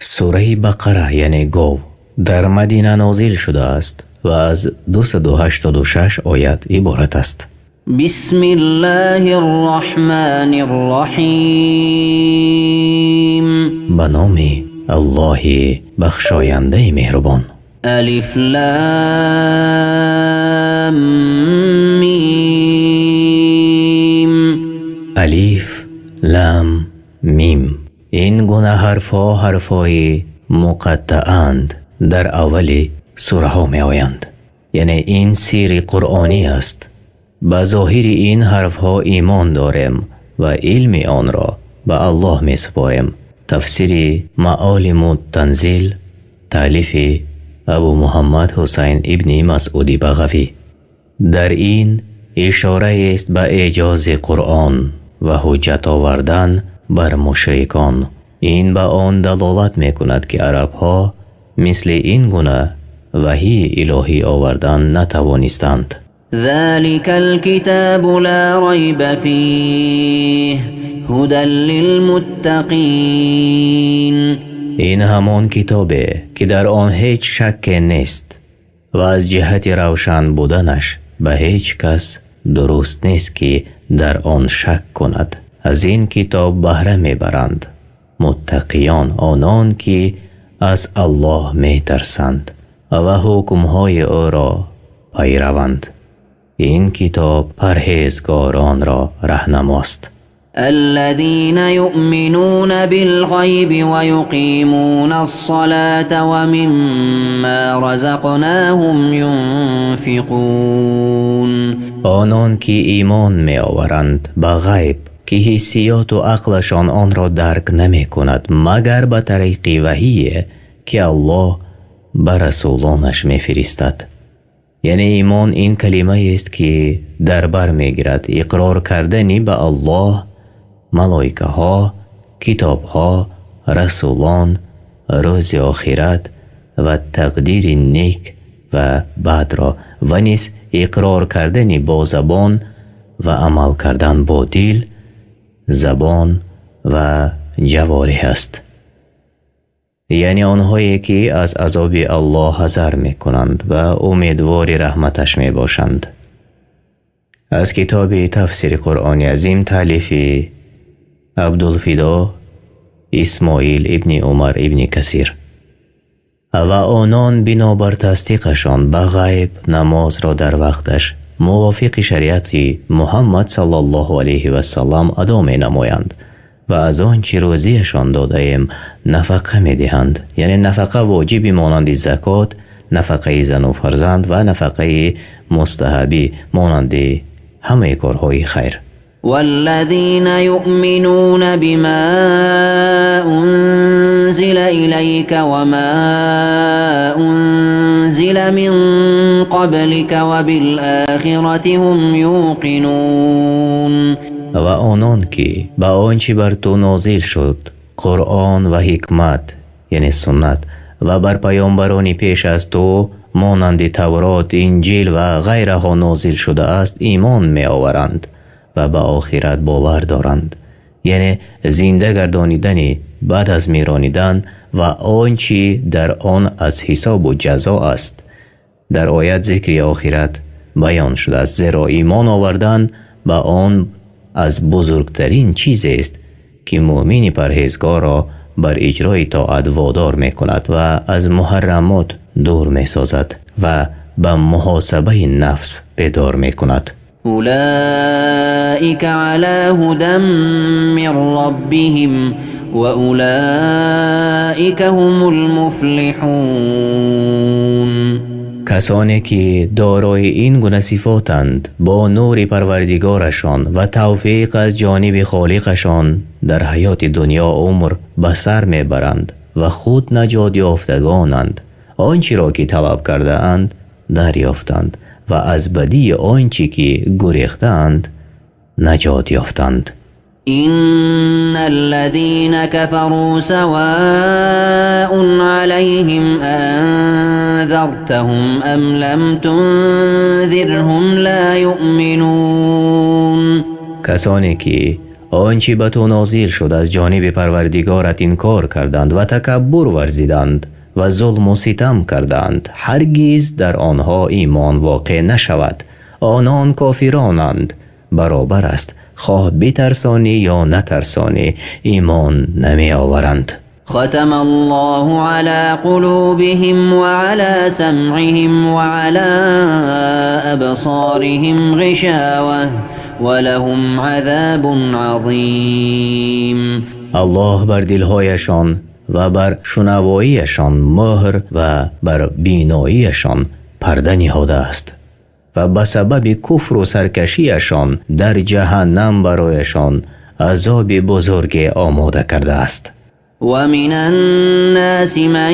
سوره بقره یعنی گاو در مدینه نازل شده است و از 286 آیت عبارت است. بسم الله الرحمن الرحیم. به نام الله بخشاینده مهربان. الف لام میم. الف لام میم. این گونه حرفهای مقطعاند در اول سوره ها می آیند. یعنی این سیر قرآنی است. به ظاهر این حرفها ایمان داریم و علم آن را به الله می سپاریم. تفسیر معالم التنزیل تالیف ابو محمد حسین ابن مسعود بغوی. در این اشاره است به اعجاز قرآن و حجت آوردن بر مشرکان. این به آن دلالت می کند که عرب ها مثل این گونه وحی الهی آوردن نتوانستند. ذلك الكتاب لا ريب فيه هدى للمتقين. این همان کتابه که در آن هیچ شک نیست و از جهت روشن بودنش به هیچ کس درست نیست که در آن شک کند. از این کتاب بهره میبرند متقیان، آنان که از الله میترسند و حکمهای او را پیروند. این کتاب پرهیزگاران را رهنماست. الذين يؤمنون بالغيب ويقيمون الصلاة ومما رزقناهم ينفقون. آنان که ایمان می آورند به غیب که حسیات و عقلشان آن را درک نمی کند مگر به طریق وحی که الله به رسولانش می فرستد. یعنی ایمان این کلمه است که در بر می گیرد اقرار کردنی به الله، ملائکه ها، کتاب ها، رسولان، روز آخرت و تقدیر نیک و بد را و نیز اقرار کردنی با زبان و عمل کردن با دل، زبان و جوارح است. یعنی آنهایی که از عذاب الله حذر می کنند و امیدوار رحمتش می باشند. از کتاب تفسیر قرآن عظیم تالیف عبدالفدا اسماعیل ابن عمر ابن کثیر. و آنان بنابر تصدیقشان به غیب نماز را در وقتش موافق شریعت محمد صلی الله علیه و سلم ادا می نمایند و از آنچه روزیشان داده ایم نفقه می دهند. یعنی نفقه واجبی مانند زکات، نفقه زن و فرزند و نفقه مستحبی مانند همه کارهای خیر. والذين يؤمنون بما أنزل إليك وما أنزل من قبلك وبالآخرة هم يوقنون. و آنان که به آنچه بر تو نازل شد قرآن و حکمت یعنی سنت و بر پیامبرانی پیش از تو مانند تورات، انجیل و غیرها نازل شده است ایمان می آورند و به آخرت باور دارند. یعنی زنده گردانیدن بعد از میرانیدن و آنچه در آن از حساب و جزا است. در آیت ذکر آخرت بیان شده است، زیرا ایمان آوردن به آن از بزرگترین چیز است که مؤمن پرهیزگار را بر اجرای طاعت وادار می کند و از محرمات دور می سازد و به محاسبه نفس بیدار می کند. أولئك على هدى من ربهم وأولئك هم المفلحون. کسانی که دارای این گونه صفاتند با نور پروردگارشان و توفیق از جانب خالقشان در حیات دنیا عمر به سر میبرند و خود نجات یافتگانند. آنچه را که طلب کرده اند دریافتند و از بدی آنچه که گریختند نجات یافتند. إن الذين كفروا سواء عليهم أنذرتهم أم لم تنذرهم لا يؤمنون. کسانی که آنچه به تو نازل شد از جانب پروردگارت انکار کردند و تکبر ورزیدند و ظلم و ستم کردند، هرگز در آنها ایمان واقع نشود. آنان کافرانند. برابر است خواه بترسانی یا نترسانی، ایمان نمی آورند. ختم الله على قلوبهم وعلى سمعهم وعلى أبصارهم غشاوة ولهم عذاب عظیم. الله بر دلهایشان و بر شنواییشان مهر و بر بیناییشان پرده نهاده است و به سبب کفر و سرکشیشان در جهنم برایشان عذاب بزرگ آماده کرده است. ومن الناس من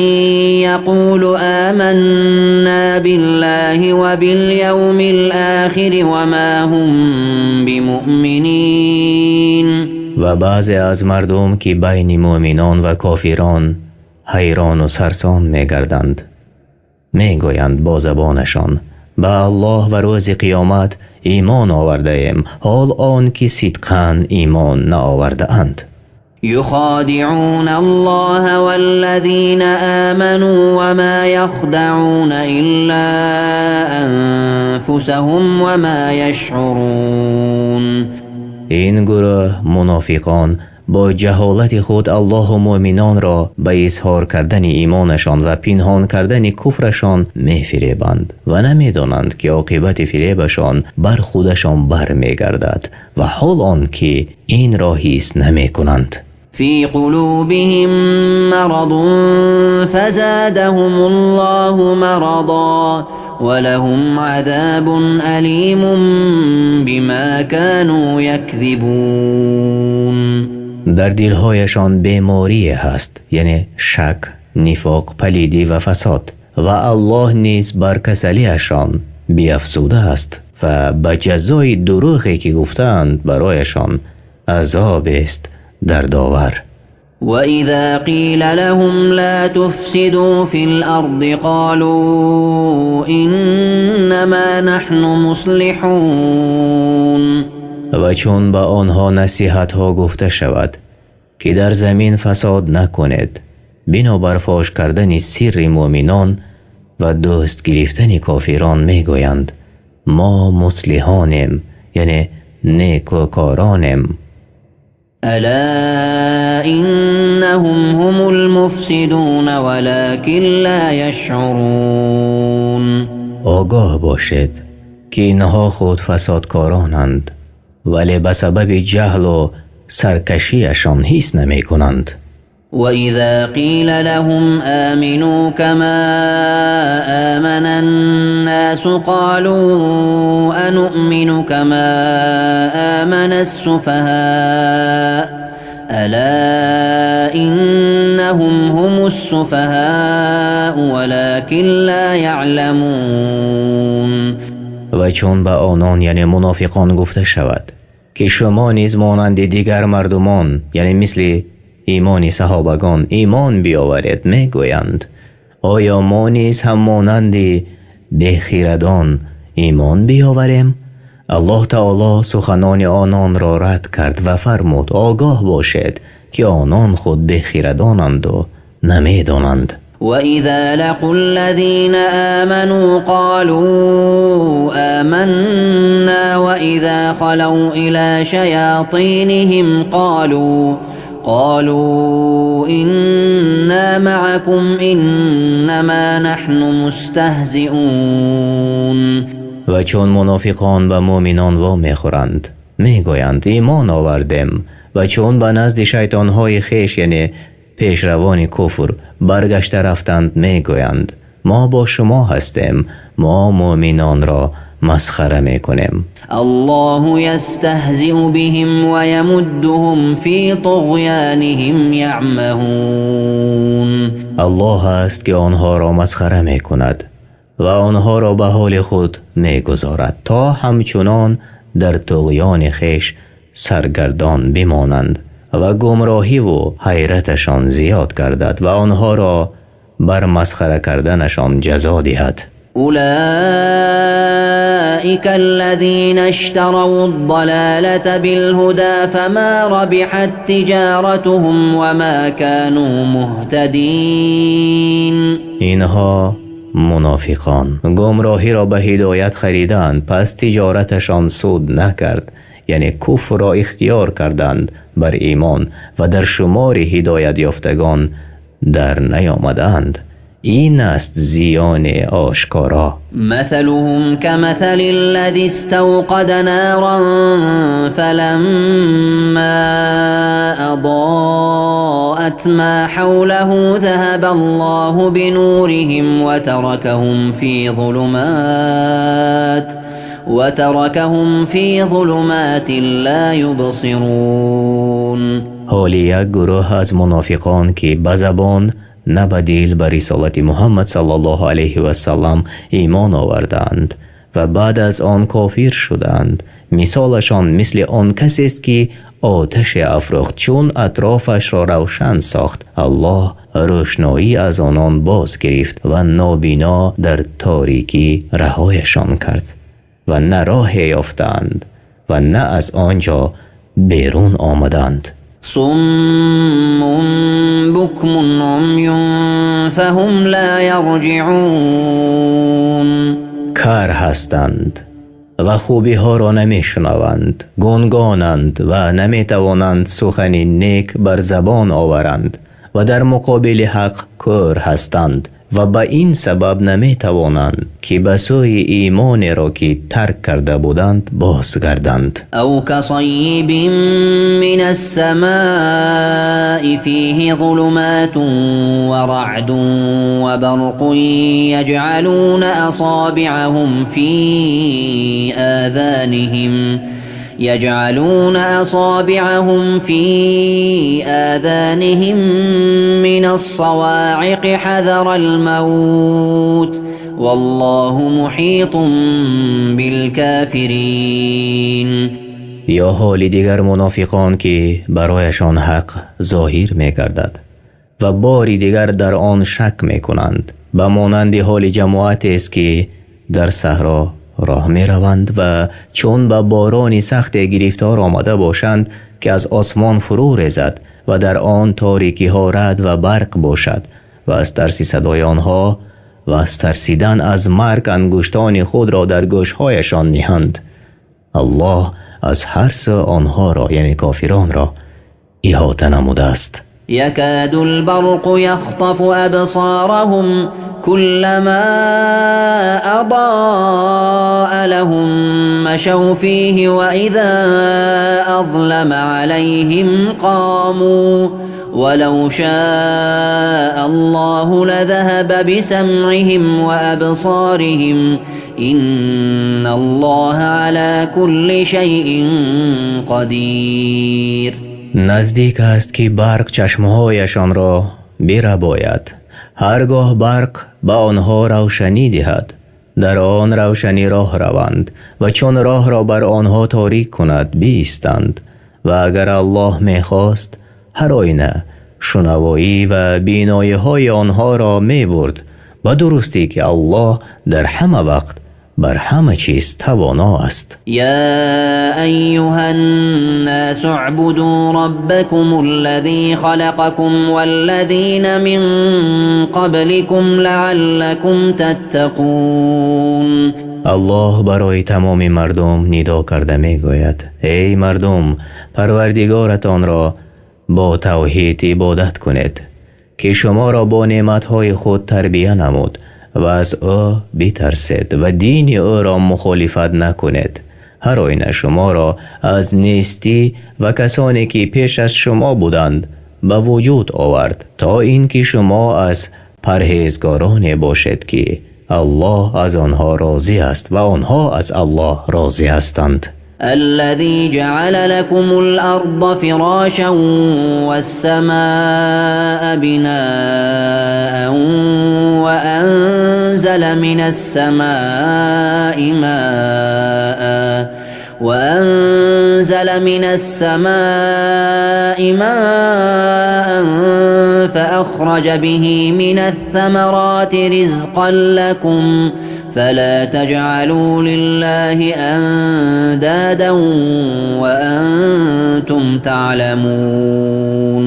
يقول آمنا بالله وباليوم الآخر وما هم بمؤمنین. و بعضی از مردم که بین مؤمنان و کافران حیران و سرسام می گردند، می گویند با زبانشان به الله و روز قیامت ایمان آورده ایم، حال آن که صدقاً ایمان نآورده اند. يخادعون الله والذين آمنوا وما يخدعون إلا أنفسهم وما يشعرون. این گروه منافقان با جهالت خود الله و مؤمنان را به اظهار کردن ایمانشان و پنهان کردن کفرشان می فریبند و نمی دانند که عاقبت فریبشان بر خودشان بر می گردد و حال آن که این را حس نمی کنند. في قلوبهم مرض فزادهم الله مرضا ولهم عذاب أليم بما كانوا يكذبون. در دلهایشان بیماری هست، یعنی شک، نفاق، پلیدی و فساد، و الله نیز بر کسلیشان بیفزوده است و به جزای دروغی که گفتند برایشان عذاب است دردآور. وإذا قيل لهم لا تفسدوا في الأرض قالوا إنما نحن مصلحون. و چون به آنها نصیحت ها گفته شود که در زمین فساد نکنید، بنابر فاش کردن سر مؤمنان و دوست گرفتن کافران می گویند ما مصلحانیم، یعنی نیکوکارانیم. ألا إنهم هم المفسدون ولكن لا يشعرون. آگاه باشید که اینها خود فسادکارانند ولی به سبب جهل و سرکشیشان حس نمی کنند. وإذا قيل لهم آمنوا كما آمن الناس قالوا أنؤمن كما آمن السفهاء ألا إنهم هم السفهاء ولكن لا يعلمون. و چون به آنان یعنی منافقان گفته شود که شما نیز مانند دیگر مردمان یعنی مثل ایمان صحابگان ایمان بیاورید، می گویند آیا ما نیز هم مانند بخیردان ایمان بیاوریم؟ الله تعالی سخنان آنان را رد کرد و فرمود آگاه باشید که آنان خود بخیردانند و نمی دانند. وإذا لقوا الذين آمنوا قالوا آمنا وإذا خلوا إلى شياطينهم قالوا إنا معكم إنما نحن مستهزئون. و چون منافقان و مؤمنان وا میخورند میگویند ایمان آوردیم، و چون به نزد شیطانهای خیش یعنی پیشروان کفر برگشته رفتند میگویند ما با شما هستیم، ما مؤمنان را مسخره میکنیم. الله يستهزئ بهم ويمدهم في طغيانهم يعمهون. الله است که آنها را مسخره میکند و آنها را به حال خود میگذارد تا همچنان در طغیان خیش سرگردان بمانند و گمراهی و حیرتشان زیاد گردد و آنها را بر مسخره کردنشان جزا دهد. أولئك الذين اشتروا الضلالة بالهدى فما ربحت تجارتهم وما كانوا مهتدين. اینها منافقان گمراهی را به هدایت خریدند، پس تجارتشان سود نکرد، یعنی کفر را اختیار کردند بر ایمان و در شمار هدایت یافتگان در نیامدند. این است زیان آشکارا. مثلهم كمثل الذي استوقد نارا فلما أضاءت ما حوله ذهب الله بنورهم وتركهم في ظلمات لا يبصرون. حال یک گروه از منافقان که به زبان نه به دل به رسالت محمد صلی الله علیه و سلم ایمان آوردند و بعد از آن کافر شدند. مثالشان مثل آن کسی است که آتش افروخت، چون اطرافش را روشن ساخت الله روشنایی از آنان باز گرفت و نابینا در تاریکی رهایشان کرد و نه راه یافتند و نه از آنجا بیرون آمدند. صم بكم عمي فهم لا يرجعون. کر هستند و خوبی ها را نمی شنوند، گنگانند و نمی توانند سخن نیک بر زبان آورند و در مقابل حق کور هستند و به این سبب نمی توانند که به سوی ایمان را که ترک کرده بودند بازگردند. او كصيب من السماء فيه ظلمات ورعد وبرق يجعلون أصابعهم في آذانهم من الصواعق حذر الموت والله محيط بالكافرين. یا حال دیگر منافقان که برایشان حق ظاهر می گردد و باری دیگر در آن شک می کنند، به مانند حال جماعت است که در صحرا راه می روند و چون به بارانی سخت گرفتار آمده باشند که از آسمان فرو ریزد و در آن تاریکی ها رعد و برق باشد و از ترس صدای آنها و از ترسیدن از مرگ انگشتان خود را در گوشهایشان نهند. الله از هر سو آنها را یعنی کافران را احاطه نموده است. يكاد البرق يخطف أبصارهم كلما أضاء لهم مشوا فيه وإذا أظلم عليهم قاموا ولو شاء الله لذهب بسمعهم وأبصارهم إن الله على كل شيء قدير. نزدیک است که برق چشمهایشان را برباید. هرگاه برق به آنها روشنی دهد در آن روشنی راه روند و چون راه را بر آنها تاریک کند بیستند و اگر الله میخواست هر آینه شنوایی و بینایی های آنها را می برد. و درستی که الله در همه وقت بر همه چیز توانا است. یا ایها الناس اعبدوا ربکم الذی خلقکم والذین من قبلکم لعلکم تتقون. الله برای تمام مردم ندا کرده می گوید ای مردم پروردگارتان را با توحید عبادت کنید که شما را با نعمتهای خود تربیه نمود و از او بترسید و دین او را مخالفت نکنید. هر آینه شما را از نیستی و کسانی که پیش از شما بودند به وجود آورد تا اینکه شما از پرهیزگاران باشید که الله از آنها راضی است و آنها از الله راضی هستند. الذي جعل لكم الأرض فراشا والسماء بناء وأنزل من السماء ماء فأخرج به من الثمرات رزقا لكم فلا تجعلوا لله اندادا وانتم تعلمون.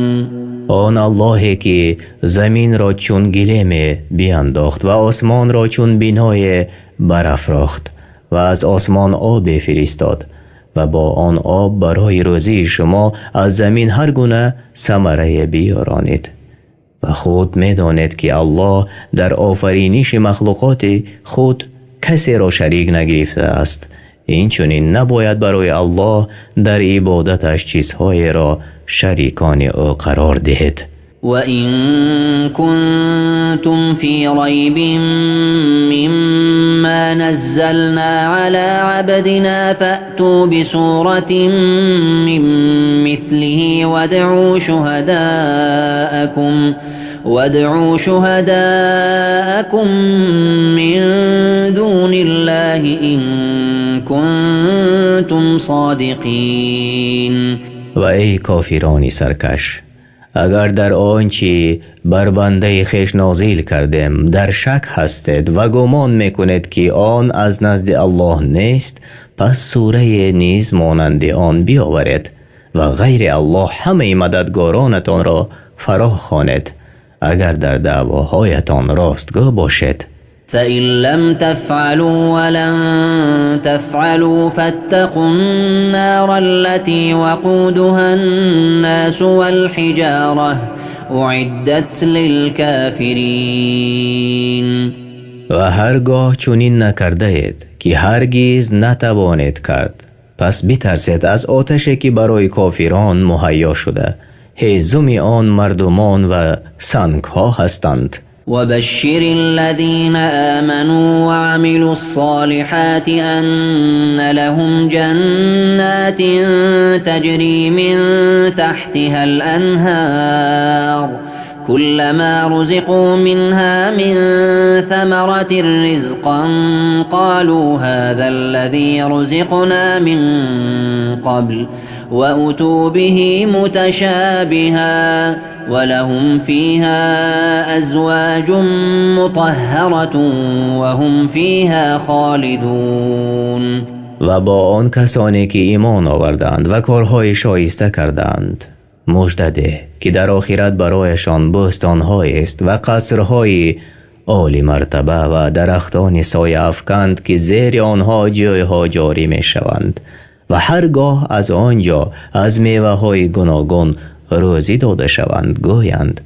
آن اللهی که زمین را چون گلیم بیانداخت و آسمان را چون بینای برافراخت و از آسمان آب فرستاد و با آن آب برای روزی شما از زمین هر گونه ثمره بیارانید و خود می‌دانید که الله در آفرینش مخلوقات خود کسی را شریک نگرفته است. این چنین نباید برای الله در عبادتش چیزهای را شریکان او قرار دهید. وَإِن كُنتُمْ فِي رَيْبٍ مِّمَّا نَزَّلْنَا عَلَى عَبْدِنَا فَأْتُوا بِسُورَةٍ مِّن مِّثْلِهِ وَادْعُوا شُهَدَاءَكُم مِّن دُونِ اللَّهِ إِن كُنتُمْ صَادِقِينَ. و ای کافرانی سرکش، اگر در آنچه بر بنده خویش نازل کردیم در شک هستید و گمان میکنید که آن از نزد الله نیست، پس سوره نیز مانند آن بیاورید و غیر الله همه مددگارانتان را فرا خوانید اگر در دعواهایتان راستگو باشید. فَإِن لَّمْ تَفْعَلُوا وَلَن تَفْعَلُوا فَاتَّقُوا النَّارَ الَّتِي وَقُودُهَا النَّاسُ وَالْحِجَارَةُ أُعِدَّتْ لِلْكَافِرِينَ. و هرگاه چنین نکرده اید که هرگز نتوانید کرد، پس بترسید از آتشی که برای کافران مهیا شده. هیزم آن مردمان و سنگ‌ها هستند. وبشر الذين آمنوا وعملوا الصالحات أن لهم جنات تجري من تحتها الأنهار كلما رزقوا منها من ثمرة رزقا قالوا هذا الذي رزقنا من قبل وأتوا به متشابها ولهم فيها أزواج مطهرة وهم فيها خالدون. و با آن کسانی که ایمان آوردند و کارهای شایسته کردند مژده ده که در آخرت برایشان بستان‌هایی است و قصرهای عالی مرتبه و درختان سایه افکند که زیر آنها جایها جاری می شوند و هرگاه از آنجا از میوه‌های گوناگون روزی داده شوند گویند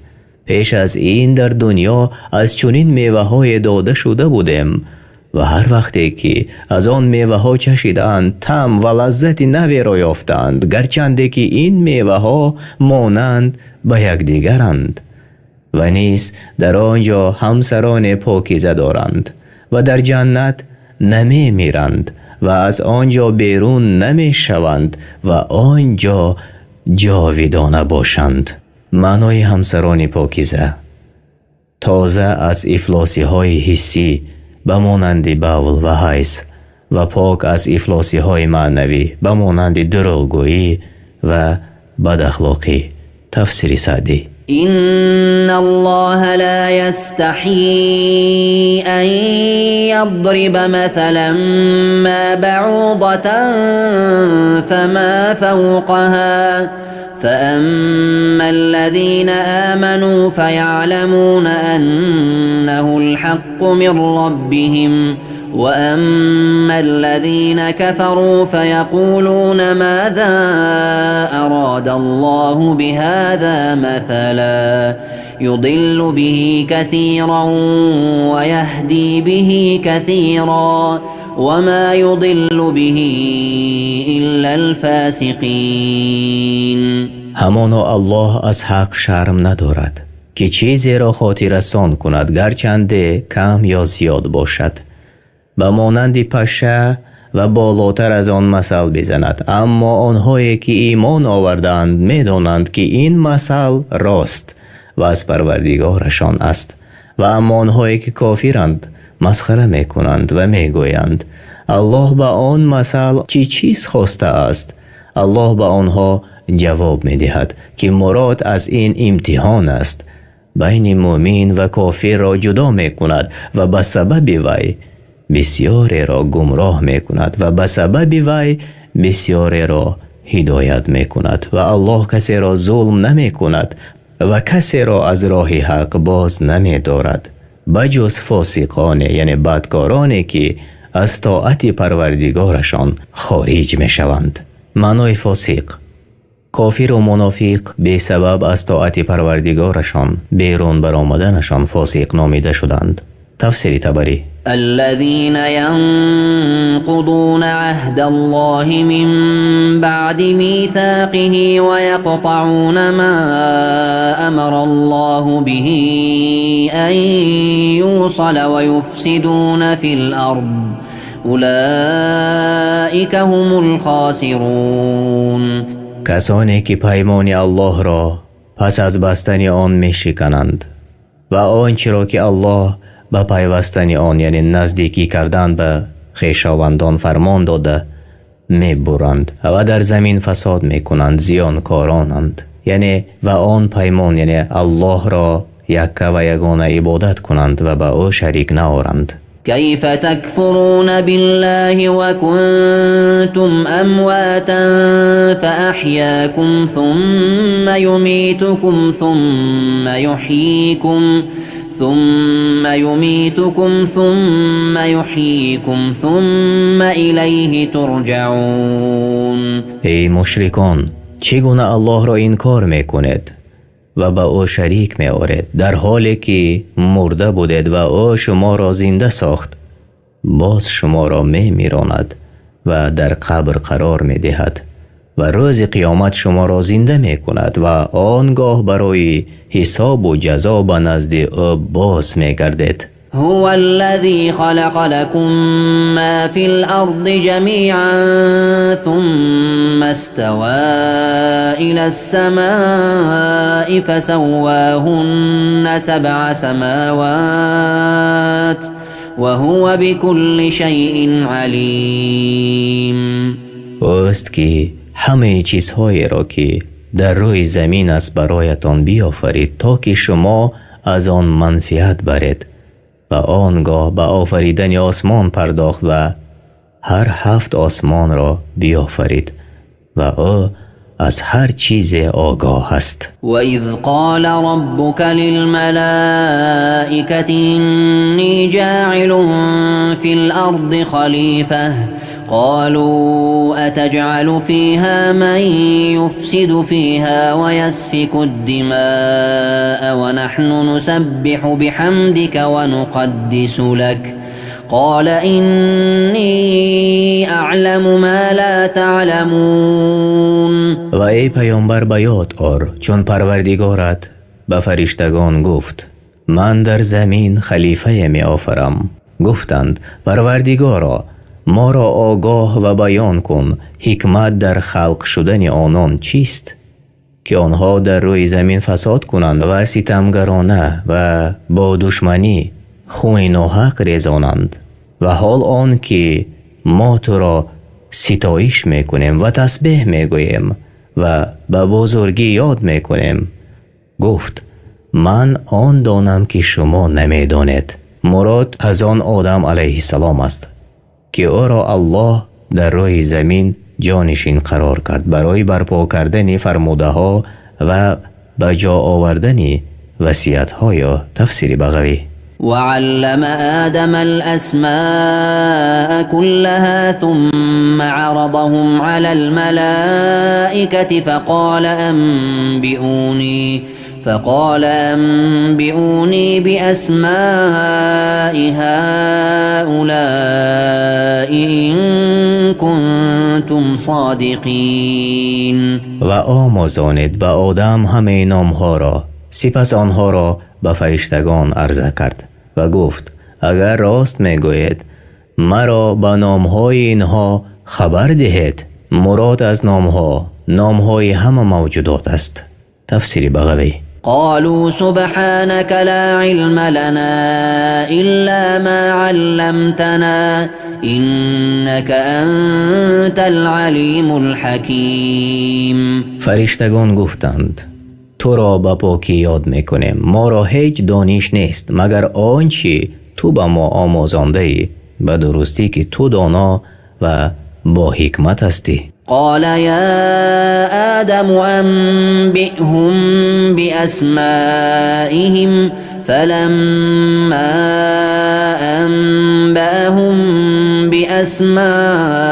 پیش از این در دنیا از چنین میوه‌های داده شده بودیم و هر وقتی که از آن میوه‌ها چشیدند طعم و لذت نوی را یافتند، گرچند که این میوه‌ها مانند به یکدیگرند و نیز در آنجا همسران پاکیزه دارند و در جنت نمی میرند و از آنجا بیرون نمی شوند و آنجا جاویدانه باشند. معنای همسران پاکیزه تازه از افلاسی های حسی به مانند بول و حیض و پاک از افلاسی های معنوی به مانند دروغگویی و بداخلاقی. تفسیر سعدی. إن الله لا يستحيي أن يضرب مثلا ما بعوضة فما فوقها فأما الذين آمنوا فيعلمون أنه الحق من ربهم وأما الذين كفروا فيقولون ماذا أراد الله بهذا مثلا يضل به كثيرا ويهدي به كثيرا وما يضل به إلا الفاسقين. همانا الله از حق شرم ندارد که چیزی را خاطر رسان کند گرچند کم یا زیاد باشد، به مانند پشه و بالاتر از آن مثل بزند، اما آنهایی که ایمان آوردند می‌دانند که این مثل راست و از پروردگارشان است و اما آنهایی که کافرند مسخره میکنند و میگویند الله به آن مثل چیز خواسته است. الله به آنها جواب میدهد که مراد از این امتحان است، بین مؤمن و کافر را جدا میکند و به سبب وی بسیاری را گمراه می کند و به سبب وی بسیاری را هدایت می کند و الله کسی را ظلم نمی کند و کسی را از راه حق باز نمی دارد بجز فاسقان یعنی بدکارانی که از طاعت پروردگارشان خارج می شوند. معنای فاسق: کافر و منافق به سبب از طاعت پروردگارشان بیرون برآمدنشان فاسق نامیده شدند. تفسیر طبری: الذين ينقضون عهد الله من بعد ميثاقه ويقطعون ما أمر الله به أن يوصل ويفسدون في الأرض أولئك هم الخاسرون. کسانی که پیمان الله را پس از بستن آن می شکنند و آنچه را که الله به پیوستن آن یعنی نزدیکی کردن به خویشاوندان فرمان داده می برند و در زمین فساد می کنند، زیانکارانند. یعنی و آن پیمان یعنی الله را یکه و یگانه عبادت کنند و به او شریک نآورند. كيف تكفرون بالله وكنتم أمواتا فأحياكم ثم يميتكم ثم يحييكم ثم إليه ترجعون. ای مشرکان، چگونه الله را انکار میکنید و به او شریک می آورید در حالی که مرده بودید و او شما را زنده ساخت، باز شما را می میراند و در قبر قرار می دهد و روز قیامت شما را زنده می کند و آنگاه برای حساب و جزا به نزد او باز می گردید. هو الذي خلق لكم ما في الأرض جميعا ثم استوى إلى السماء فسواهن 7 سماوات وهو بكل شيء عليم. اوست که همه چیزهایی را که در روی زمین است برایتان بیافرید تا که شما از آن منفعت برید و آنگاه به آفریدن آسمان پرداخت و هر 7 آسمان را بیافرید و او از هر چیز آگاه است. و اذ قال ربك للملائكة إني جاعل في الأرض خليفة قالوا أتجعل فيها من يفسد فيها ويسفك الدماء ونحن نسبح بحمدك ونقدس لك قال إني أعلم ما لا تعلمون. و ای پیامبر به یاد آر چون پروردگارت به فرشتگان گفت من در زمین خلیفه می آفرم. گفتند پروردگارا ما را آگاه و بیان کن حکمت در خلق شدن آنان چیست که آنها در روی زمین فساد کنند و ستمگرانه و با دشمنی خون ناحق ریزانند و حال آن که ما تو را ستایش میکنیم و تسبیح میگوییم و به بزرگی یاد میکنیم. گفت من آن دانم که شما نمیدانید. مراد از آن آدم علیه السلام است که او را الله در روی زمین جانشین قرار کرد برای برپا کردن فرموده ها و به جا آوردن وصیت های. تفسیر بغوی: وعلم آدم الأسماء كلها ثم عرضهم على الملائكة فقال أنبئوني بأسماء هؤلاء إن كنتم صادقين. و آموزانید به آدم همه نامها را، سپس آنها را به فرشتگان عرضه کرد و گفت اگر راست میگویید مرا به نامهای اینها خبر دهید. مراد از نامهای همه موجودات است. تفسیر بغوی: قالوا سبحانك لا علم لنا إلا ما علمتنا إنك أنت العليم الحكيم. فرشتگان گفتند تو را به پاکی یاد میکنیم، ما را هیچ دانش نیست مگر آنچه تو به ما آموزانده ای به درستی که تو دانا و با حکمت هستی. قال يا آدم أنبئهم بأسمائهم فلما أنبأهم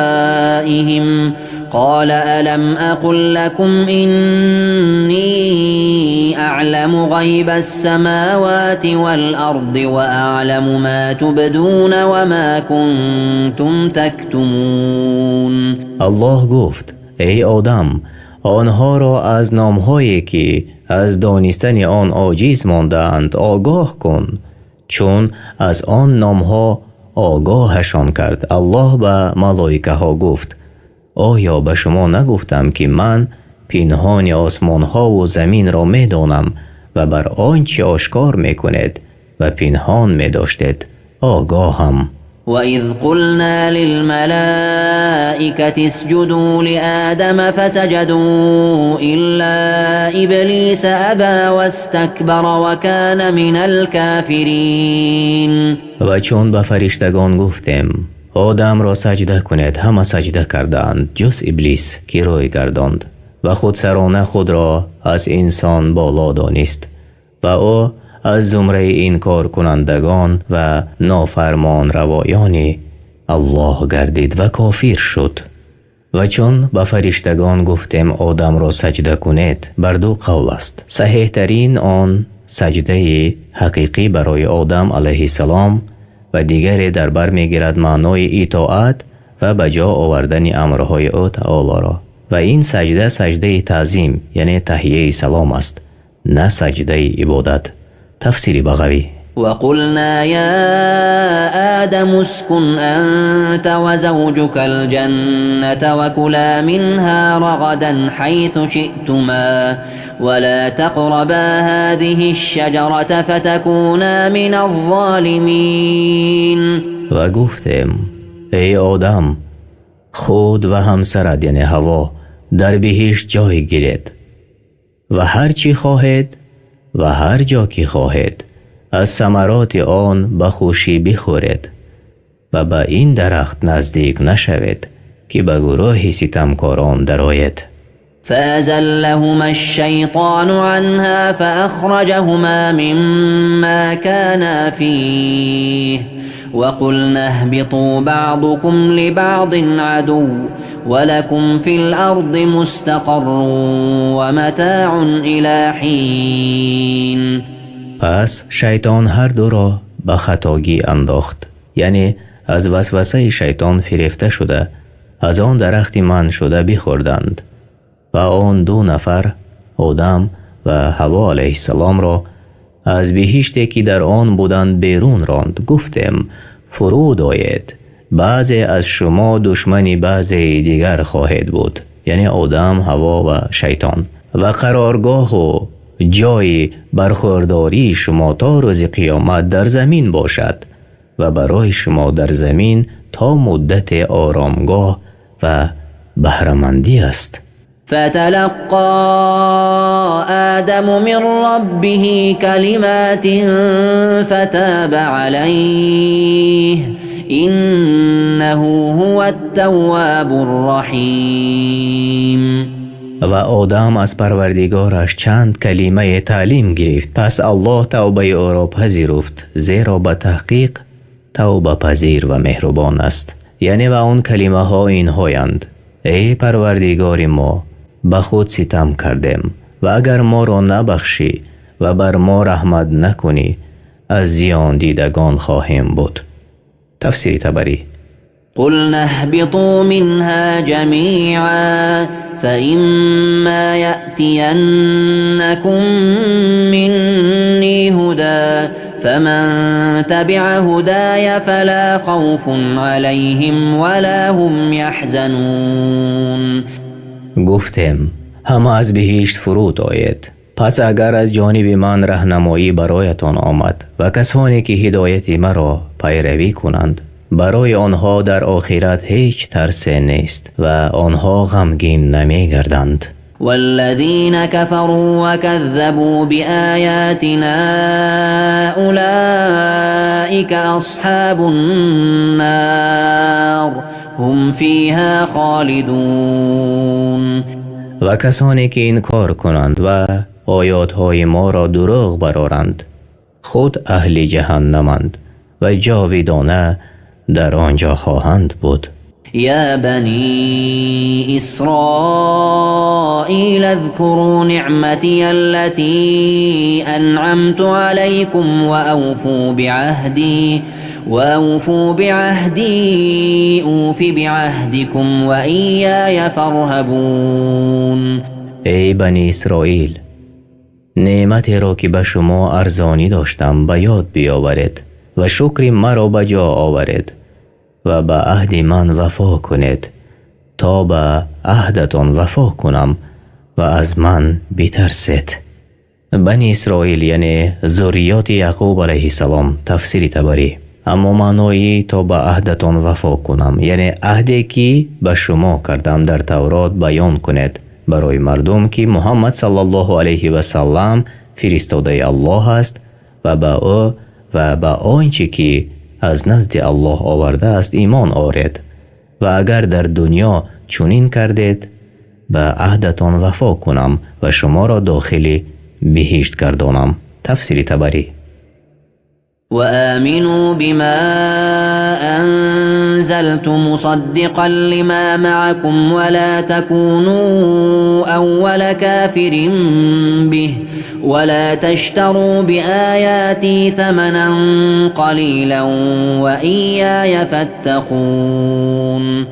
بأسمائهم قال ألم أقل لكم إني أعلم غيب السماوات والأرض وأعلم ما تبدون وما كنتم تكتمون. الله گفت ای آدم آنها را از نامهایی که از دانستن آن عاجز ماندند آگاه کن، چون از آن نامها آگاهشان کرد. الله به ملائکه ها گفت آیا به شما نگفتم که من پنهان آسمان ها و زمین را می دانم و بر آنچه آشکار می کنید و پنهان می داشتید آگاهم. وَإِذْ قُلْنَا لِلْمَلَائِكَةِ اسْجُدُوا لِآدَمَ فَسَجَدُوا إِلَّا إِبْلِيسَ أَبَى وَاسْتَكْبَرَ وَكَانَ مِنَ الْكَافِرِينَ. و چون به فرشتگان گفتیم آدم را سجده کنید، همه سجده کردند جز ابلیس که روی گرداند و خودسرانه خود را از انسان بالا دانست و او از زمره انکار کنندگان و نافرمان روایان الله گردید و کافر شد. و چون به فرشتگان گفتیم آدم را سجده کنید، بر دو قول است. صحیح ترین آن سجده حقیقی برای آدم علیه السلام و دیگری در بر میگیرد معنای اطاعت و به جا آوردن امرهای او تعالی را. و این سجده سجده تعظیم یعنی تحیه سلام است، نه سجده عبادت. تفسیر بغوی. وقلنا يا آدم اسكن أنت وزوجك الجنة وكلا منها رغدا حيث شئتما ولا تقربا هذه الشجرة فتكونا من الظالمين. و گفتیم ای آدم خود و همسرت یعنی حوا در بهشت جای گیرید و هر چی خواهید و هر جا که خواهید از ثمرات آن به خوشی بخورید و به این درخت نزدیک نشوید که به گروه ستمکاران درآید. فأزلهما الشيطان عنها فأخرجهما مما كانا فيه وقلنا اهبطوا بعضكم لبعض عدو ولكم في الأرض مستقر ومتاع إلى حين. پس شیطان هر دو را به خطاگی انداخت، یعنی از وسوسه شیطان فریفته شده از آن درخت منع شده بخوردند و آن دو نفر آدم و حوا علیه السلام را از بهشتی که در آن بودند بیرون راند. گفتیم فرود آید، بعضی از شما دشمنی بعضی دیگر خواهد بود، یعنی آدم، حوا و شیطان، و قرارگاه و جای برخورداری شما تا روز قیامت در زمین باشد و برای شما در زمین تا مدت آرامگاه و بهره‌مندی است. فتلقى آدم من ربه كلمات فتاب عليه إنه هو التواب الرحیم. و آدم از پروردگارش چند کلمه تعلیم گرفت، پس الله توبه او را پذیرفت، زیرا به تحقیق توبه پذیر و مهربان است. یعنی و آن کلمه ها اینهایند: ای پروردگار ما، به خود ستم کردیم و اگر ما را نبخشی و بر ما رحمت نکنی از زیان دیدگان خواهیم بود. تفسیر طبری. قلنا اهبطوا منها جميعا فإما يأتينكم مني هدى فمن تبع هداي فلا خوف عليهم ولا هم يحزنون. گفتیم همه از بهشت فرود آید، پس اگر از جانب من راهنمایی برایتان آمد و کسانی که هدایت مرا پیروی کنند، برای آنها در آخرت هیچ ترس نیست و آنها غمگین نمی گردند. والذين كفروا وكذبوا بآياتنا أولئك أولئك أصحاب النار هم فيها خالدون. و کسانی که انکار کنند و آیاتهای ما را دروغ برآورند خود اهل جهنمند و جاویدانه در آنجا خواهند بود. يا بني إسرائيل اذكروا نعمتي التي أنعمت عليكم وأوفوا بعهدي أوف بعهدكم وإياي فارهبون. ای بنی اسرائیل، نعمتی را که به شما ارزانی داشتم به یاد بیاورید و شکر مرا به جا آورید و به عهد من وفا کنید تا به عهدتان وفا کنم و از من بترسید. بنی اسرائیل یعنی ذریات یعقوب علیه السلام. تفسیر تبری. اما معنایی تا به عهدتان وفا کنم یعنی عهدی که به شما کردم در تورات بیان کنید برای مردم که محمد صلی الله علیه و سلم فرستاده الله است و به او و به آنچه که از نزد الله آورده است ایمان آورید و اگر در دنیا چنین کردید به عهدتان وفا کنم و شما را داخل بهشت گردانم. تفسیر تبری. وآمنوا بما أنزلت مصدقا لما معكم ولا تكونوا أول كافر به ولا تشتروا بآياتي ثمنا قليلا وإياي فاتقون.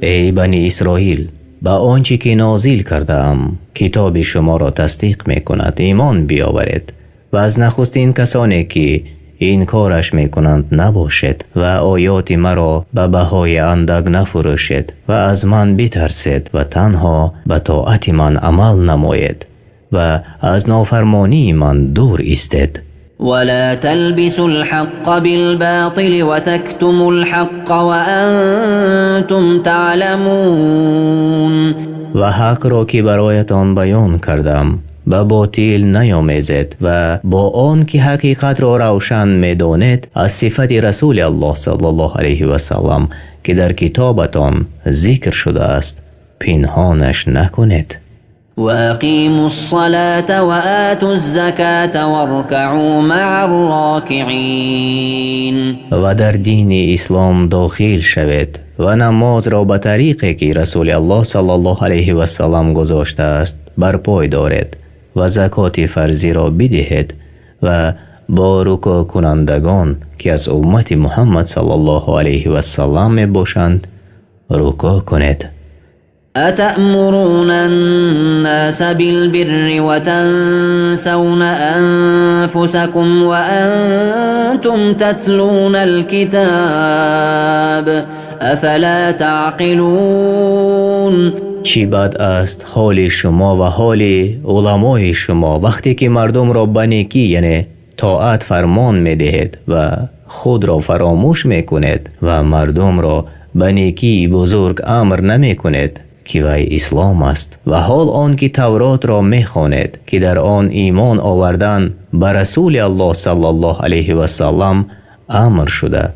ای بنی اسرائیل، با آنچه که نازل کردم کتاب شما را تصدیق می کند ایمان بیاورید و از نخستین کسانی که این کارش می کنند نباشید و آیات مرا به بهای اندک نفروشید و از من بترسید و تنها به طاعت من عمل نمایید و از نافرمانی من دور ایستید. ولا تلبسوا الحق بالباطل وتكتموا الحق وأنتم تعلمون. و حق را که برایتان بیان کردم به باطل نیامیزید و با آن که حقیقت را روشن می‌دانید از صفت رسول الله صلی الله علیه و سلم که در کتابتان ذکر شده است پنهانش نکنید. وأقيموا الصلاة وآتوا الزكاة واركعوا مع الراكعين. و در دین اسلام داخل شوید و نماز را به طریقی که رسول الله صلی الله علیه و سلم گذاشته است برپای دارید و زکات فرضی را بدهید و با رکوع کنندگان که از امت محمد صلی الله علیه و سلم می باشند رکوع کنید. أتأمرون الناس بالبر وتنسون أنفسكم وأنتم تتلون الكتاب أفلا تعقلون. چی بد است حال شما و حال علمای شما وقتی که مردم را به نیکی یعنی طاعت فرمان می دهید و خود را فراموش می کنید و مردم را به نیکی بزرگ امر نمی کنید که وی اسلام است و حال آن که تورات را می خوانید که در آن ایمان آوردن به رسول الله صلی الله علیه و سلم امر شده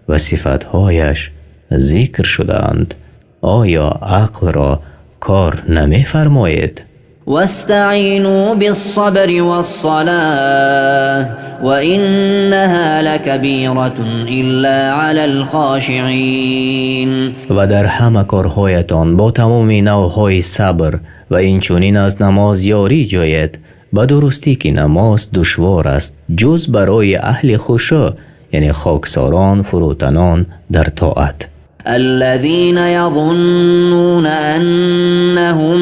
و صفتهایش ذکر شده اند. آیا عقل را کار نمی فرمایید؟ واستعینوا بالصبر والصلاة وإنها لكبيرة إلا على الخاشعين. و در همه کارهایتان با تمام نوعهای صبر و اینچنین از نماز یاری جوید به درستی که نماز دشوار است جز برای اهل خشوع یعنی خاکساران فروتنان در طاعت. الذين يظنون أنهم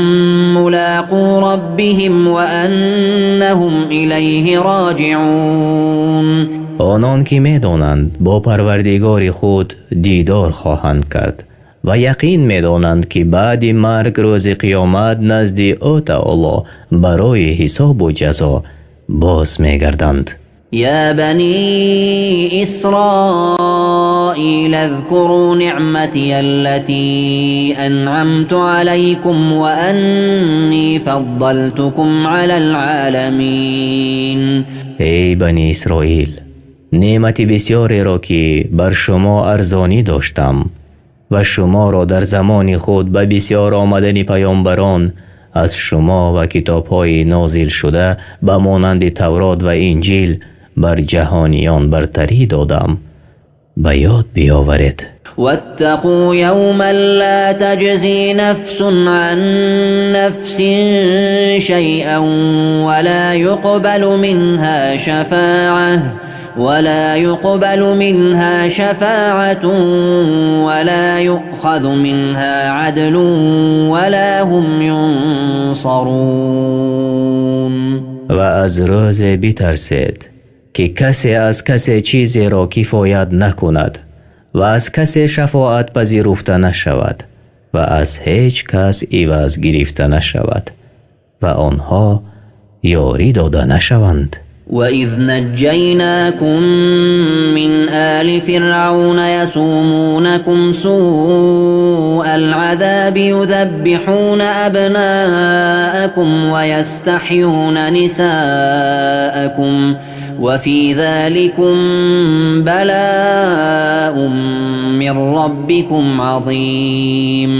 ملاقو ربهم وأنهم إليه راجعون. آنان که می‌دانند با پروردگار خود دیدار خواهند کرد و یقین می‌دانند که بعد مرگ روز قیامت نزد او تعالی برای حساب و جزا باز می‌گردند. يا بني إسرائيل اذكروا نعمتي التي أنعمت عليكم وأني فضلتكم على العالمين. ای بنی اسرائیل، نعمت بسیاری را که بر شما ارزانی داشتم و شما را در زمان خود به بسیار آمدن پیامبران از شما و کتاب‌های نازل شده به مانند تورات و انجیل بر جهانیان برتری دادم. به یاد بیاورید. واتقوا يوما لا تجزي نفس عن نفس شيئا ولا يقبل منها شفاعة ولا يؤخذ منها عدل ولا هم ينصرون. و از روز بترسید که کسی از کسی چیزی را کفایت نکند و از کسی شفاعت پذیرفته نشود و از هیچ کس عوض گرفته نشود و آنها یاری داده نشوند. وَإِذْ نَجَّيْنَاكُمْ مِنْ آلِ فِرْعَوْنَ يَسُومُونَكُمْ سُوءَ الْعَذَابِ يُذَبِّحُونَ أَبْنَاءَكُمْ وَيَسْتَحْيُونَ نِسَاءَكُمْ وَفِي ذَلِكُمْ بَلَاءٌ مِّن رَّبِّكُمْ عَظِيمٌ.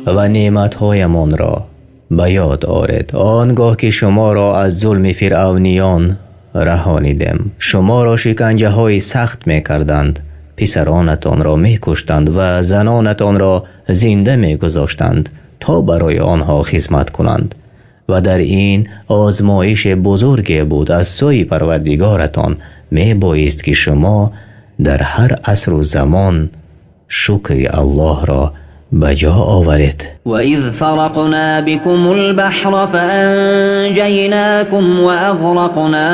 و نعمت‌هایمان را به یاد آرید آنگاه که شما را از ظلم فرعونیان رهانیدیم. شما را شکنجه های سخت می کردند، پسرانتان را می کشتند و زنانتان را زنده می گذاشتند تا برای آنها خدمت کنند و در این آزمایش بزرگی بود از سوی پروردگارتان. می بایست که شما در هر عصر و زمان شکر الله را بجا آورید. وَإِذْ فَرَقْنَا بِكُمُ الْبَحْرَ فَأَنْجَيْنَاكُمْ وَأَغْرَقْنَا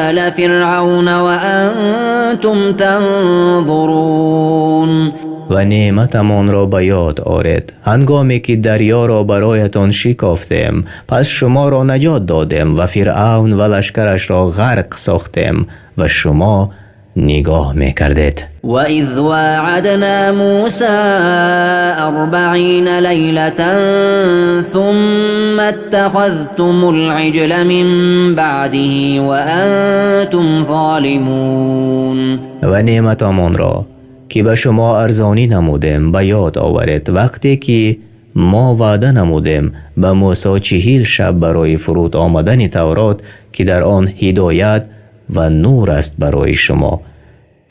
آلَ فِرْعَوْنَ وَأَنْتُمْ تَنْظُرُونَ. و نعمتمان را به یاد آرید هنگامی که دریا را برایتان شکافتیم، پس شما را نجات دادیم و فرعون و لشکرش را غرق ساختیم و شما نگاه میکردید. وَإِذْ وَاعَدْنَا مُوسَى 40 لَيْلَةً ثُمَّ اتَّخَذْتُمُ الْعِجْلَ مِنْ بَعْدِهِ وَأَنْتُمْ ظَالِمُونَ. و نعمتمان را که به شما ارزانی نمودیم به یاد آورید وقتی که ما وعده نمودیم به موسی 40 شب برای فرود آمدن تورات که در آن هدایت و نور است برای شما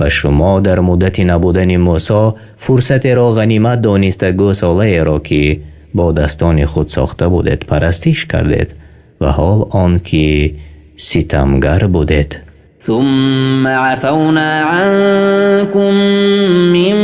و شما در مدت نبودن موسی فرصت را غنیمت دانسته گوساله را که با دستان خود ساخته بودید پرستش کردید و حال آن که ستمگر بودید. ثم عفونا عنكم من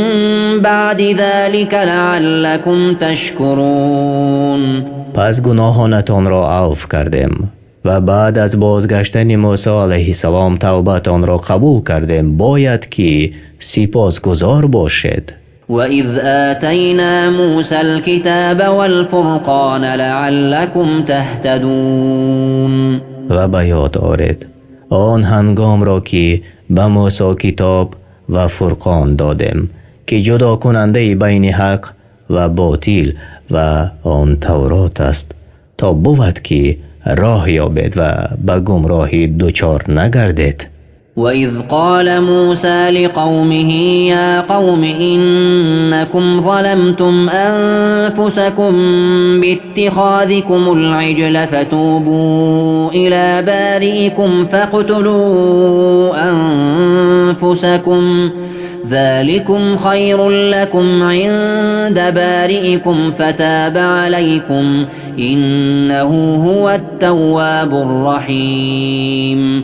بعد ذلك لعلكم تشكرون. پس گناهانتان را عفو کردیم و بعد از بازگشتن موسی علیه السلام توبتان را قبول کردیم باید که سپاسگزار باشید. وَإِذْ آتَيْنَا مُوسَى الْكِتَابَ وَالْفُرْقَانَ لَعَلَّكُمْ تَهْتَدُونَ. و به یاد آرید آن هنگام را که به موسی کتاب و فرقان دادیم که جدا کننده بین حق و باطل و آن تورات است تا بود که راه یابید و به گمراهی دچار نگردید. وَإِذْ قَالَ مُوسَى لِقَوْمِهِ يَا قَوْمِ إِنَّكُمْ ظَلَمْتُمْ أَنفُسَكُمْ بِاتِّخَاذِكُمُ الْعِجْلَ فَتُوبُوا إِلَى بَارِئِكُمْ فَاقْتُلُوا أَنفُسَكُمْ ذَلِكُمْ خَيْرٌ لَكُمْ عِندَ بَارِئِكُمْ فَتَابَ عَلَيْكُمْ إِنَّهُ هُوَ التَّوَّابُ الرَّحِيمُ.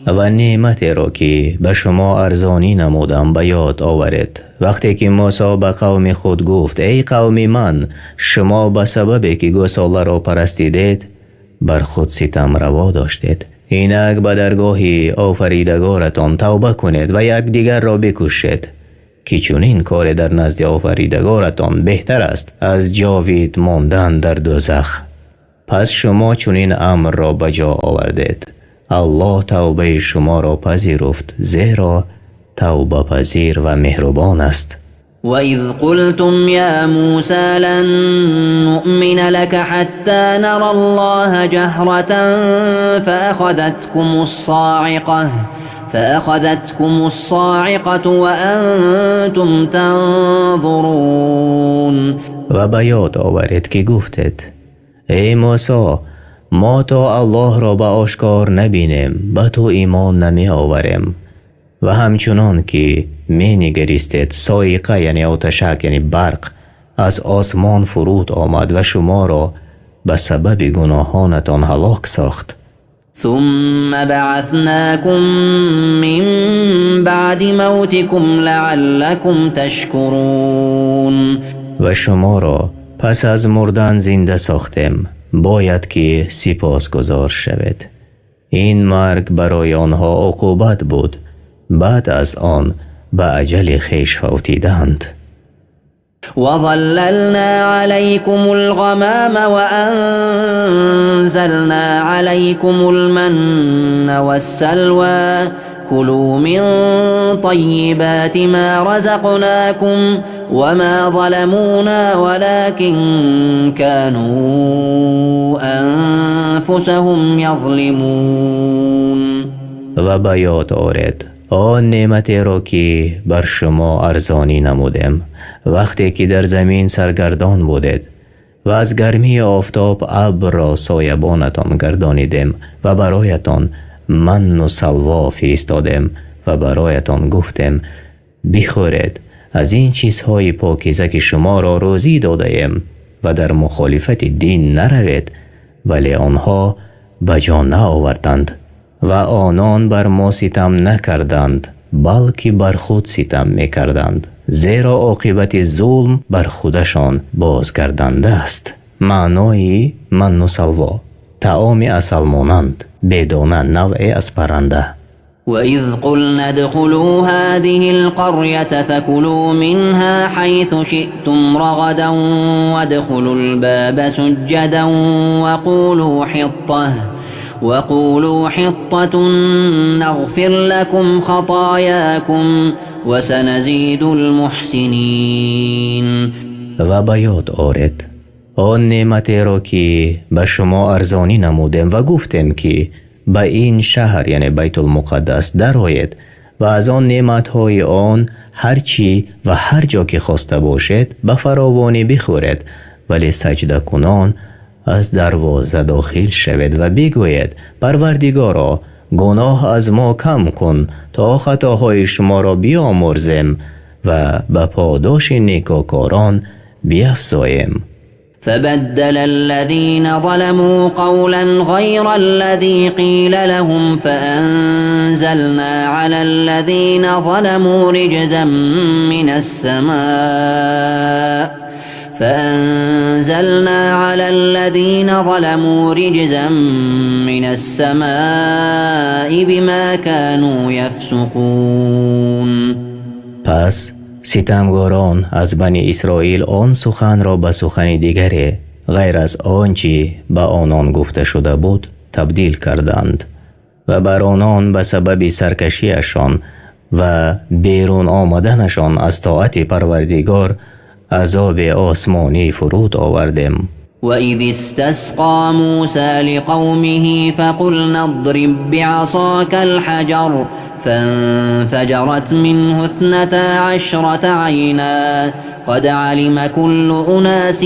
و نعمت را که به شما ارزانی نمودم به یاد آورید وقتی که موسی به قوم خود گفت ای قوم من، شما به سببی که گوساله را پرستیدید بر خود ستم روا داشتید. اینک به درگاه آفریدگارتان توبه کنید و یکدیگر را بکشید که چون این کار در نزد آفریدگارتان بهتر است از جاوید ماندن در دوزخ. پس شما چون این امر را به جا آوردید الله توبه شما را پذیرفت زیرا توبه پذیر و مهربان است. وَإِذْ قُلْتُمْ يَا مُوسَى لَن نُّؤْمِنَ لَكَ حَتَّى نَرَى اللَّهَ جَهْرَةً فأخذتكم الصاعقة وأنتم تنظرون. و به یاد آورید که گفتید ای موسی ما تا الله را به آشکار نبینیم به تو ایمان نمی آوریم. و همچنان که می نگریستید صاعقه یعنی آتشک یعنی برق از آسمان فرود آمد و شما را به سبب گناهانتان هلاک ساخت. ثم بعثناكم من بعد موتكم لعلكم تشكرون. و شما را پس از مردن زنده ساختیم باید که سپاسگزار شوید. این مرگ برای آنها عقوبت بود بعد از آن به اجل خویش فوتیدند. وظللنا عليكم الغمام وأنزلنا عليكم المن والسلوى كلوا من طيبات ما رزقناكم وما ظلمونا ولكن كانوا أنفسهم يظلمون. و به یاد آورید آن نعمتی را که بر شما ارزانی نمودیم وقتی که در زمین سرگردان بودید و از گرمی آفتاب ابر را سایبانتان گردانیدیم و برایتان من و سلوا فرستادیم و برایتان گفتیم بخورید از این چیزهای پاکیزه که شما را روزی داده ایم و در مخالفت دین نروید. ولی آنها به جا نآوردند و آنان بر ما ستم نکردند بلکه بر خود ستم میکردند زیرا عاقبت ظلم بر خودشان بازگردنده است. معنای من و سلوا طعام اصل مانند بدون نوع از پرنده. وإذ قلنا ادخلوا هذه القرية فكلوا منها حيث شئتم رغدا وادخلوا الباب سجدا وقولوا حطة نغفر لكم خطاياكم وسنزيد المحسنين. و به یاد آورید آن نعمتی را که به شما ارزانی نمودیم و گفتیم که به این شهر یعنی بیت المقدس درآیید و از آن نعمتهای آن هرچی و هر جا که خواسته باشید به فراوانی بخورید ولی سجده کنان از دروازه داخل شوید و بگویید پروردگارا گناه از ما کم کن تا خطاهای شما را بیامرزیم و به پاداش نیکوکاران بیفزاییم. فبدل الذين ظلموا قولا غير الذي قيل لهم فأنزلنا على الذين ظلموا رجزا من السماء بما كانوا يفسقون. پس ستمگاران از بنی اسرائیل آن سخن را به سخن دیگری غیر از آنچه به آنان گفته شده بود تبدیل کردند و بر آنان به سبب سرکشیشان و بیرون آمدنشان از طاعت پروردگار عذاب آسمانی فرود آوردیم. وإذ استسقى موسى لقومه فقلنا اضرب بعصاك الحجر فانفجرت منه 12 عينا قد علم كل أناس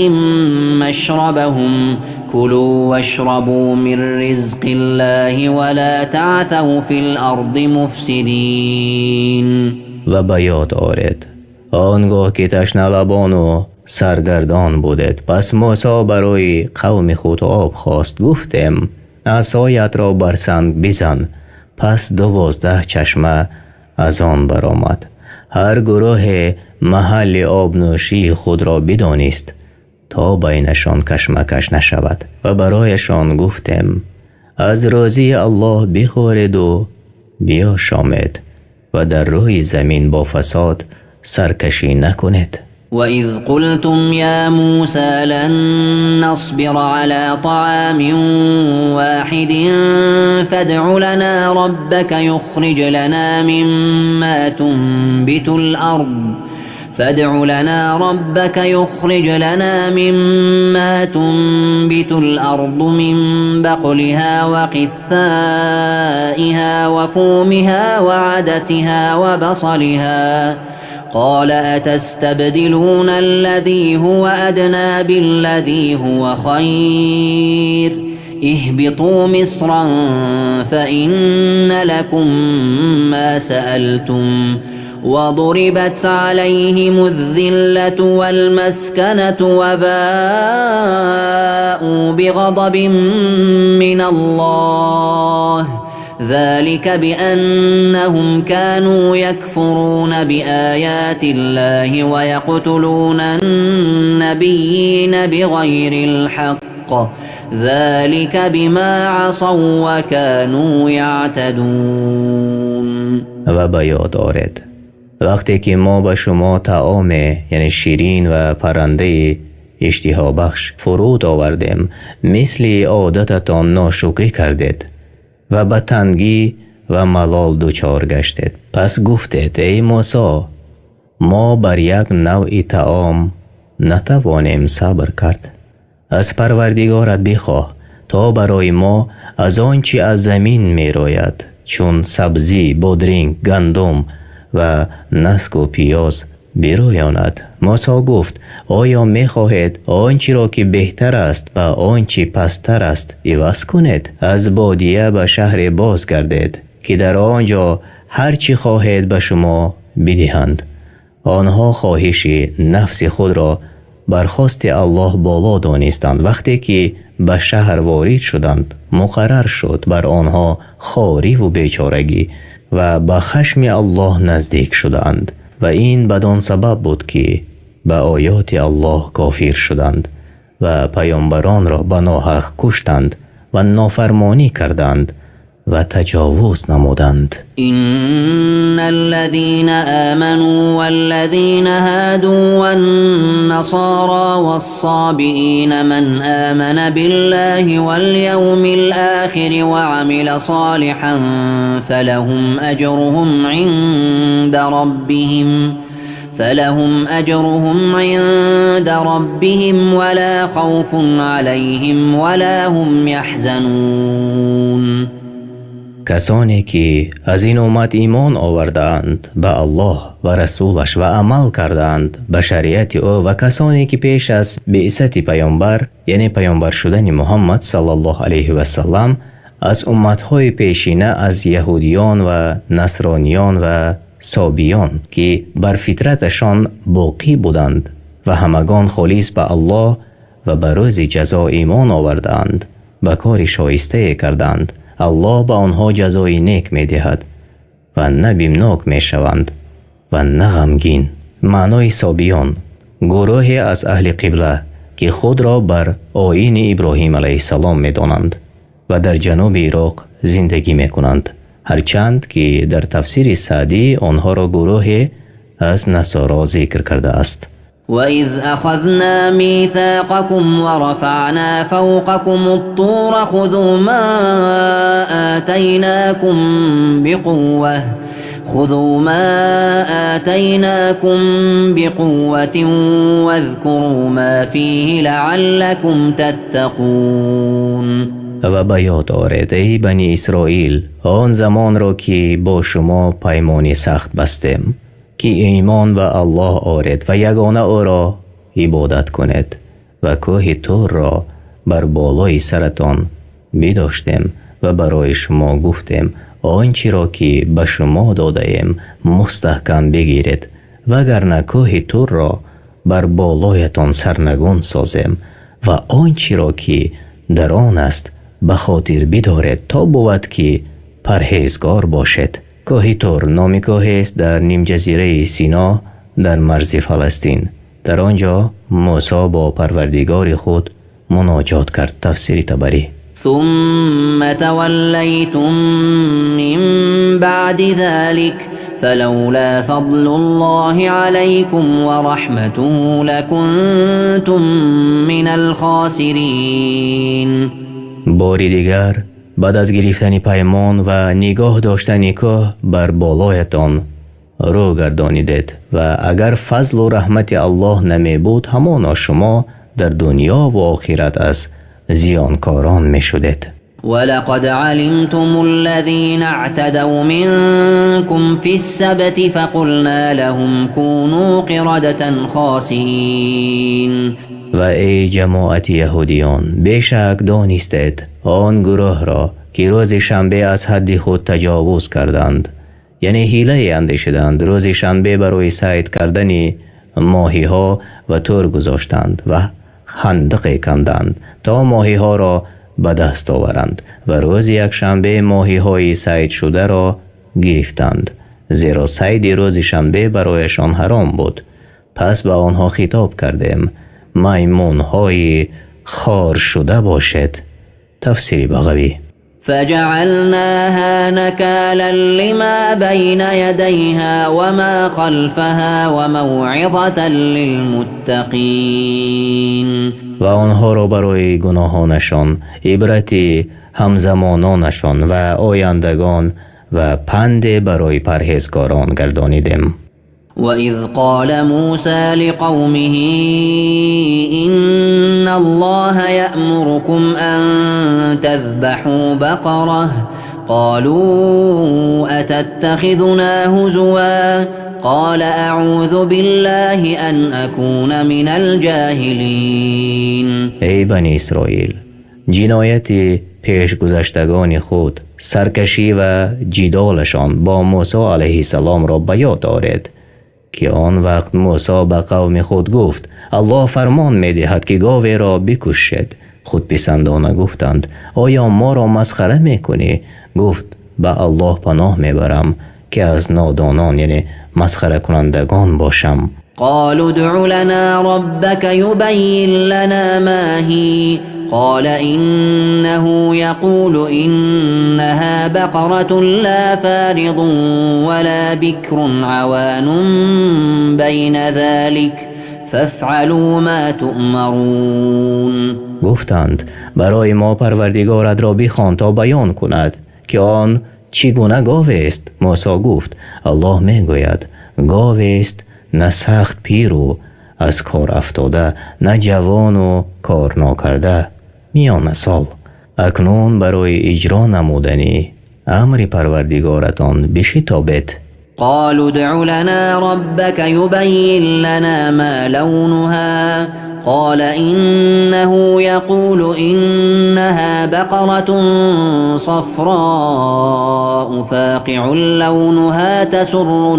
مشربهم كلوا واشربوا من رزق الله ولا تعثوا في الأرض مفسدين. و به یاد آورید آنگاه که تشنه لبان و سرگردان بودید پس موسی برای قوم خود آب خواست گفتیم عصایت را بر سنگ بزن پس 12 چشمه از آن برآمد. هر گروه محل آب نوشی خود را بدانست تا بینشان کشمکش نشود و برایشان گفتیم از روزی الله بخورید و بیاشامید و در روی زمین با فساد سرکشی نکنید. وإذ قلتم يا موسى لن نصبر على طعام واحد فادع لنا ربك يخرج لنا مما تنبت الأرض فادع لنا ربك يخرج لنا مما تنبت الأرض من بقلها وقثائها وفومها وعدسها وبصلها قال أتستبدلون الذي هو أدنى بالذي هو خير اهبطوا مصرا فإن لكم ما سألتم وضربت عليهم الذلة والمسكنة وباءوا بغضب من الله ذلك بأنهم كانوا يكفرون بآيات الله ويقتلون النبيين بغير الحق ذلك بما عصوا وكانوا يعتدون. و به یاد آرد وقتی که ما به شما طعام یعنی شیرین و پرنده اشتها بخش فرود آوردیم مثل عادتتان ناشکری کردید و به تنگی و ملال دچار گشتید. پس گفتید ای موسی ما بر یک نوع طعام نتوانیم صبر کرد. از پروردگارت بخواه تا برای ما از آنچه از زمین می روید چون سبزی، بادرنگ، گندم و نسک و پیاز بیرویاند. موسی گفت آیا می خواهید آنچه را که بهتر است و آنچه پستر است عوض کنید؟ از بادیه به شهر باز گردید که در آنجا هر چی خواهید به شما بدهند. آنها خواهش نفس خود را برخواست الله بالا دانستند. وقتی که به شهر وارد شدند مقرر شد بر آنها خواری و بیچارگی و به خشم الله نزدیک شدند و این بدان سبب بود که به آیات الله کافر شدند و پیامبران را به ناحق کشتند و نافرمانی کردند و تجاوز نمودند. إن الذين آمنوا والذين هادوا والنصارى والصابئين من آمن بالله واليوم الآخر وعمل صالحا فلهم أجرهم عند ربهم ولا خوف عليهم ولا هم يحزنون. کسانی که از این امت ایمان آوردند به الله و رسولش و عمل کردند به شریعت او و کسانی که پیش از بعثت پیامبر یعنی پیامبر شدن محمد صلی الله علیه و سلم از امتهای پیشینه از یهودیان و نصرانیان و صابیان که بر فطرتشان باقی بودند و همگان خالص به الله و به روز جزا ایمان آوردند به کار شایسته کردند الله به آنها جزای نیک می دهد و نه بیمناک می شوند و نه غمگین. معنای صابیان گروهی از اهل قبله که خود را بر آیین ابراهیم علیه السلام می دانند و در جنوب عراق زندگی می کنند، هرچند که در تفسیر سعدی آنها را گروهی از نصارا ذکر کرده است. وَإِذْ أَخَذْنَا مِيثَاقَكُمْ وَرَفَعْنَا فَوْقَكُمُ الطُّورَ خُذُوا مَا آتَيْنَاكُمْ بِقُوَّةٍ وَاذْكُرُوا مَا فِيهِ لَعَلَّكُمْ تَتَّقُونَ. و به یاد آرید ای بنی اسرائیل آن زمان را که با شما پیمانی سخت بستیم که ایمان به الله آرید و یگانه او را عبادت کنید و کوه طور را بر بالای سرتان بداشتیم و برای شما گفتیم آنچه را که به شما داده ایم مستحکم بگیرید وگرنه کوه طور را بر بالایتان سرنگون سازیم و آنچه را که در آن است به خاطر بدارید تا بود که پرهیزگار باشید. کوه طور نام کوهی است در نیم جزیره سینا در مرز فلسطین. در آنجا موسی با پروردگار خود مناجات کرد. تفسیر طبری. ثم تولیتم من بعد ذلك فلولا فضل الله عليكم ورحمته لكنتم من الخاسرین. باری دیگر بعد از گرفتن پیمان و نگاه داشتن کوه بر بالایتان رو گردانیدید و اگر فضل و رحمت الله نمی بود همانا شما در دنیا و آخرت از زیانکاران می شدید. ولقد علمتم الذين اعتدوا منكم في السبت فقلنا لهم كونوا قردة خاسئين. و ای جماعت یهودیان بیشک دانستید آن گروه را که روز شنبه از حد خود تجاوز کردند، یعنی حیله اندیشیدند، روز شنبه برای صید کردن ماهی ها و تور گذاشتند و خندق کندند تا ماهی ها را به دست آورند و روز یک شنبه ماهی های صید شده را گرفتند، زیرا صید روز شنبه برایشان حرام بود. پس به آنها خطاب کردیم میمون های خار شده باشد. تفسیر بغوی. فجعلناها نكالا لما بين يديها وما خلفها وموعظة للمتقين. و آنها را برای گناهانشان عبرتی همزمانانشان و آیندگان و پند برای پرهیزکاران گردانیدیم. وَإِذْ قَالَ مُوسَى لِقَوْمِهِ إِنَّ اللَّهَ يَأْمُرُكُمْ أَن تَذْبَحُوا بَقَرَةً قَالُوا أَتَتَّخِذُنَا هُزُوًا قَالَ أَعُوذُ بِاللَّهِ أَنْ أَكُونَ مِنَ الْجَاهِلِينَ. ای بنی اسرائیل، جنایت پیشگذشتگان خود، سرکشی و جدالشان با موسی علیه السلام را به یاد دارید که آن وقت موسی به قوم خود گفت الله فرمان می دهد که گاو را بکشید. خودپسندانه گفتند آیا ما را مسخره می کنی؟ گفت به الله پناه می برم که از نادانان یعنی مسخره کنندگان باشم. قالوا ادع لنا ربك يبين لنا ما هي قال إنه يقول إنها بقرة لا فارض ولا بكر عوان بين ذلك فافعلوا ما تؤمرون. گفتند برای ما پروردگارت را بخوان تا بیان کند که آن چگونه گاو است. موسی گفت الله می گوید گاو است نه سخت پیر و از کار افتاده، نه جوان و کار ناکرده، میان سال. اکنون برای اجرا نمودنی امر پروردگارتان بشتابید. قالوا ادع لنا ربك يبين لنا ما لونها قال إنه يقول إنها بقرة صفراء فاقع لونها تسر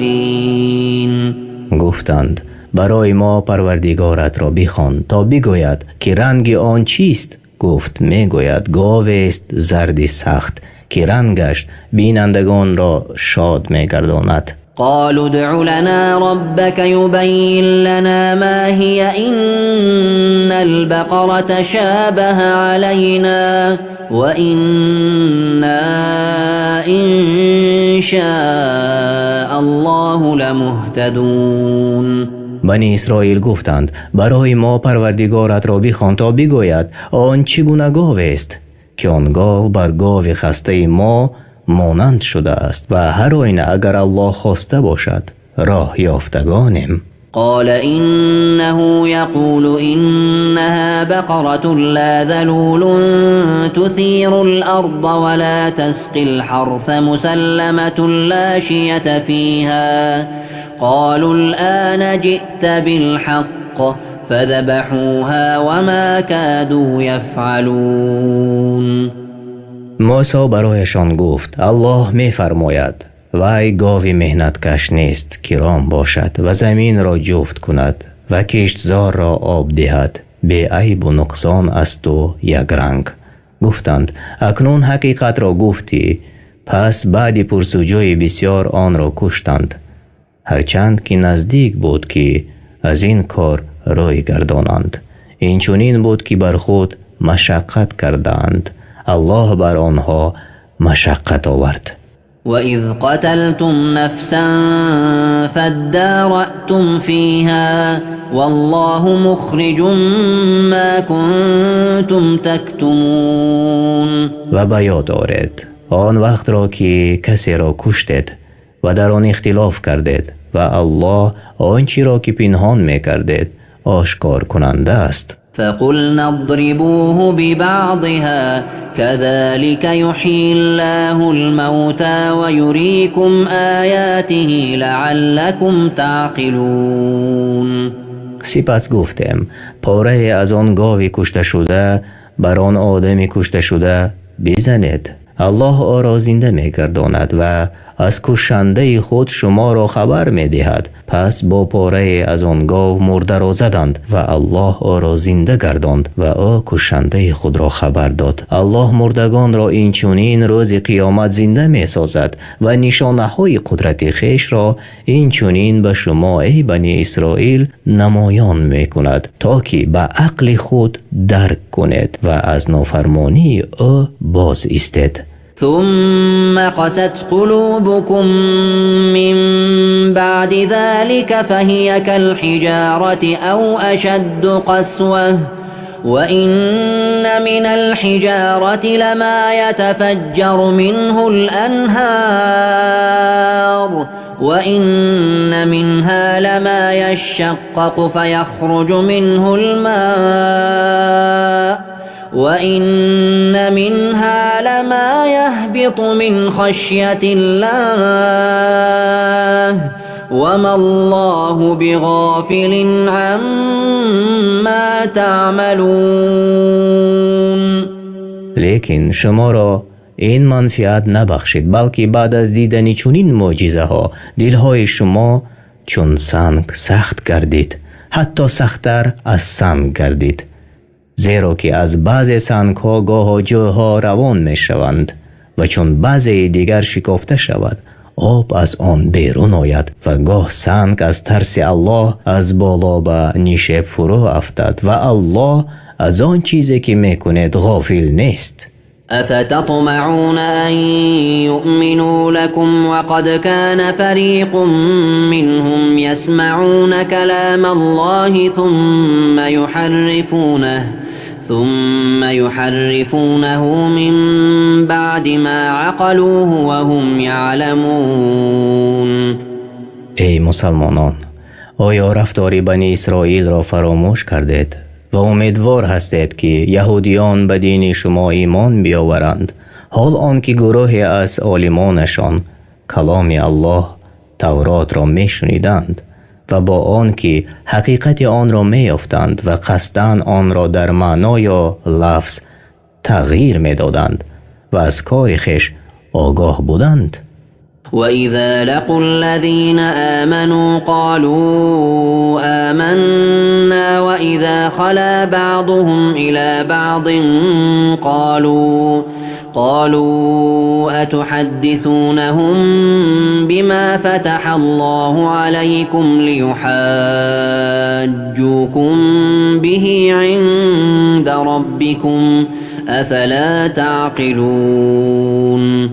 الناظرين. گفتند برای ما پروردگارت را بخوان تا بگوید که رنگ آن چیست. گفت میگوید گاو است زرد سخت که رنگش بینندگان را شاد میگرداند. قالوا ادع لنا ربك يبين لنا ما هي إن البقرة شابه علينا وإنا إن شاء الله لمهتدون. بنی اسرائیل گفتند برای ما پروردگارت را بخوان تا بگوید آن چگونه گاو است که آن گاو بر گاو خسته ما مانند شده است و هر آینه اگر الله خواسته باشد راه یافتگانیم. قال إنه يقول إنها بقرة لا ذلول تثير الأرض ولا تسقي الحرث مسلمة لا شية فيها قالوا الآن جئت بالحق فذبحوها وما كادوا يفعلون. موسی برایشان گفت الله می فرماید وی گاوی مهنتکش نیست که رام باشد و زمین را جفت کند و کشتزار را آب دهد، بی عیب و نقصان است و یک رنگ. گفتند اکنون حقیقت را گفتی. پس بعد پرسجوی بسیار آن را کشتند، هرچند که نزدیک بود که از این کار روی گردانند. این چنین بود که بر خود مشقت کردند، الله بر آنها مشقت آورد. وَإِذْ قَتَلْتُمْ نَفْسًا فَادَّارَأْتُمْ فِيهَا وَاللَّهُ مُخْرِجٌ مَا كُنْتُمْ تَكْتُمُونَ. و به یاد آرید آن وقت را که کسی را کشتید و در آن اختلاف کردید و الله آنچه را که پنهان میکردید آشکار کننده است. فقلنا اضربوه ببعضها كذلك يحيي الله الموتى ويريكم آياته لعلكم تعقلون. سپس گفتیم پاره از آن گاوی کشته شده بر آن آدمی کشته شده بزنید. الله آن را زنده می‌گرداند و از کشنده خود شما را خبر می‌دهد. پس با پاره از آن گاو مرده را زدند و الله آن را زنده گرداند و آن کشنده خود را خبر داد. الله مردگان را اینچنین روز قیامت زنده می‌سازد و نشانه‌های قدرت خویش را اینچنین به شما ای بنی اسرائیل نمایان می‌کند تا که به عقل خود درک کنید و از نافرمانی او باز ایستید. ثم قست قلوبكم من بعد ذلك فهي كالحجارة أو أشد قسوة وإن من الحجارة لما يتفجر منه الأنهار وإن منها لما يشقق فيخرج منه الماء وإن منها لما يهبط من خشية الله وما الله بغافل عما تعملون. لیکن شما را این منفعت نبخشید بلکه بعد از دیدن چنین معجزه ها دلهای شما چون سنگ سخت گردید، حتی سخت‌تر از سنگ گردید، زیرا که از بعض سنگ ها گاه جوها روان می شوند و چون بعضی دیگر شکافته شود آب از آن بیرون آید و گاه سنگ از ترس الله از بالا به نیشه فرو افتد و الله از آن چیزی که میکنید غافل نیست. افتطمعون ان يؤمنوا لكم وقد كان فريق منهم يسمعون كلام الله ثم يحرفونه من بعد ما عقلوه وهم يعلمون. ای مسلمانان، آیا رفتار بنی اسرائیل را فراموش کردید و امیدوار هستید که یهودیان به دین شما ایمان بیاورند، حال آنکه گروهی از عالمانشان کلام الله تورات را میشنیدند و با آنکه حقیقت آن را میافتند و قصداً آن را در معنا یا لفظ تغییر میدادند و از کار خویش آگاه بودند. وَإِذَا لَقُوا الَّذِينَ آمَنُوا قَالُوا آمَنَّا وَإِذَا خَلَا بَعْضُهُمْ إِلَى بَعْضٍ قالوا أتحدثونهم بما فتح الله عليكم ليحاجوكم به عند ربكم أفلا تعقلون.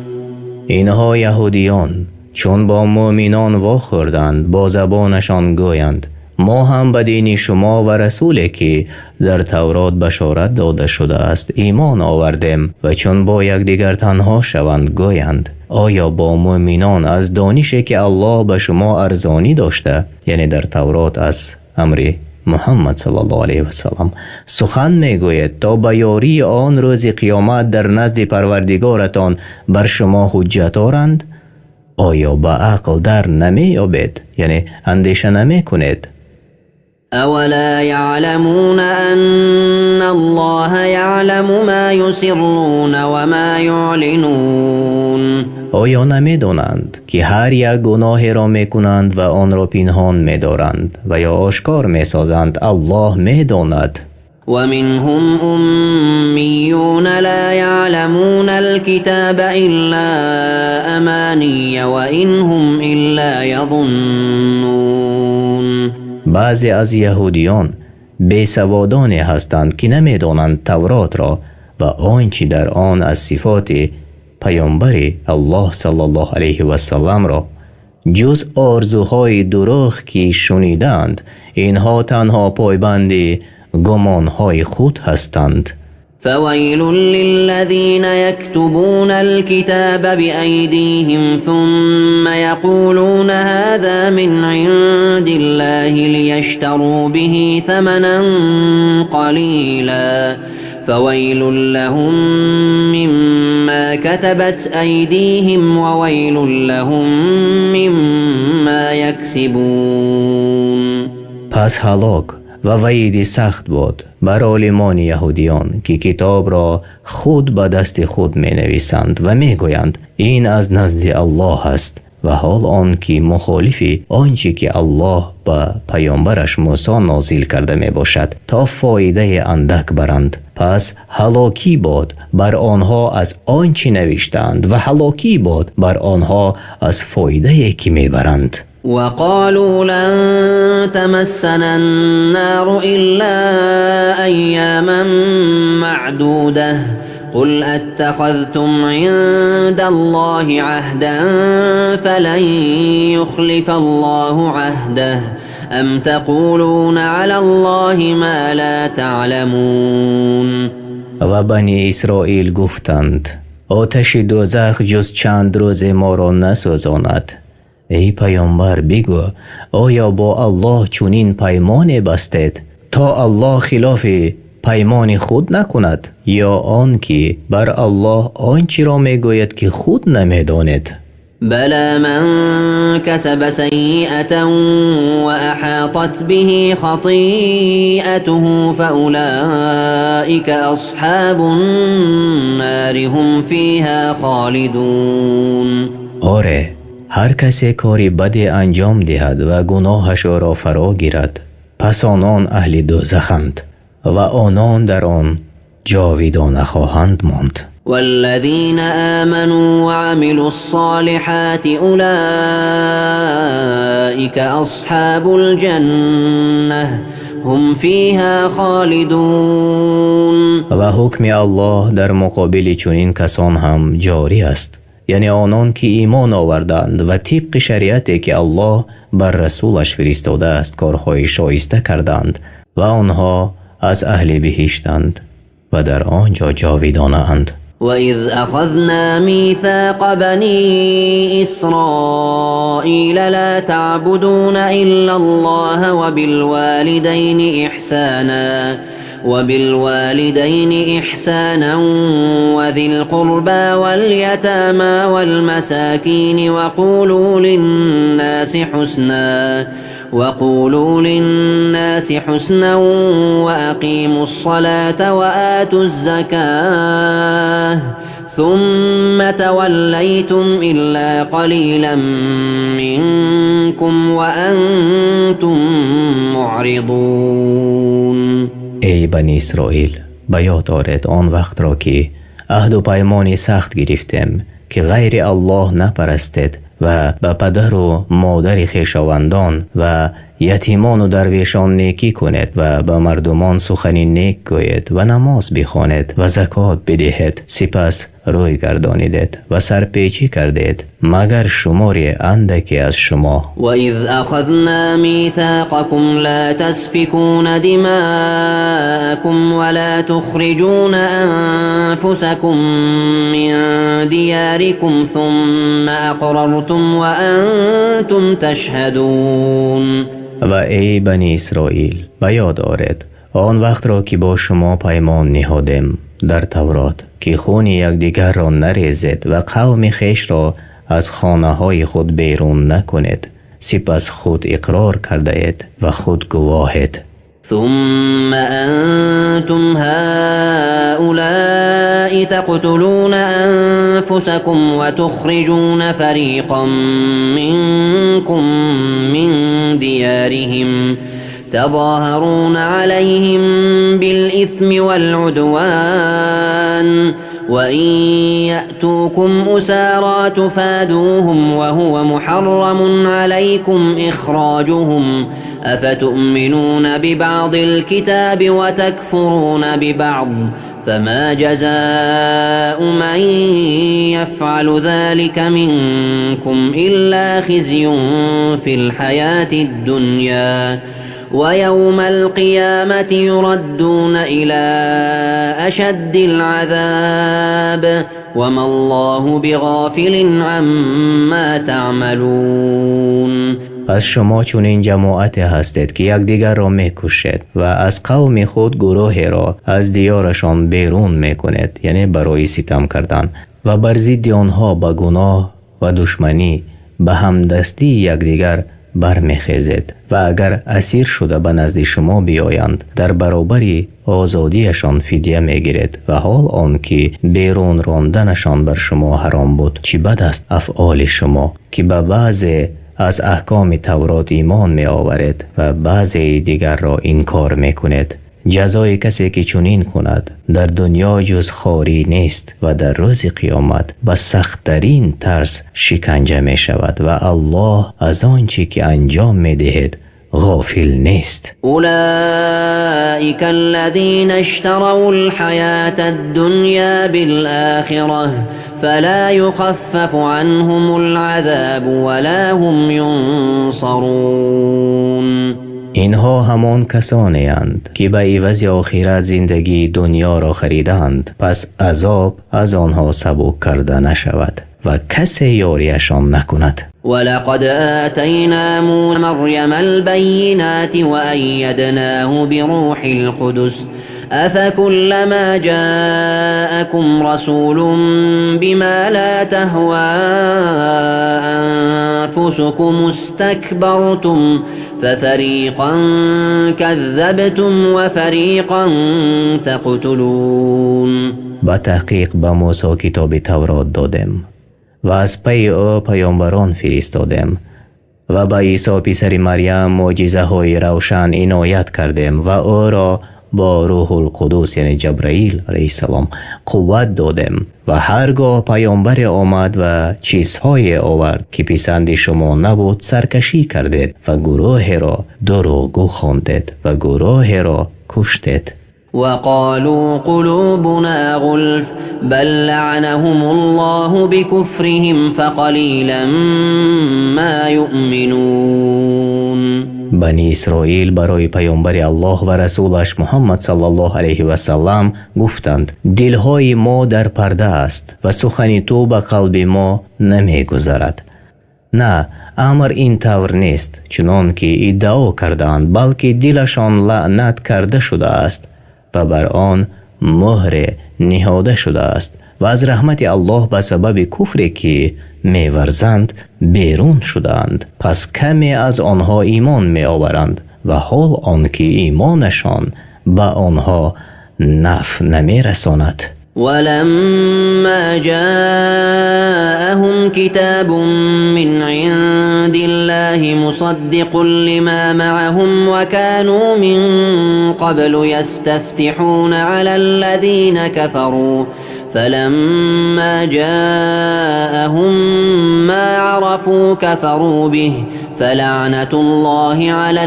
اینها یهودیان چون با مؤمنان واخوردند با زبانشان گویند ما هم به دین شما و رسولی که در تورات بشارت داده شده است ایمان آوردیم و چون با یکدیگر تنها شوند گویند آیا با مؤمنان از دانشی که الله به شما ارزانی داشته، یعنی در تورات از امر محمد صلی الله علیه و سلم سخن میگوید تا به یاری آن روز قیامت در نزد پروردگارتان بر شما حجت آورند؟ آیا به عقل در نمیابید، یعنی اندیشه نمی کنید؟ اولا يعلمون ان الله يعلم ما يسرون وما يعلنون. آیا نمیدانند که هر یک گناهی را میکنند و آن را پنهان میدارند و یا آشکار میسازند الله میداند. ومنهم أميون لا يعلمون الكتاب إلا أماني وإن هم إلا يظنون. بعضی از یهودیان بیسوادانی هستند که نمیدانند تورات را و آنچه در آن از صفات پیامبر الله صلی الله علیه و سلم را جز آرزوهای دروغ که شنیدند، اینها تنها پایبند گمانهای خود هستند. فويل للذين يكتبون الكتاب بأيديهم ثم يقولون هذا من عند الله ليشتروا به ثمنا قليلا فويل لهم مما كتبت أيديهم وويل لهم مما يكسبون. پس هلاک و وعیدی سخت بود بر عالمان یهودیان که کتاب را خود به دست خود می نویسند و می گویند این از نزد الله است و حال آن که مخالفی آنچه که الله به پیامبرش موسی نازل کرده می باشد تا فایده اندک برند. پس هلاکی باد بر آنها از آنچه نوشتند و هلاکی باد بر آنها از فایده که می برند. وقالوا لن تمسنا النار إلا أياما معدودة قل أتخذتم عند الله عهدا فلن يخلف الله عهده أم تقولون على الله ما لا تعلمون. و بنی اسرائیل گفتند آتش دوزخ جز چند روز ما را نسوزاند. ای پیامبر بگو آیا با الله چنین پیمان بستید تا الله خلاف پیمان خود نکند یا آن که بر الله آنچه را میگوید که خود نمیداند؟ بلى من كسب سيئة وأحاطت به خطيئته فأولئك أصحاب النار هم فيها خالدون. آره، هر کسی کاری بدی انجام دهد و گناهش را فرا گیرد پس آنان اهل دوزخند و آنان در آن جاویدانه خواهند ماند. والذين آمنوا وعملوا الصالحات أولئك أصحاب الجنة هم فيها خالدون. و حکم الله در مقابل چنین کسان هم جاری است، یعنی آنان که ایمان آوردند و طبق شریعتی که الله بر رسولش فرستاده است کارهای شایسته کردند و آنها از اهل بهشتند و در آنجا جاویدانه اند. وَإِذْ أَخَذْنَا مِيثَاقَ بَنِي إِسْرَائِيلَ لَا تَعْبُدُونَ إِلَّا اللَّهَ وَبِالْوَالِدَيْنِ إِحْسَانًا وَذِي الْقُرْبَى وَالْيَتَامَى وَالْمَسَاكِينِ وقولوا للناس حسنا وأقيموا الصلاة وآتوا الزكاة ثم توليتم إلا قليلا منكم وأنتم معرضون. ای بنی اسرائیل، به یاد آرید آن وقت را که عهد و پیمان سخت گرفتیم که غیر الله نپرستید و به پدر و مادر خویشاوندان و یتیمان و درویشان نیکی کنید و به مردمان سخن نیک گویید و نماز بخوانید و زکات بدهید، سپس روی گردانیدید و سرپیچی کردید مگر شماری اندکی از شما. وَإِذْ أَخَذْنَا مِيثَاقَكُمْ لَا تَسْفِكُونَ دِمَاءَكُمْ وَلَا تُخْرِجُونَ أَنفُسَكُمْ مِنْ دِيَارِكُمْ ثُمَّ أَقْرَرْتُمْ وَأَنْتُمْ تَشْهَدُونَ. و ای بنی اسرائیل، به یاد آرید آن وقت را که با شما پیمان نهادیم در تورات که خون یکدیگر را نریزید و قوم خویش را از خانه های خود بیرون نکنید، سپس خود اقرار کرده اید و خود گواهید. ثم أنتم هؤلاء تقتلون أنفسكم وتخرجون فريقا منكم من ديارهم تظاهرون عليهم بالإثم والعدوان وإن يأتوكم أسارى تفادوهم وهو محرم عليكم إخراجهم أفتؤمنون ببعض الكتاب وتكفرون ببعض فما جزاء من يفعل ذلك منكم إلا خزي في الحياة الدنيا ويوم القيامة يردون إلى أشد العذاب وما الله بغافل عما تعملون. پس شما چون این جماعت هستید که یکدیگر را میکشید و از قوم خود گروهی را از دیارشان بیرون میکنید، یعنی برای ستم کردن، و بر ضد آنها به گناه و دشمنی به همدستی یکدیگر برمیخیزید و اگر اسیر شده به نزد شما بیایند در برابر آزادیشان فدیه میگیرید و حال آنکه بیرون راندنشان بر شما حرام بود. چه بد است افعال شما که به بعضی از احکام تورات ایمان می آورید و بعضی دیگر را انکار می کنید. جزای کسی که چنین کند در دنیا جز خواری نیست و در روز قیامت به سخت‌ترین طرز شکنجه می شود و الله از آنچه که انجام می دهید غافل نیست. اولئک الذین اشتروا الحیاة الدنیا بالآخرة فلا يخفف عنهم العذاب ولا هم ینصرون. اینها همان کسانی اند که به عوض آخرت زندگی دنیا را خریدند، پس عذاب از آنها سبک کرده نشود و کسی یاریشان نکند. ولقد آتینا موسی مریم البینات وأیدناه بروح القدس أفكلما جاءكم رسول بما لا تهوى أنفسكم استكبرتم ففريقا كذبتم وفريقا تقتلون. با تحقیق به موسی کتاب تورات دادیم و از پی او پیامبران فرستادیم و به عیسی پسر مریم معجزه های روشن عنایت کردیم و او را با روح القدس یعنی جبرائیل علیه السلام قوت دادیم و هرگاه پیامبر آمد و چیزهای آورد که پسند شما نبود سرکشی کردید و گروه را دروغگو خواندید و گروه را کشتید. وقالوا قلوبنا غلف بل لعنهم الله بكفرهم فقليلا ما يؤمنون. بنی اسرائیل برای پیامبر الله و رسولش محمد صلی الله علیه و سلم گفتند دلهای ما در پرده است و سخن تو به قلب ما نمی گذرد. نه، امر این طور نیست چنان که ادعا کردند، بلکه دلشان لعنت کرده شده است و بر آن مهر نهاده شده است و از رحمت الله به سبب کفری که می‌ورزند بیرون شدند. پس کمی از آنها ایمان می‌آورند و حال آنکه ایمانشان به آنها نفع نمی‌رساند. ولما جاءهم كتاب من عند الله مصدق لما معهم وكانوا من قبل يستفتحون على الذين كفروا فلما جاءهم ما عرفوا كفروا به فلعنة الله على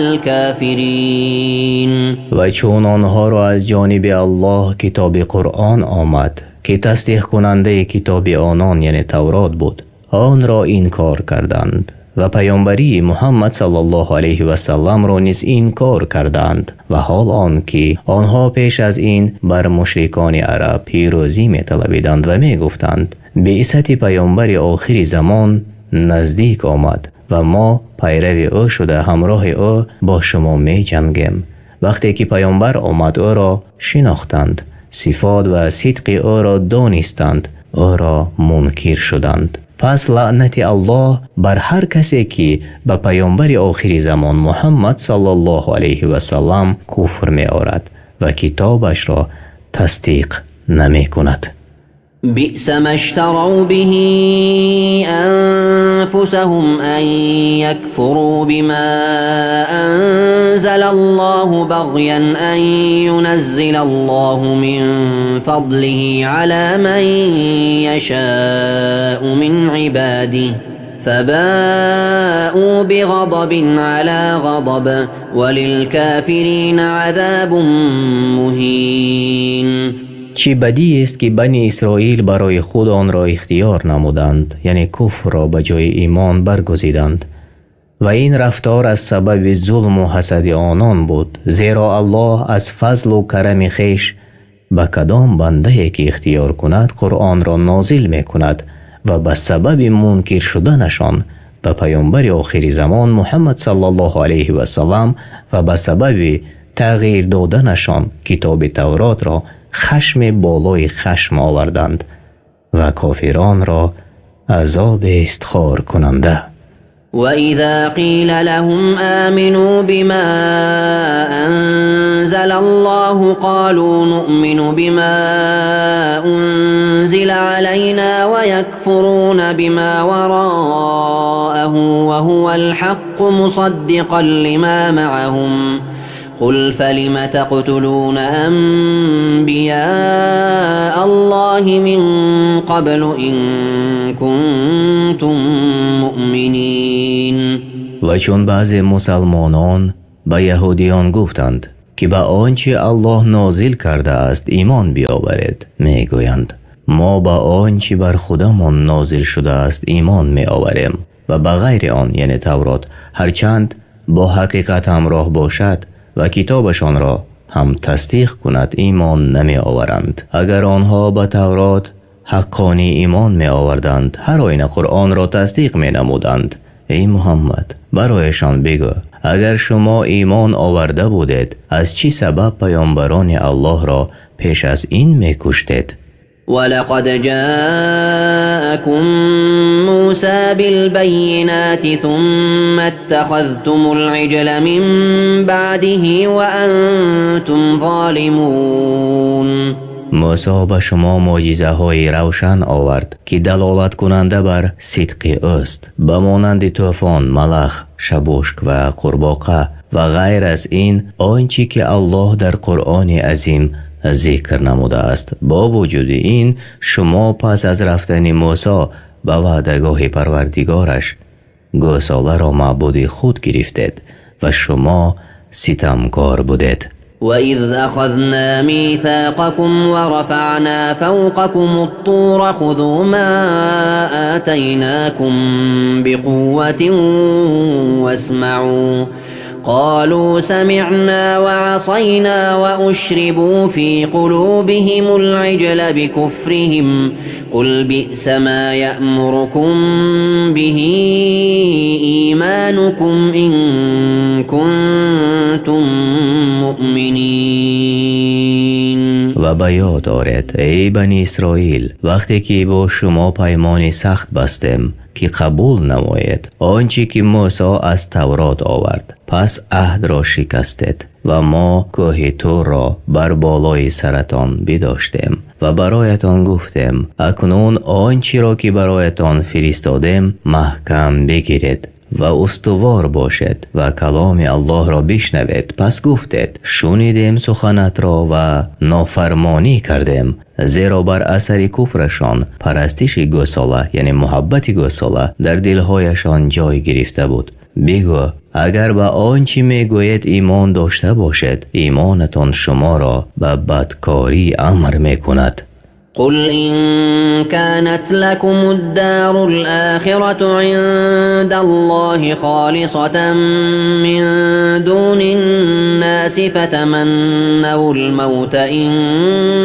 الكافرين. و چون آنها را از جانب الله کتاب قرآن آمد که تصدیق کننده کتاب آنان یعنی تورات بود، آن را انکار کردند و پیامبری محمد صلی الله علیه و سلم را نیز انکار کردند و حال آنکه آنها پیش از این بر مشرکان عرب پیروزی می طلبیدند و می گفتند بعثت پیامبر آخر زمان نزدیک آمد و ما پیرو او شده همراه او با شما می جنگیم. وقتی که پیامبر آمد او را شناختند، صفات و صدق او را دانستند، او را منکر شدند. پس لعنت الله بر هر کسی که به پیامبر آخر زمان محمد صلی الله علیه و سلم کفر می آورد و کتابش را تصدیق نمی کند. بئس ما اشتروا به أنفسهم أن يكفروا بما أنزل الله بغيا أن ينزل الله من فضله على من يشاء من عباده فباءوا بغضب على غضب وللكافرين عذاب مهين. چی بدی است که بنی اسرائیل برای خود آن را اختیار نمودند، یعنی کفر را به جای ایمان برگزیدند و این رفتار از سبب ظلم و حسد آنان بود، زیرا الله از فضل و کرم خویش به کدام بنده که اختیار کند قرآن را نازل می کند و به سبب منکر شدنشان به پیامبر آخر زمان محمد صلی الله علیه و سلم و به سبب تغییر دادنشان کتاب تورات را خشم بالای خشم آوردند و کافران را عذاب استخوار کننده. وإذا قيل لهم آمنوا بما أنزل الله قالوا نؤمن بما أنزل علينا ويكفرون بما وراءه وهو الحق مصدقا لما معهم قل فلم تقتلون أنبياء الله من قبل إن كنتم مؤمنين. و چون بعض مسلمانان به یهودیان گفتند که به آنچه الله نازل کرده است ایمان بیاورید، میگویند ما به آنچه بر خودمان نازل شده است ایمان می آوریم و به غیر آن یعنی تورات هرچند با حقیقت همراه باشد و کتابشان را هم تصدیق کند ایمان نمی آورند. اگر آنها به تورات حقانی ایمان می آوردند هر آیه قرآن را تصدیق می نمودند. ای محمد برایشان بگو اگر شما ایمان آورده بودید از چی سبب پیامبران الله را پیش از این می کشتید؟ ولقد جاءكم موسى بالبينات ثم اتخذتم العجل من بعده وأنتم ظالمون. موسی به شما معجزه های روشن آورد که دلالت کننده بر صدق است، به مانند طوفان، ملخ، شبوشک و قورباغه و غیر از این آنچه که الله در قرآن عظیم ذکر نموده است. با وجود این شما پس از رفتن موسی به وعدهگاه پروردگارش گوساله را معبود خود گرفتید و شما ستمکار بودید. وَإِذْ أَخَذْنَا مِيثَاقَكُمْ وَرَفَعْنَا فَوْقَكُمُ الطُّورَ خُذُوا مَا آتَيْنَاكُمْ بِقُوَّةٍ وَاسْمَعُوا قالوا سمعنا وعصينا وأشربوا في قلوبهم العجل بكفرهم قل بئس ما يأمركم به إيمانكم إن كنتم مؤمنين. و به یاد آرید ای بنی اسرائیل وقتی که با شما پیمان سخت بستیم که قبول نمایید آنچه که موسی از تورات آورد، پس عهد را شکستید و ما کوه طور را بر بالای سرتان بداشتیم و برایتان گفتیم اکنون آنچه را که برایتان فرستادیم محکم بگیرید و استوار باشد و کلام الله را بشنوید. پس گفتید شنیدیم سخنت را و نافرمانی کردیم، زیرا بر اثر کفرشان پرستش گوساله یعنی محبت گوساله در دلهایشان جای گرفته بود. بگو اگر به آنچه میگوید ایمان داشته باشد ایمانتان شما را به بدکاری امر میکند. قل إن كانت لكم الدار الآخرة عند الله خالصة من دون الناس فتمنوا الموت إن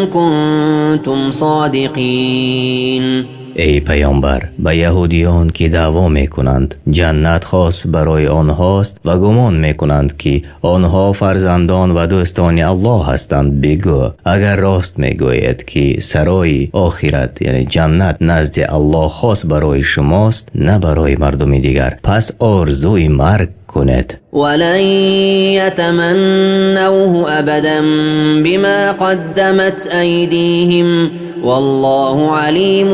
كنتم صادقين. ای پیامبر به یهودیان که دعوا میکنند جنت خاص برای آنهاست و گمان میکنند که آنها فرزندان و دوستان الله هستند، بگو اگر راست میگوید که سرای آخرت یعنی جنت نزد الله خاص برای شماست نه برای مردم دیگر، پس آرزوی مرگ کنید. ولن يتمنوه ابدا بما قدمت ایدیهم والله علیم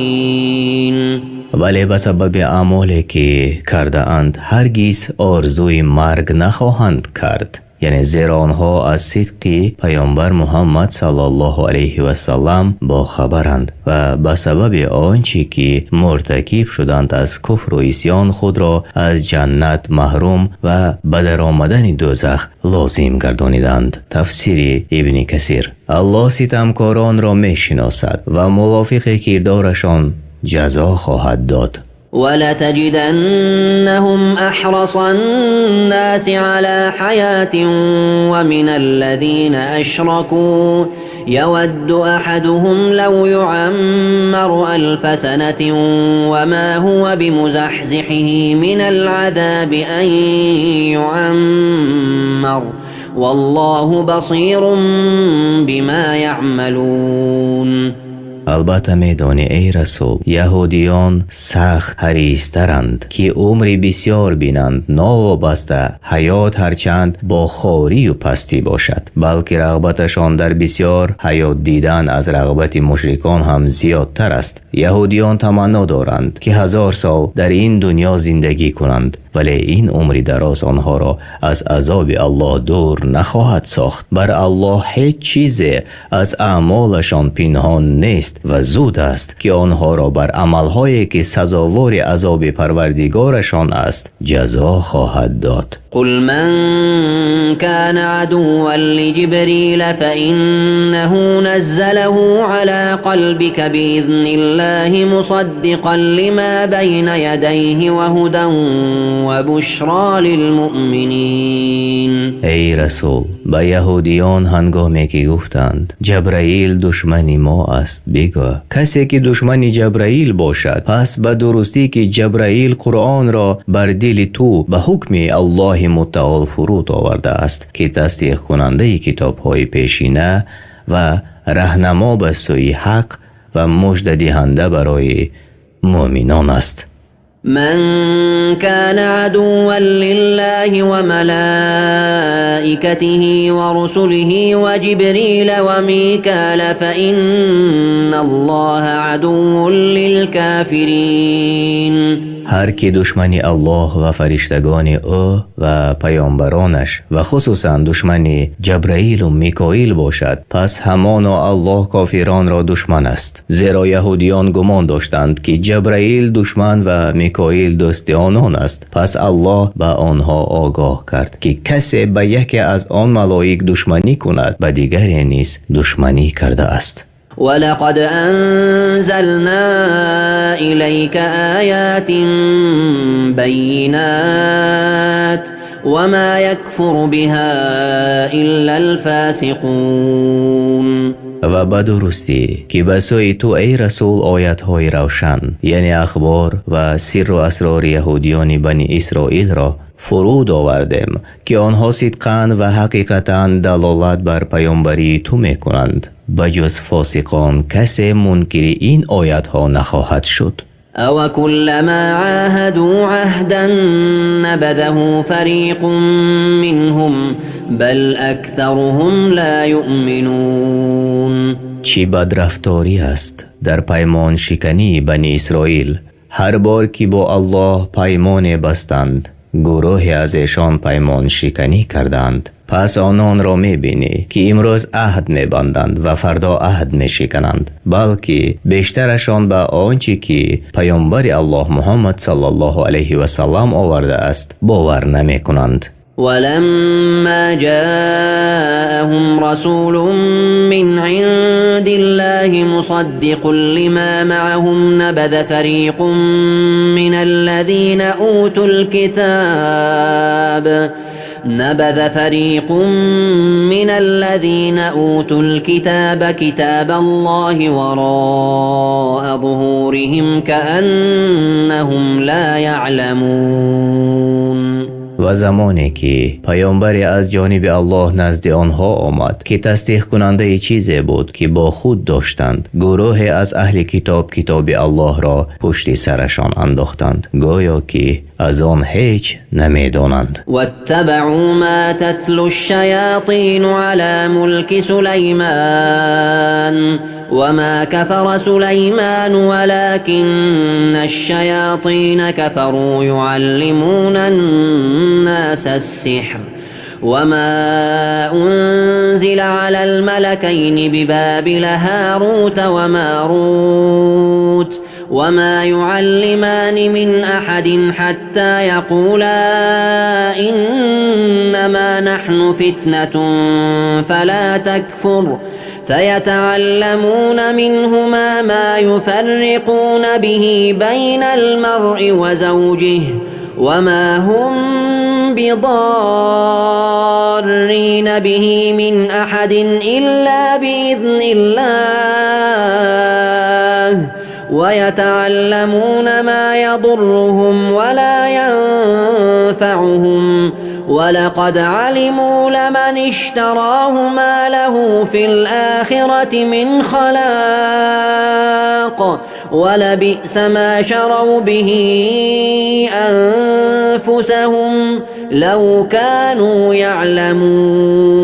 بالظالمین. ولی به سبب اعمالی که کرده اند هرگز آرزوی مرگ نخواهند کرد، یعنی زیرا آنها از صدق پیامبر محمد صلی الله علیه و سلم با خبرند و به سبب آنچه که مرتکب شدند از کفر و عصیان خود را از جنت محروم و به در آمدن دوزخ لازم گردانیدند. تفسیر ابن کثیر. الله ستمکاران را میشناسد و موافق کردارشان جزا خواهد داد. ولتجدنهم أحرص الناس على حياة ومن الذين أشركوا يود أحدهم لو يعمر 1000 سنة وما هو بمزحزحه من العذاب أن يعمر والله بصير بما يعملون. البته میدانی ای رسول یهودیان سخت حریص‌ترند که عمری بسیار بینند نوابسته حیات هرچند با خواری و پستی باشد، بلکه رغبتشان در بسیار حیات دیدن از رغبت مشرکان هم زیادتر است. یهودیان تمنا دارند که 1000 سال در این دنیا زندگی کنند، ولی این عمری دراز آنها را از عذاب الله دور نخواهد ساخت. بر الله هیچ چیزی از اعمالشان پنهان نیست و زود است که آنها را بر عملهایی که سزاوار عذاب پروردگارشان است جزا خواهد داد. قل من كان عدوا لجبريل فإنه نزله على قلبك بإذن الله مصدقا لما بين يديه وهدى وبشرى للمؤمنين. ای رسول به یهودیان هنگامی که گفتند جبرائیل دشمن ما است بگو کسی که دشمن جبرائیل باشد پس به درستی که جبرائیل قرآن را بر دل تو به حکم الله متعال فرود آورده است که تصدیق کننده کتاب های پیشینه و راهنما به سوی حق و مژده دهنده برای مؤمنان است. من كان عدوا لله وملائكته ورسله وجبريل وميكال فإن الله عدو للكافرين. هر کی دشمنی الله و فرشتگان او و پیامبرانش و خصوصا دشمنی جبرائیل و میکائیل باشد پس همانا الله کافران را دشمن است. زیرا یهودیان گمان داشتند که جبرائیل دشمن و میکائیل دوست آنان است، پس الله به آنها آگاه کرد که کسی به یکی از آن ملائک دشمنی کند به دیگری نیز دشمنی کرده است. ولقد أنزلنا إليك آيات بينات وما يكفر بها إلا الفاسقون. و به درستی که به سوی تو ای رسول آیت های روشن یعنی اخبار و سر و اسرار یهودیان بنی اسرائیل را فرود آوردیم که آنها صدقاً و حقیقتاً دلالت بر پیامبری تو میکنند. بجز فاسقان کسی منکر این آیت ها نخواهد شد. او كلما عاهدوا عهدا نبذه فريق منهم بل اكثرهم لا يؤمنون. چی بدرفتاری است در پیمان شکنی بنی اسرائیل. هر بار که با الله پیمان بستند گروهی از ایشان پیمان شکنی کردند، پس آنان را میبینی که امروز عهد میبندند و فردا عهد میشکنند، بلکه بیشترشان به آنچه که پیامبر الله محمد صلی الله علیه و سلم آورده است باور نمیکنند. ولما جاءهم رسول من عند الله مصدق لما معهم نبذ فريق من الذين أوتوا الكتاب كتاب الله وراء ظهورهم كأنهم لا يعلمون. و زمانی که پیامبری از جانب الله نزد آنها آمد که تصدیق کننده چیزی بود که با خود داشتند، گروهی از اهل کتاب الله را پشت سرشان انداختند گویا که از آن هیچ نمیدانند. واتبعوا ما تتلو الشياطين على ملك سليمان وما كفر سليمان ولكن الشياطين كفروا يعلمون الناس السحر وما أنزل على الملكين ببابل هاروت وماروت وما يعلمان من أحد حتى يقولا إنما نحن فتنة فلا تكفر فيتعلمون منهما ما يفرقون به بين المرء وزوجه وما هم بضارين به من أحد إلا بإذن الله ويتعلمون ما يضرهم ولا ينفعهم ولقد علموا لمن اشتراه ما له في الآخرة من خلاق ولبئس ما شروا به أنفسهم لو كانوا يعلمون.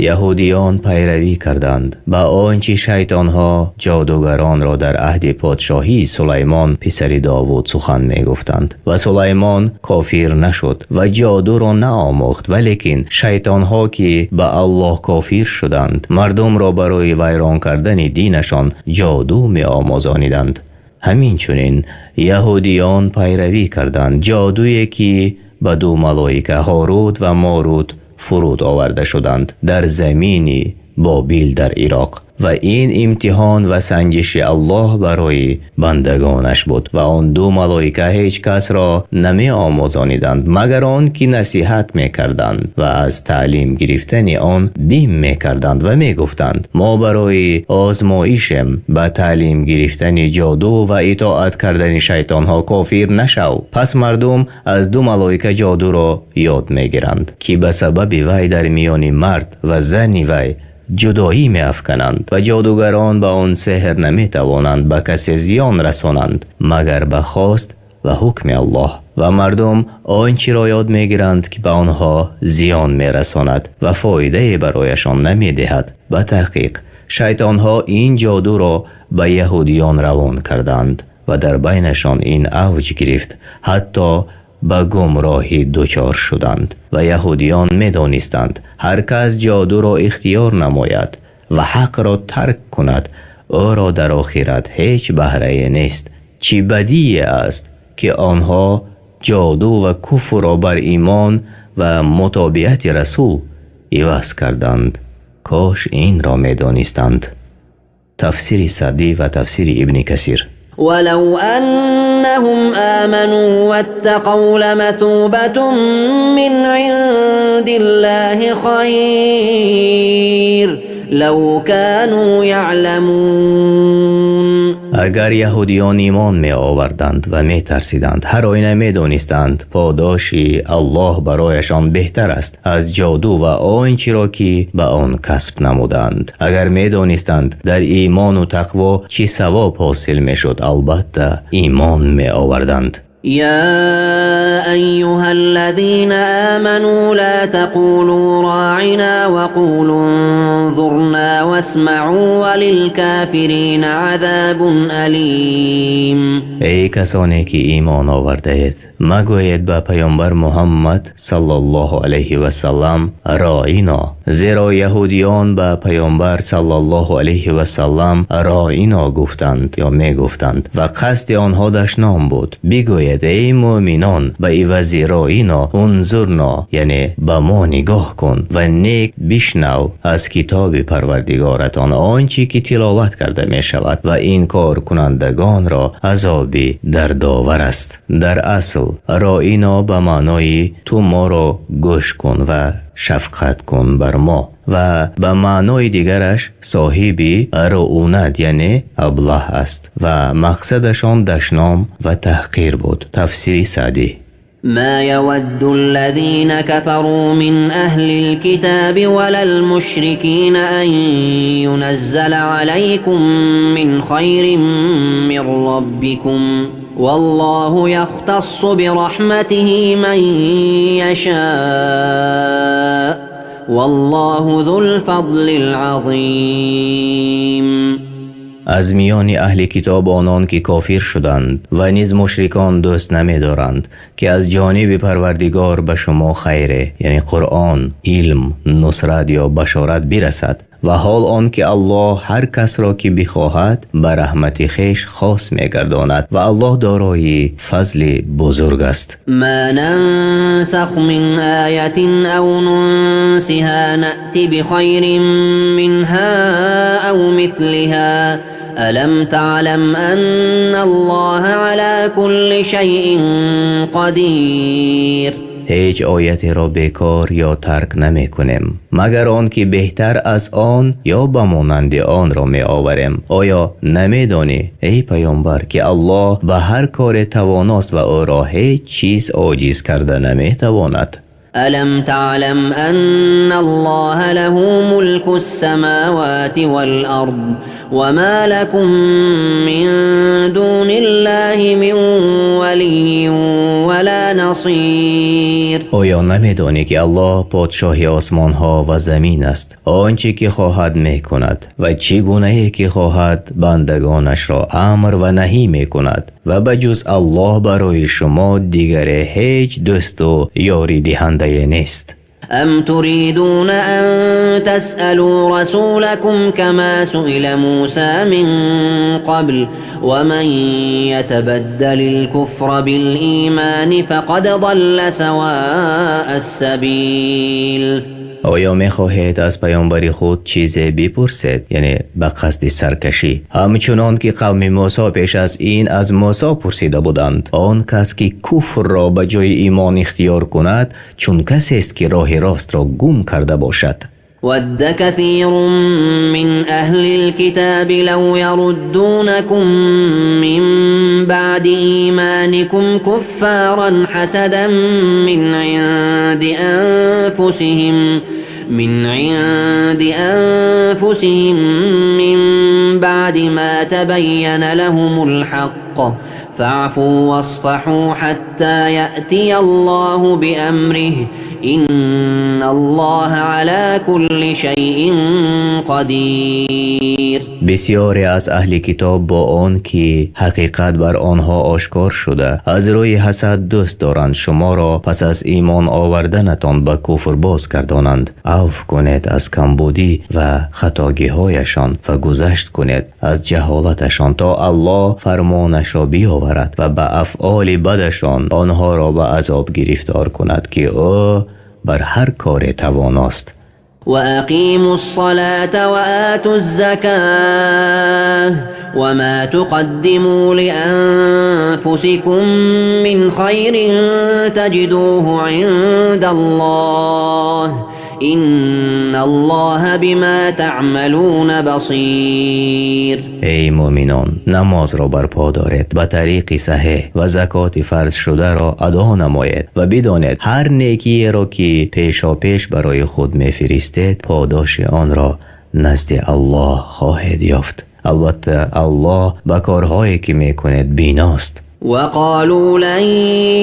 یهودیان پیروی کردند با آنچه شیطانها جادوگران را در عهد پادشاهی سلیمان پسر داوود سخن می گفتند و سلیمان کافر نشد و جادو را نآموخت، ولیکن شیطانها که به الله کافر شدند مردم را برای ویران کردن دینشان جادو می آموزانیدند. همینچنین یهودیان پیروی کردند جادویی که به دو ملائکه هاروت و ماروت فرود آورده شدند در زمین بابل در عراق و این امتحان و سنجش الله برای بندگانش بود و آن دو ملائکه هیچ کس را نمی آموزانیدند مگر آن که نصیحت می کردند و از تعلیم گرفتن آن بیم می کردند و می گفتند ما برای آزمایشم به تعلیم گرفتن جادو و اطاعت کردن شیطان ها کافر نشو. پس مردم از دو ملائکه جادو را یاد می گیرند که به سبب وی در میان مرد و زن وی جدایی می افکنند و جادوگران به آن سحر نمی توانند به کسی زیان رسانند مگر به خواست و حکم الله و مردم آنچه را یاد می گیرند که به آنها زیان می رساند و فایده برایشان نمی دهد. به تحقیق شیطانها این جادو را به یهودیان روان کردند و در بینشان این اوج گرفت حتی به گمراهی دچار شدند و یهودیان می دانستند هر کس جادو را اختیار نماید و حق را ترک کند او را در آخرت هیچ بهره نیست. چه بدی است که آنها جادو و کفر را بر ایمان و مطابقت رسول عوض کردند. کاش این را می دانستند. تفسیر سعدی و تفسیر ابن کثیر. ولو أنهم آمنوا واتقوا لمثوبة من عند الله خير لو كانوا يعلمون. اگر یهودیان ایمان می آوردند و می ترسیدند هر آینه می دانستند پاداش الله برایشان بهتر است از جادو و آنچه را که به آن کسب نمودند. اگر می دانستند در ایمان و تقوا چه ثواب حاصل می شد البته ایمان می آوردند. يا أيها الذين آمنوا لا تقولوا راعنا وقولوا انظرنا واسمعوا وللكافرین عذاب ألیم. ای کسانی که ایمان آورده اید مگویید به پیامبر محمد صلی الله علیه و سلم راعینا، زیرا یهودیان به پیامبر صلی الله علیه و سلم راعینا گفتند یا می گفتند و قصد آنها دشنام بود. بگوید ای مؤمنان به عوض راعینا انظرنا، یعنی به ما نگاه کن و نیک بشنو از کتاب پروردگارتان آنچه که تلاوت کرده می شود و این کار کنندگان را عذابی دردآور است. در اصل راعینا به معنای تو ما را گوش کن و شفقت کن بر ما و به معنای دیگرش صاحبی رعونت یعنی ابله است و مقصدشان دشنام و تحقیر بود. تفسیر سعدی. ما يود الذين كفروا من أهل الكتاب ولا المشركين أن ينزل عليكم من خير من ربكم والله يختص برحمته من يشاء والله ذو الفضل العظيم. از میان اهل کتاب آنان که کافر شدند و نیز مشرکان دوست نمی دارند که از جانب پروردگار به شما خیره یعنی قرآن، علم، نصرت یا بشارت برسد و حال آن که الله هر کس را که بخواهد به رحمت خویش خاص میگرداند و الله دارای فضل بزرگ است. ما ننسخ من آیت او ننسها نأت بخیر منها او مثلها ألم تعلم أن الله على كل شيء قدير. هیچ آیتی را بیکار یا ترک نمی کنیم مگر آن که بهتر از آن یا به مانند آن را می آوریم. آیا نمی دانی ای پیامبر که الله به هر کار تواناست و او را هیچ چیز عاجز کرده نمی تواند؟ ألم تعلم أن الله له ملك السماوات والأرض وما لكم من دون الله من ولي ولا نصير. آیا نمیدانی که الله پادشاهی آسمان ها و زمین است؟ آنچه که خواهد می کند و چگونه که خواهد بندگانش را امر و نهی می کند و بجز الله برای شما دیگر هیچ دوست و یاری دهنده نیست. أم تريدون أن تسألوا رسولكم كما سئل موسى من قبل ومن يتبدل الكفر بالإيمان فقد ضل سواء السبيل. آیا می خواهید از پیامبر خود چیزی بپرسید، یعنی به قصد سرکشی، همچنان که قوم موسی پیش از این از موسی پرسیده بودند؟ آن کس که کفر را به جای ایمان اختیار کند چون کسی است که راه راست را گم کرده باشد. ود كثير من أهل الكتاب لو يردونكم من بعد إيمانكم كفارا حسدا من عند أنفسهم من بعد ما تبين لهم الحق فاعفوا واصفحوا حتى يأتي الله بأمره إن الله على كل شيء قدير. بسیاری از اهل کتاب با آن که حقیقت بر آنها آشکار شده از روی حسد دوست دارند شما را پس از ایمان آوردنتان به کفر باز گردانند. عفو کنید از کمبودی و خطاگی هایشان و گذشت کنید از جهالتشان تا الله فرمانش را بیاورد و به افعال بدشان آنها را به عذاب گرفتار کند که او بر هر کار تواناست. وأقيموا الصلاة وآتوا الزكاة وما تقدموا لأنفسكم من خير تجدوه عند الله إن الله بما تعملون بصير. ای مؤمنان، نماز را برپا دارید، به طریق صحیح و زکات فرض شده را ادا نمایید و بدانید هر نیکی را که پیشا پیش برای خود میفرستید پاداش آن را نزد الله خواهید یافت. البته الله به کارهایی که میکنید بیناست. وقالوا لن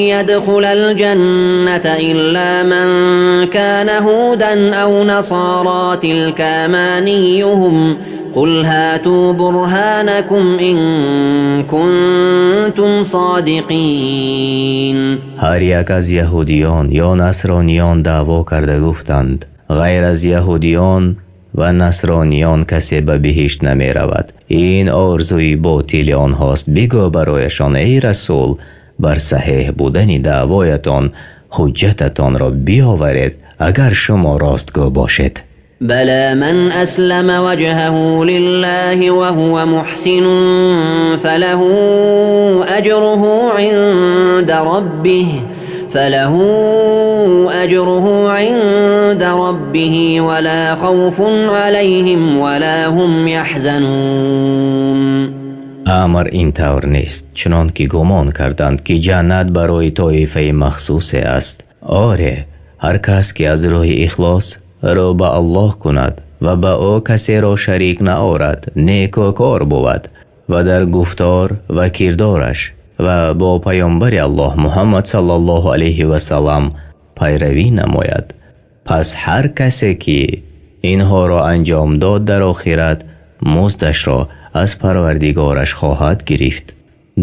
يدخل الجنة إلا من كان هودا أو نصارى تلك أمانيهم قل هاتوا برهانكم إن كنتم صادقين. هر یک از یهودیان یا نصرانیان دعوا کرده گفتند غیر از یهودیان و نصرانیان کسی به بهشت نمی رود. این آرزوی باطل آنهاست. بگو برایشان ای رسول بر صحیح بودن دعوایتان حجتتان را بیاورید اگر شما راستگو باشید. بلى من أسلم وجهه لله وهو محسن فله أجره عند ربه ولا خوف عليهم ولا هم يحزنون. امر این طور نیست چنان که گمان کردند که جنت برای طایفه مخصوص است. آره، هر کس که از راه اخلاص رو به الله کند و به او کسی را شریک نآورد نیکوکار بود و در گفتار و کردارش و با پیامبر الله محمد صلی الله علیه و سلم پیروی نماید، پس هر کسی که اینها را انجام داد در آخرت مزدش را از پروردگارش خواهد گرفت.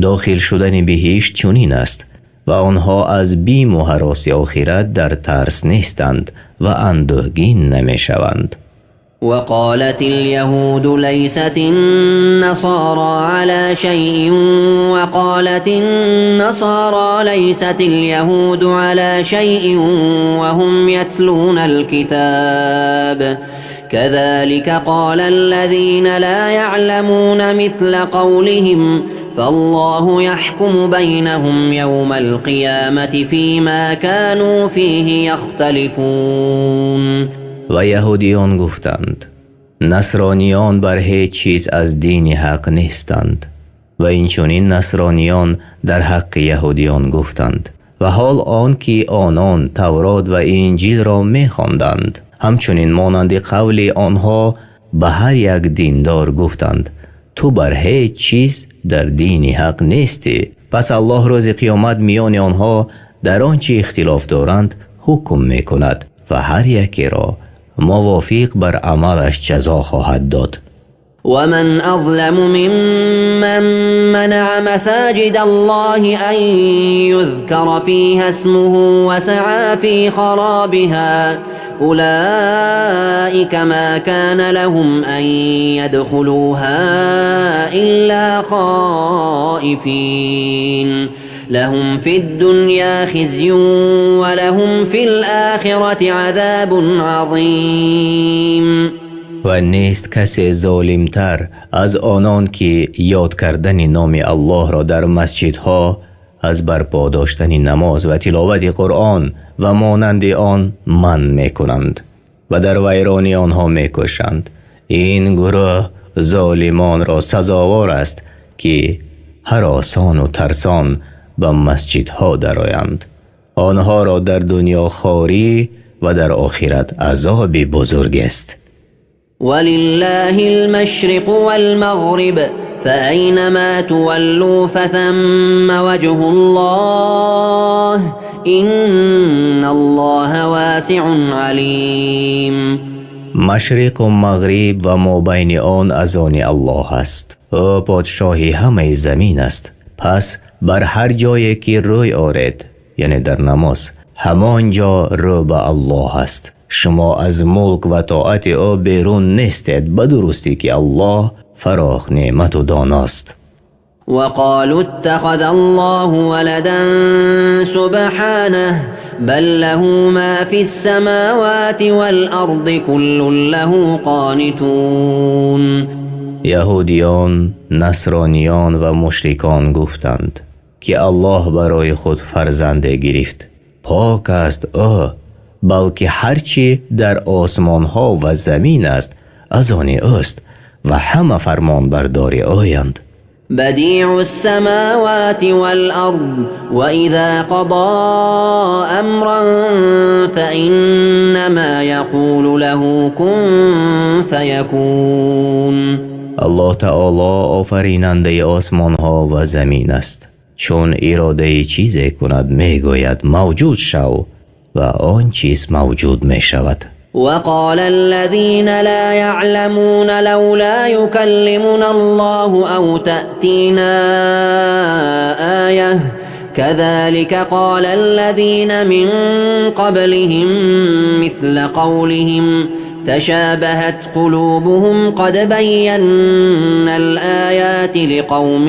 داخل شدن بهشت چنین است و آنها از بیم و هراس آخرت در ترس نیستند و اندوهگین نمی شوند. وقالت اليهود ليست النصارى على شيء وقالت النصارى ليست اليهود على شيء وهم يتلون الكتاب كذلك قال الذين لا يعلمون مثل قولهم فالله يحكم بينهم يوم القيامة فيما كانوا فيه يختلفون. و یهودیان گفتند نصرانیان بر هیچ چیز از دین حق نیستند و اینچنین نصرانیان در حق یهودیان گفتند و حال آن که آنان تورات و انجیل را می خواندند همچنین مانند قول آنها به هر یک دیندار گفتند تو بر هیچ چیز در دین حق نیستی. پس الله روز قیامت میان آنها در آنچه اختلاف دارند حکم می کند و هر یکی را موافق بر عملش جزا خواهد داد. ومن أظلم ممن منع مساجد الله أن يذكر فيها اسمه وسعى في خرابها أولئك ما كان لهم أن يدخلوها إلا خائفين لهم في الدنيا خزي ولهم في الآخرة عذاب عظيم. و نیست کسی ظالمتر از آنان که یاد کردن نام الله را در مسجدها از برپا داشتن نماز و تلاوت قرآن و مانند آن منع می کنند و در ویرانی آنها می کشند. این گروه ظالمان را سزاوار است که هراسان و ترسان به مسجدها درآیند. آنها را در دنیا خواری و در آخرت عذاب بزرگ است. ولله المشرق والمغرب فأينما تولوا فثم وجه الله إن الله واسع عليم. مشرق و مغرب و مابین آن از آن الله است. او پادشاهی همه زمین است. پس بر هر جایی که روی آرید یعنی در نماز همانجا رو به الله است. شما از ملک و طاعت او بیرون نیستید به درستی که الله فراخ نعمت و داناست. وقالوا اتخذ الله ولدا سبحانه بل له ما في السماوات والأرض كل له قانتون. یهودیان، نصرانیان و مشرکان گفتند که الله برای خود فرزند گرفت. پاک است او، بلکه هرچی در آسمان ها و زمین است از آن اوست و همه فرمان بردار اویند. بديع السماوات والأرض وإذا قضى أمرا فإنما يقول له كن فيكون. الله تعالی آفریننده آسمان ها و زمین است. چون اراده چیزی کند میگوید موجود شو و آن چیز موجود می شود. وقال الذين لا يعلمون لولا يكلمنا الله أو تأتينا آية كذلك قال الذين من قبلهم مثل قولهم تشابهت قلوبهم قد بينا الآيات لقوم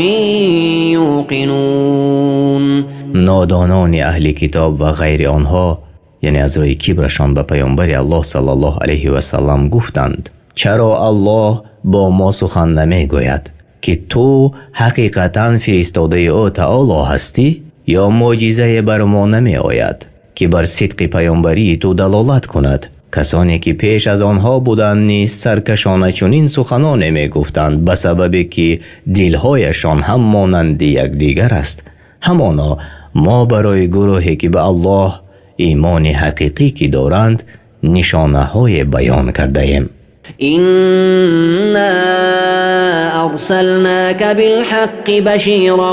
يوقنون. نادانان اهل کتاب و غیر آنها یعنی از روی کبرشان به پیامبر الله صلی الله علیه و سلم گفتند چرا الله با ما سخن نمی گوید که تو حقیقتا فرستاده او تعالی هستی یا معجزه بر ما نمی آید که بر صدق پیامبری تو دلالت کند. کسانی که پیش از آنها بودند نیز سرکشانه چنین سخنان می گفتند به سبب که دلهایشان هم مانند یکدیگر است. همانا ما برای گروهی که به الله ایمان حقیقی که دارند نشانه های بیان کرده ایم. إنا أرسلناك بالحق بشيرا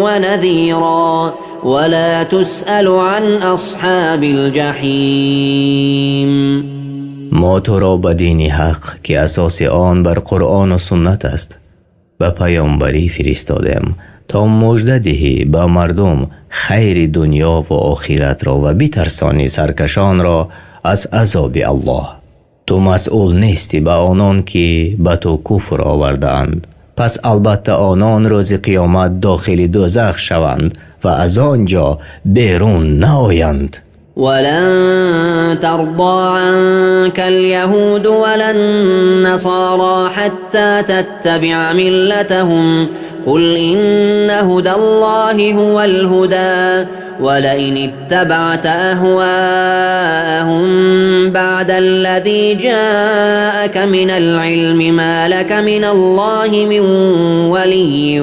ونذيرا ولا تسأل عن أصحاب الجحيم. ما تو را به دین حق که اساس آن بر قرآن و سنت است و پیامبری فرستادیم تا مژده دهی به مردم خیر دنیا و آخرت را و بترسانی سرکشان را از عذاب الله. تو مسئول نیستی به آنان که به تو کفر آوردند. پس البته آنان روز قیامت داخل دوزخ شوند و از آنجا بیرون نآیند. ولن ترضى عنك اليهود ولا النصارى حتى تتبع ملتهم قل إن هدى الله هو الهدى ولئن اتبعت أهواءهم بعد الذي جاءك من العلم ما لك من الله من ولي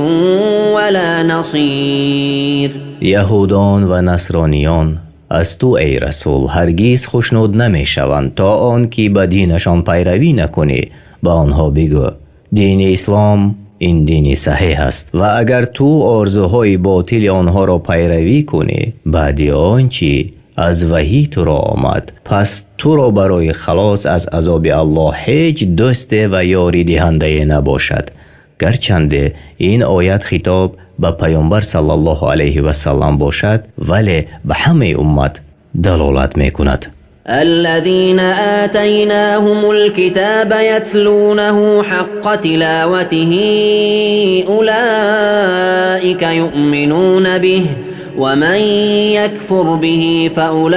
ولا نصير. یهودان و نصرانیان از تو ای رسول هرگیز خوشنود نمی شوند تا آن که به دینشان پیروی نکنی. با آنها بگو دین اسلام این دین صحیح است و اگر تو آرزوهای باطل آنها را پیروی کنی بعد آنچه از وحی تو را آمد پس تو را برای خلاص از عذاب الله هیچ دوست و یاری دهنده نباشد. گرچند این آیت خطاب به پیامبر صلی الله علیه و سلم باشد ولی به همه امت دلالت می کند. الذين آتيناهم الكتاب يتلونه حق تلاوته أولئك يؤمنون به ومن يكفر به فأولئك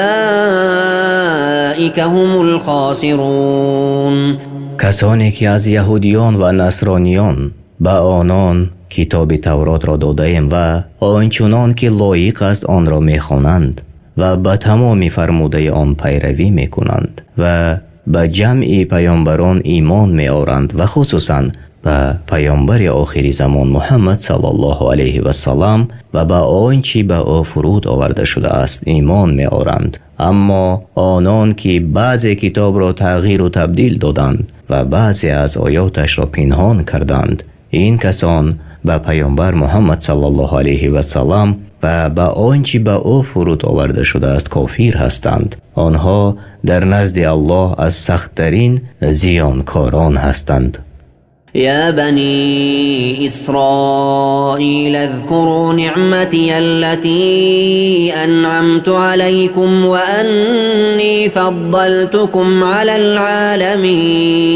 هم الخاسرون. کسانی که از یهودیان و نصرانیان به آنان کتاب تورات را داده ایم و آنچنان که لایق است آن را می خوانند و به تمام فرموده آن پیروی می کنند و به جمع پیامبران ایمان می آورند و خصوصا به پیامبر آخر زمان محمد صلی الله علیه و سلم و به آنچه به او فرود آورده شده است ایمان می آورند. اما آنان که بعضی کتاب را تغییر و تبدیل دادند و بعضی از آیاتش را پنهان کردند این کسان به پیامبر محمد صلی الله علیه و سلم و به آنچه به او فرود آورده شده است کافر هستند. آنها در نزد الله از سخت‌ترین زیانکاران هستند. يا بني إسرائيل اذكروا نعمتي التي أنعمت عليكم وأني فضلتكم على العالمين.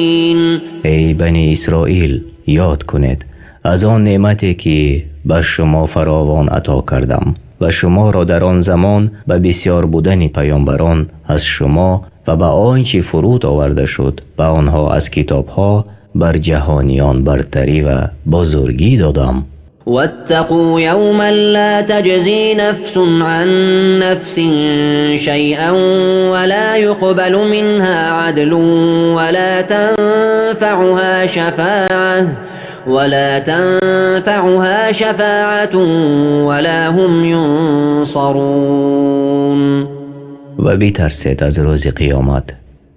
ای بنی اسرائیل یاد کنید از آن نعمتی که بر شما فراوان عطا کردم و شما را در آن زمان به بسیار بودن پیامبران از شما و به آنچه فرود آورده شد به آنها از کتابها بر جهانیان برتری و بزرگی دادم. واتقوا يوما لا تجزي نفس عن نفس شيئا ولا يقبل منها عدل ولا تنفعها شفاعة ولا هم ينصرون. و بیترسید از روز قیامت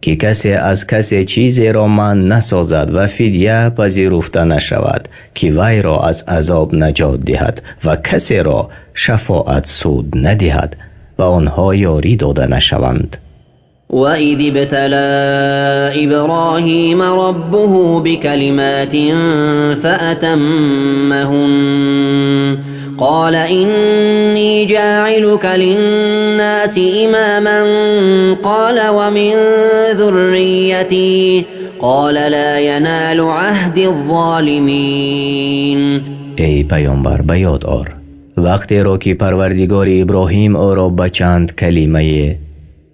که کسی از کسی چیزی را من نسازد و فدیه پذیرفته نشود که وی را از عذاب نجات دهد و کسی را شفاعت سود ندهد و آنها یاری داده نشوند. وَإِذِ ابْتَلَى إِبْرَاهِيمَ رَبُّهُ بِكَلِمَاتٍ فَأَتَمَّهُنَّ قال إني جاعلك للناس إماما قال ومن ذريتي قال لا ينال عهد الظالمين. ای پیامبر به یاد آر وقتی را که پروردگار ابراهیم او را به چند کلمه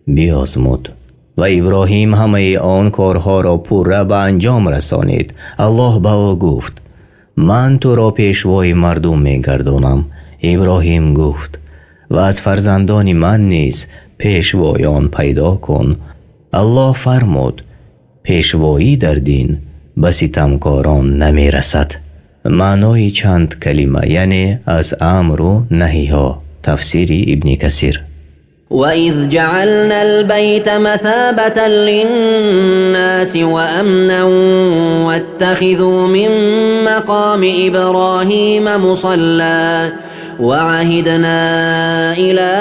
بیازمود و ابراهیم همه آن کارها را پوره به انجام رسانید. الله به او گفت من تو را پیشوای مردم می‌گردانم. ابراهیم گفت و از فرزندان من نیز پیشوایان پیدا کن. الله فرمود پیشوایی در دین به ستمکاران نمی رسد. معنای چند کلمه یعنی از امر و نهی ها. تفسیر ابن کثیر. وَإِذْ جَعَلْنَا الْبَيْتَ مَثَابَةً لِلنَّاسِ وَأَمْنًا وَاتَّخِذُوا مِن مَّقَامِ إِبْرَاهِيمَ مُصَلًّى وَعَهِدْنَا إِلَى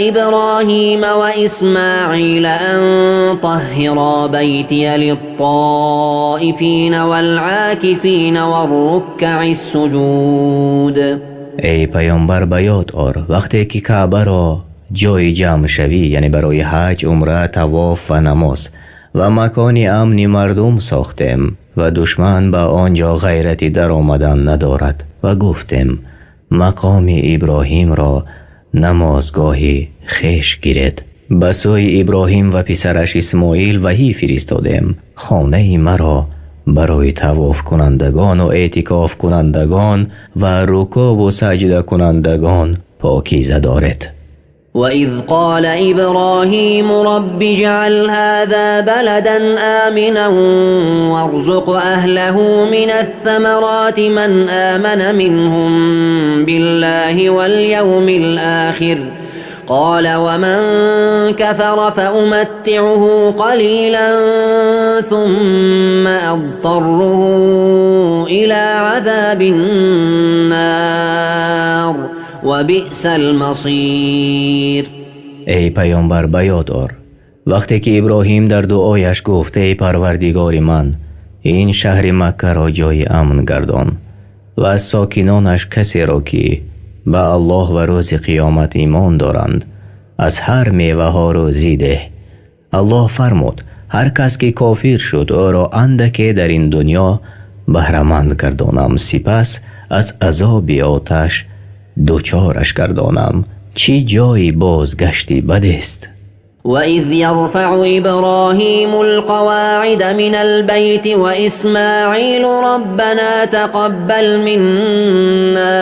إِبْرَاهِيمَ وَإِسْمَاعِيلَ أَن طَهِّرَا بَيْتِيَ لِلطَّائِفِينَ وَالْعَاكِفِينَ وَالرُّكَّعِ السُّجُودِ. ای پیامبر به یاد آر وقتی که کعبه را جای جمع شوی یعنی برای حج، عمره، طواف و نماز و مکانی امنی مردم ساختیم و دشمن به آنجا غیرتی در آمدن ندارد و گفتیم مقام ابراهیم را نمازگاهی خیش گیرد. به سوی ابراهیم و پسرش اسماعیل وحی فرستادیم خانه مرا برای طواف کنندگان و اعتکاف کنندگان و رکوع و سجده کنندگان پاکیزه دارد. وإذ قال إبراهيم رب اجعل هذا بلدا آمنا وارزق أهله من الثمرات من آمن منهم بالله واليوم الآخر قال ومن كفر فأمتعه قليلا ثم أضطره إلى عذاب النار و بئس المصیر. ای پیامبر بیادار وقتی که ابراهیم در دعایش گفت ای پروردگار من این شهر مکه را جای امن گردان و از ساکنانش کسی را که به الله و روز قیامت ایمان دارند از هر میوه ها روزی ده. الله فرمود هر کس که کافر شد او را اندکی در این دنیا بهره‌مند گردانم سپس از عذاب آتش دوچارش گردانم. چی جای بازگشتی بد است. وإذ يرفع إبراهيم القواعد من البيت وإسماعيل ربنا تقبل منا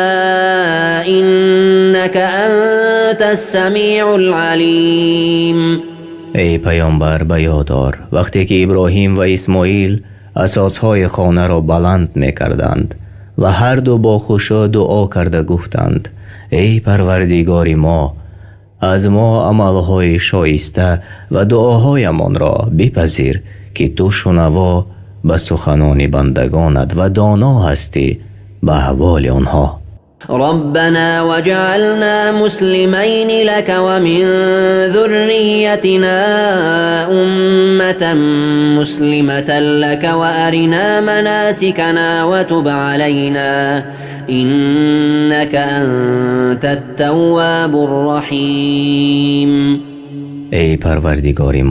إنك أنت السميع العليم. ای پیامبر بیادار وقتی که ابراهیم و اسماعیل اساسهای خانه را بلند میکردند و هر دو با خشوع دعا کرده گفتند ای پروردگار ما از ما عملهای شایسته و دعاهایمان را بپذیر که تو شنوا به سخنان بندگانت و دانا هستی به احوال آنها. ربنا وجعلنا مسلمين لك ومن ذريتنا أمة مسلمة لك وأرنا مناسكنا وتب علينا إنك أنت التواب الرحيم. ای پروردگار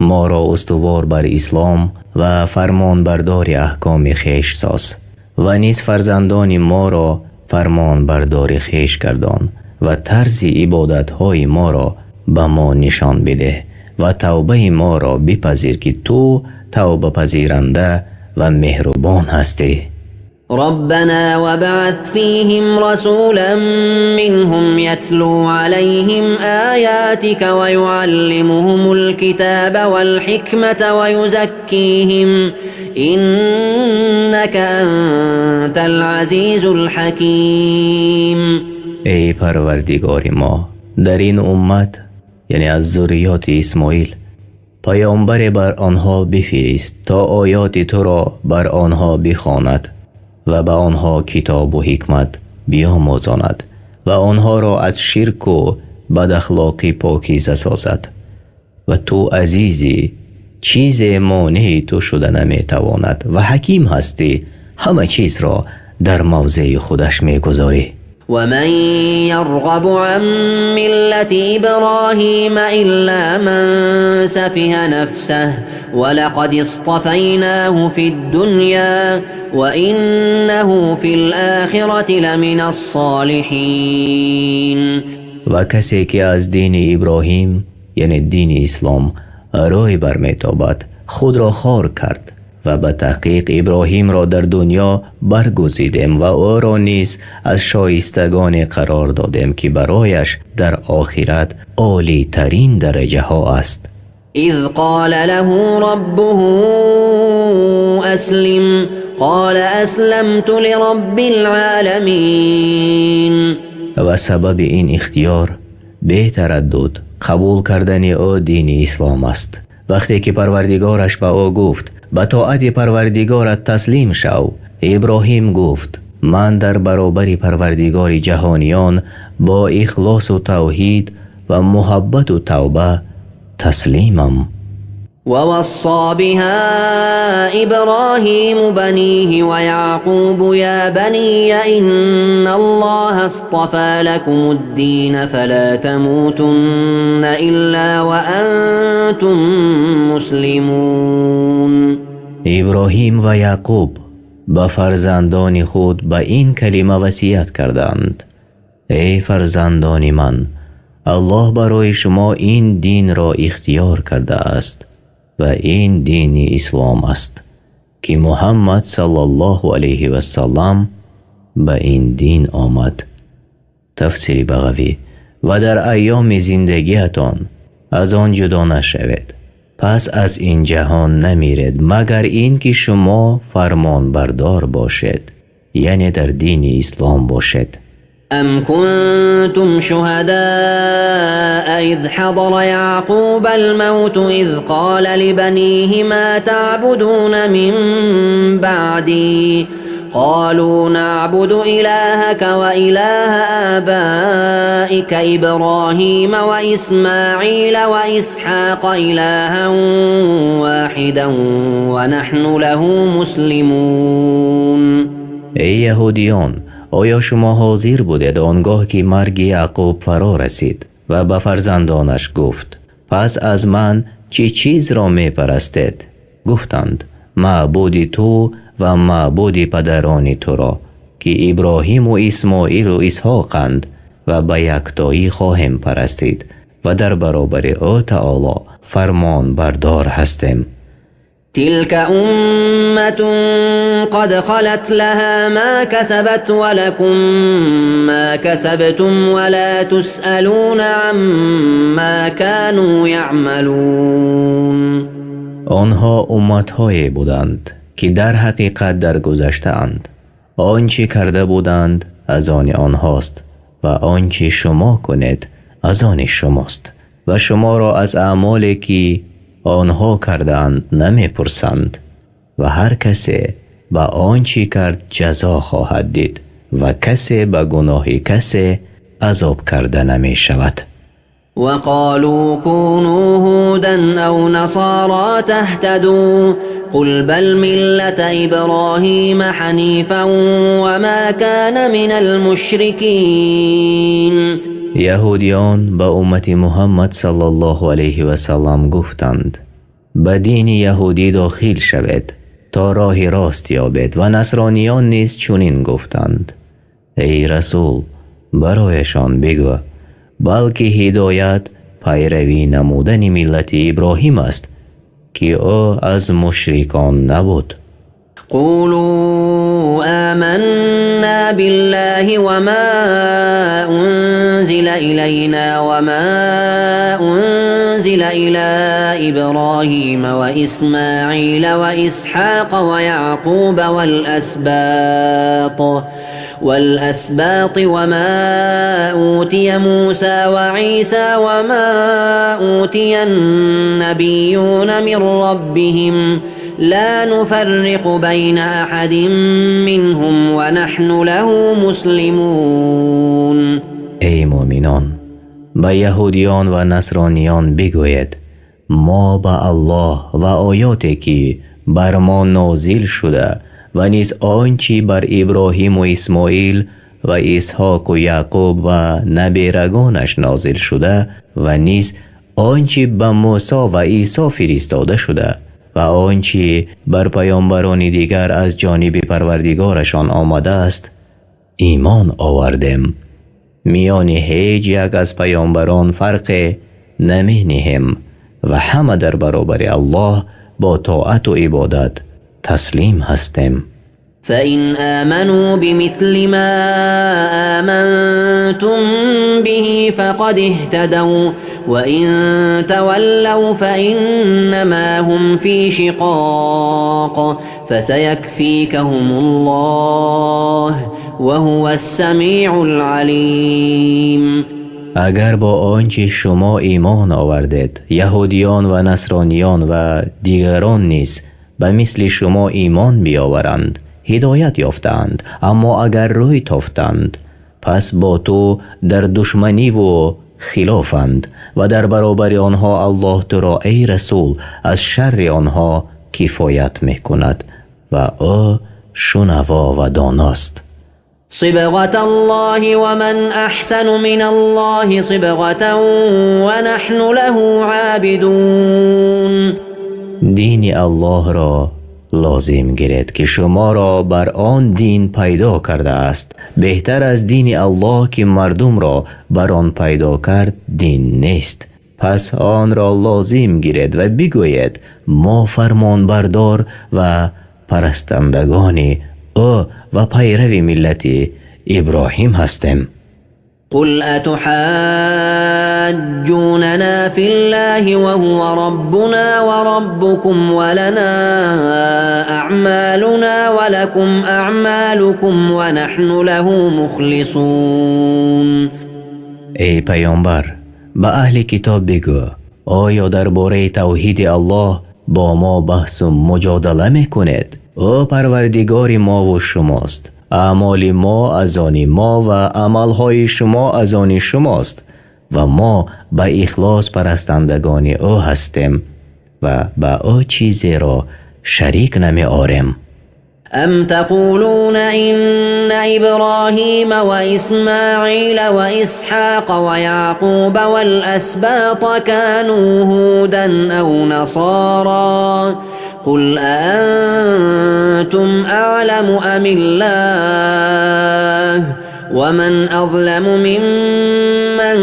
ما را استوار بر اسلام و فرمان بردار احکام خیش ساز و نیز فرزندان ما را فرمان بردار خیش گردان و طرز عبادت های ما را به ما نشان بده و توبه ما را بپذیر که تو توبه پذیرنده و مهربان هستی. ربنا وابعث فيهم رسولا منهم يتلو عليهم آياتك ويعلمهم الكتاب والحكمة ويزكيهم إنك أنت العزيز الحكيم. ای پروردگار ما در این امت یعنی از ذریات اسماعیل پیامبر بر آنها بفرست تا آیات تو را بر آنها بخواند و به آنها کتاب و حکمت بیاموزاند و آنها را از شرک و بد اخلاقی پاکیزه سازد و تو عزیزی چیز مانع تو شده نمیتواند و حکیم هستی همه چیز را در موضع خودش میگذاری. ومن يرغب عن ملة إبراهيم إلا من سفه نفسه ولقد اصطفيناه في الدنيا وإنه في الآخرة لمن الصالحين. و کسی که از دین ابراهیم یعنی دین اسلام روی برمیتابد خود را خار کرد و به تحقیق ابراهیم را در دنیا برگزیدیم و او را نیز از شایستگان قرار دادیم که برایش در آخرت عالی ترین درجه ها است. اذ قال له ربه اسلم قال اسلمت لرب العالمین. و سبب این اختیار بی تردد قبول کردن او دین اسلام است. وقتی که پروردگارش به او گفت به طاعت پروردگارت تسلیم شو، ابراهیم گفت من در برابر پروردگار جهانیان با اخلاص و توحید و محبت و توبه تسلیمم. ووصى بها إبراهيم بنيه ويعقوب يا بني إن الله اصطفى لكم الدين فلا تموتن إلا وأنتم مسلمون. ابراهیم و یعقوب به فرزندان خود به این کلمه وصیت کردند: ای فرزندان من، الله برای شما این دین را اختیار کرده است و این دین اسلام است که محمد صلی الله علیه و سلم به این دین آمد. تفسیر بغوی: و در ایام زندگیتان از آن جدا نشوید، پس از این جهان نمیرید مگر این که شما فرمان بردار باشید، یعنی در دین اسلام باشید. أم كنتم شهداء إذ حضر يعقوب الموت إذ قال لبنيه ما تعبدون من بعدي قالوا نعبد إلهك وإله آبائك إبراهيم وإسماعيل وإسحاق إلها واحدا ونحن له مسلمون. ای یهودیان، آیا شما حاضر بودید آنگاه که مرگ یعقوب فرا رسید و به فرزندانش گفت پس از من چه چیز را می پرستید؟ گفتند معبود تو و معبود پدران تو را که ابراهیم و اسماعیل و اسحاقند و به یکتایی خواهیم پرستید و در برابر او تعالی فرمان بردار هستیم. تلك أمة قد خلت لها ما كسبت ولكم ما كسبتم ولا تسألون عما كانوا يعملون. آنها امت‌هایی بودند که در حقیقت در گذشته اند. آنچه کرده بودند از آن آنهاست و آنچه شما کنید از آن شماست و شما را از اعمالی که آنها کردند نمی پرسند و هر کسی به آنچه کرد جزا خواهد دید و کسی به گناه کسی عذاب کرده نمی شود. وقالوا كونوا هودا أو نصارى تهتدوا قل بل ملة إبراهيم حنيفا وما كان من المشركين. یهودیان به امت محمد صلی الله علیه و سلم گفتند به دین یهودی داخل شوید تا راه راست یابید و نصرانیان نیز چنین گفتند. ای رسول، برایشان بگو بلکه هدایت پیروی نمودن ملت ابراهیم است که او از مشرکان نبود. قولوا آمنا بالله وما أنزل إلينا وما أنزل إلى إبراهيم وإسماعيل وإسحاق ويعقوب والأسباط وما أوتي موسى وعيسى وما أوتي النبيون من ربهم لا نفرق بين أحد منهم ونحن له مسلمون. ای مؤمنان، به یهودیان و نصرانیان بگوید ما به الله و آیاتی که بر ما نازل شده و نیز آنچه بر ابراهیم و اسماعیل و اسحاق و یعقوب و نبیرگانش نازل شده و نیز آنچه به موسی و عیسی فرستاده شده و آنچه بر پیامبران دیگر از جانب پروردگارشان آمده است ایمان آوردیم. میان هیچ یک از پیامبران فرق نمی نهیم و همه در برابر الله با طاعت و عبادت تسلیم هستیم. فإن آمنوا بمثل ما آمنتم به فقد اهتدوا وإن تولوا فإنما هم في شقاق فسيكفيكهم الله وهو السميع العليم. اگر با آنچه شما ایمان آوردید یهودیان و نصرانیان و دیگران نیز به مثل شما ایمان بیاورند هدایت یافتند، اما اگر روی تافتند پس با تو در دشمنی و خلافند و در برابر آنها الله تو را ای رسول از شر آنها کفایت می کند و او شنوا و داناست. صبغة الله ومن أحسن من الله صبغة ونحن له عابدون. دین الله را لازم گیرید که شما را بر آن دین پیدا کرده است. بهتر از دین الله که مردم را بر آن پیدا کرد دین نیست. پس آن را لازم گیرید و بگویید ما فرمان بردار و پرستندگان او و پیرو ملت ابراهیم هستیم. قل أتحاجوننا في الله وهو ربنا وربكم ولنا أعمالنا ولكم أعمالكم ونحن له مخلصون. ای پیامبر به اهل کتاب بگو آیا درباره توحید الله با ما بحث و مجادله میکنید؟ او پروردگار ما و شماست. اعمال ما از آن ما و عملهای شما از آن شماست و ما به اخلاص پرستندگان او هستیم و به او چیزی را شریک نمی آریم. أم تقولون إن إبراهيم وإسماعيل وإسحاق ويعقوب والأسباط كانوا هودا أو نصارى قل أأنتم أعلم أم الله ومن أظلم ممن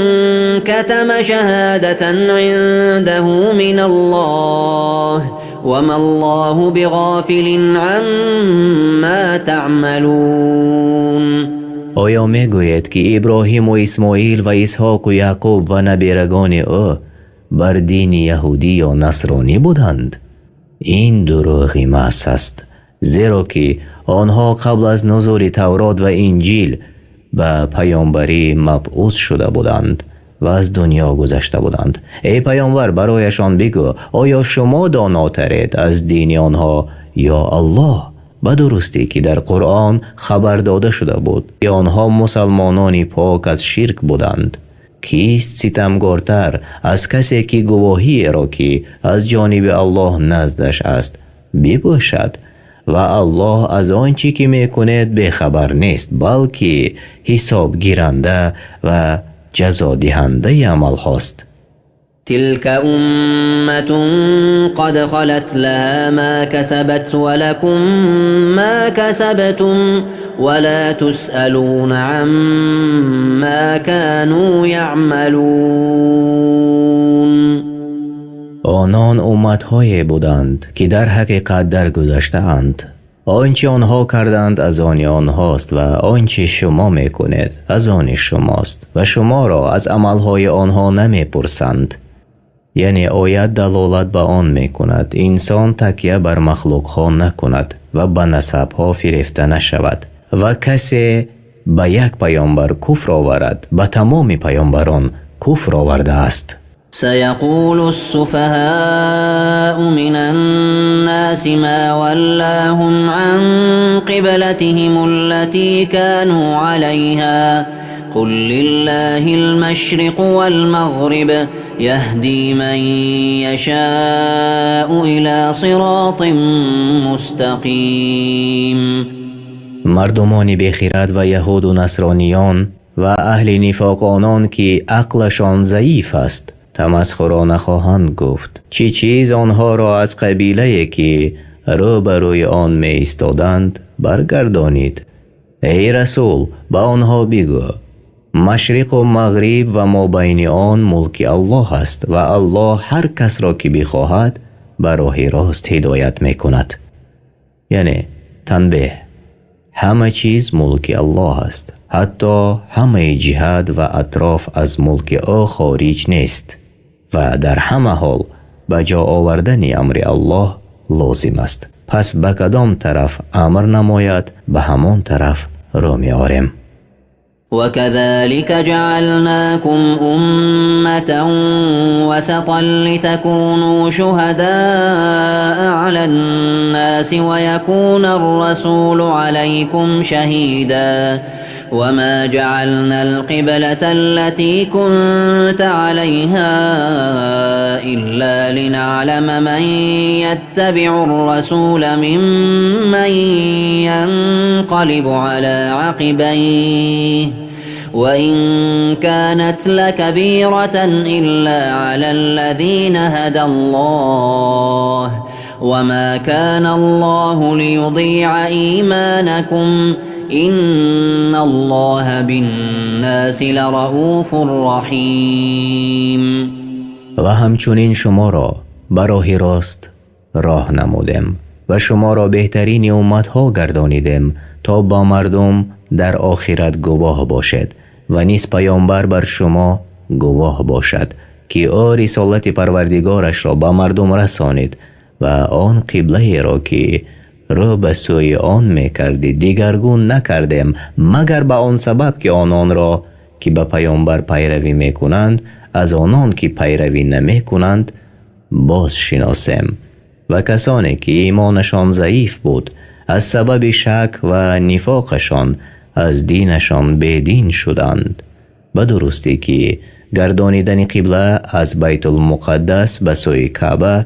كتم شهادة عنده من الله وما الله بغافل عما تعملون. آیا می گوید که ابراهیم و اسماعیل و اسحاق و یعقوب و نبیرگان او بر دین یهودی یا نصرانی بودند؟ این دروغی محض است، زیرا که آنها قبل از نزول تورات و انجیل به پیامبری مبعوث شده بودند و از دنیا گذشته بودند. ای پیامبر برایشان بگو آیا شما داناترید از دین آنها یا الله؟ به درستی که در قرآن خبر داده شده بود که آنها مسلمانانی پاک از شرک بودند. کیست ستمگارتر از کسی که گواهی را که از جانب الله نزدش است بباشد و الله از آنچه که میکند بخبر نیست، بلکه حساب گیرنده و جزا دهنده عمل هاست. تلك أمة قد خلت لها ما كسبت ولكم ما كسبتم ولا تسألون عما كانوا يعملون. آنان امت‌های بودند که در حقیقت درگذشته‌اند. آنچه آنها کردند از آن آنهاست و آنچه شما میکنید از آن شماست و شما را از عملهای آنها نمیپرسند. یعنی آیت دلالت به آن میکند انسان تکیه بر مخلوقها نکند و به نسبها فریفته نشود و کسی به یک پیامبر کفر آورد به تمام پیامبران کفر آورده است. سيقول السفهاء من الناس ما ولاهم عن قبلتهم التي كانوا عليها قل لله المشرق والمغرب يهدي من يشاء إلى صراط مستقيم. مردمان بیخیرت و یهود و نصرانیان و اهل نفاق آنان که عقلشان ضعیف است تمسخرانه خواهند گفت چی چیز آنها را از قبیله که روبروی آن می ایستادند برگردانید. ای رسول با آنها بگو مشرق و مغرب و ما بین آن ملک الله است و الله هر کس را که بخواهد به راه راست هدایت می کند. یعنی تنبیه، همه چیز ملک الله است، حتی همه جهت و اطراف از ملک او خارج نیست و در همه حال به جا آوردن امر الله لازم است. پس به کدام طرف امر نماید به همان طرف رو می آریم. وكذلك جعلناكم أمة وسطا لتكونوا شهداء على الناس ويكون الرسول عليكم شهيدا وما جعلنا القبلة التي كنت عليها إلا لنعلم من يتبع الرسول ممن ينقلب على عقبيه وإن كانت لكبيرة إلا على الذين هدى الله وما كان الله ليضيع إيمانكم إن الله بالناس لرؤوف رحیم. و همچنین شما را براه راست راه نمودم و شما را بهترین امتها گردانیدم تا با مردم در آخرت گواه باشد و نیز پیامبر بر شما گواه باشد که رسالت پروردگارش را به مردم رسانید و آن قبله را که رو به سوی آن میکردید دیگرگون نکردم مگر به آن سبب که آنان را که به پیامبر پیروی میکنند از آنان که پیروی نمیکنند باز شناسم. و کسانی که ایمانشان ضعیف بود از سبب شک و نفاقشان از دینشان بدین شدند. به درستی که گردانیدن قبله از بیت المقدس به سوی کعبه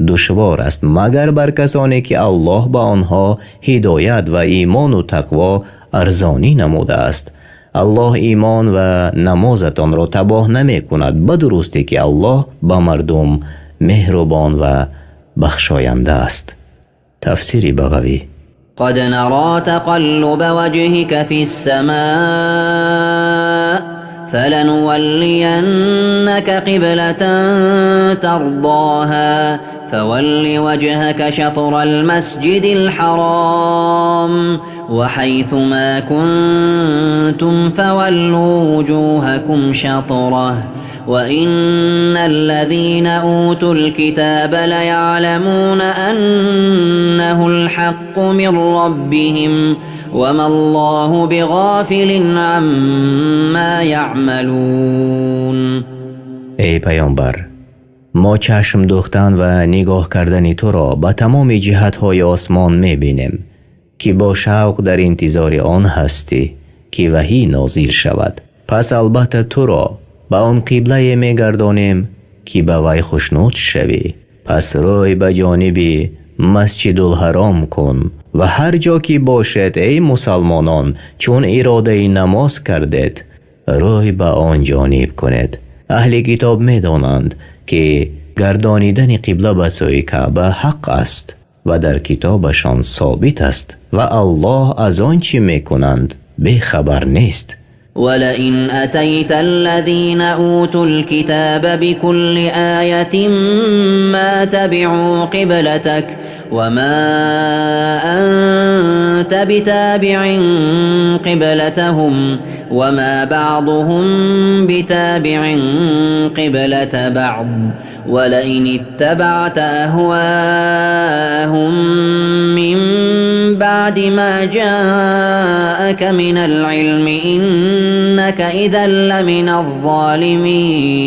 دشوار است مگر بر کسانی که الله به آنها هدایت و ایمان و تقوا ارزانی نموده است. الله ایمان و نمازتان را تباه نمی کند به درستی که الله به مردم مهربان و بخشاینده است. تفسیر بغوی. قد نرى تقلب وجهك في السماء فلنولينك قبلة ترضاها فول وجهك شطر المسجد الحرام وحيث ما كنتم فولوا وجوهكم شطره وإن الذين أوتوا الكتاب ليعلمون أنه الحق من ربهم وما الله بغافل عما يعملون. ای پیامبر، ما چشم دوختن و نگاه کردن تو را به تمام جهتهای آسمان میبینیم که با شوق در انتظار آن هستی که وحی نازل شود. پس البته تو را به آن قبله میگردانیم که به وی خوشنود شوی. پس روی به جانب مسجد الحرام کن و هر جا که باشد ای مسلمانان چون اراده نماز کردید روی به آن جانب کنید. اهل کتاب میدانند که گردانیدن قبله به سوی کعبه حق است و در کتابشان ثابت است و الله از آنچه میکنند بیخبر نیست. ولئن أتيت الذين أوتوا الكتاب بكل آية ما تبعوا قبلتك وما أنت بتابع قبلتهم وما بعضهم بتابع قبلة بعض ولئن اتبعت أهواءهم من بعد ما جاءك من العلم إنك إذا لمن الظالمين.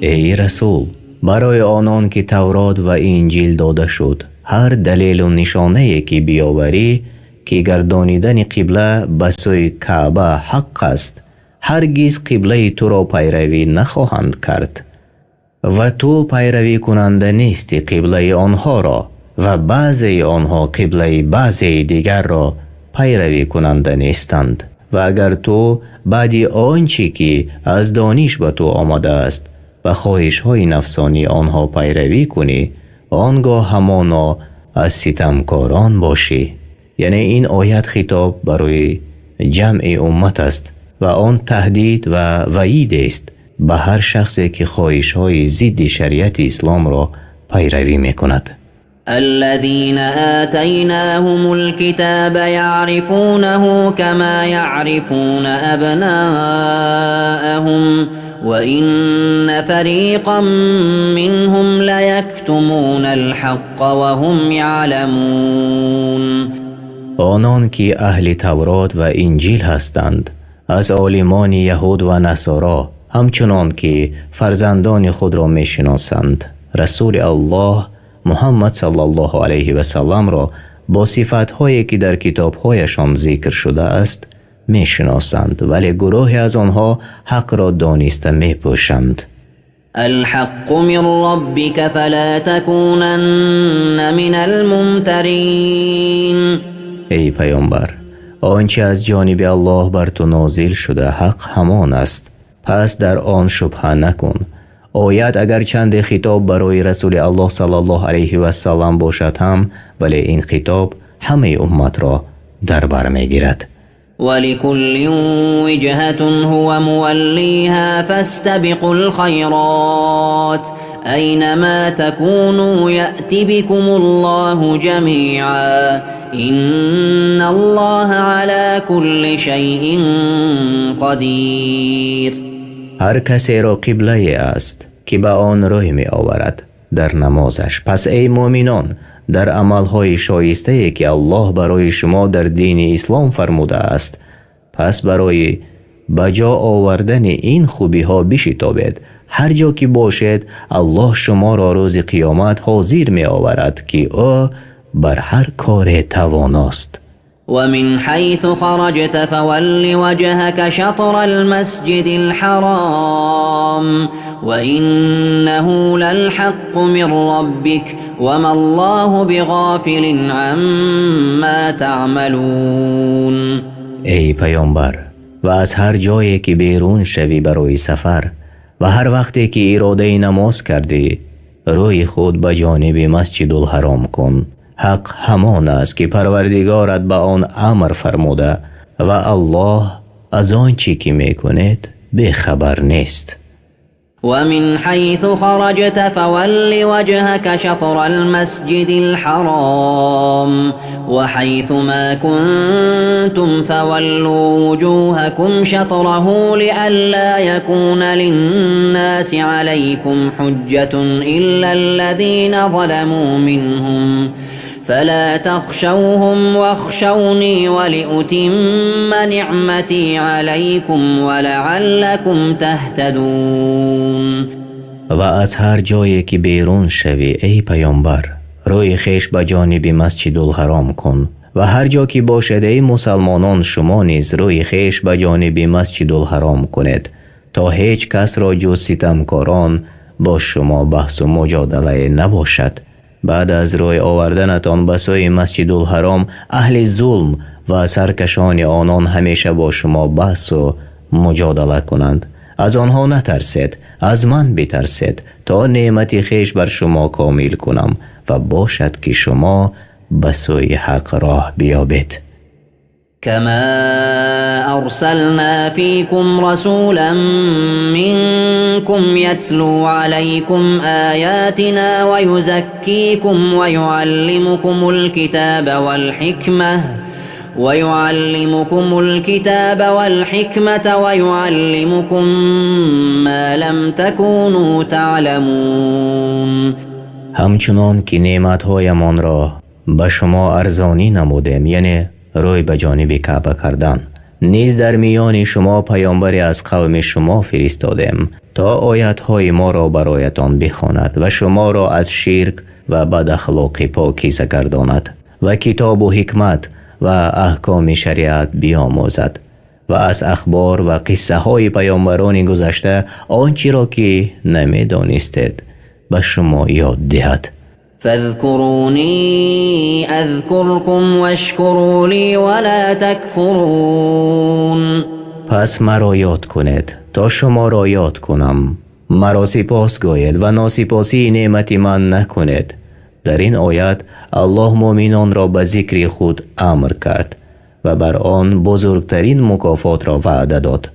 ای رسول، برای آنان که تورات و انجیل داده شد هر دلیل و نشانه که بیاوری که گردانیدن قبله به سوی کعبه حق است هرگز قبله تو را پیروی نخواهند کرد و تو پیروی کننده نیستی قبله آنها را و بعضی آنها قبله بعضی دیگر را پیروی کننده نیستند. و اگر تو بعد آنچه که از دانش به تو آمده است و خواهش های نفسانی آنها پیروی کنی آنگاه همانا از ستمکاران باشی. یعنی این آیت خطاب برای جمع امت است و آن تهدید و وعید است به هر شخصی که خواهش های ضد شریعت اسلام را پیروی میکند. الذين آتيناهم الكتاب يعرفونه كما يعرفون أبناءهم وإن فريقا منهم ليكتمون الحق وهم يعلمون. آنان که اهل تورات و انجیل هستند از عالمان یهود و نصارا همچنان که فرزندان خود را میشناسند رسول الله محمد صلی الله علیه و سلم را با صفت‌هایی که در کتاب‌هایشان ذکر شده است میشناسند ولی گروهی از آنها حق را دانسته میپوشند. الحق من ربك فلا تكونن من الممترین. ای پیامبر، آنچه از جانب الله بر تو نازل شده حق همان است، پس در آن شبهه نکن. آیت اگر چند خطاب برای رسول الله صلی الله علیه و سلم باشد هم، ولی این خطاب همه امت را در بر میگیرد. ولكل وجهة هو موليها فاستبقوا الخيرات أينما تكونوا يأت بكم الله جميعا إن الله على كل شيء قدير. هر کسی را قبله است که به آن روی می آورد در نمازش. پس ای مؤمنان، در عملهای شایسته که الله برای شما در دین اسلام فرموده است، پس برای بجا آوردن این خوبی ها بشتابید. هر جا که باشد الله شما را روز قیامت حاضر می آورد که او بر هر کار تواناست. ومن حيث خرجت فول وجهك شطر المسجد الحرام وإنه للحق من ربك وما الله بغافل عما تعملون. ای پیامبر، و از هر جایی که بیرون شوی برای سفر و هر وقتی که اراده نماز کردی، روی خود به جانب مسجد الحرام کن. حق همان است که پروردگارت به آن امر فرموده و الله از آنچه که میکنید بیخبر نیست. ومن حيث خرجت فول وجهك شطر المسجد الحرام وحيث ما كنتم فولوا وجوهكم شطره لئلا يكون للناس عليكم حجة إلا الذين ظلموا منهم فلا تخشوهم واخشوني ولأتم نعمتي عليكم ولعلكم تهتدون. و از هر جایی که بیرون شوی ای پیامبر، روی خیش به جانب مسجد الحرام کن و هر جا که باشد ای مسلمانان، شما نیز روی خیش به جانب مسجد الحرام کنید تا هیچ کس را جز ستمکاران با شما بحث و مجادله نباشد. بعد از روی آوردنتان به سوی مسجد الحرام، اهل ظلم و سرکشان آنان همیشه با شما بحث و مجادله کنند. از آنها نترسید، از من بترسید تا نعمت خیش بر شما کامل کنم و باشد که شما به سوی حق راه بیابید. كما أرسلنا فيكم رسولا منكم يتلو عليكم آياتنا ويزكيكم ويعلمكم الكتاب والحكمة ويعلمكم ما لم تكونوا تعلمون. همچنان که نعمت‌هایمان را به شما ارزانی نمودیم، یعنی روی به جانب کعبه کردن، نیز در میان شما پیامبری از قوم شما فرستادیم تا آیات‌های ما را برایتان بخواند و شما را از شرک و بد اخلاقی پاکیزه گرداند و کتاب و حکمت و احکام شریعت بیاموزد و از اخبار و قصه های پیامبران گذشته آنچه را که نمیدانستید به شما یاد دهد. فاذكروني اذكركم واشكروا لي ولا تكفرون. پس مرا یاد کنید تا شما را یاد کنم، مرا سپاس گوید و ناسپاسی نعمت من نکنید. در این آیت الله مؤمنان را به ذکر خود امر کرد و بر آن بزرگترین مکافات را وعده داد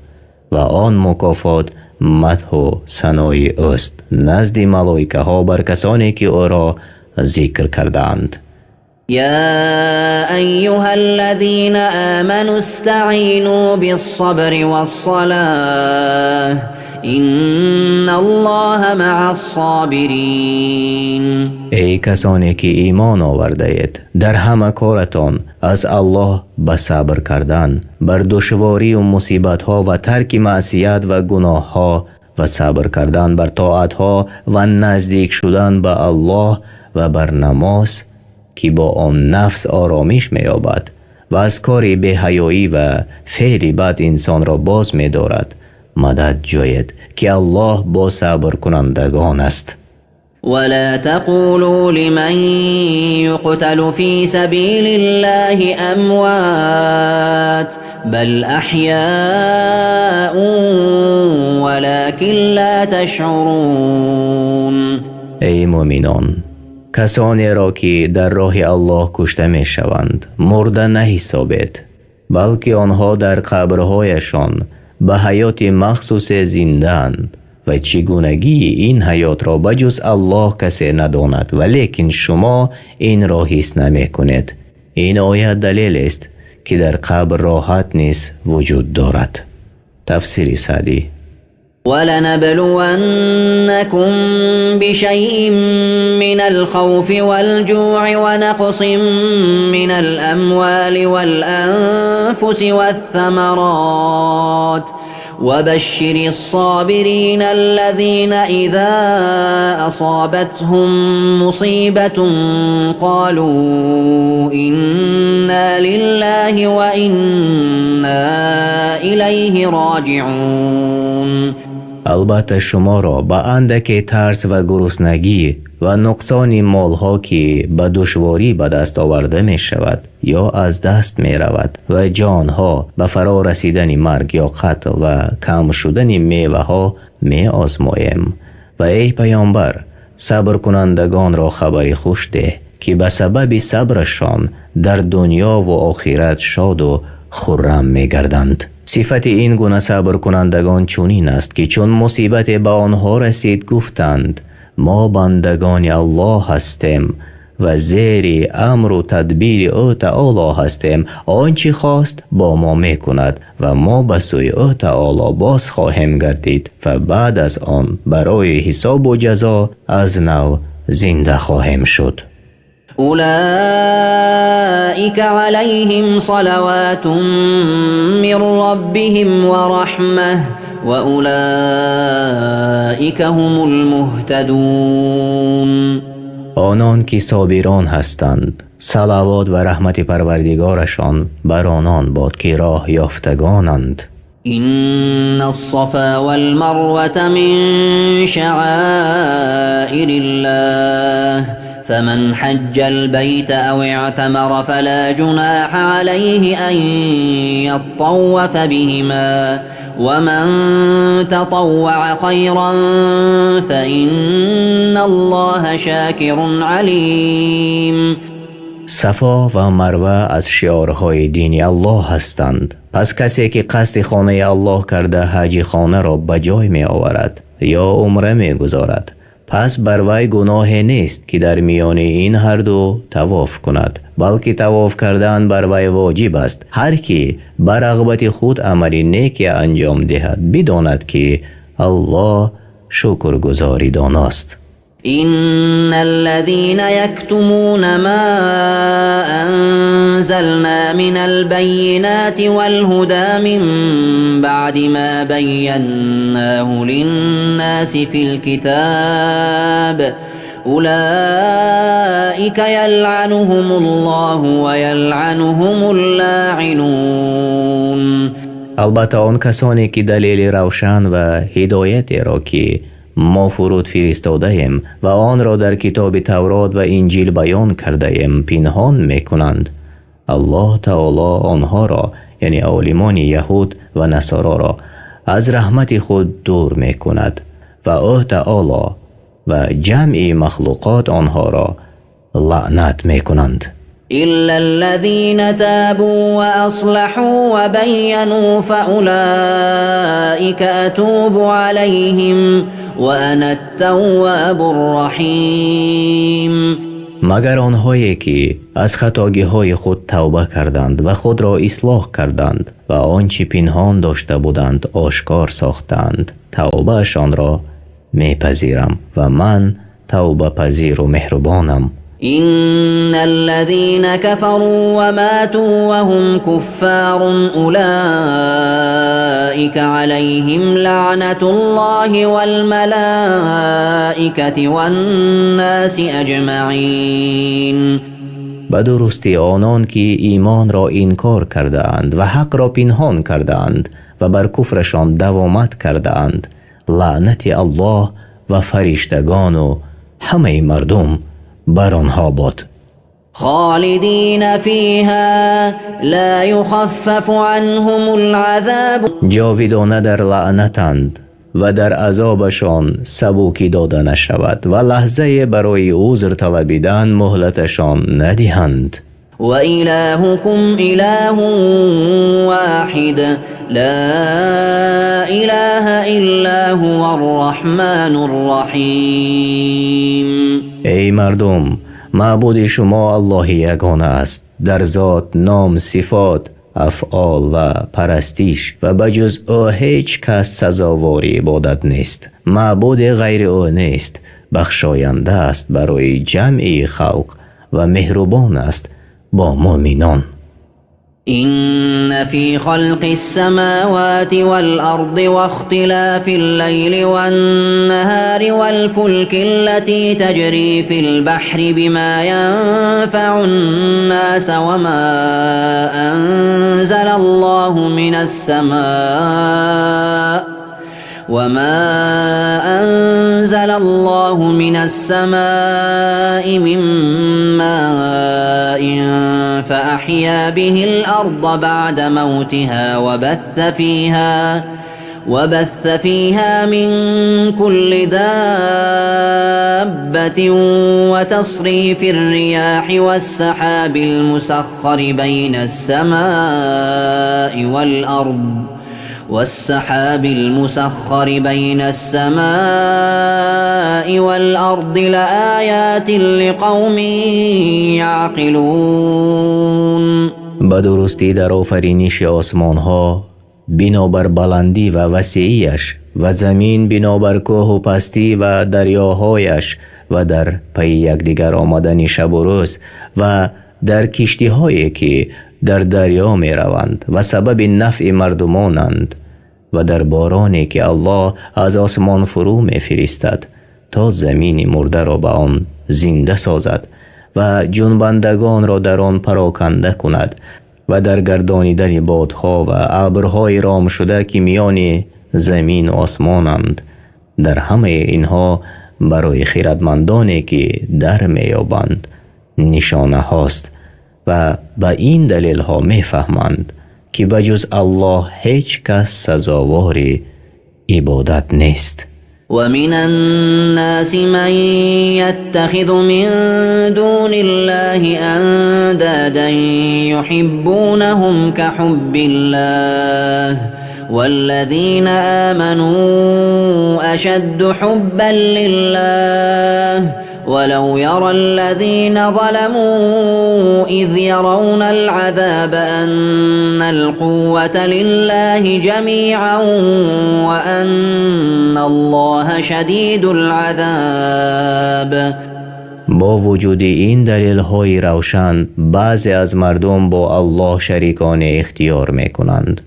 و آن مکافات مدح و ثنای است نزد ملائکه ها بر کسانی که او را ذکر کردند. يا أيها الذين آمنوا استعينوا بالصبر والصلاة إن الله مع الصابرين. ای کسانی که ایمان آورده اید، در همه کارتان از الله به صبر کردن بر دشواری و مصیبت ها و ترک معصیت و گناه ها و صبر کردن بر طاعت ها و نزدیک شدن به الله و بر نماز که با آن نفس آرامش می‌یابد و از کاری بی‌حیایی و فعلی بد انسان را باز می دارد. مدد جوید که الله با صبر کنندگان است. ولا تقولوا لمن يقتل في سبيل الله أموات بل أحياء ولكن لا تشعرون. ای مؤمنان، کسانی را که در راه الله کشته می شوند مرده نحسابید، بلکه آنها در قبرهایشان به حیات مخصوص زنده‌اند و چگونگی این حیات را بجز الله کسی نداند، ولیکن شما این را حس نمی کنید. این آیه دلیل است که در قبر راحت نیز وجود دارد. تفسیر سعدی. ولنبلونكم بشيء من الخوف والجوع ونقص من الأموال والأنفس والثمرات وبشر الصابرين الذين إذا أصابتهم مصيبة قالوا إنا لله وإنا إليه راجعون. البته شما را به اندک ترس و گرسنگی و نقصان مالها که به دشواری به دست آورده می شود یا از دست می رود و جانها به فرا رسیدن مرگ یا قتل و کم شدن میوه ها می آزماییم. و ای پیامبر، صبر کنندگان را خبری خوش ده که به سبب صبرشان در دنیا و آخرت شاد و خرم می گردند. صفت این گونه صبر کنندگان چنین است که چون مصیبت به آنها رسید گفتند ما بندگان الله هستیم و زیر امر و تدبیر او تعالی هستیم. آنچه خواست با ما میکند و ما به سوی او تعالی باز خواهیم گردید و بعد از آن برای حساب و جزا از نو زنده خواهیم شد. أولئك عليهم صلوات من ربهم ورحمة وأولئك هم المهتدون. آنان که صابران هستند، صلوات و رحمت پروردگارشان بر آنان باد که راه یافتگانند. إن الصفا والمروة من شعائر الله فمن حج البيت أو اعتمر فلا جناح عليه أن يطوف بهما ومن تطوع خيرا فإن الله شاكر عليم. صفا و مروه از شعارهای دین الله هستند. پس کسی که قصد خانه الله کرده حج خانه را به جای می آورد یا عمره می گذارد، پس بر وی گناه نیست که در میان این هر دو طواف کند، بلکه طواف کردن بر وی واجب است. هر کی بر رغبت خود عملی نیکی انجام دهد بداند که الله شکرگزاری داناست. إن الذين يكتمون ما أنزلنا من البينات والهدى من بعد ما بيناه للناس في الكتاب أولئك يلعنهم الله ويلعنهم اللاعنون. البته آن کسانی که دلیل روشن و هدایت را که ما فرود فرستاده ایم و آن را در کتاب تورات و انجیل بیان کرده ایم پنهان میکنند، الله تعالی آنها را یعنی عالمان یهود و نصارا را از رحمت خود دور میکند و او تعالی و جمع مخلوقات آنها را لعنت میکنند. إلا الذين تابوا وأصلحوا وبينوا فأولئك أتوب عليهم وأنا التواب الرحيم. مگر آنهایی که از خطاگی های خود توبه کردند و خود را اصلاح کردند و آنچه پنهان داشته بودند آشکار ساختند، توبهشان را میپذیرم و من توبه پذیر و مهربانم. إن الذين كفروا وماتوا وهم كفار أولئك عليهم لعنة الله والملائكة والناس أجمعين. به درستی آنان که ایمان را انکار کرده اند و حق را پنهان کرده اند و بر کفرشان دوامت کرده اند، لعنت الله و فرشتگان و همه مردم بر آنها باد. خالدین فیها لا یخفف عنهم العذاب، جاودانه در لعنتند و در عذابشان سبوکی داده نشود و لحظه برای عذر طلبیدن مهلتشان ندهند. و الهکم اله واحد لا اله الا هو الرحمن الرحیم. ای مردم، معبود شما الله یگانه است، در ذات، نام، صفات، افعال و پرستش و بجز او هیچ کس سزاوار عبادت نیست. معبود غیر او نیست. بخشاینده است برای جمعی خلق و مهربان است با مؤمنان. إن في خلق السماوات والأرض واختلاف الليل والنهار والفلك التي تجري في البحر بما ينفع الناس وما أنزل الله من السماء من ماء فأحيا به الأرض بعد موتها وبث فيها من كل دابة وتصريف الرياح والسحاب المسخر بين السماء والأرض لآيات لقوم يعقلون. بدرستی در آفرینش آسمان ها بنابر بلندی و وسیعیش و زمین بنابر کوه و پستی و دریاهایش و در پی یکدیگر آمدن شب و روز و در کشتی هایی که در دریا می روند و سبب نفع مردمانند و در بارانی که الله از آسمان فرو می فرستد تا زمین مرده را به آن زنده سازد و جنبندگان را در آن پراکنده کند و در گردانیدن بادها و ابرهای رام شده که میان زمین و آسمانند. در همه اینها برای خردمندانی که در میابند نشانه هاست و به این دلیل ها میفهمند که بجز الله هیچ کس سزاوار عبادت نیست. ومن الناس من يتخذ من دون الله أندادا يحبونهم كحب الله والذين آمنوا أشد حبا لله ولو يرى الذين ظلموا إذ يرون العذاب أن القوة لله جميعا وأن الله شديد العذاب. با وجود این دلیل های روشن بعضی از مردم با الله شریکان اختیار می کنند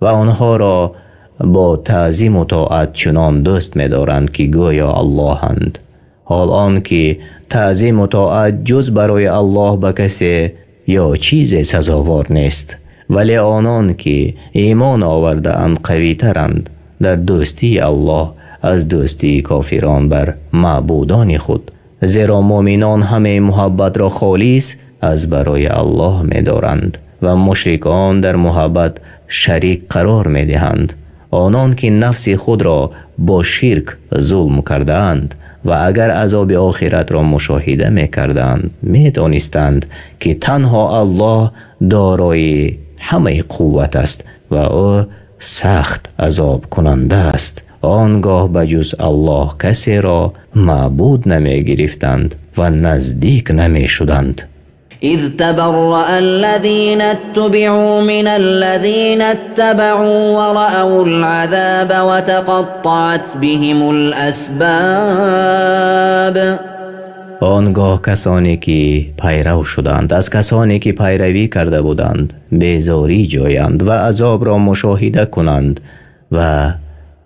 و آنها را با تعظیم و طاعت چنان دوست می دارند که گویا الله اند، حال آن که تعظیم و طاعت جز برای الله به کسی یا چیز سزاوار نیست. ولی آنان که ایمان آورده اند قوی ترند در دوستی الله از دوستی کافران بر معبودان خود، زیرا مؤمنان همه محبت را خالص از برای الله می دارند و مشرکان در محبت شریک قرار می دهند. آنان که نفس خود را با شرک ظلم کرده اند و اگر عذاب آخرت را مشاهده می کردند می دانستند که تنها الله دارای همه قوت است و او سخت عذاب کننده است. آنگاه بجز الله کسی را معبود نمی گرفتند و نزدیک نمی شدند. إذ تبرأ الذين اتبعوا من الذين اتبعوا ورأوا العذاب وتقطعت بهم الأسباب. آنگاه کسانی که پیرو شدند از کسانی که پیروی کرده بودند بیزاری جویند و عذاب را مشاهده کنند و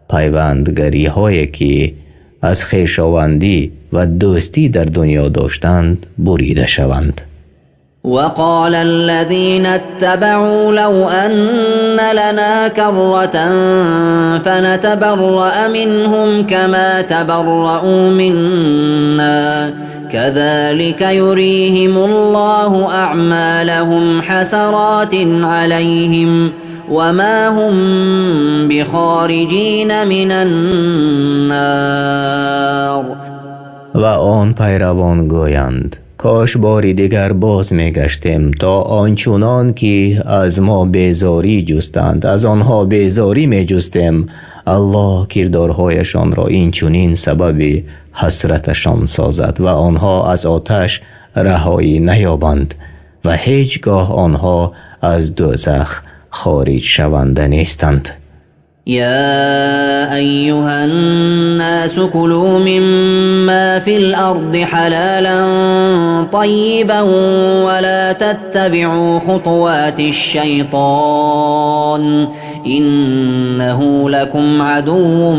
پیوندگری هایی که از خویشاوندی و دوستی در دنیا داشتند بریده شوند. وقال الذين اتبعوا لو أن لنا كرة فنتبرأ منهم كما تبرؤوا منا كذلك يريهم الله أعمالهم حسرات عليهم وما هم بخارجين من النار. و آن پیروان گویند کاش باری دیگر باز می گشتیم تا آنچنان که از ما بیزاری جستند از آنها بیزاری می جستیم. الله کردارهایشان را این چنین سبب حسرتشان سازد و آنها از آتش رهایی نیابند و هیچگاه آنها از دوزخ خارج شونده نیستند. يا أيها الناس كلوا مما في الأرض حلالا طيبا ولا تتبعوا خطوات الشيطان إنه لكم عدو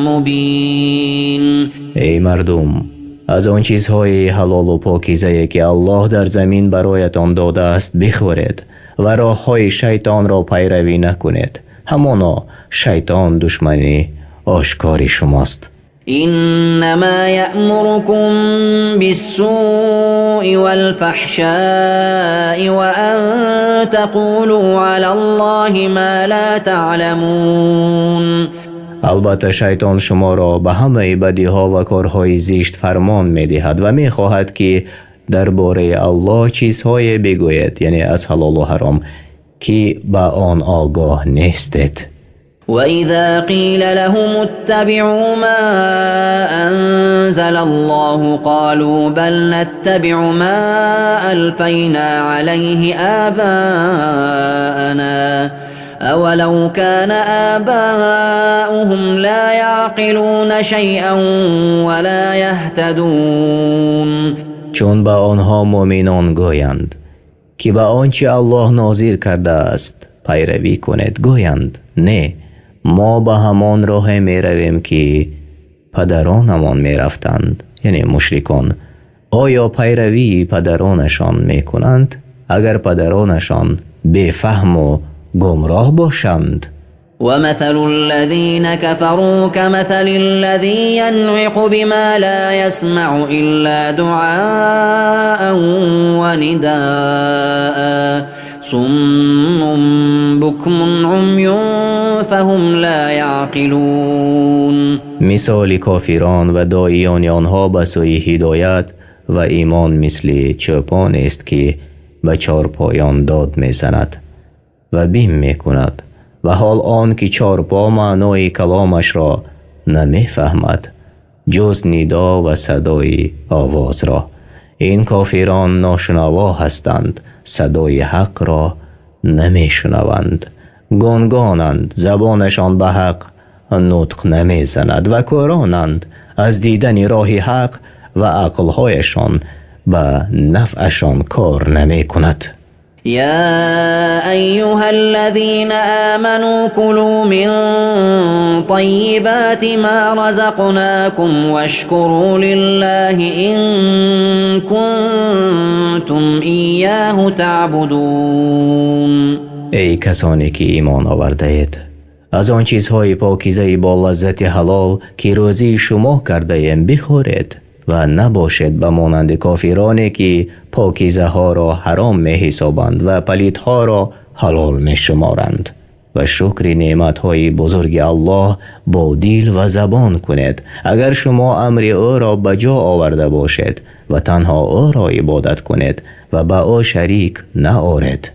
مبين. ای مردم، از آن چیزهای حلال و پاکیزه که الله در زمین برایتان داده است بخورید و راه های شیطان را پیروی نکنید، همانا شیطان دشمنی آشکار شماست. إنما يأمركم بالسوء والفحشاء وأن تقولوا على الله ما لا تعلمون. البته شیطان شما را به همه بدی ها و کارهای زشت فرمان می دهد و می خواهد که درباره الله چیزهای بگوید، یعنی از حلال و حرام که به آن آگاه نیستید. وإذا قيل لهم اتبعوا ما أنزل الله قالوا بل نتبع ما ألفينا عليه آباءنا أولو كان آباؤهم لا يعقلون شيئا ولا يهتدون. چون به آنها مؤمنان گویند که به آنچه الله نازل کرده است پیروی کنید، گویند نه، ما به همان راه می رویم که پدرانمان می رفتند، یعنی مشرکان. آیا پیروی پدرانشان می کنند اگر پدرانشان بفهم و گمراه باشند؟ ومثل الذين كفروا كمثل الذي ينعق بما لا يسمع إلا دعاء ونداء صم بكم عمي فهم لا يعقلون. مثال کافران و داعیان آنها به سوی هدایت و ایمان مثل چوپان است که به چارپایان داد میزند و بیم میکند و حال آن که چارپا معنای کلامش را نمیفهمد جز ندا و صدای آواز را. این کافران ناشنوا هستند، صدای حق را نمیشنوند، گنگانند، زبانشان به حق نطق نمیزند و کورانند از دیدن راه حق و عقلهایشان به نفعشان کار نمی کند. يا أيها الذين آمنوا كلوا من طيبات ما رزقناكم واشكروا لله إن كنتم إياه تعبدون. ای کسانی که ایمان آورده اید، از آن چیزهای پاکیزه با لذت حلال که روزی شما کرده ایم بخورید و نباشید به مانند کافرانی که پاکیزه ها را حرام می حسابند و پلیت ها را حلال می شمارند. و شکر نعمت های بزرگ الله با دل و زبان کنید اگر شما امر او را بجا آورده باشید و تنها او را عبادت کنید و با او شریک نآورید.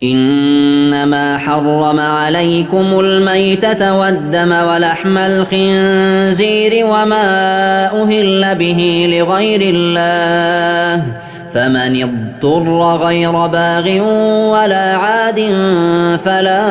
إنما حرم عليكم الميتة والدم ولحم الخنزير وما أهل به لغير الله فمن اضطر غير باغ ولا عاد فلا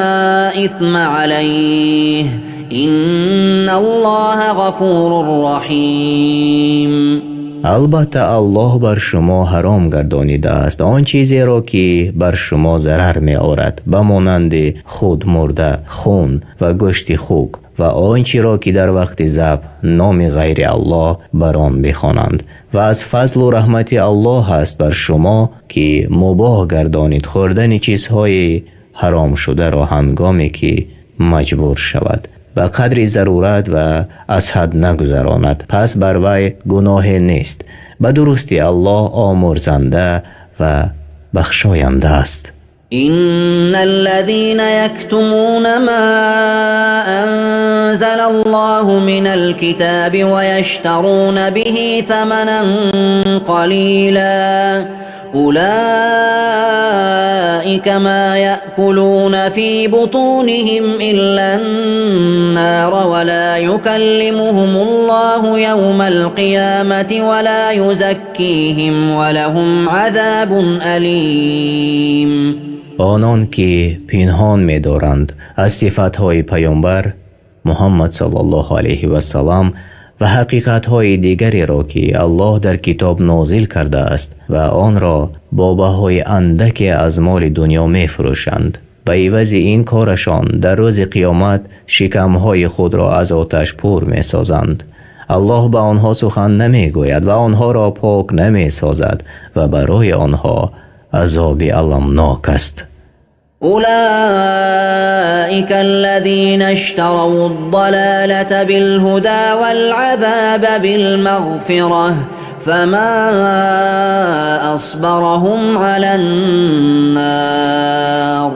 إثم عليه إن الله غفور رحيم. البته الله بر شما حرام گردانیده است آن چیزی را که بر شما ضرر می آورد به مانند خود مرده، خون و گوشت خوک و آنچه را که در وقت ذبح نام غیر الله بر آن بخوانند و از فضل و رحمت الله است بر شما که مباح گردانید خوردن چیزهای حرام شده را هنگامی که مجبور شود به قدر ضرورت و از حد نگذراند پس بر وی گناه نیست به درستی الله آمرزنده و بخشاینده است. إن الذين يكتمون ما أنزل الله من الكتاب ويشترون به ثمنا قليلا أولئك ما يأكلون في بطونهم إلا النار ولا يكلمهم الله يوم القيامة ولا يزكيهم ولهم عذاب أليم. آنان که پنهان می دارند از صفتهای پیامبر محمد صلی الله علیه و سلام و حقیقتهای دیگری را که الله در کتاب نازل کرده است و آن را با بهای اندک از مال دنیا می فروشند به عوض این کارشان در روز قیامت شکمهای خود را از آتش پر می سازند. الله به آنها سخن نمی گوید و آنها را پاک نمی سازد و برای آنها عذاب المناک است. أولئك الذين اشتروا الضلالة بالهدى والعذاب بالمغفرة فما أصبرهم على النار.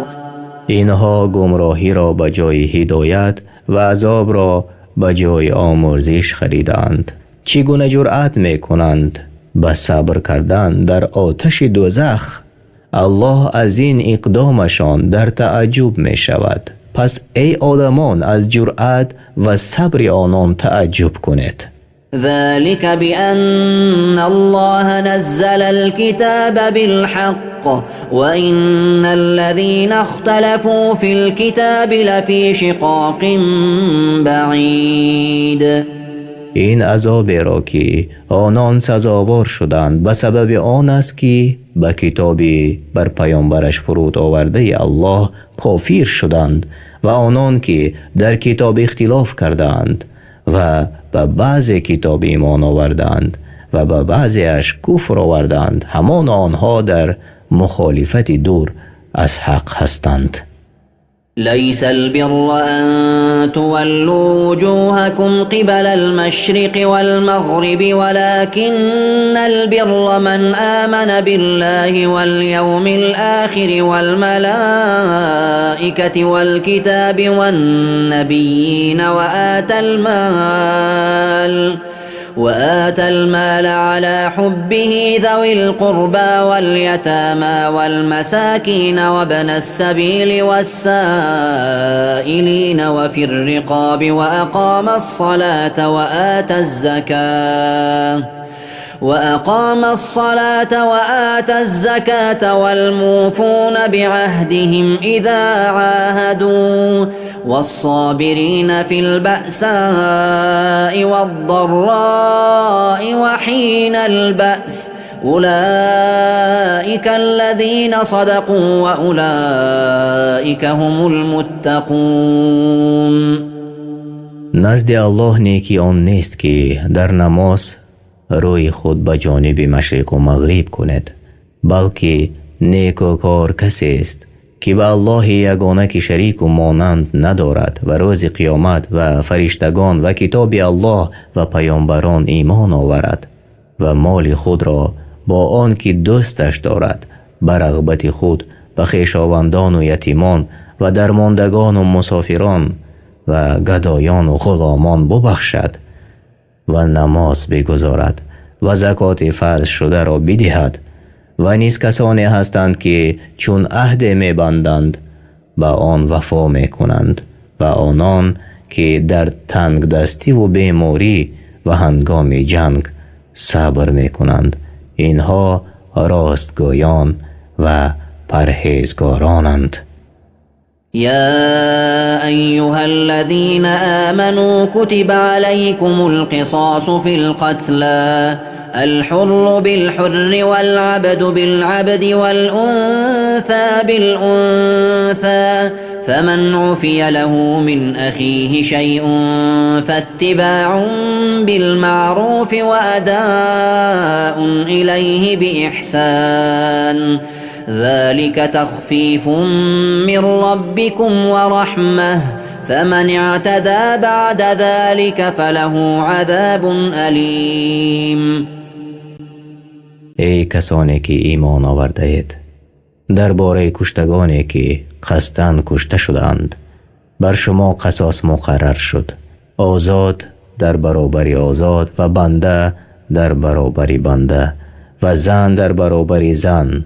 اینها گمراهی را به جای هدایت و عذاب را به جای آمرزش خریدند. چگونه جرأت می کنند به صبر کردن در آتش دوزخ؟ الله از این اقدامشان در تعجب می شود. پس ای آدمان از جرأت و صبر آنان تعجب کنید. ذلك بأن الله نزل الكتاب بالحق وإن الذين اختلفوا في الكتاب لفي شقاق بعيد. این عذاب را که آنان سزاوار شدند به سبب آن است که به کتابی بر پیامبرش فرود آورده الله کافر شدند و آنان که در کتاب اختلاف کردند و به بعض کتاب ایمان آوردند و به بعضیش کفر آوردند همان آنها در مخالفت دور از حق هستند. ليس البر أن تولوا وجوهكم قبل المشرق والمغرب ولكن البر من آمن بالله واليوم الآخر والملائكة والكتاب والنبيين وآتى المال على حبه ذوي القربى واليتامى والمساكين وابن السبيل والسائلين وفي الرقاب وأقام الصلاة وآتى الزكاة والموفون بعهدهم إذا عاهدوا والصابرين في البأساء والضراء وحين البأس أولئك الذين صدقوا وأولئك هم المتقون. نزد الله نیکی آن نیست که در نماز روی خود به جانب مشرق و مغرب کند بلکه نیکوکار کسی است که به الله یگانه که شریک و مانند ندارد و روز قیامت و فرشتگان و کتاب الله و پیامبران ایمان آورد و مال خود را با آن که دوستش دارد به رغبت خود به خویشاوندان و یتیمان و درماندگان و مسافران و گدایان و غلامان ببخشد و نماز بگذارد و زکات فرض شده را بدهد و نیز کسانی هستند که چون عهد می‌بندند با آن وفا می‌کنند و آنان که در تنگ دستی و بیماری و هنگام جنگ صبر می‌کنند اینها راستگویان و پرهیزگارانند. يا أيها الذين آمنوا كتب عليكم القصاص في القتلى الحر بالحر والعبد بالعبد والأنثى بالأنثى فمن عفي له من أخيه شيء فاتباع بالمعروف وأداء إليه بإحسان ذلك تخفيف من ربكم ورحمة فمن اعتدى بعد ذلك فله عذاب أليم. ای کسانی که ایمان آورده اید، درباره کشتگانی که قصداً کشته شدند بر شما قصاص مقرر شد، آزاد در برابر آزاد و بنده در برابر بنده و زن در برابر زن.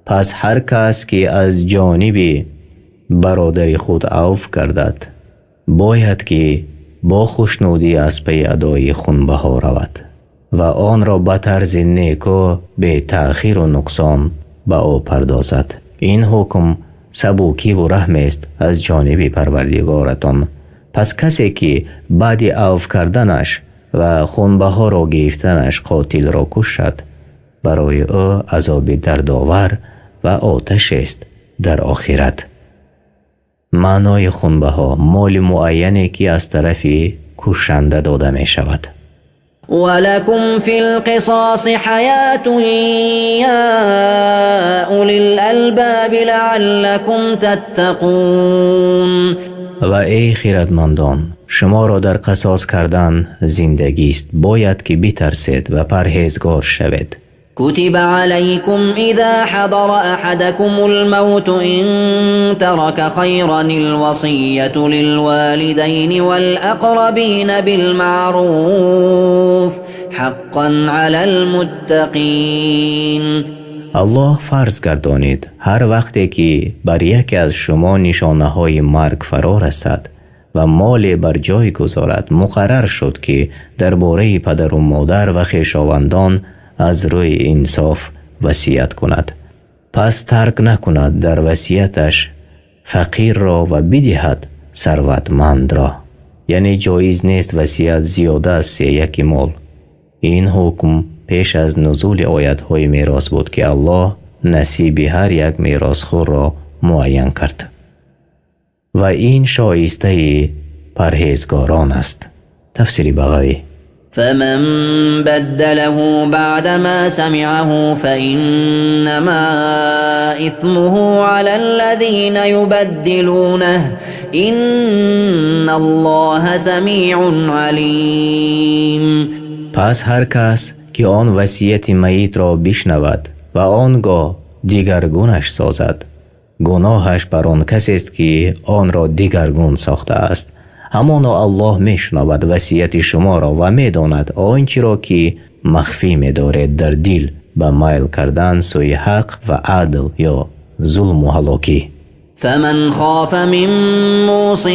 پس هر کس که از جانب برادر خود عفو کردد باید که با خوشنودی از پی ادای خونبها رود و آن را به طرز نیکو به تأخیر و نقصان به او پردازد. این حکم سبوکی و رحم است از جانب پروردگارتان. پس کسی که بعد عفو کردنش و خونبها را گرفتنش قاتل را کشد برای او عذاب دردآور و آتش است در آخرت. معنای خونبها مال معینی که از طرف کشنده داده می شود. ولكم في القصاص حياة يا أولي الألباب لعلكم تتقون. و ای خیرتمندان، شما را در قصاص کردن زندگی است، باید که بترسید و پرهیزگار شوید. كتب عليكم إذا حضر أحدكم الموت إن ترك خيرا الوصية للوالدين والأقربين بالمعروف حقا على المتقين. الله فرض گردانید هر وقتی که بر یکی از شما نشانه های مرگ فرا رسد و مال بر جای گذارد، مقرر شد که درباره پدر و مادر و خویشاوندان از روی انصاف وصیت کند. پس ترک نکند در وصیتش فقیر را و بدهد ثروتمند را. یعنی جایز نیست وصیت زیاده از 1 مال. این حکم پیش از نزول آیت های میراث بود که الله نصیب هر یک میراثخوار را معین کرد و این شایسته پرهیزگاران است. تفسیر بغوی. فمن بدله بعدما سمعه فإنما إثمه على الذين يبدلونه إن الله سميع عليم. پس هر کس که آن وصیت میت را بشنود و آنگاه دیگرگونش سازد، گناهش بر آن کسی است که آن را دیگرگون ساخته است. همانا الله میشنود وصیت شما را و میداند آنچه را که مخفی می‌دارید در دل به میل کردن سوی حق و عدل یا ظلم و هلاکی. فمن خاف من موص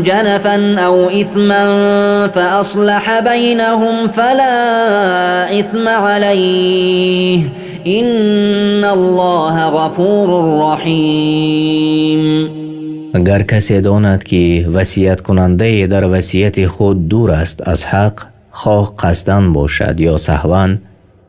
جنفا أو إثما فأصلح بينهم فلا إثم عليه إن الله غفور رحيم. اگر کسی داند که وصیت کننده در وصیت خود دور است از حق، خواه قصداً باشد یا سهواً،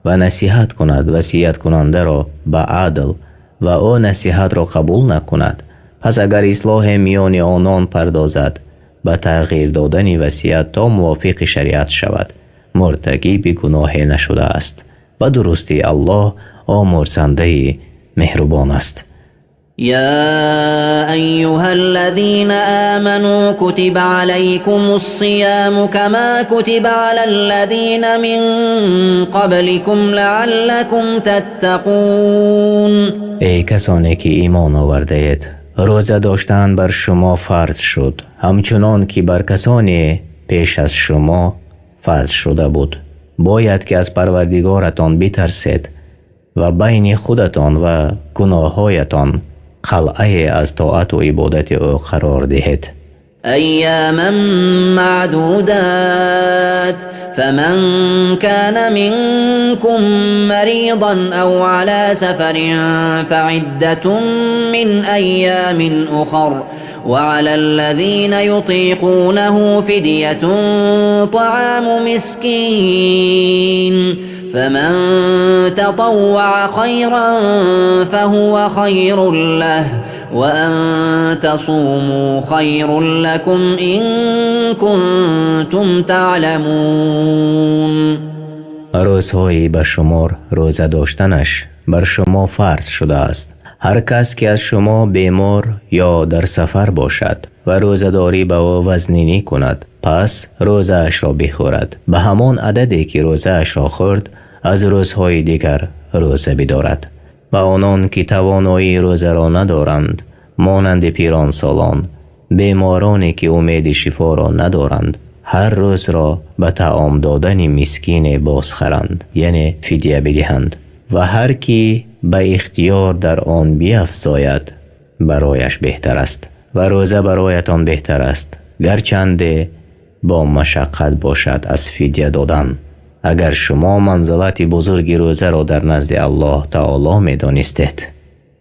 و نصیحت کند وصیت کننده را به عدل و او نصیحت را قبول نکند، پس اگر اصلاح میان آنان پردازد به تغییر دادن وصیت تا موافق شریعت شود، مرتکب گناه نشده است و درستی الله آمرزنده مهربان است. يا أيها الذين آمنوا كتب عليكم الصيام كما كتب على الذين من قبلكم لعلكم تتقون. ای کسانی که ایمان آورده اید، روزه داشتن بر شما فرض شد همچنان که بر کسانی پیش از شما فرض شده بود. باید که از پروردگارتان بترسید و بین خودتان و گناههایتان قلعه از طاعت و عبادت او قرار دهید. أياما معدودات فمن كان منكم مريضا أو على سفر فعدة من أيام أخر وعلى الذين يطيقونه فدية طعام مسكين فمن تطوع خيرا فهو خير له وأن تصوموا خير لكم إن كنتم تعلمون. روزهای به شمار روزه داشتنش بر شما فرض شده است. هر کس که از شما بیمار یا در سفر باشد و روزه‌داری به او وزنینی کند، پس روزه اش را بخورد به همان عددی که روزه اش را خورد، از روزهای دیگر روزه بدارد. و آنان که توانایی روزه را ندارند، مانند پیران سالان، بیمارانی که امید شفا را ندارند، هر روز را به طعام دادن مسکین بازخرند، یعنی فدیه بدهند. و هر کی به اختیار در آن بیفزاید برایش بهتر است. و روزه برایتان بهتر است، گرچند با مشقت باشد از فدیه دادن. اگر شما منزلت بزرگ روزه را در نزد الله تعالی می دانستید.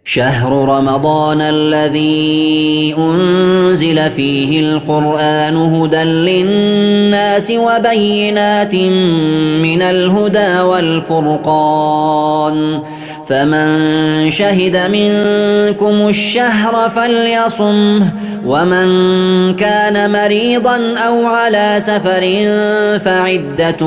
شهر رمضان الذي أنزل فيه القرآن هدى للناس وبينات من الهدى والفرقان فمن شهد منكم الشهر فليصمه ومن كان مريضا أو على سفر فعدة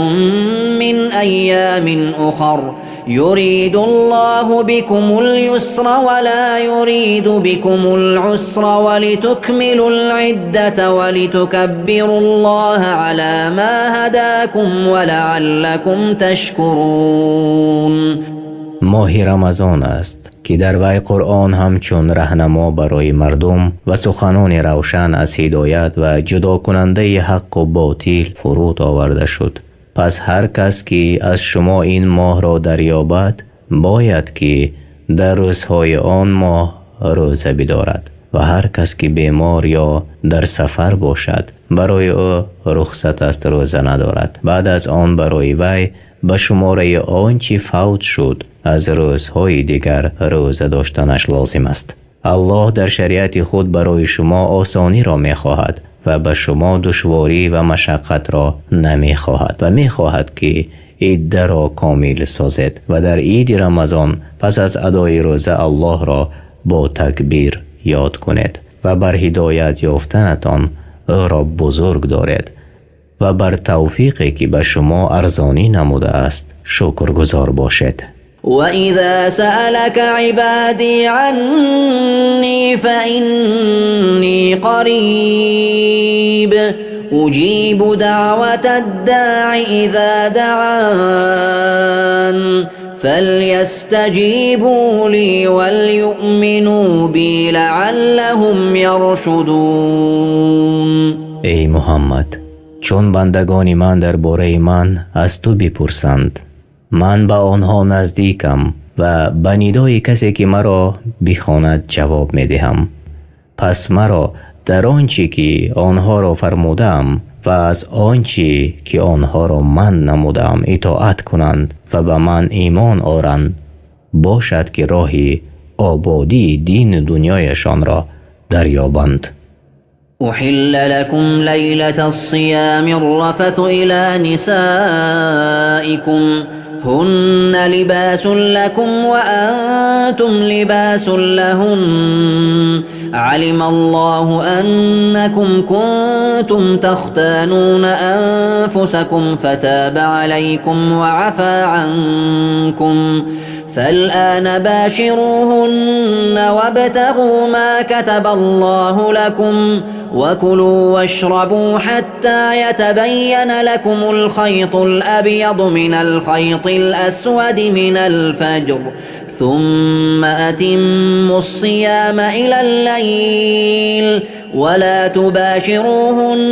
من أيام أخر يريد الله بكم اليسر ولا يريد بكم العسر ولتكملوا العدة ولتكبروا الله على ما هداكم ولعلكم تشكرون. ماه رمضان است که در وی قرآن همچون رهنما برای مردم و سخنان روشن از هدایت و جدا کننده حق و باطل فرود آورده شد. پس هر کس که از شما این ماه را دریابد باید که در روزهای آن ماه روزه بدارد و هر کس که بیمار یا در سفر باشد برای او رخصت است روزه ندارد. بعد از آن برای وی به شماره آنچه فوت شد از روزهای دیگر روزه داشتنش لازم است. الله در شریعت خود برای شما آسانی را می خواهد و به شما دشواری و مشقت را نمی خواهد و می خواهد که عید را کامل سازد و در عید رمضان پس از ادای روزه الله را با تکبیر یاد کنید و بر هدایت یافتنتان او را بزرگ دارید و بر توفیقی که به شما ارزانی نموده است شکرگزار باشید. وَإِذَا سَأَلَكَ عِبَادِي عَنِّي فَإِنِّي قَرِيبٌ أُجِيبُ دَعْوَةَ الدَّاعِ إِذَا دَعَانِ فَلْيَسْتَجِيبُوا لِي وَلْيُؤْمِنُوا بِي لَعَلَّهُمْ يَرْشُدُونَ. ای محمد، چون بندگان من درباره من از تو بپرسند، من به آنها نزدیکم و به ندای کسی که مرا بخواند جواب می دهم. پس مرا در آنچه که آنها را فرمودم و از آنچه که آنها را من نمودم اطاعت کنند و به من ایمان آورند، باشد که راهی آبادی دین دنیایشان را دریابند. أحل لكم ليلة الصيام الرفث إلى نسائكم هن لباس لكم وأنتم لباس لهن علم الله أنكم كنتم تختانون أنفسكم فتاب عليكم وعفى عنكم فالآن باشروهن وابتغوا ما كتب الله لكم وكلوا واشربوا حتى يتبين لكم الخيط الأبيض من الخيط الأسود من الفجر ثم أتموا الصيام إلى الليل ولا تباشروهن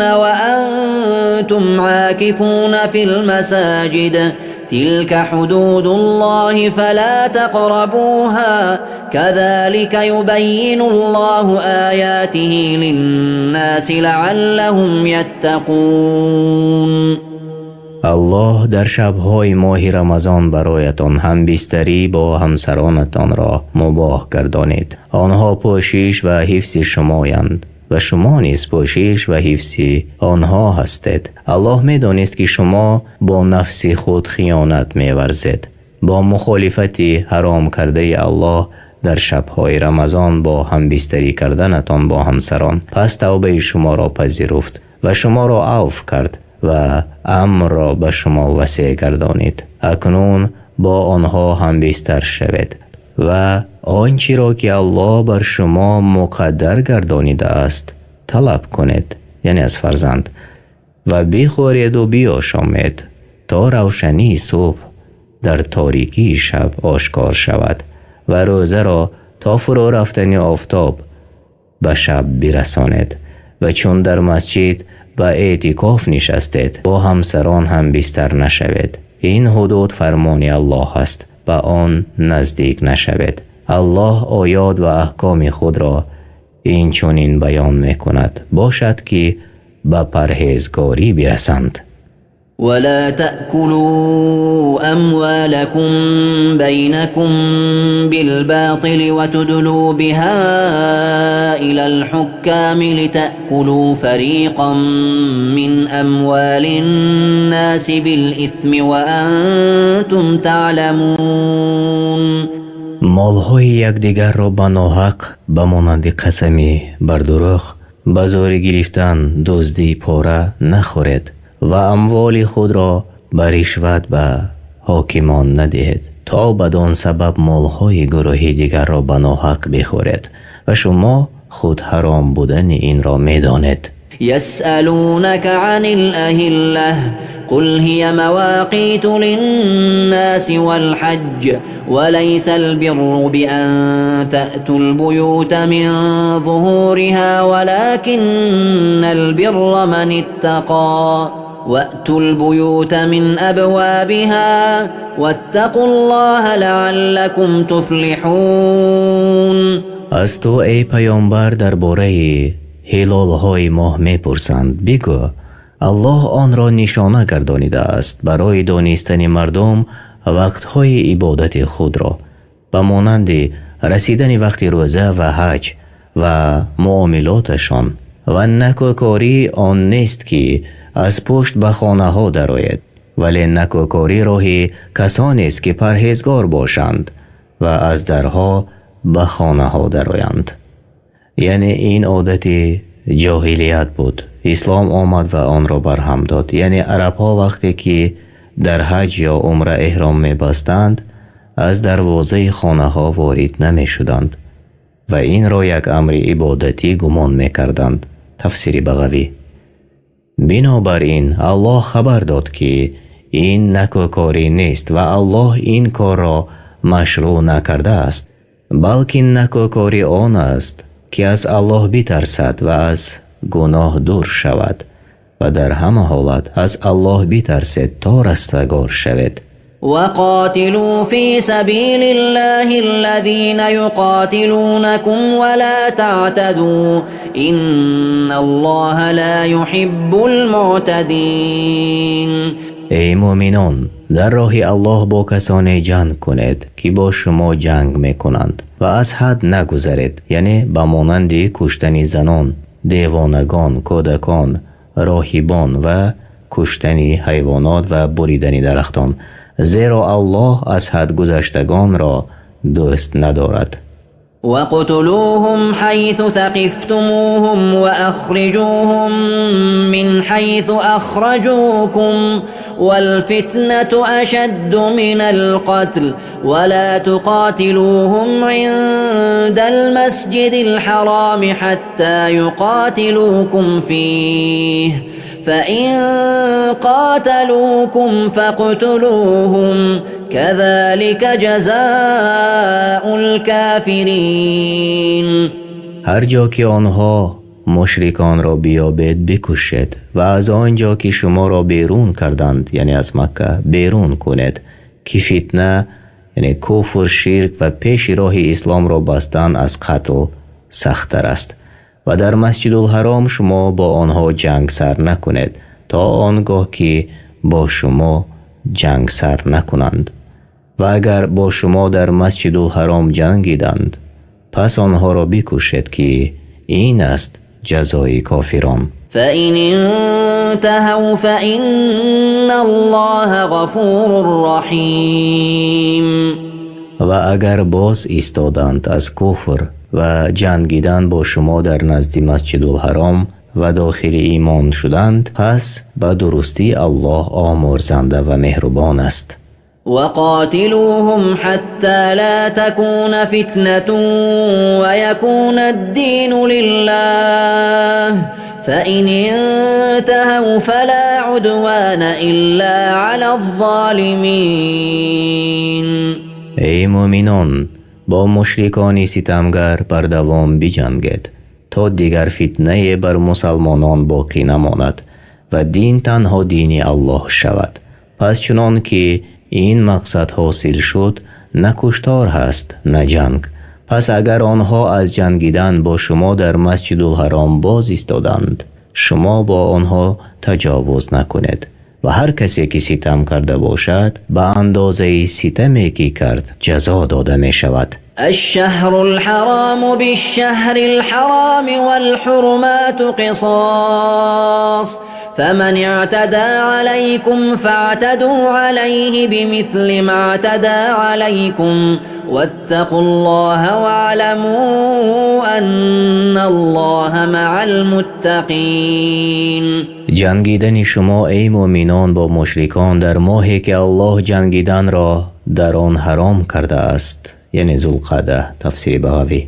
وأنتم عاكفون في المساجد تلك حدود الله فلا تقربوها كذلك يبين الله آياته للناس لعلهم يتقون. الله در شبهای ماه رمضان برایتان همبستری با همسرانتان را مباح گردانید. آنها پوشش و حفظ شمایند و شما نیز پوشش و حفظ آنها هستید. الله می‌دانست که شما با نفس خود خیانت می‌ورزید. با مخالفت حرام کرده الله در شب‌های رمضان با همبستری کردنتان با همسران، پس توبه شما را پذیرفت و شما را عفو کرد و امر را به شما وسیع گردانید. اکنون با آنها همبستر شوید و آنچه را که الله بر شما مقدر گردانیده است طلب کنید، یعنی از فرزند، و بخورید و بیاشامید تا روشنی صبح در تاریکی شب آشکار شود و روزه را تا فرو رفتن آفتاب به شب برسانید و چون در مسجد به اعتکاف نشستید با همسران هم بستر نشوید. این حدود فرمان الله است، به آن نزدیک نشوید. الله آیات و احکام خود را این چنین بیان میکند باشد که به پرهیزگاری برسند. ولا تأكلوا أموالكم بينكم بالباطل وتدلوا بها إلى الحكام لتأكلوا فريقا من أموال الناس بالإثم وأنتم تعلمون. مالهای یکدیگر را به ناحق به مانند قسمی بر دروغ به زور گرفتن دزدی پاره نخورید و اموال خود را به رشوت به حاکمان ندهید تا بدان سبب مالهای گروه دیگر را به ناحق بخورید و شما خود حرام بودن این را می‌دانید. يسألونك عن الأهلة قل هي مواقيت للناس والحج وليس البر بأن تأتوا البيوت من ظهورها ولكن البر من اتقى وأتوا البيوت من أبوابها واتقوا الله لعلكم تفلحون. از تو ای پیامبر درباره هلال‌های ماه می‌پرسند، بگو الله آن را نشانه گردانیده است برای دانستن مردم وقت‌های عبادت خود را به مانند رسیدن وقت روزه و حج و معاملاتشان و نکوکاری آن نیست که از پشت به خانه ها درآید، ولی نکوکاری راه کسانی است که پرهیزگار باشند و از درها به خانه ها درآیند. یعنی این عادت جاهلیت بود. اسلام آمد و آن را برهم داد. یعنی عرب ها وقتی که در حج یا عمره احرام می بستند از دروازه خانه ها وارد نمی شدند و این را یک امر عبادتی گمان می کردند. تفسیر بغوی. بنابراین الله خبر داد که این نکوکاری نیست و الله این کار را مشروع نکرده است، بلکه نکوکاری آن است که از الله بترسد و از گناه دور شود و در همه حالت از الله بترسید تا رستگار شود. وقاتلوا في سبيل الله الذين يقاتلونكم ولا تعتدوا إن الله لا يحب المعتدين. ای مؤمنان، در راه الله با کسانی جنگ کنید که با شما جنگ میکنند و از حد نگذرید، یعنی به مانند کشتن زنان، دیوانگان، کودکان، راهبان و کشتن حیوانات و بریدن درختان، زیرا الله از حد گذشتگان را دوست ندارد. وَاقْتُلُوهُمْ حَيْثُ ثَقِفْتُمُوهُمْ وَأَخْرِجُوهُمْ مِنْ حَيْثُ أَخْرَجُوكُمْ وَالْفِتْنَةُ أَشَدُّ مِنَ الْقَتْلِ وَلَا تُقَاتِلُوهُمْ عِنْدَ الْمَسْجِدِ الْحَرَامِ حَتَّى يُقَاتِلُوكُمْ فِيهِ فَإِنْ قَاتَلُوكُمْ فَاقْتُلُوهُمْ كَذَلِكَ جَزَاءُ الْكَافِرِينَ. هر جا که آنها مشرکان را بیابید بکشید و از آنجا که شما را بیرون کردند، یعنی از مکه، بیرون کنید که فتنه یعنی کفر، شرک و پیش راه اسلام را بستن از قتل سخت‌تر است و در مسجد الحرام شما با آنها جنگ سر نکنید تا آنگاه که با شما جنگ سر نکنند و اگر با شما در مسجد الحرام جنگیدند پس آنها را بکشید که این است جزای کافران. فإن انتهوا فإن الله غفور رحیم. و اگر باز ایستادند از کفر و جنگیدن با شما در نزد مسجد الحرام و داخل ایمان شدند، پس به درستی الله آمرزنده و مهربان است. وقاتلوهم حتى لا تكون فتنة ويكون الدين لله فإن انتهوا فلا عدوان إلا على الظالمين. ای مؤمنان، با مشرکان ستمگر بر دوام بجنگید تا دیگر فتنه بر مسلمانان باقی نماند و دین تنها دین الله شود. پس چنان که این مقصد حاصل شد، نه کشتار هست نه جنگ. پس اگر آنها از جنگیدن با شما در مسجد الحرام باز ایستادند، شما با آنها تجاوز نکنید و هر کسی که ستم کرده باشد به اندازه ستمی که کرد جزا داده می شود. الشهر الحرام بالشهر الحرام والحرمات قصاص فمن اعتدى عليكم فاعتدوا عليه بمثل ما اعتدى عليكم واتقوا الله واعلموا ان الله مع المتقين. جنگیدن شما ای مؤمنان با مشرکان در ماهی که الله جنگیدن را در آن حرام کرده است، یعنی ذوالقعده، تفسیر بغوی،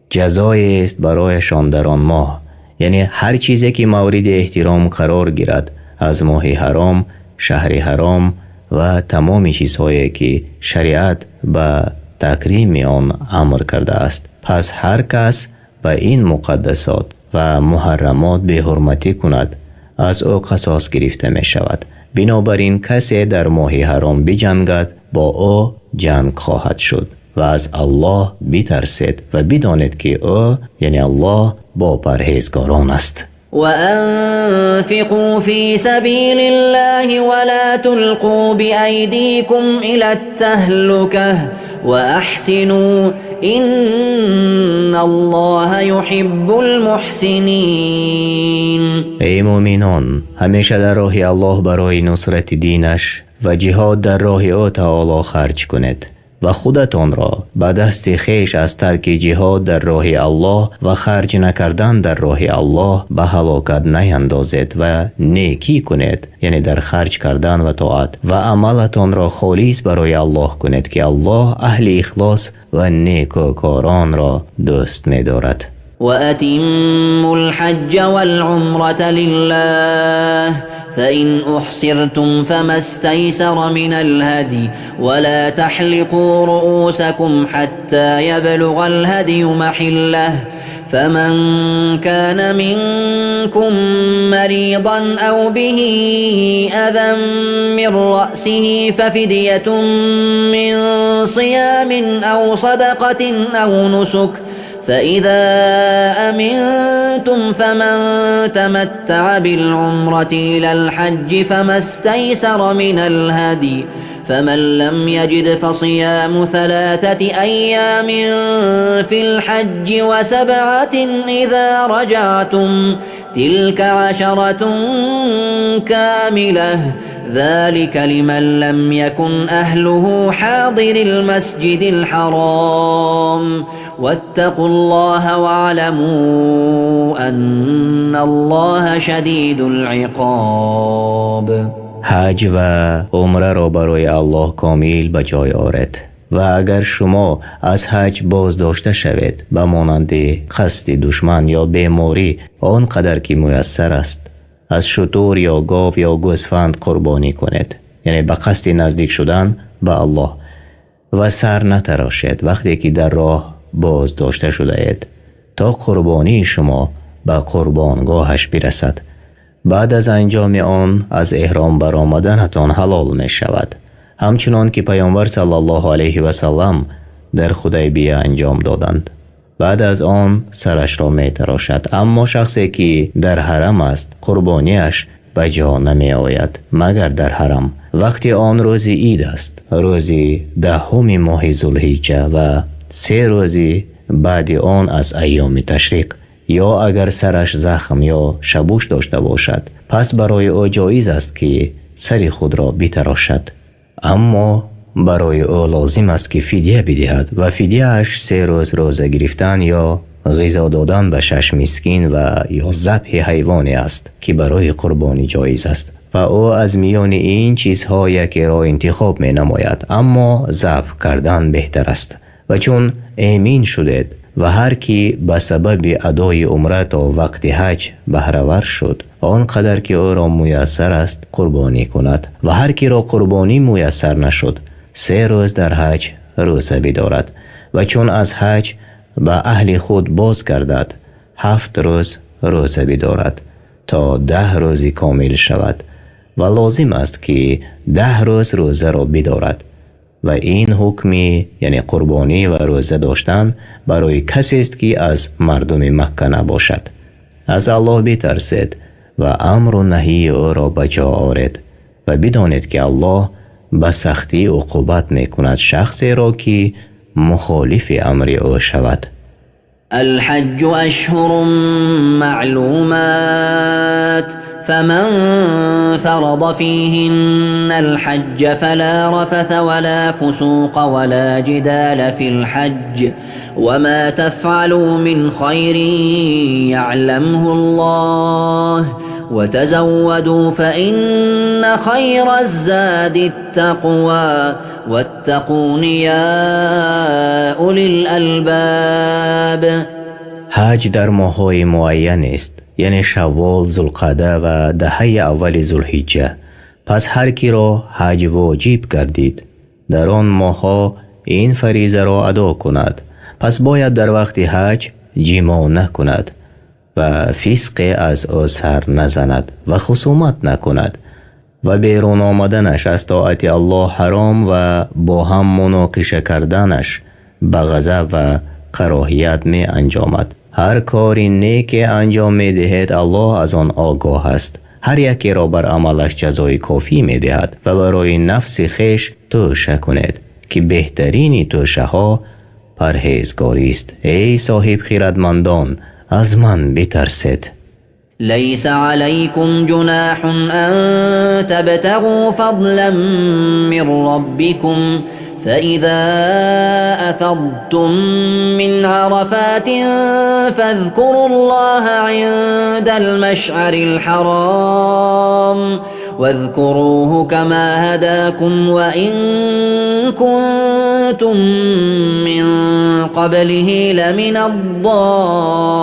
جزایی است برایشان در آن ماه، یعنی هر چیزی که مورد احترام قرار گیرد از ماه حرام، شهر حرام و تمام چیزهایی که شریعت به تکریم آن امر کرده است. پس هر کس به این مقدسات و محرمات به حرمتی کند از او قصاص گرفته می شود. بنابراین کسی در ماه حرام بجنگد با او جنگ خواهد شد و از الله بترسید و بدانید که او یعنی الله با پرهیزگاران است. وأنفقوا في سبيل الله ولا تلقوا بأيديكم إلى التهلكة وأحسنوا إن الله يحب المحسنين. ای مؤمنان، همیشه در راه الله برای نصرت دینش و جهاد در راه او تعالی خرج کنید و خودتان را به دست خویش از ترک جهاد در راه الله و خرج نکردن در راه الله به هلاکت نیندازید و نیکی کنید، یعنی در خرج کردن و طاعت، و عملتان را خالص برای الله کنید که الله اهل اخلاص و نیکوکاران را دوست می دارد. وأتموا الحج والعمرة لله فإن أحصرتم فما استيسر من الهدي ولا تحلقوا رؤوسكم حتى يبلغ الهدي محله فمن كان منكم مريضا أو به أذى من رأسه ففدية من صيام أو صدقة أو نسك فإذا أمنتم فمن تمتع بالعمرة إلى الحج فما استيسر من الهدي فمن لم يجد فصيام 3 أيام في الحج و7 إذا رجعتم تلك 10 كاملة ذلك لمن لم يكن أهله حاضر المسجد الحرام واتقوا الله واعلموا أن الله شديد العقاب. حج و عمره را برای الله کامل به جای آورید و اگر شما از حج باز داشته شوید به مانند قصد دشمن یا بیماری آنقدر که میسر است، از شتر یا گاو یا گوسفند قربانی کنید، یعنی به قصد نزدیک شدن به الله، و سر نتراشید وقتی که در راه باز داشته شده اید تا قربانی شما به قربانگاهش برسد. بعد از انجام آن از احرام برآمدنتان حلال می شود، همچنان که پیامبر صلی الله علیه و سلم در حدیبیه انجام دادند. بعد از آن سرش را می تراشد، اما شخصی که در حرم است قربانیش به جا نمی آید مگر در حرم. وقتی آن روز عید است، روز 10 ماه ذوالحجه و 3 روز بعد آن از ایام تشریق، یا اگر سرش زخم یا شبوش داشته باشد پس برای او جایز است که سر خود را بتراشد، اما برای او لازم است که فدیه بدهد و فدیه اش 3 روز روزه گرفتن یا غذا دادن به 6 مسکین و یا ذبح حیوانی است که برای قربانی جایز است و او از میان این چیزها یکی را انتخاب می نماید، اما ذبح کردن بهتر است. و چون امین شدید و هر کی به سبب ادای عمره تا وقت حج بهره‌ور شد آنقدر که او را میسر است قربانی کند و هر کی را قربانی میسر نشد 3 روز در حج روزه بدارد و چون از حج به اهل خود باز گردد 7 روز روزه بدارد تا 10 روزی کامل شود و لازم است که 10 روز روزه را بدارد و این حکمی یعنی قربانی و روزه داشتن برای کسی است که از مردم مکه نباشد. از الله بترسید و امر و نهی او را به جا آورید و بدانید که الله به سختی عقوبت میکند شخصی را که مخالف امر او شود. الحج أشهر معلومات فمن فرض فيهن الحج فلا رفث ولا فسوق ولا جدال في الحج وما تفعلوا من خير يعلمه الله وتزودوا فإن خير الزاد التقوى واتقون يا أولي الألباب. حج در ماه‌های معین است، یعنی شوال، ذوالقعده و دهه اول ذوالحجه. پس هر کی را حج واجب گردید در آن ماه‌ها این فریضه را ادا کند، پس باید در وقت حج جماع نکند و فسق از او سر نزند و خصومت نکند و بیرون آمدنش از طاعت الله حرام و با هم مناقشه کردنش به غضب و کراهیت می انجامد. هر کاری نیک انجام می دهد الله از آن آگاه است. هر یکی را بر عملش جزای کافی می دهد و برای نفس خیش توشه کنید که بهترین توشه ها پرهیزگاری است. ای صاحب خیرتمندان از من بترسید. ليس عليكم جناح أن تبتغوا فضلا من ربكم فإذا أفضتم من عرفات فاذكروا الله عند المشعر الحرام واذكروه كما هداكم وإن كنتم من قبله لمن الضالين.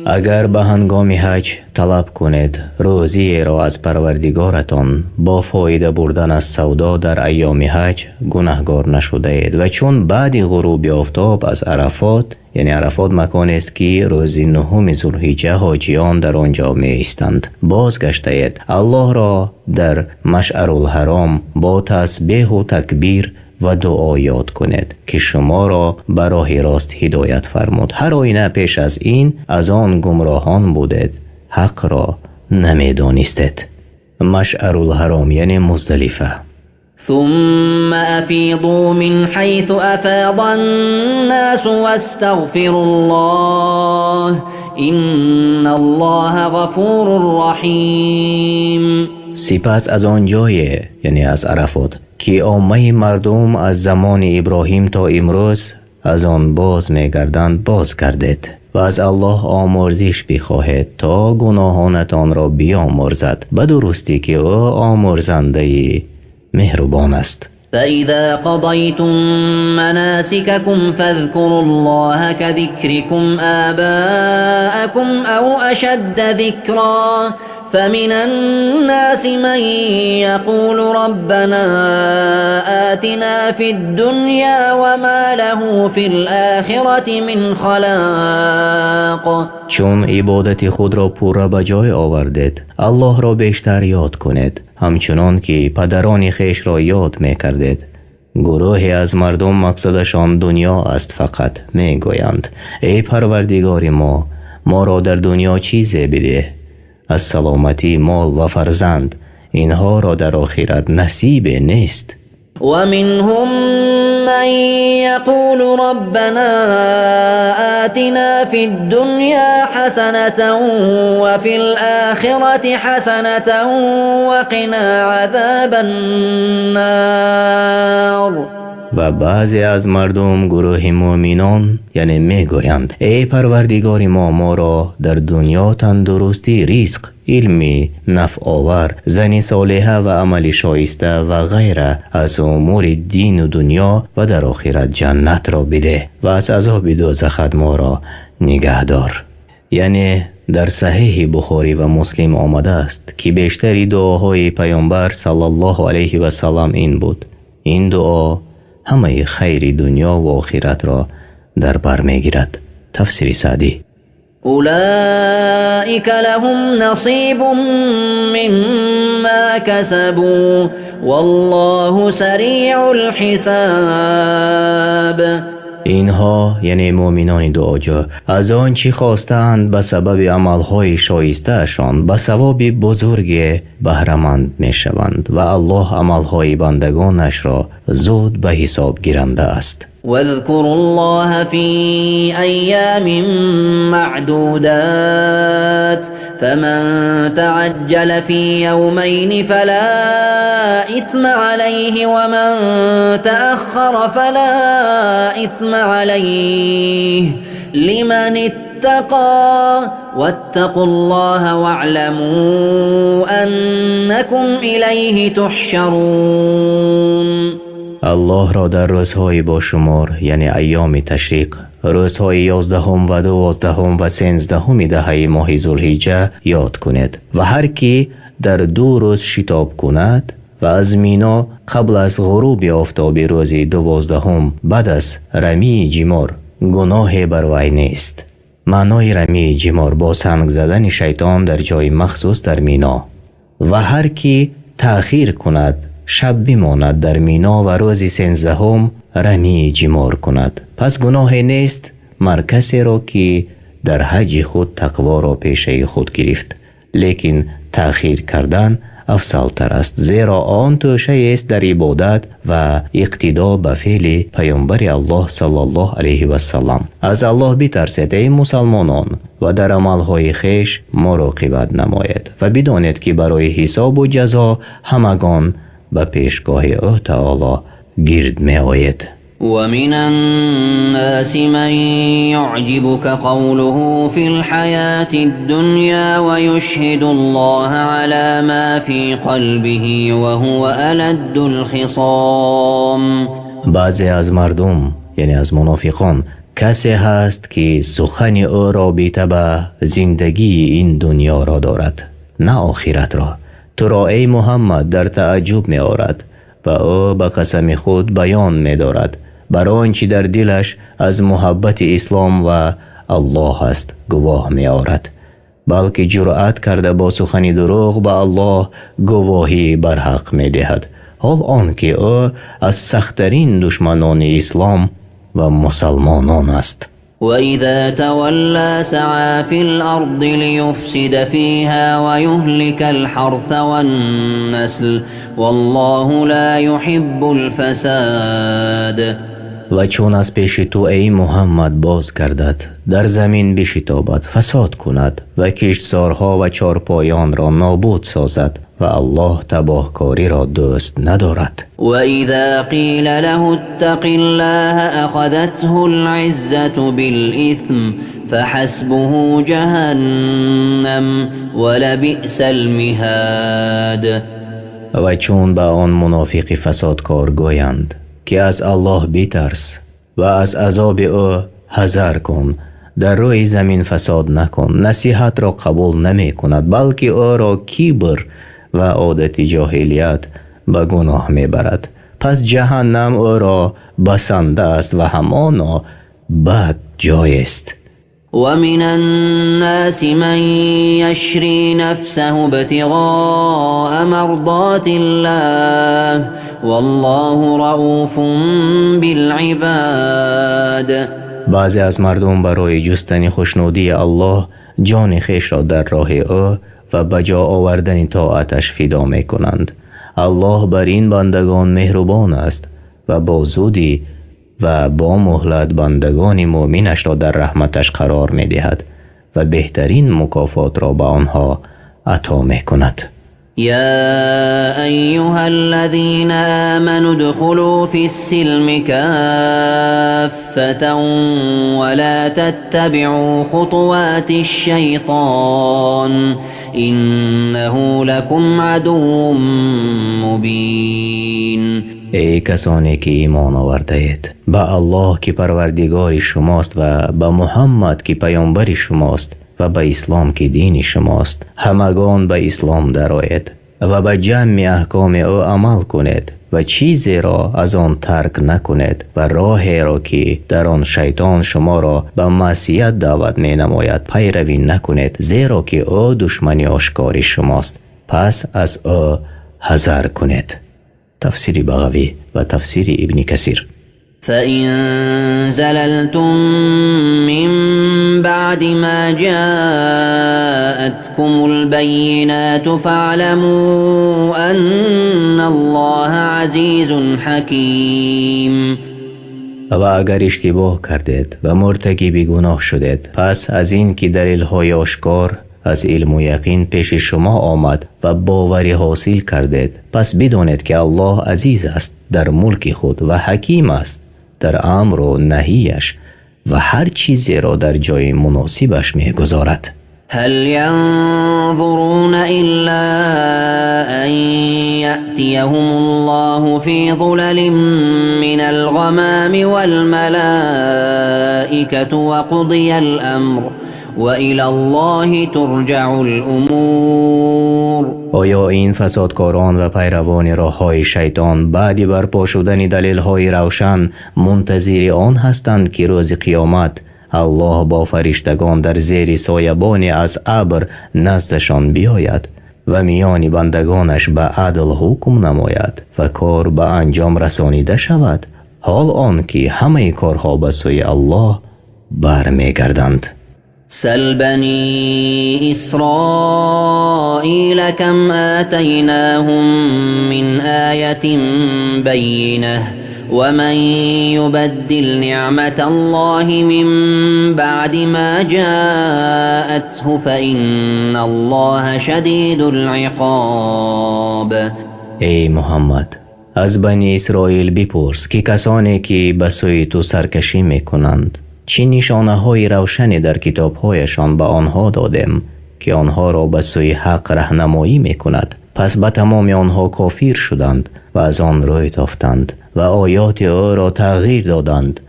اگر به هنگام حج طلب کنید روزی را از پروردگارتان با فایده بردن از سودا در ایام حج گناهگار نشده اید و چون بعد غروب آفتاب از عرفات، یعنی عرفات مکان است که روز 9 ذوالحجه حاجیان در آنجا می ایستند، بازگشته اید الله را در مشعر الحرام با تسبیح و تکبیر و دعا یاد کنید که شما را به راه راست هدایت فرمود. هر آینه پیش از این از آن گمراهان بودید، حق را نمیدانستید. مشعر الحرام یعنی مزدلفه. ثم أفيضوا من حيث أفاض الناس واستغفروا الله إن الله غفور رحيم. سپس از آن جای یعنی از عرفات که عامه مردم از زمان ابراهیم تا امروز از آن باز میگردند باز کردید و از الله آمرزش بخواهید تا گناهانتان را بیامرزد به درستی که او آمرزنده مهربان است. فإذا قضيتم مناسككم فاذكروا الله كذكركم آباءكم أو أشد ذكرا فمن الناس من يقول ربنا آتنا في الدنيا وما له في الآخرة من خلاق. چون عبادت خود را پورا به جای آوردید الله را بیشتر یاد کنید همچنان که پدران خیش را یاد می کردید. گروهی از مردم مقصدشان دنیا است فقط می گویند ای پروردگار ما را در دنیا چیزی بده، از سلامتی، مال و فرزند، اینها را در آخرت نصیب نیست. ومنهم من يقول ربنا آتنا في الدنيا حسنة وفي الآخرة حسنة وقنا عذاب النار. و بعضی از مردم گروه مؤمنان یعنی میگویند ای پروردگار ما را در دنیا تندرستی، رزق، علمی نفع آور، زنی صالحه و عمل شایسته و غیره از امور دین و دنیا و در آخرت جنت را بده و از عذاب دوزخ ما را نگه دار. یعنی در صحیح بخاری و مسلم آمده است که بیشتری دعاهای پیامبر صلی الله علیه و سلم این بود. این دعا همه خیر دنیا و آخرت را در بر میگیرد. تفسیر سعدی. أولئك لهم نصيب مما كسبوا والله سریع الحساب. اینها یعنی مؤمنان دعاجو از آنچه خواستند به سبب عملهای شایسته‌شان به ثواب بزرگ بهره‌مند میشوند و الله عملهای بندگانش را زود به حساب گیرنده است. واذكروا الله في أيام معدودات فمن تعجل في يومين فلا إثم عليه ومن تأخر فلا إثم عليه لمن اتقى واتقوا الله واعلموا أنكم إليه تحشرون. الله را در روزهای با شمار یعنی ایام تشریق، روزهای 11 و 12 و 13 دهه ماه ذوالحجه یاد کنید و هر کی در 2 روز شتاب کند و از مینا قبل از غروب آفتاب روز 12 بعد از رمی جمار گناه بر وی نیست. معنای رمی جمار با سنگ زدن شیطان در جای مخصوص در مینا. و هر کی تأخیر کند شب بماند در مینا و روز 13 رمی جمار کند، پس گناه نیست مر کسی را که در حج خود تقوا را پیشه خود گرفت، لیکن تأخیر کردن افضل تر است، زیرا آن توشه است در عبادت و اقتدا به فعل پیامبر الله صلی الله علیه و سلم. از الله بترسید ای مسلمانان و در عملهای خویش مراقبت نمایید و بدانید که برای حساب و جزا همگان به پیشگاه او تعالی گرد می آید. ومن الناس من يعجبك قوله في الحياة الدنيا ويشهد الله على ما في قلبه وهو ألد الخصام. بعضی از مردم یعنی از منافقان کسی هست که سخن او رابطه به زندگی این دنیا را دارد نه آخرت را. تو را ای محمد در تعجب می آورد و او به قسم خود بیان می دارد بر آنچه در دلش از محبت اسلام و الله است گواه می آورد، بلکه جرأت کرده با سخن دروغ به الله گواهی بر حق می دهد، حال آنکه او از سخت‌ترین دشمنان اسلام و مسلمانان است. وإذا تولى سعى في الأرض ليفسد فيها ويهلك الحرث والنسل والله لا يحب الفساد. و چون از پیش تو ای محمد باز گردد در زمین بشتابد، فساد کند و کشتزارها و چارپایان را نابود سازد و الله تباهکاری را دوست ندارد. و اذا قیل له اتق الله اخذته العزة بالإثم فحسبه جهنم ولبئس المهاد. و چون به آن منافق فسادکار گویند که از الله بترس و از عذاب او حذر کن، در روی زمین فساد نکن، نصیحت را قبول نمی کند بلکه او را کبر و عادت جاهلیت به گناه می برد، پس جهنم او را بسنده است و همانا بد جای است. ومن الناس من يشري نفسه ابتغاء مرضات الله والله رؤوف بالعباد. بعضی از مردم برای جستن خوشنودی الله جان خویش را در راه او و بجا آوردن طاعتش فدا می کنند. الله بر این بندگان مهربان است و با زودی و با مهلت بندگان مؤمنش را در رحمتش قرار می دهد و بهترین مکافات را به آنها عطا می کند. يا أيها الذين آمنوا ادخلوا في السلم كافة ولا تتبعوا خطوات الشيطان إنه لكم عدو مبين. ای کسانی که ایمان آورده اید، به الله که پروردگار شماست و به محمد که پیامبر شماست و به اسلام که دین شماست، همگان به اسلام درآیید و به جمع احکام او عمل کنید و چیزی را از آن ترک نکنید و راهی را که در آن شیطان شما را به معصیت دعوت می نماید پیروی نکنید، زیرا که او دشمنی آشکار شماست، پس از او حذر کنید. تفسیر بغوی و تفسیر ابن کثیر. فإن زللتم من بعد ما جاءتكم البينات فاعلموا أن الله عزيز حكيم. و اگر اشتباه کردید و مرتکب گناه شدید، پس از این که دلیل های آشکار از علم و یقین پیش شما آمد و باوری حاصل کردید، پس بدانید که الله عزیز است در ملک خود و حکیم است در امر و نهیش و هر چیزی را در جای مناسبش می گذارد. هل ينظرون إلا أن يأتيهم الله في ظلل من الغمام والملائكة وقضي الأمر وإلى الله ترجع الأمور. آیا این فسادکاران و پیروان راههای شیطان بعد برپا شدن دلیل‌های روشن منتظر آن هستند که روز قیامت الله با فرشتگان در زیر سایبانی از ابر نزدشان بیاید و میان بندگانش به عدل حکم نماید و کار به انجام رسانیده شود، حال آن که همه کارها به سوی الله برمیگردند. سل بني إسرائيل كم آتيناهم من آية بينة ومن يبدل نعمة الله من بعد ما جاءته فإن الله شديد العقاب. ای محمد، از بنی اسرائیل بپرس که کسانی که به سوی تو سرکشی میکنند چه نشانه های روشنی در کتاب هایشان به آنها دادیم که آنها را به سوی حق راهنمایی میکند، پس به تمام آنها کافر شدند و از آن روی تافتند و آیات او را تغییر دادند.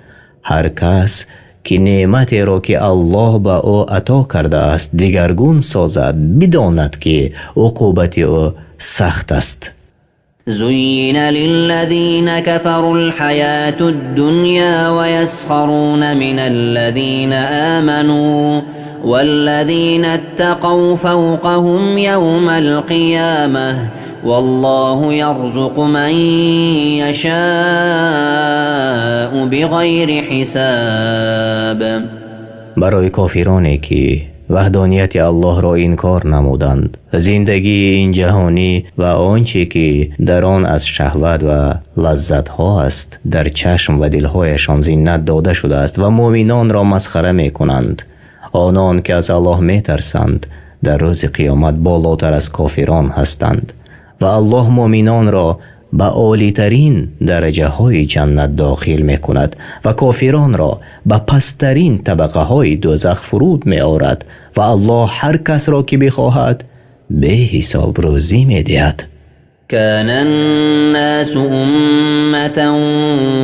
هر کس که نعمتی را که الله به او عطا کرده است دیگرگون سازد، بداند که عقوبت او سخت است. زين للذين كفروا الحياة الدنيا ويسخرون من الذين آمنوا والذين اتقوا فوقهم يوم القيامة والله يرزق من يشاء بغير حساب. برای کافرانی که وحدانیت الله را انکار نمودند، زندگی این جهانی و آنچه که در آن از شهوت و لذت ها است در چشم و دلهایشان زینت داده شده است و مؤمنان را مسخره می کنند. آنان که از الله می ترسند در روز قیامت بالاتر از کافران هستند و الله مؤمنان را به عالی‌ترین درجه های جنت داخل می کند و کافران را به پسترین طبقه های دوزخ فرود می آورد و الله هر کس را که بخواهد به حساب روزی می دهد. كان الناس أمة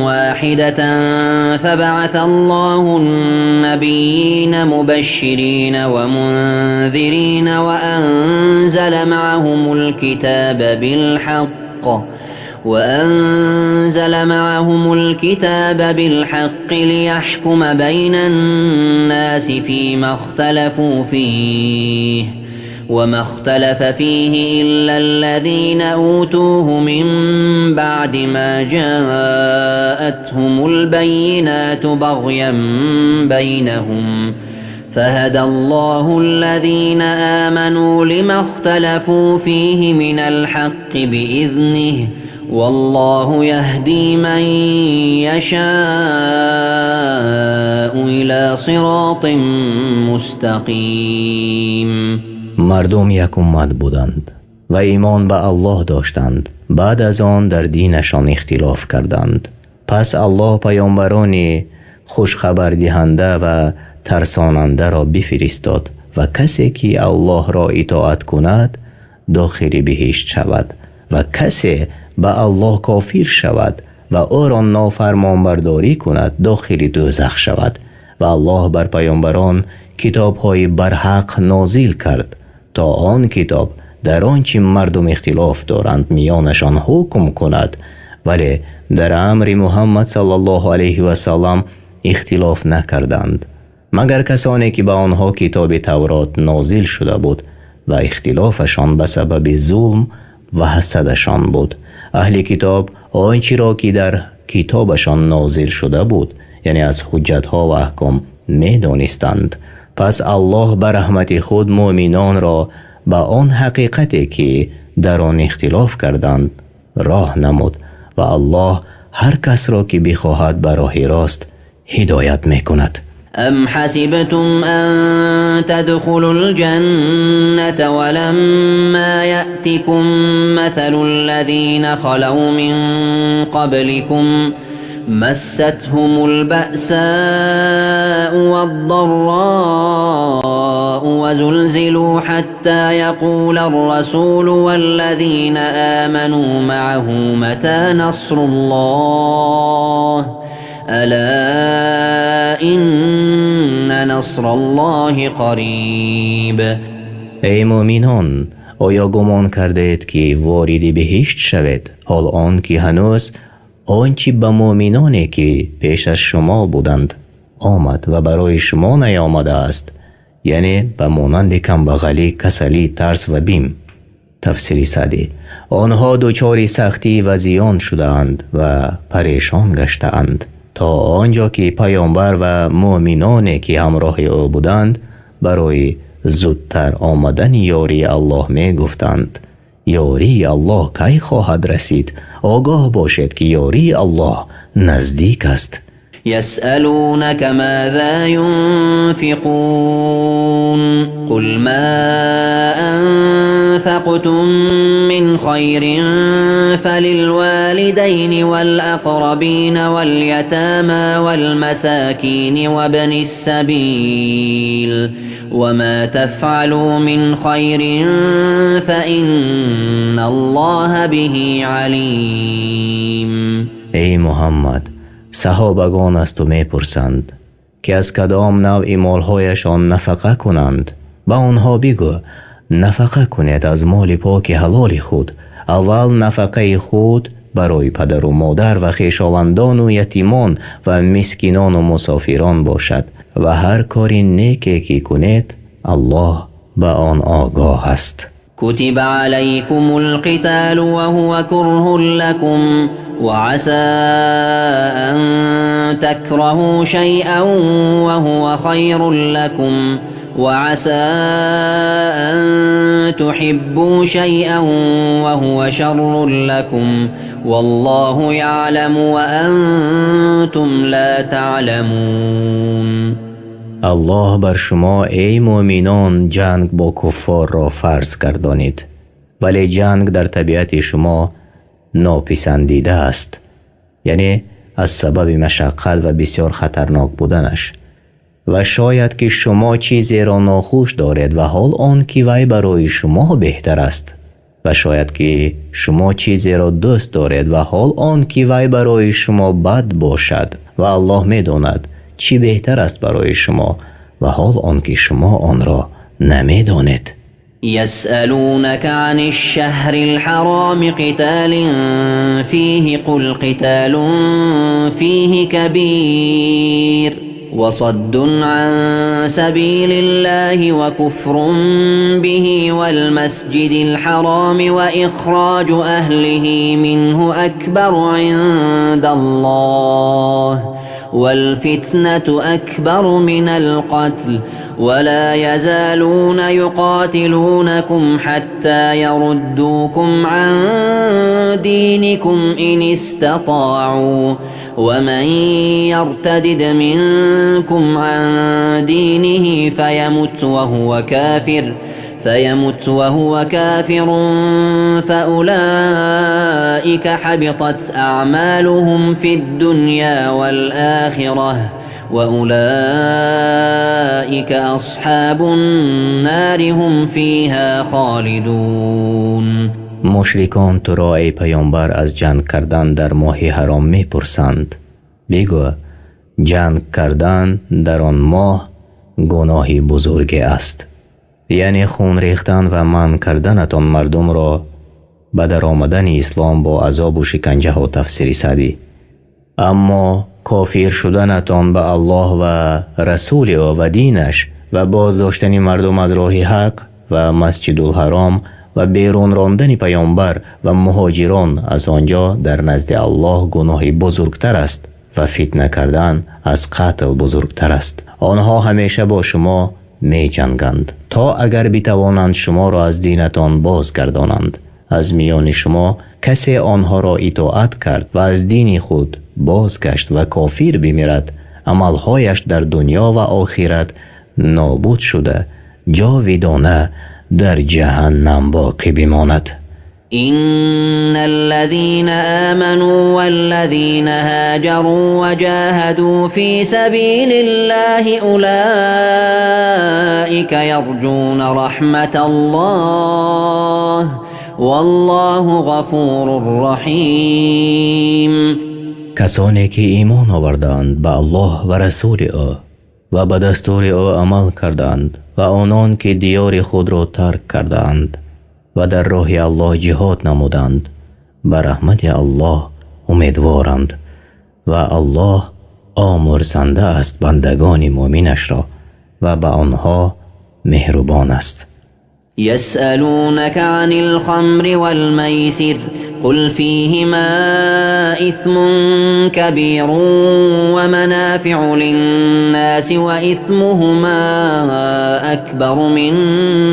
واحدة فبعث الله النبيين مبشرين ومنذرين وأنزل معهم الكتاب بالحق ليحكم بين الناس فيما اختلفوا فيه وما اختلف فيه إلا الذين أوتوه من بعد ما جاءتهم البينات بغيا بينهم فهدى الله الذين آمنوا لما اختلفوا فيه من الحق بإذنه والله يهدي من يشاء إلى صراط مستقيم. مردم یک امت بودند و ایمان به الله داشتند. بعد از آن در دینشان اختلاف کردند. پس الله پیامبرانی خوشخبر دهنده و ترساننده را بفرستاد و کسی که الله را اطاعت کند داخل بهشت شود و کسی به الله کافر شود و او را نافرمان برداری کند داخل دوزخ شود. و الله بر پیامبران کتاب‌های برحق نازل کرد تا آن کتاب در آنچه مردم اختلاف دارند میانشان حکم کند، ولی در امر محمد صلی الله علیه و سلم اختلاف نکردند مگر کسانی که به آنها کتاب تورات نازل شده بود و اختلافشان به سبب ظلم و حسدشان بود. اهل کتاب آنچه را که در کتابشان نازل شده بود یعنی از حجتها و احکام می دانستند. پس الله بر رحمت خود مؤمنان را به آن حقیقتی که در آن اختلاف کردند راه نمود و الله هر کس را که بخواهد به راه راست هدایت می کند. أم حسبتم أن تدخلوا الجنة ولما يأتكم مثل الذين خلوا من قبلكم مستهم البأساء والضراء وزلزلوا حتى يقول الرسول والذين آمنوا معه متى نصر الله ألا إن نصر الله قریب. ای مؤمنان، آیا گمان کرده اید که وارد بهشت شوید حال آن که هنوز آنچه به مؤمنانی که پیش از شما بودند آمد و برای شما نیامده است، یعنی به مانند کمبغلی، کسلی، ترس و بیم. تفسیر سعدی: آنها دچار سختی و زیان شدند و پریشان گشتند تا آنجا که پیامبر و مؤمنانی که همراه او بودند برای زودتر آمدن یاری الله می گفتند یاری الله کی خواهد رسید؟ آگاه باشید که یاری الله نزدیک است. يسألونك ماذا ينفقون قل ما أنفقتم من خير فللوالدين والأقربين واليتامى والمساكين وابن السبيل وما تفعلوا من خير فإن الله به عليم. ای محمد، صحابگان از تو می پرسند که از کدام نوع مالهایشان نفقه کنند. با آنها بگو نفقه کنید از مال پاک حلال خود. اول نفقه خود برای پدر و مادر و خویشاوندان و یتیمان و مسکینان و مسافران باشد و هر کاری نیکی که کنید الله به آن آگاه است. كتب عليكم القتال وهو كره لكم وعسى أن تكرهوا شيئا وهو خير لكم وعسى أن تحبوا شيئا وهو شر لكم والله يعلم وأنتم لا تعلمون. الله بر شما ای مؤمنان جنگ با کفار را فرض گردانید، ولی جنگ در طبیعت شما ناپسندیده است، یعنی از سبب مشقت و بسیار خطرناک بودنش. و شاید که شما چیزی را ناخوش دارید و حال آن که وی برای شما بهتر است، و شاید که شما چیزی را دوست دارید و حال آن که وی برای شما بد باشد و الله می داند چی بهتر است برای شما و حال آن که شما آن را نمی دانید. يسألونك عن الشهر الحرام قتال فيه قل قتال فيه كبير وصد عن سبيل الله وكفر به والمسجد الحرام وإخراج أهله منه أكبر عند الله والفتنة أكبر من القتل ولا يزالون يقاتلونكم حتى يردوكم عن دينكم إن استطاعوا ومن يرتدد منكم عن دينه فيمت وهو كافر فأولئك حبطت أعمالهم في الدنيا والآخرة وأولئك أصحاب النار هم فيها خالدون. مشرکان تو را ای پیامبر از جنگ کردن در ماه حرام می پرسند. بگو جنگ کردن در آن ماه گناهی بزرگ است، یعنی خون ریختن و منع کردنتان مردم را به در آمدن اسلام با عذاب و شکنجه ها تفسیر سعدی. اما کافر شدنتان به الله و رسول او و دینش و بازداشتن مردم از راه حق و مسجد الحرام و بیرون راندن پیامبر و مهاجران از آنجا در نزد الله گناهی بزرگتر است و فتنه کردن از قتل بزرگتر است. آنها همیشه با شما می جنگند تا اگر بتوانند شما را از دینتان بازگردانند. از میان شما کسی آنها را اطاعت کرد و از دین خود بازگشت و کافر بمیرد، عملهایش در دنیا و آخرت نابود شده جاودانه در جهنم باقی بماند. إن الذين آمنوا والذين هاجروا وجاهدوا في سبيل الله أولئك يرجون رحمة الله والله غفور رحیم. کسانی که ایمان آوردند به الله و رسول او و به دستور او عمل کردند و آنان که دیار خود را ترک کردند و در راه الله جهاد نمودند به رحمت الله امیدوارند و الله آمرزنده است بندگان مؤمنش را و به آنها مهربان است. يسألونك عن الخمر والميسر قل فيهما إثم كبير ومنافع للناس وإثمهما أكبر من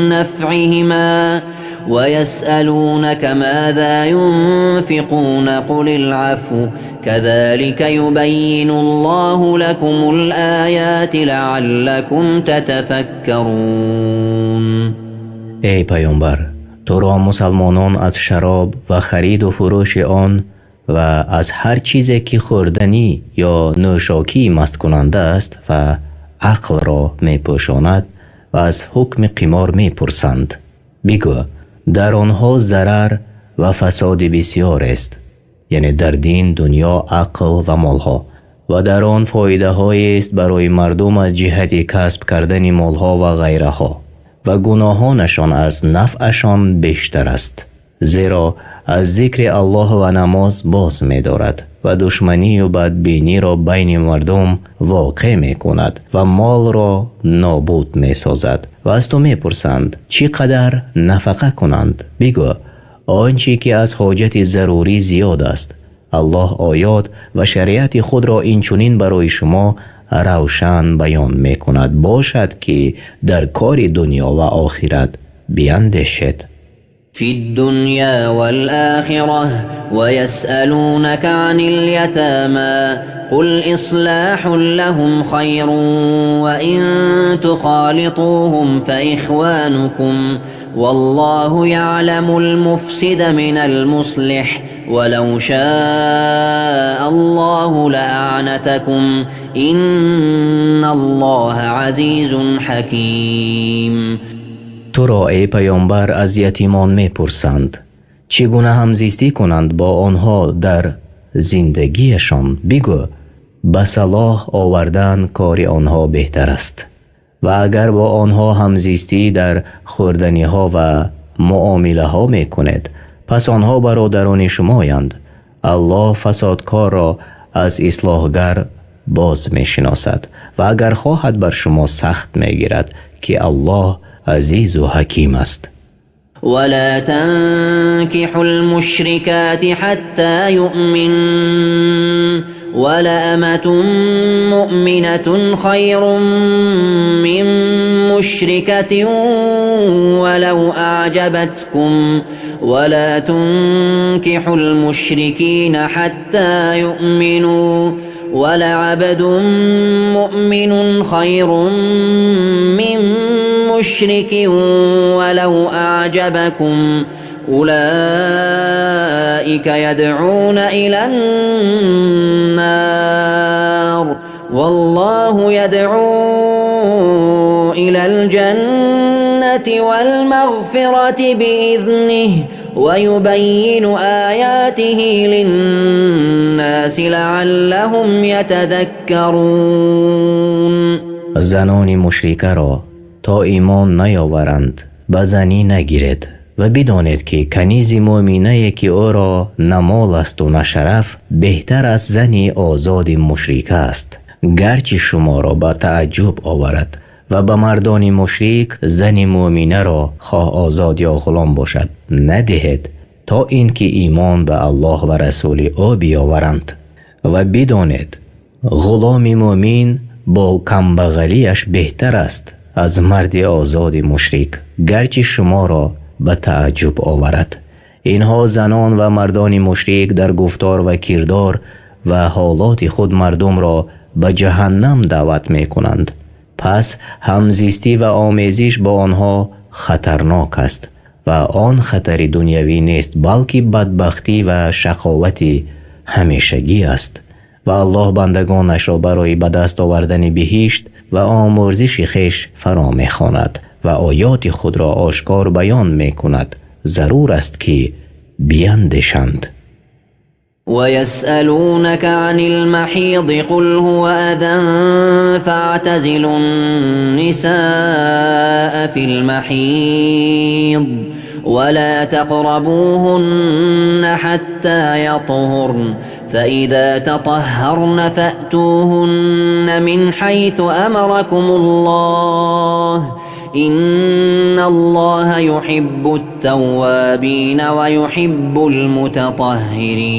نفعهما ويسألونك ماذا ينفقون قل العفو كذلك يبين الله لكم الآيات لعلكم تتفكرون. ای پیامبر، تو را مسلمانان از شراب و خرید و فروش آن و از هر چیزی که خوردنی یا نوشاکی مست کننده است و عقل را می پوشاند و از حکم قمار می پرسند. بگو در آنها ضرر و فساد بسیار است، یعنی در دین، دنیا، عقل و مالها، و در آن فایده های است برای مردم از جهت کسب کردن مالها و غیرها و گناهانشان از نفعشان بیشتر است، زیرا از ذکر الله و نماز باز می دارد و دشمنی و بدبینی را بین مردم واقع می کند و مال را نابود می سازد. و از تو می پرسند چقدر نفقه کنند؟ بگو آنچه که از حاجت ضروری زیاد است. الله آیات و شریعت خود را اینچنین برای شما روشن بیان می کند باشد که در کار دنیا و آخرت بیندیشید. في الدنيا والآخرة ويسألونك عن اليتامى قل إصلاح لهم خير وإن تخالطوهم فإخوانكم والله يعلم المفسد من المصلح ولو شاء الله لأعنتكم إن الله عزيز حكيم. تو را ای پیامبر از یتیمان می پرسند چگونه همزیستی کنند با آنها در زندگیشان؟ بگو به صلاح آوردن کار آنها بهتر است و اگر با آنها همزیستی در خوردنی ها و معامله ها می کنید پس آنها برادران شمایند. الله فسادکار را از اصلاحگر باز می شناسد و اگر خواهد بر شما سخت می گیرد که الله عزیز و حکیم است. ولا تنكحوا المشركات حتى يؤمن ولأمة مؤمنة خير من مشركة ولو أعجبتكم ولا تنكحوا المشركين حتى يؤمنوا ولعبد مؤمن خير من مشرك ولو أعجبكم أولئك يدعون إلى النار والله يدعو إلى الجنة والمغفرة بإذنه ويبين آياته للناس لعلهم يتذكرون. زنان مشرکه را تا ایمان نیاورند به زنی نگیرید و بدانید که کنیز مؤمنه که او را نه مال است و نه شرف بهتر از زنی آزاد مشرک است. گرچه شما را به تعجب آورد و به مردان مشرک زن مؤمنه را خواه آزاد یا غلام باشد ندهید تا اینکه ایمان به الله و رسول او بیاورند و بدانید غلام مؤمن با کمبغلیش بهتر است از مرد آزاد مشرک گرچه شما را به تعجب آورد. اینها زنان و مردان مشرک در گفتار و کردار و حالات خود مردم را به جهنم دعوت می کنند. پس همزیستی و آمیزش با آنها خطرناک است و آن خطر دنیوی نیست بلکه بدبختی و شقاوتی همیشگی است و الله بندگانش را برای به دست آوردن بهشت و آمرزش خویش فرا می خواند و آیات خود را آشکار بیان می کند. ضرور است که بیندیشند. ويسألونك عن المحيض قل هو أذى فاعتزلوا النساء في المحيض ولا تقربوهن حتى يطهرن فإذا تطهرن فأتوهن من حيث أمركم الله إن الله يحب التوابين ويحب المتطهرين.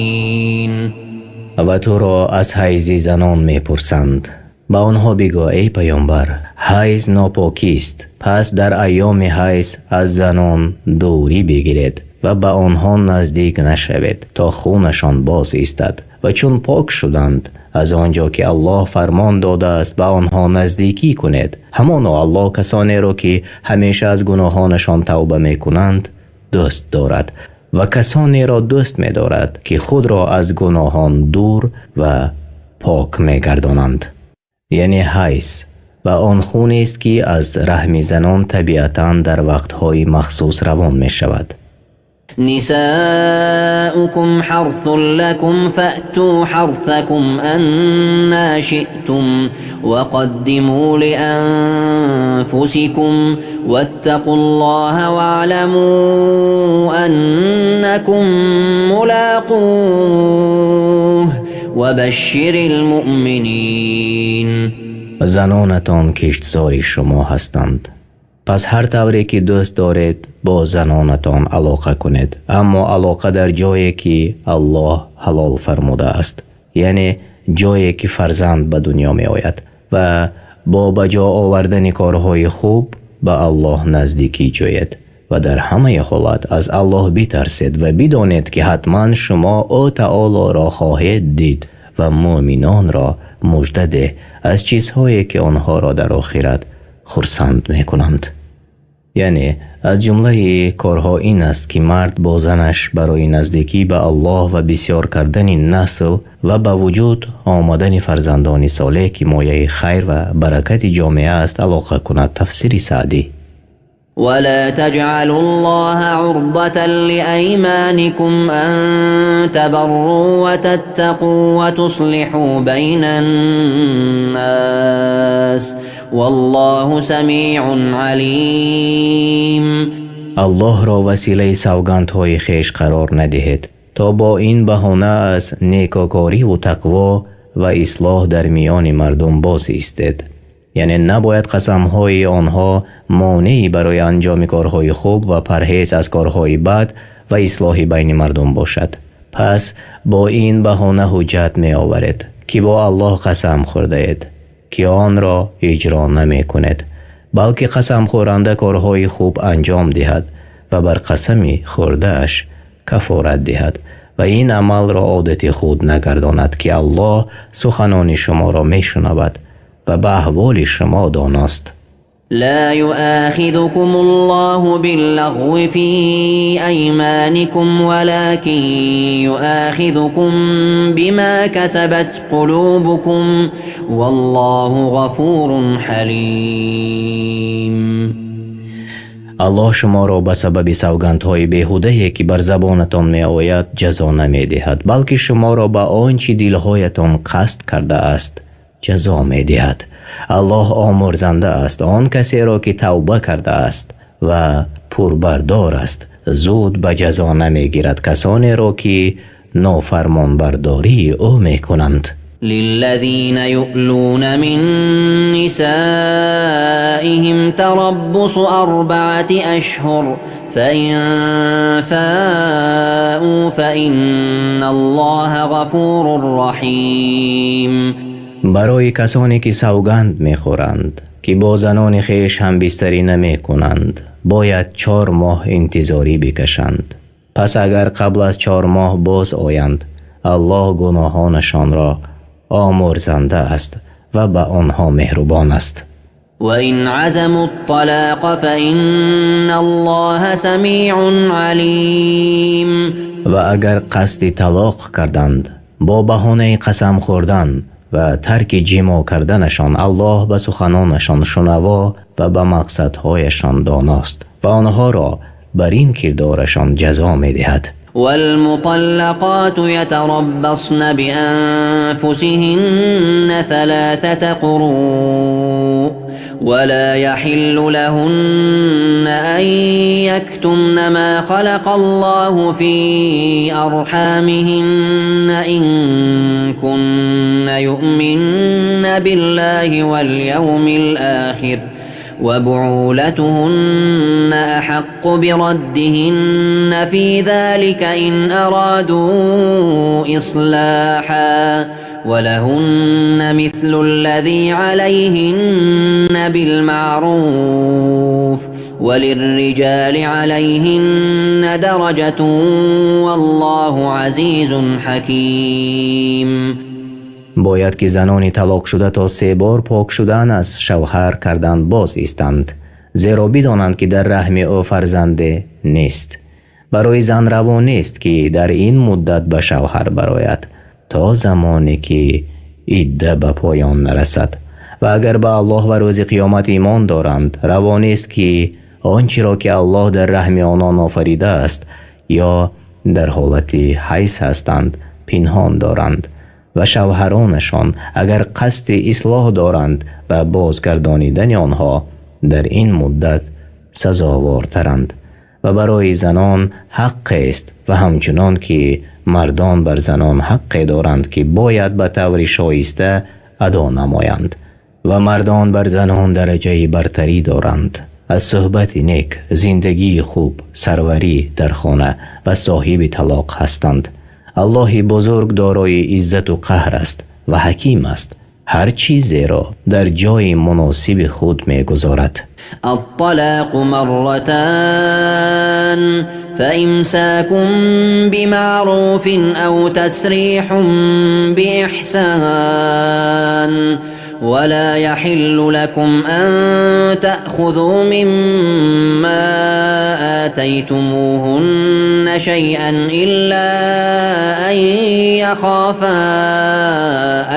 و تو را از حیض زنان می پرسند. با آنها بگو ای پیامبر حیض ناپاکی است پس در ایام حیض از زنان دوری بگیرید و به آنها نزدیک نشوید تا خونشان باز ایستد و چون پاک شدند از آنجا که الله فرمان داده است به آنها نزدیکی کنید. همانا الله کسانی را که همیشه از گناهانشان توبه می کنند دوست دارد و کسانی را دوست می دارد که خود را از گناهان دور و پاک می گردانند. یعنی حیض و آن خون است که از رحم زنان طبیعتاً در وقتهای مخصوص روان می شود. نساؤكم حرث لكم فأتوا حرثكم أنا شئتم وقدموا لأنفسكم واتقوا الله واعلموا أنكم ملاقوه وبشر المؤمنين. زنانتان کشتزاری شما هستند پس هر طوری که دوست دارید با زنانتان علاقه کنید اما علاقه در جایی که الله حلال فرموده است یعنی جایی که فرزند به دنیا می آید و با بجا آوردن کارهای خوب به الله نزدیکی جوید و در همه حالت از الله بترسید و بدانید که حتما شما او تعالی را خواهید دید و مؤمنان را مژده ده از چیزهایی که آنها را در آخرت خرسند می کنند. یعنی از جمله کارها این است که مرد با زنش برای نزدیکی به الله و بسیار کردن نسل و به وجود آمدن فرزندان صالح که مایه خیر و برکت جامعه است علاقه کند. تفسیر سعدی. ولا تجعلوا الله عرضة لأيمانكم أن تبروا وتتقوا وتصلحوا بين الناس والله سمیع علیم. الله را وسیله سوگندهای خویش قرار ندهید تا با این بهانه از نیکوکاری و تقوا و اصلاح در میان مردم باز ایستید. یعنی نباید قسمهای آنها مانعی برای انجام کارهای خوب و پرهیز از کارهای بد و اصلاح بین مردم باشد. پس با این بهانه حجت می آورید که با الله قسم خورده اید که آن را اجرا نمی کنید، بلکه قسم خورنده کارهای خوب انجام دهد و بر قسمی خورده اش کفارت دهد و این عمل را عادت خود نگرداند که الله سخنان شما را می شنود و به احوال شما داناست. لا يؤاخذكم الله باللغو في أيمانكم ولكن يؤاخذكم بما كسبت قلوبكم والله غفور حليم. الله شما را به سبب سوگندهای بیهوده که بر زبانتان می آید جزا نمی دهد، بلکه شما را به آنچه دلهایتان قصد کرده است جزا می دهد. الله آمرزنده است آن کسی را که توبه کرده است و پربردار است، زود به جزا نمی گیرد کسانی را که نافرمان برداری او می کنند. للذين يؤلون من نسائهم تربص 4 أشهر فإن فاءوا فإن الله غفور رحيم. برای کسانی که سوگند می خورند که با زنان خیش هم بستری نمی کنند باید 4 ماه انتظاری بکشند. پس اگر قبل از 4 ماه باز آیند الله گناهانشان را آمرزنده است و به آنها مهربان است. وإن عزموا الطلاق فإن الله سميع عليم. و اگر قصد طلاق کردند با بهانه قسم خوردن و ترک جماع کردنشان الله به سخنانشان شنوا و به مقصدهایشان داناست و آنها را بر این کردارشان جزا می دهد. والمطلقات يتربصن بأنفسهن 3 قروء ولا يحل لهن أن يكتمن ما خلق الله في أرحامهن إن كن يؤمن بالله واليوم الآخر وبعولتهن أحق بردهن في ذلك إن أرادوا إصلاحا ولهن مثل الذي عليهن بالمعروف وللرجال عليهن درجة والله عزيز حكيم. باید که زنان طلاق شده تا 3 بار پاک شدن از شوهر کردن باز ایستند، زیرا بدانند که در رحم او فرزنده نیست. برای زن روا نیست که در این مدت به شوهر برآید تا زمانی که عده به پایان نرسد و اگر به الله و روز قیامت ایمان دارند روا نیست که آنچه را که الله در رحم آنان آفریده است یا در حالت حیض هستند پنهان دارند و شوهرانشان اگر قصد اصلاح دارند و بازگردانیدن آنها در این مدت سزاوارترند و برای زنان حق است و همچنان که مردان بر زنان حق دارند که باید به طور شایسته ادا نمایند و مردان بر زنان درجه برتری دارند. از صحبت نیک، زندگی خوب، سروری در خانه و صاحب طلاق هستند. الله بزرگ دارای عزت و قهر است و حکیم است، هر چیزی را در جای مناسب خود می گذارد. الطلاق مرتان فإمساك بمعروف أو تسريح بإحسان ولا يحل لكم أن تأخذوا مما آتيتموهن شيئا إلا أن يخافا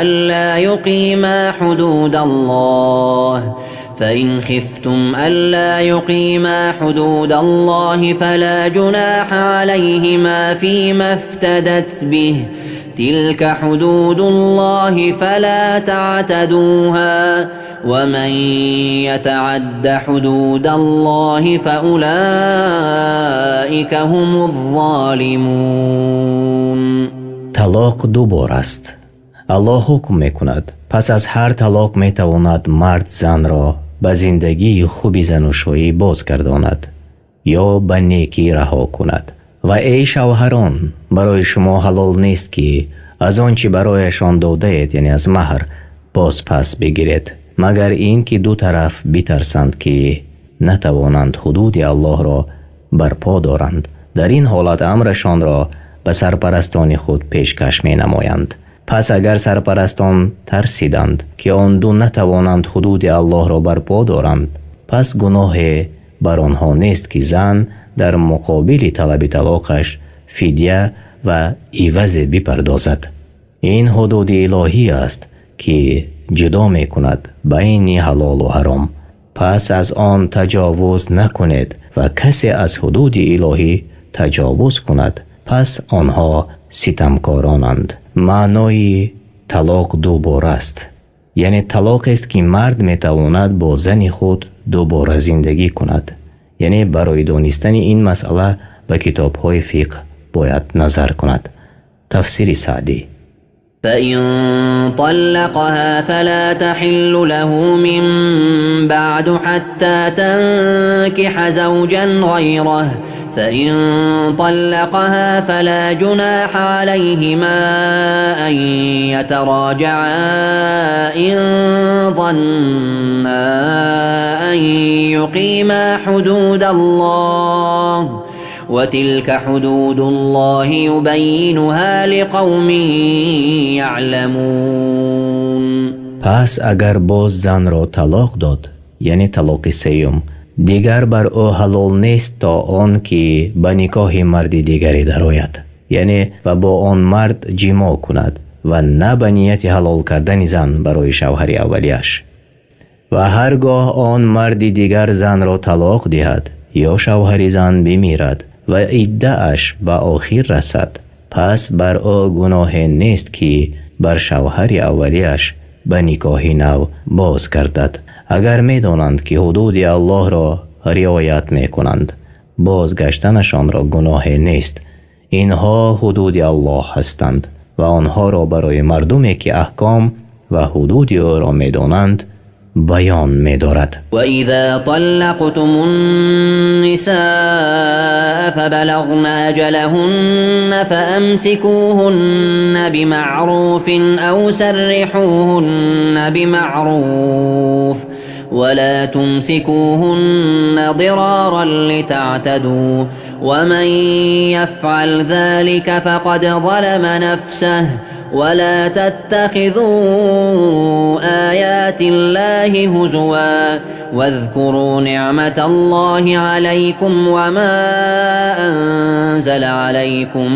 ألا يقيما حدود الله فإن خفتم ألا يقيما حدود الله فلا جناح عليهما فيما افتدت به تلك حدود الله فلا تعتدوها ومن يتعد حدود الله فأولئك هم الظالمون. طلاق 2 بار است. الله حکم میکند پس از هر طلاق میتواند مرد زن را به زندگی خوبی زناشویی بازگرداند یا به نیکی رها کند. و ای شوهران، برای شما حلال نیست که از آنچه برایشان داده اید یعنی از مهر باز پس بگیرید، مگر این که دو طرف بترسند که نتوانند حدود الله را برپا دارند. در این حالت امرشان را به سرپرستان خود پیشکش می نمایند. پس اگر سرپرستان ترسیدند که آن دو نتوانند حدود الله را برپا دارند، پس گناه بر آنها نیست که زن در مقابل طلب طلاقش فدیه و عوض بپردازد. این حدود الهی است که جدا می کند بین حلال و حرام. پس از آن تجاوز نکنید و کسی از حدود الهی تجاوز کند پس آنها ستمکارانند. معنای طلاق دوباره است، یعنی طلاق است که مرد می تواند با زن خود دوباره زندگی کند. یعنی برای دانستن این مسئله به کتاب های فقه باید نظر کند. تفسیر سعدی. فإن طلقها فلا تحل له من بعد حتى تنكح زوجا غيره فإن طلقها فلا جناح عليهما أن يتراجعا إن ظنا أن يقيما حدود الله وتلك حدود الله يبينها لقوم يعلمون. پس اگر باز زن را طلاق داد یعنی طلاق سیوم، دیگر بر او حلال نیست تا آن که به نکاح مرد دیگری درآید، یعنی و با آن مرد جماع کند و نه به نیت حلال کردن زن برای شوهر اولیش. و هرگاه آن مرد دیگر زن را طلاق دهد یا شوهر زن بمیرد و عده اش به آخر رسد، پس بر او گناه نیست که بر شوهر اولیش به نکاح نو باز گردد. اگر می دانند که حدود الله را رعایت می کنند، بازگشتنشان را گناه نیست. اینها حدود الله هستند و آنها را برای مردمی که احکام و حدود او را می دانند بیان می دارد. و اذا طلقتم النساء فبلغن اجلهن فامسكوهن بمعروف او سرحوهن بمعروف ولا تمسكوهن ضرارا لتعتدوا ومن يفعل ذلك فقد ظلم نفسه ولا تتخذوا آيات الله هزوا واذكروا نعمة الله عليكم وما أنزل عليكم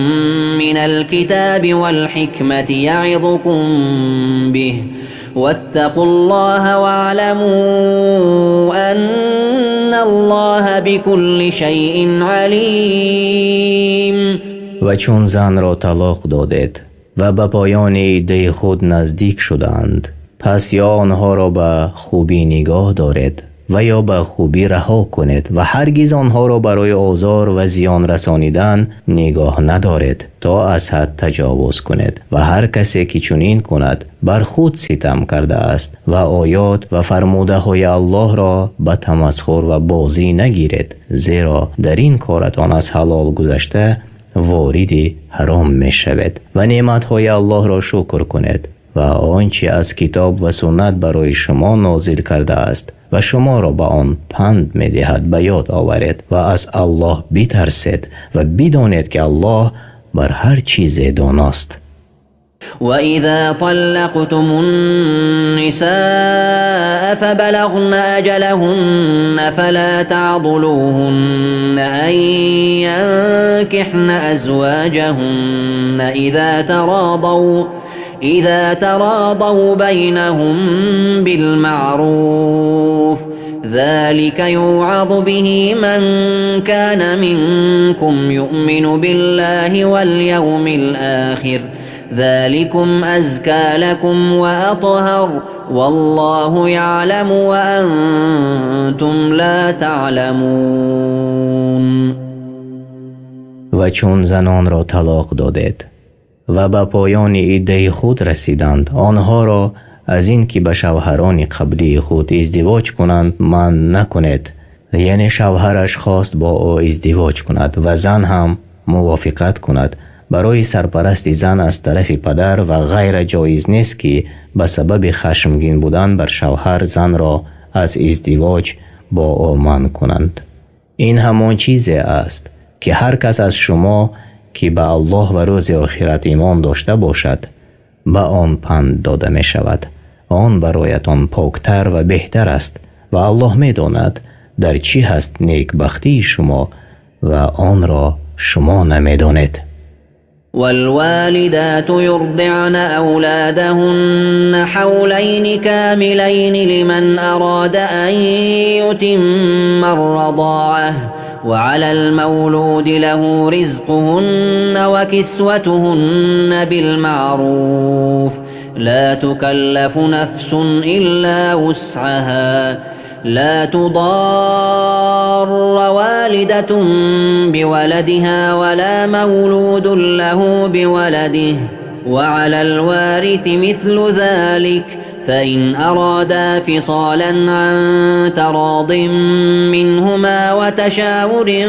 من الكتاب والحكمة يعظكم به واتقوا الله واعلموا أن الله بكل شيء عليم. و چون زن را طلاق دادید و به پایان عده خود نزدیک شدند، پس یا آنها را به خوبی نگاه دارید و یا به خوبی رها کنید و هرگز آنها را برای آزار و زیان رسانیدن نگاه ندارید تا از حد تجاوز کنید. و هر کسی که چنین کند بر خود ستم کرده است و آیات و فرموده های الله را به تمسخر و بازی نگیرید، زیرا در این کارتان از حلال گذشته وارد حرام می شود. و نعمت های الله را شکر کنید و آنچه از کتاب و سنت برای شما نازل کرده است و شما را به آن پند می دهد به یاد آورید و از الله بترسید و بدانید که الله بر هر چیز داناست. وإذا طلقتم النساء فبلغن أجلهن فلا تعضلوهن أن ينكحن أزواجهن إذا تراضوا بينهم بالمعروف ذلك يوعظ به من كان منكم يؤمن بالله واليوم الآخر ذلكم أزكى لكم وأطهر والله يعلم وأنتم لا تعلمون. و چون زنان را طلاق دادید و به پایان عده خود رسیدند، آنها را از این که به شوهران قبلی خود ازدواج کنند منع نکنید. یعنی شوهرش خواست با او ازدواج کند و زن هم موافقت کند، برای سرپرستی زن از طرف پدر و غیر جایز نیست که به سبب خشمگین بودن بر شوهر زن را از ازدواج با او منع کنند. این همان چیزی است که هر کس از شما که به الله و روز آخرت ایمان داشته باشد به آن پند داده می شود. آن برایتان پاکتر و بهتر است و الله می داند در چی هست نیکبختی شما و آن را شما نمی دانید. والوالدات يرضعن أولادهن حولين كاملين لمن أراد أن يتم الرضاعة وعلى المولود له رزقهن وكسوتهن بالمعروف لا تكلف نفس إلا وسعها لا تضار والدة بولدها ولا مولود له بولده وعلى الوارث مثل ذلك فإن أرادا فصالا عن تراض منهما وتشاور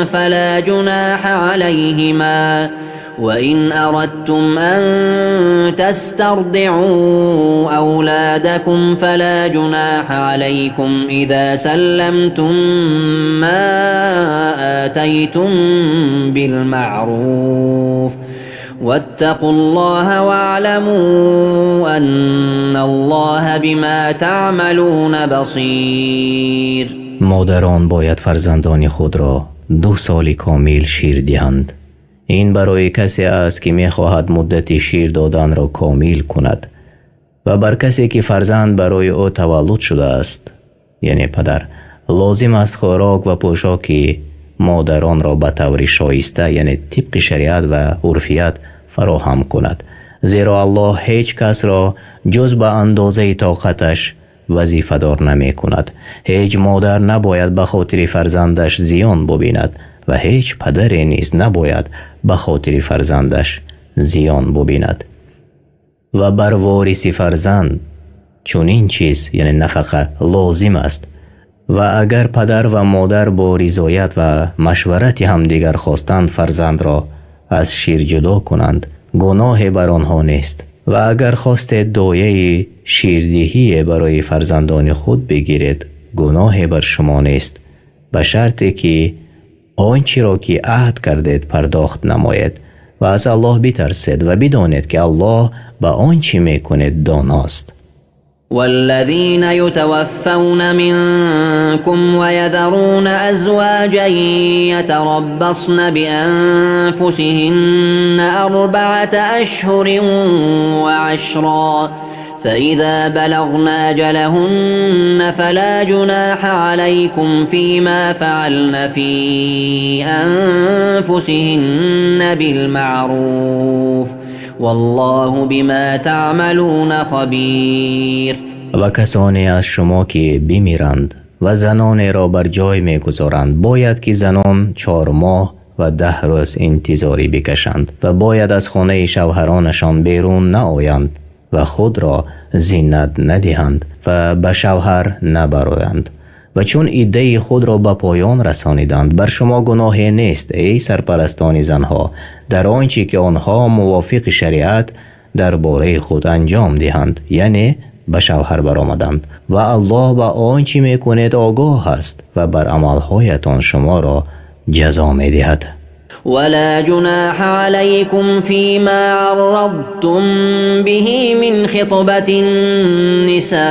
فلا جناح عليهما وإن أردتم أن تسترضعوا أولادكم فلا جناح عليكم إذا سلمتم ما آتيتم بالمعروف واتقوا الله واعلموا أن الله بما تعملون بصير. مادران باید فرزندان خود را 2 سال کامل شیر دهند. این برای کسی است که می خواهد مدت شیر دادن را کامل کند و بر کسی که فرزند برای او تولد شده است یعنی پدر لازم است خوراک و پوشاک مادران را به طور شایسته یعنی طبق شریعت و عرفیت فراهم کند، زیرا الله هیچ کس را جز به اندازه طاقتش وظیفه دار نمی کند. هیچ مادر نباید به خاطر فرزندش زیان ببیند و هیچ پدری نیز نباید به خاطر فرزندش زیان ببیند. و بر وارث فرزند چنین چیز یعنی نفقه لازم است و اگر پدر و مادر با رضایت و مشورت همدیگر خواستند فرزند را از شیر جدا کنند گناه بر آنها نیست و اگر خواست دایه شیردهی برای فرزندان خود بگیرید گناه بر شما نیست، به شرطی که آنچه را که عهد کردید پرداخت نماید و از الله بترسید و بدانید که الله به آنچه میکنید داناست. والذين يتوفون منكم ويذرون أزواجا يتربصن بأنفسهن 4 أشهر وعشرا فإذا بلغن أجلهن فلا جناح عليكم فيما فعلن في أنفسهن بالمعروف والله بما تعملون خبیر. و کسانی از شما که بمیرند و زنان را بر جای میگذارند باید که زنان 4 ماه و 10 روز انتظاری بکشند و باید از خانه شوهرانشان بیرون نآیند و خود را زینت ندهند و به شوهر نبرایند و چون عده خود را به پایان رسانیدند بر شما گناهی نیست ای سرپرستان زنها در آنچه که آنها موافق شریعت درباره خود انجام دهند یعنی به شوهر برآمدند و الله به آنچه میکنید آگاه است و بر عملهایتان شما را جزا میدهد. ولا جناح عليكم فيما عرضتم به من خطبة النساء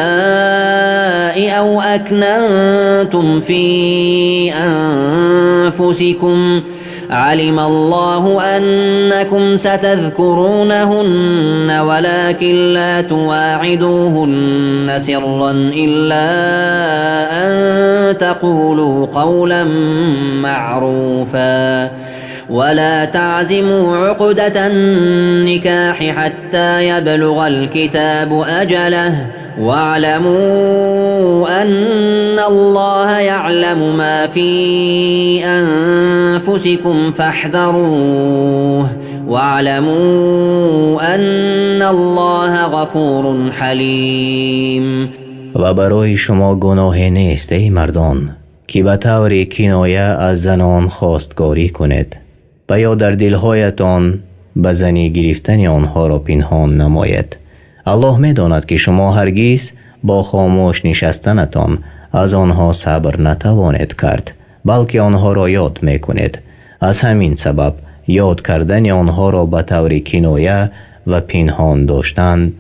أو أكننتم في أنفسكم علم الله أنكم ستذكرونهن ولكن لا تواعدوهن سرا إلا أن تقولوا قولا معروفا ولا تعزموا عقدة النكاح حتى يبلغ الكتاب أجله واعلموا أن الله يعلم ما في أنفسكم فاحذروه واعلموا أن الله غفور حليم. و برای شما گناهی نیست ای مردان که به طور کنایه از زنان خواستگاری کنید، و یا در دلهایتان به زنی گرفتن آنها را پنهان نماید. الله می داند که شما هرگز با خاموش نشستنتان از آنها صبر نتوانید کرد، بلکه آنها را یاد می کنید. از همین سبب یاد کردن آنها را به طور کنایه و پنهان داشتن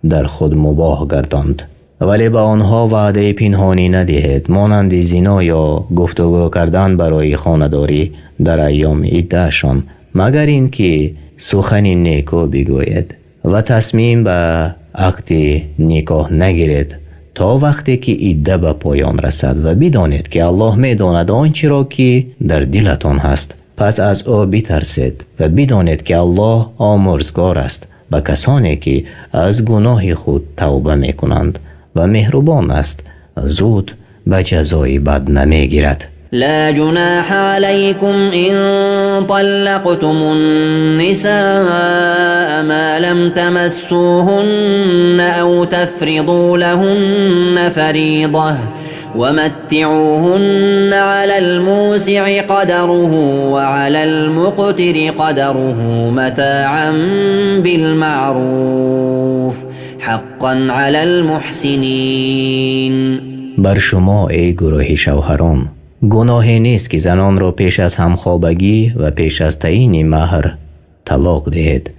در خود مباح گرداند. ولی به آنها وعده پنهانی ندهید، مانند زنا یا گفتگو کردن برای خانه‌داری در ایام عده‌شان، مگر اینکه سخن نیکو بگوید و تصمیم به عقد نکاح نگیرید تا وقتی که عده به پایان رسد و بدانید که الله می داند آنچه را که در دلتان هست. پس از او بترسید و بدانید که الله آمرزگار است به کسانی که از گناه خود توبه می کنند و مهربان است، زود به جزای بد نمی گیرد. لا جناح عليكم إن طلقتم النساء ما لم تمسوهن أو تفرضوا لهن فريضة ومتعوهن على الموسع قدره وعلى المقتر قدره متاعا بالمعروف حقا على المحسنين. بر شما ای گروه شوهران گناهی نیست که زنان را پیش از همخوابگی و پیش از تعیین مهر طلاق دهید،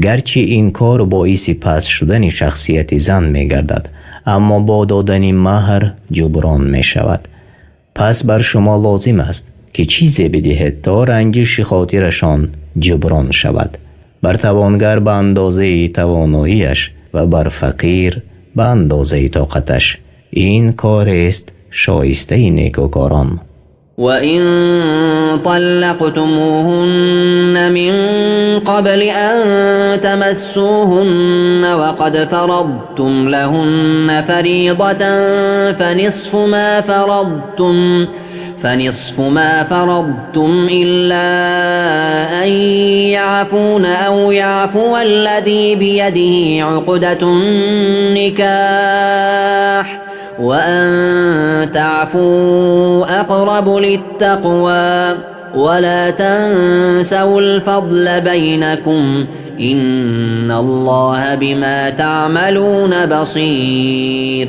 گرچه این کار باعث پست شدن شخصیت زن می گردد، اما با دادن مهر جبران می شود. پس بر شما لازم است که چیزی بدهید تا رنجش خاطرشان جبران شود. بر توانگر به اندازه تواناییش و بر فقیر به اندازه طاقتش. این کار است شایسته نیکوکاران. وَإِن طَلَّقْتُمُوهُنَّ مِن قَبْلِ أَن تَمَسُّوهُنَّ وَقَدْ فَرَضْتُمْ لَهُنَّ فَرِيضَةً فَنِصْفُ مَا فَرَضْتُمْ إِلَّا أَن يَعْفُونَ أَوْ يَعْفُوَ الَّذِي بِيَدِهِ عُقْدَةُ النِّكَاحِ وَأَن تَعْفُوا أَقْرَبُ لِلتَّقْوَى وَلَا تَنْسَوُا الْفَضْلَ بَيْنَكُمْ إِنَّ اللَّهَ بِمَا تَعْمَلُونَ بَصِيرٌ.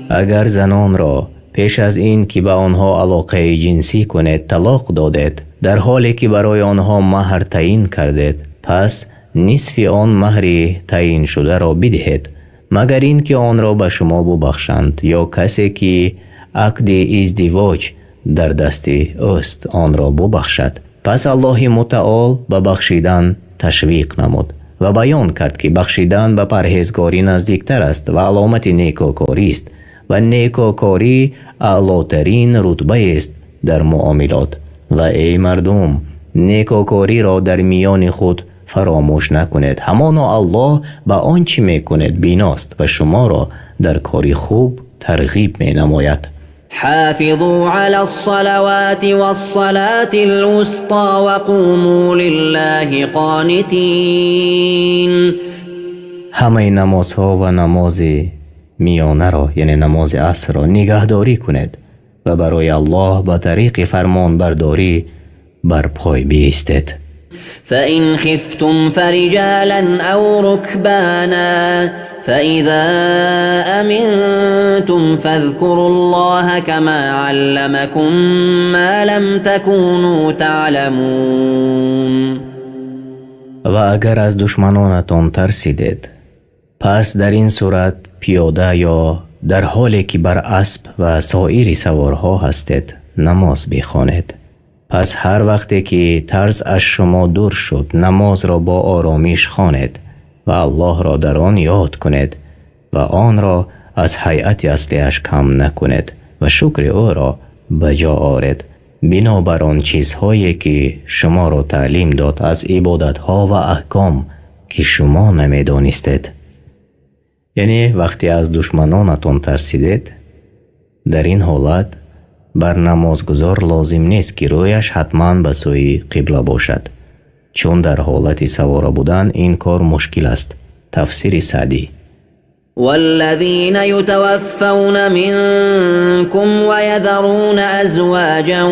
اگر زنان را پیش از این که به آنها علاقه جنسی کنید طلاق دادید، در حالی که برای آنها مهر تعیین کردید، پس نصف آن مهر تعیین شده را بدهید، مگر این که آن را به شما ببخشند یا کسی که عقد ازدواج در دست اوست آن را ببخشد. پس الله متعال به بخشیدن تشویق نمود و بیان کرد که بخشیدن به پرهیزگاری نزدیکتر است و علامت نیکوکاری است و نیکوکاری اعلاترین رتبه است در معاملات. و ای مردم، نیکوکاری را در میان خود فراموش نکنید، همانا الله به آنچه میکنید بیناست و شما را در کاری خوب ترغیب می نماید. حافظوا على الصلوات والصلاة الوسطى وقوموا لله قانتين. همه نمازها و نماز میانه را یعنی نماز عصر را نگهداری کنید و برای الله با طریق فرمان برداری بر پای بایستید. فإن خفتم فرجالا أو ركبانا فإذا أمنتم فاذكروا الله كما علمكم ما لم تكونوا تعلمون. و اگر از دشمنانتان ترسیدید، پس در این صورت پیاده یا در حالی که بر اسب و سایر سوارها هستید نماز بخوانید. پس هر وقتی که ترس از شما دور شد نماز را با آرامیش خوانید و الله را در آن یاد کنید و آن را از هیئت اصلیش کم نکنید و شکر او را بجا آورید بنابر آن چیزهایی که شما را تعلیم داد از عبادتها و احکام که شما نمیدانستید. یعنی وقتی از دشمنانتان ترسیدید، در این حالت بر نمازگزار لازم نیست که رویش حتما به سوی قبله باشد، چون در حالت سواره بودن این کار مشکل است. تفسیر سعدی. والذين يتوفون منكم ويذرون أزواجا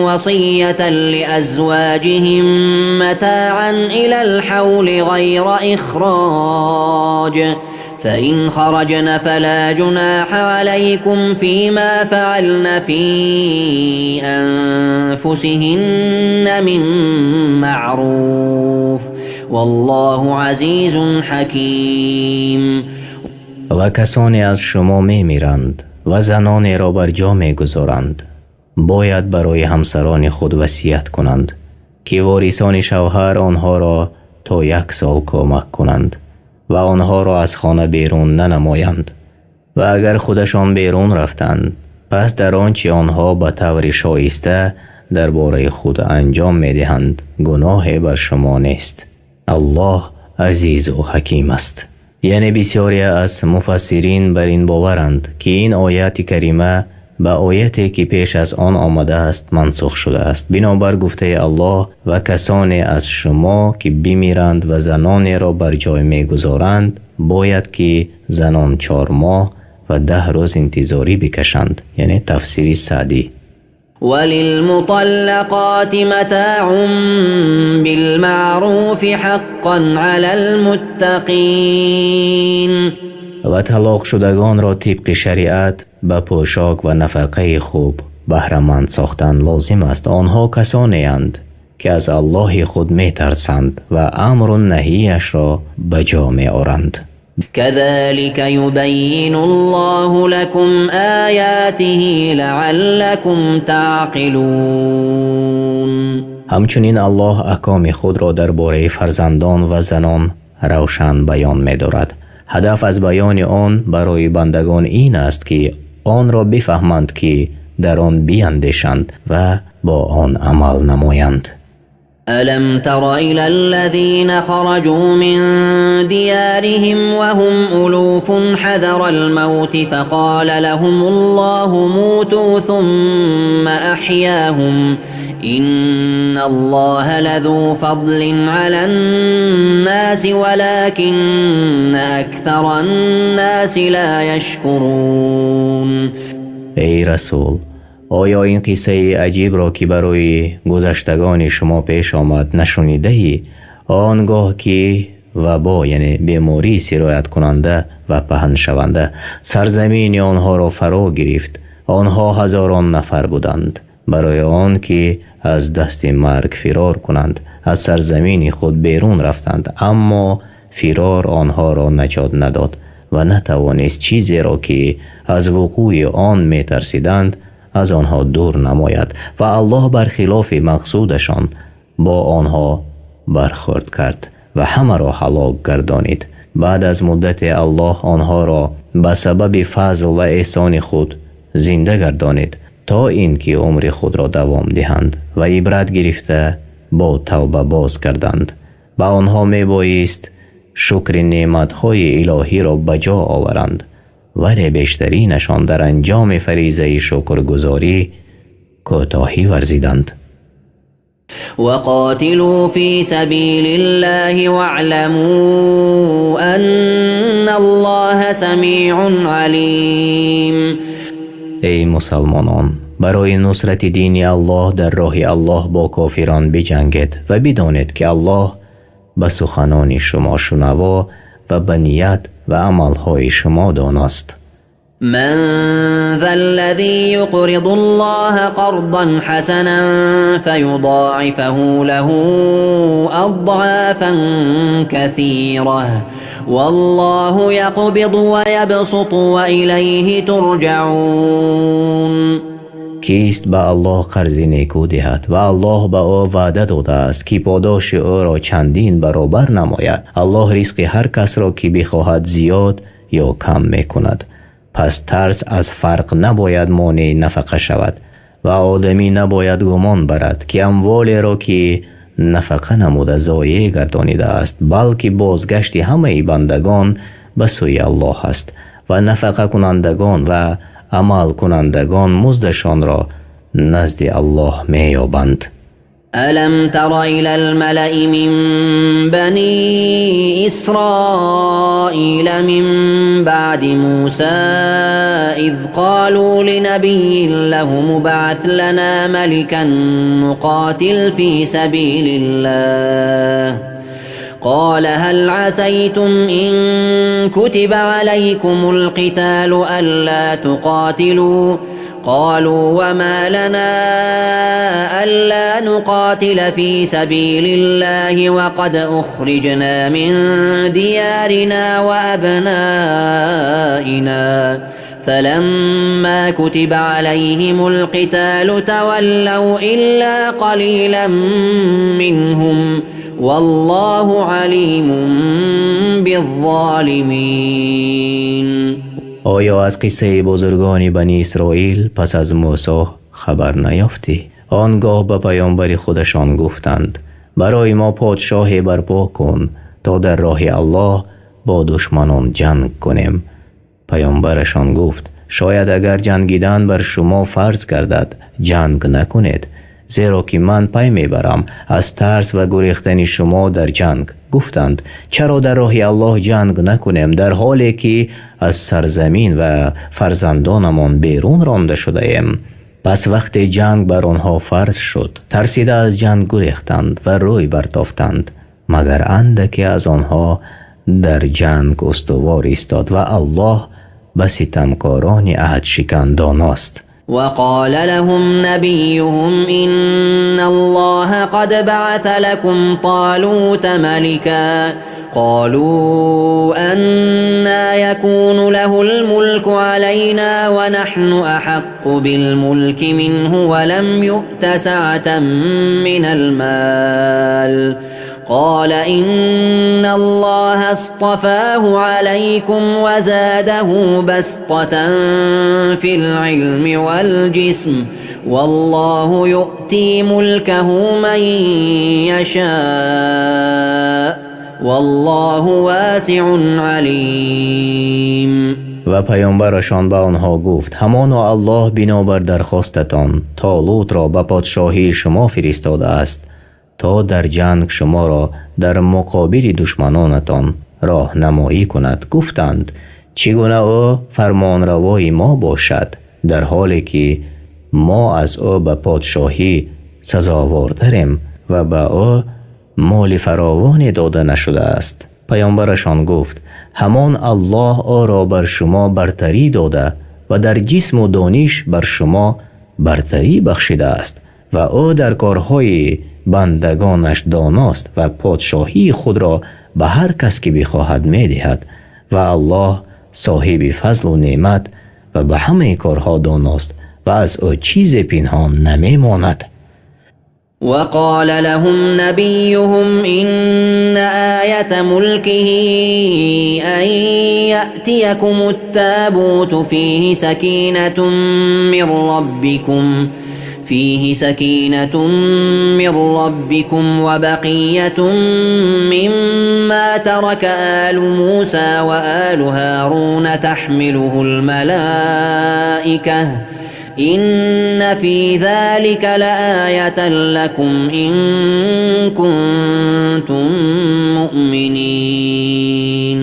وصية لأزواجهم متاعا إلى الحول غير إخراج فإن خرجن فلا جناح عليكم فيما فعلن في أنفسهن من معروف والله عزيز حكيم. و کسانی از شما می میرند و زنانی را بر جا می گذارند باید برای همسران خود وصیت کنند که وارثان شوهر آنها را تا 1 سال کمک کنند و آنها را از خانه بیرون ننمایند و اگر خودشان بیرون رفتند پس در آنچه آنها به طور شایسته درباره خود انجام می دهند گناهی بر شما نیست. الله عزیز و حکیم است. یعنی بسیاری از مفسرین بر این باورند که این آیت کریمه به آیتی که پیش از آن آمده است منسوخ شده است. بنابر گفته الله و کسانی از شما که بمیرند و زنانی را بر جای می گذارند باید که زنان 4 ماه و 10 روز انتظاری بکشند. یعنی تفسیر سعدی. وللمطلقات متاع بالمعروف حقا على المتقين. و طلاق شدگان را طبق شریعت به پوشاک و نفقه خوب بهره‌مند ساختن لازم است. آنها کسانی اند که از الله خود می ترسند و امر و نهیش را به جا می آورند. كذلك يبين الله لكم آياته لعلكم تعقلون. همچنین الله احکام خود را درباره فرزندان و زنان روشن بیان می دارد. هدف از بیان آن برای بندگان این است که آن را بفهمند که در آن بیندیشند و با آن عمل نمایند. ألم تر إلى الذين خرجوا من ديارهم وهم ألوف حذر الموت فقال لهم الله موتوا ثم أحياهم إن الله لذو فضل على الناس ولكن أكثر الناس لا يشكرون. ای رسول، آیا این قصه عجیب را که برای گذشتگان شما پیش آمد نشنیده ای؟ آنگاه که وبا یعنی بیماری سرایت کننده و پهن شونده سرزمین آنها را فرا گرفت، آنها هزاران نفر بودند. برای آن که از دست مرگ فرار کنند از سرزمین خود بیرون رفتند، اما فرار آنها را نجات نداد و نتوانست چیزی را که از وقوع آن می ترسیدند از آنها دور نماید و الله برخلاف مقصودشان با آنها برخورد کرد و همه را هلاک گردانید. بعد از مدت الله آنها را به سبب فضل و احسان خود زنده گردانید تا اینکه عمر خود را دوام دهند و عبرت گرفته با توبه باز کردند. با آنها می بایست شکر نعمت‌های الهی را بجا آورند ولی بیشترینشان در انجام فریضه شکرگزاری کوتاهی ورزیدند. وقاتلوا في سبيل الله واعلموا أن الله سميع عليم. ای مسلمانان، برای نصرت دین الله در راه الله با کافران بجنگید و بدانید که الله به سخنان شما شنوا و به نیت و عملهای شما داناست. من ذا الذي يقرض الله قرضا حسنا فيضاعفه له أضعافا كثيرة والله يقبض ويبسط وإليه ترجعون. کیست به الله قرض نیکو دهد و الله به او وعده داده است که پاداش او را چندین برابر نماید. الله رزق هر کس را که بخواهد زیاد یا کم می کند. پس ترس از فرق نباید مانع نفقه شود و آدمی نباید گمان برد که اموالی را که نفقه نموده ضایع گردانیده است، بلکه بازگشت همه بندگان به سوی الله است و نفقه کنندگان و عمل کنندگان مزدشان را نزد الله می یابند. ألم تر إلى الملأ من بني إسرائيل من بعد موسى إذ قالوا لنبي له مبعث لنا ملكا نقاتل في سبيل الله قال هل عسيتم إن كتب عليكم القتال ألا تقاتلوا قالوا وما لنا ألا نقاتل في سبيل الله وقد أخرجنا من ديارنا وأبنائنا فلما كتب عليهم القتال تولوا إلا قليلا منهم والله عليم بالظالمين. آیا از قصه بزرگان بنی اسرائیل پس از موسی خبر نیافتی؟ آنگاه به پیامبر خودشان گفتند برای ما پادشاهی برپا کن تا در راه الله با دشمنان جنگ کنیم. پیامبرشان گفت شاید اگر جنگیدن بر شما فرض گردد جنگ نکنید، زیرا که من پی میبرم از ترس و گریختن شما در جنگ. گفتند چرا در راه الله جنگ نکنیم در حالی که از سرزمین و فرزندانمان بیرون رانده شده ایم؟ پس وقت جنگ بر آنها فرض شد ترسیده از جنگ گریختند و روی برتافتند، مگر اندکی از آنها در جنگ استوار ایستاد و الله به ستمکاران عهد شکن داناست. وقال لهم نبيهم إن الله قد بعث لكم طالوت ملكا قالوا أنا يكون له الملك علينا ونحن أحق بالملك منه ولم يؤت سعة من المال قال إن الله اصطفاه عليكم وزاده بسطة في العلم والجسم والله يؤتي ملكه من يشاء والله واسع علیم. و پیامبرشان به آنها گفت همانا الله بنابر درخواستتان طالوت را به پادشاهی شما فرستاده است تا در جنگ شما را در مقابل دشمنانتان راهنمایی کند. گفتند چگونه او فرمانروای ما باشد در حالی که ما از او به پادشاهی سزاوارتریم و به او مال فراوانی داده نشده است. پیامبرشان گفت همان الله او را بر شما برتری داده و در جسم و دانش بر شما برتری بخشیده است و او در کارهای بندگانش داناست و پادشاهی خود را به هر کس که بخواهد می‌دهد و الله صاحب فضل و نعمت و به همه کارها داناست و از او چیز پنهان نمی‌ماند. وقال لهم نبيهم إن آية ملكه أن يأتيكم التابوت فيه سكينة من ربكم وبقية مما ترك آل موسى وآل هارون تحمله الملائكة إن في ذلك لآية لكم إن كنتم مؤمنين.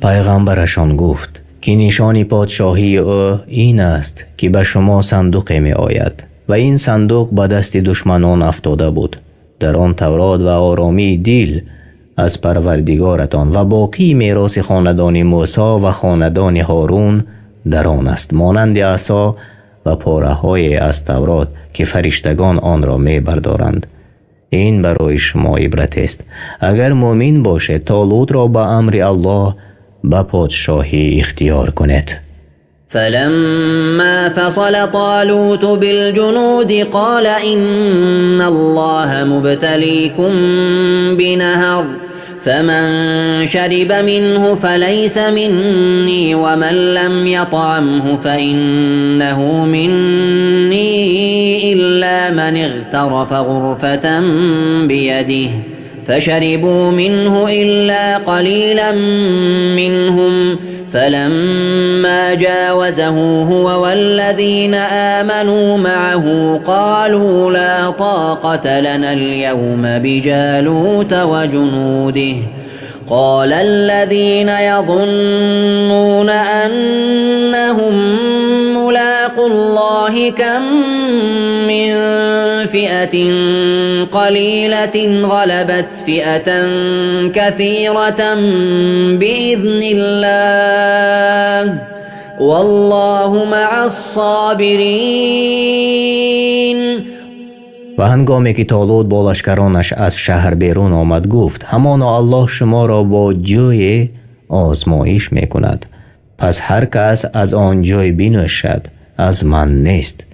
پیغمبرشان گفت که نشان پادشاهی او این است که به شما صندوق می آید و این صندوق به دست دشمنان افتاده بود. در آن تورات و آرامی دل از پروردگارتان و باقی میراث خاندان موسی و خاندان هارون در آن است، مانند عصا و پاره های از تورات که فرشتگان آن را می بردارند. این برای شما عبرت است. اگر مؤمن باشد طالوت را به امر الله به پادشاهی اختیار کنید. فلما فصل طالوت بالجنود قال إن الله مبتليكم بنهر فمن شرب منه فليس مني ومن لم يطعمه فإنه مني إلا من اغترف غرفة بيده فشربوا منه إلا قليلا منهم فلما جاوزه هو والذين آمنوا معه قالوا لا طاقة لنا اليوم بجالوت وجنوده قال الذين يظنون أنهم ملاقو الله كم من فئة قليلة غلبت فئة كثيرة بإذن الله والله مع الصابرين. و هنگامی که طالوت با لشکرانش از شهر بیرون آمد گفت همانا الله شما را با جای آزمایش می کند، پس هر کس از آن جای بینوشد از من نیست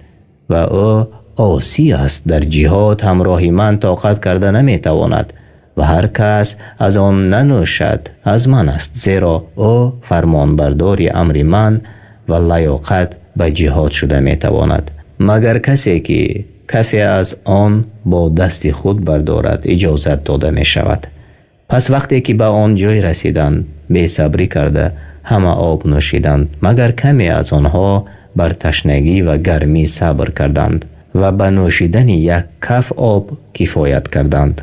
و او عاصی است، در جهاد همراهی من طاقت کرده نمی تواند و هر کس از آن ننوشد از من است، زیرا او فرمان برداری امر من و لیاقت به جهاد شده می تواند، مگر کسی که کفی از آن با دست خود بردارد اجازت داده می شود. پس وقتی که به آن جای رسیدند بی صبری کرده همه آب نوشیدند، مگر کمی از آنها بر تشنگی و گرمی صبر کردند و به نوشیدن یک کف آب کفایت کردند.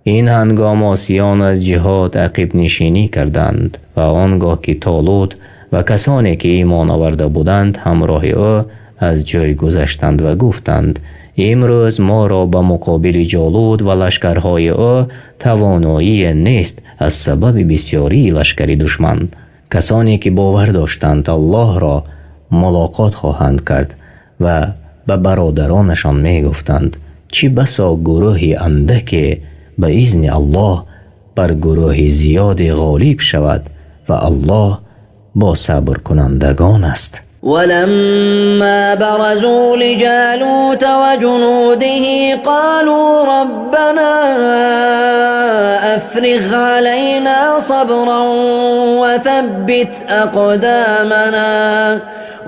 این هنگام عاصیان از جهاد عقب نشینی کردند و آنگاه که طالوت و کسانی که ایمان آورده بودند همراه او از جای گذشتند و گفتند امروز ما را به مقابل جالوت و لشکرهای او توانایی نیست از سبب بسیاری لشکر دشمن. کسانی که باور داشتند الله را ملاقات خواهند کرد و به برادرانشان می گفتند چی بسا گروهی اندک به اذن الله بر گروه زیاد غالب شود و الله با صبر کنندگان است. ولما برزوا لجالوت وجنوده قالوا ربنا أفرغ علينا صبرا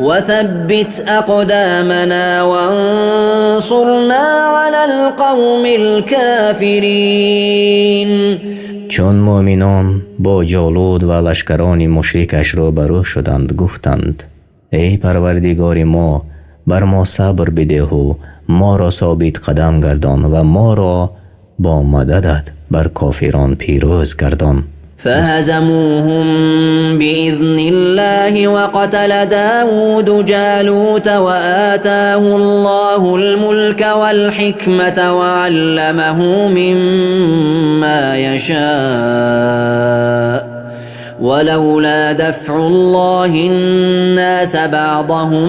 وثبت أقدامنا وانصرنا على القوم الكافرين. چون مؤمنان با جالوت و لشکران مشرکش روبرو شدند گفتند ای پروردگار ما بر ما صبر بده و ما را ثابت قدم گردان و ما را با مددت بر کافران پیروز گردان. فهزموهم بإذن الله وقتل داود جالوت وآتاه الله الملك والحكمة وعلمه مما يشاء ولولا دفع الله الناس بعضهم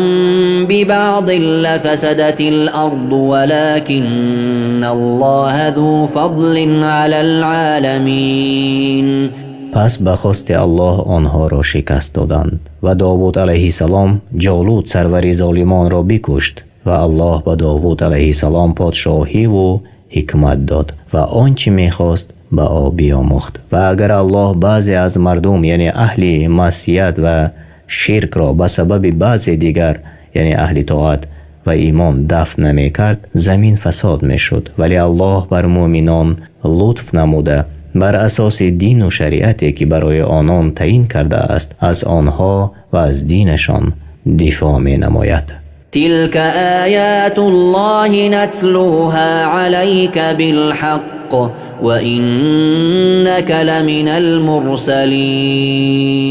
ببعض لفسدت الأرض ولكن الله ذو فضل على العالمين. پس به خواست الله آنها را شکست دادند و داوود علیه السلام جالوت سرور ظالمان را بکشت و الله به داوود علیه السلام پادشاهی و حکمت داد و آنچه میخواست به او بیاموخت. و اگر الله بعضی از مردم یعنی اهل معصیت و شرک را به سبب بعضی دیگر یعنی اهل طاعت و ایمان دفع نمی کرد زمین فساد می شد، ولی الله بر مؤمنان لطف نموده بر اساس دین و شریعتی که برای آنان تعیین کرده است از آنها و از دینشان دفاع می نماید. تلك آیات الله نتلوها عليك بالحق وإنك لمن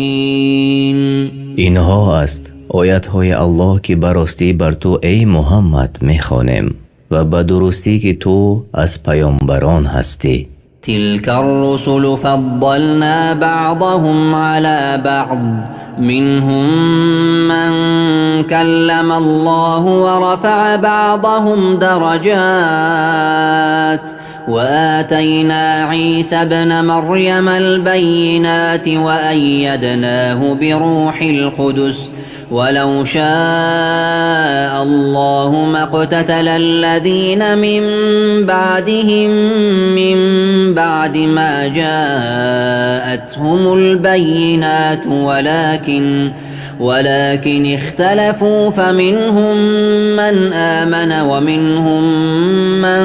المرسلین. اینها است آیاتهای الله که براستی بر تو ای محمد میخوانیم و به درستی که تو از پیامبران هستی. تلك الرسل فضلنا بعضهم على بعض منهم من كلم الله ورفع بعضهم درجات وآتينا عيسى ابن مريم البينات وأيدناه بروح القدس ولو شاء الله ما اقتتل الذين من بعدهم من بعد ما جاءتهم البينات ولكن اختلفوا فمنهم من آمن ومنهم من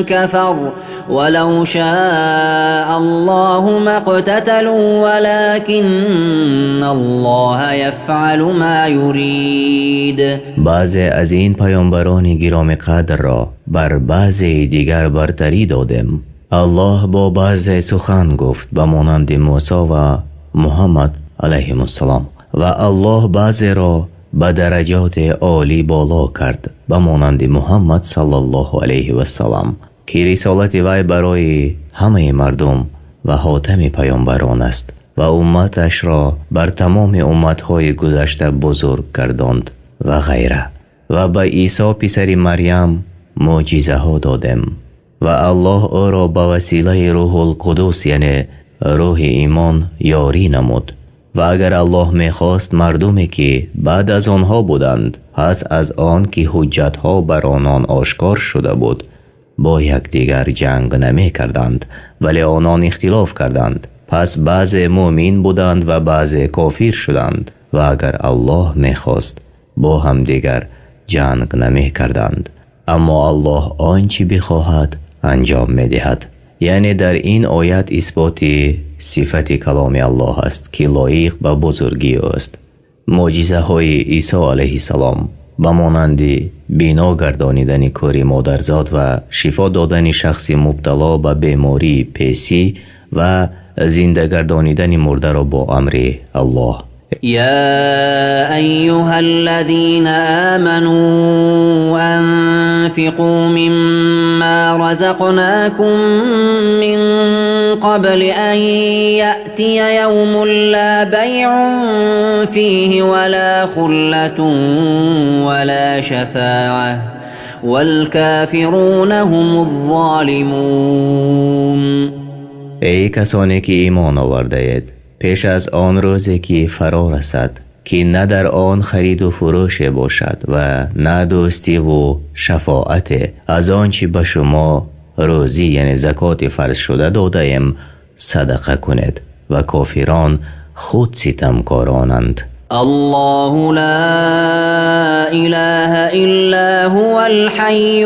كفر ولو شاء الله ما اقتتلوا ولكن الله يفعل ما يريد. بعض از این پیامبران گرامی قدر را بر بعض دیگر برتری دادیم. الله با بعض سخن گفت به مانند موسی و محمد علیهم السلام و الله بعض را به درجات عالی بالا کرد به مانند محمد صلی الله علیه و سلام که رسالت وی برای همه مردم و خاتم پیامبران است و امتش را بر تمام امتهای گذشته بزرگ گرداند و غیره. و به عیسی پسر مریم معجزه ها دادیم و الله او را به وسیله روح القدس یعنی روح ایمان یاری نمود. و اگر الله میخواست مردمی که بعد از آنها بودند پس از آن که حجت ها بر آنان آشکار شده بود با یکدیگر جنگ نمی کردند، ولی آنان اختلاف کردند، پس بعض مؤمن بودند و بعض کافر شدند. و اگر الله میخواست با هم دیگر جنگ نمی کردند، اما الله آنچه بخواهد انجام میدهد. یعنی در این آیت اثبات صفت کلام الله است که لایق به بزرگی است. معجزه های عیسی علیه السلام به مانند بینا گردانیدن کار مادرزاد و شفا دادن شخص مبتلا به بیماری پیسی و زنده گردانیدن مرده را با امر الله. يا أيها الذين آمنوا أنفقوا مما رزقناكم من قبل أن يأتي يوم لا بيع فيه ولا خلة ولا شفاعة والكافرون هم الظالمون. ای کسانی که ایمان آورده اید، پیش از آن روزی که فرا رسد که نه در آن خرید و فروش باشد و نه دوستی و شفاعت، از آنچه به شما روزی یعنی زکات فرض شده داده ایم صدقه کنید و کافران خود ستمکارانند. الله لا إله إلا هو الحي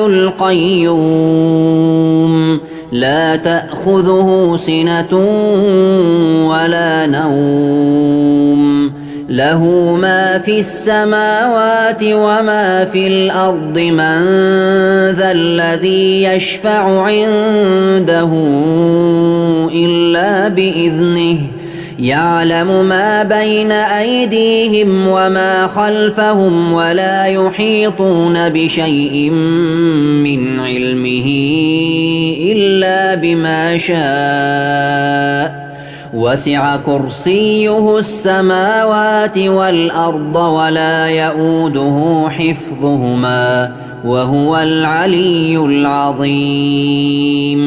القيوم لا تأخذه سنة ولا نوم له ما في السماوات وما في الأرض من ذا الذي يشفع عنده إلا بإذنه يعلم ما بين أيديهم وما خلفهم ولا يحيطون بشيء من علمه إلا بما شاء وسع كرسيه السماوات والأرض ولا يؤوده حفظهما وهو العلي العظيم.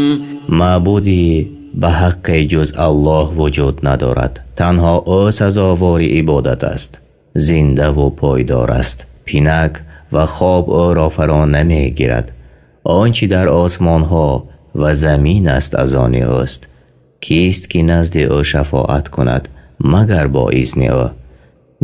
معبودی به حق جز الله وجود ندارد. تنها او سزاوار عبادت است. زنده و پایدار است. پینک و خواب او را فرا نمی گیرد. آنچه در آسمان ها و زمین است از آن اوست. کیست که نزد او شفاعت کند مگر با اذن او؟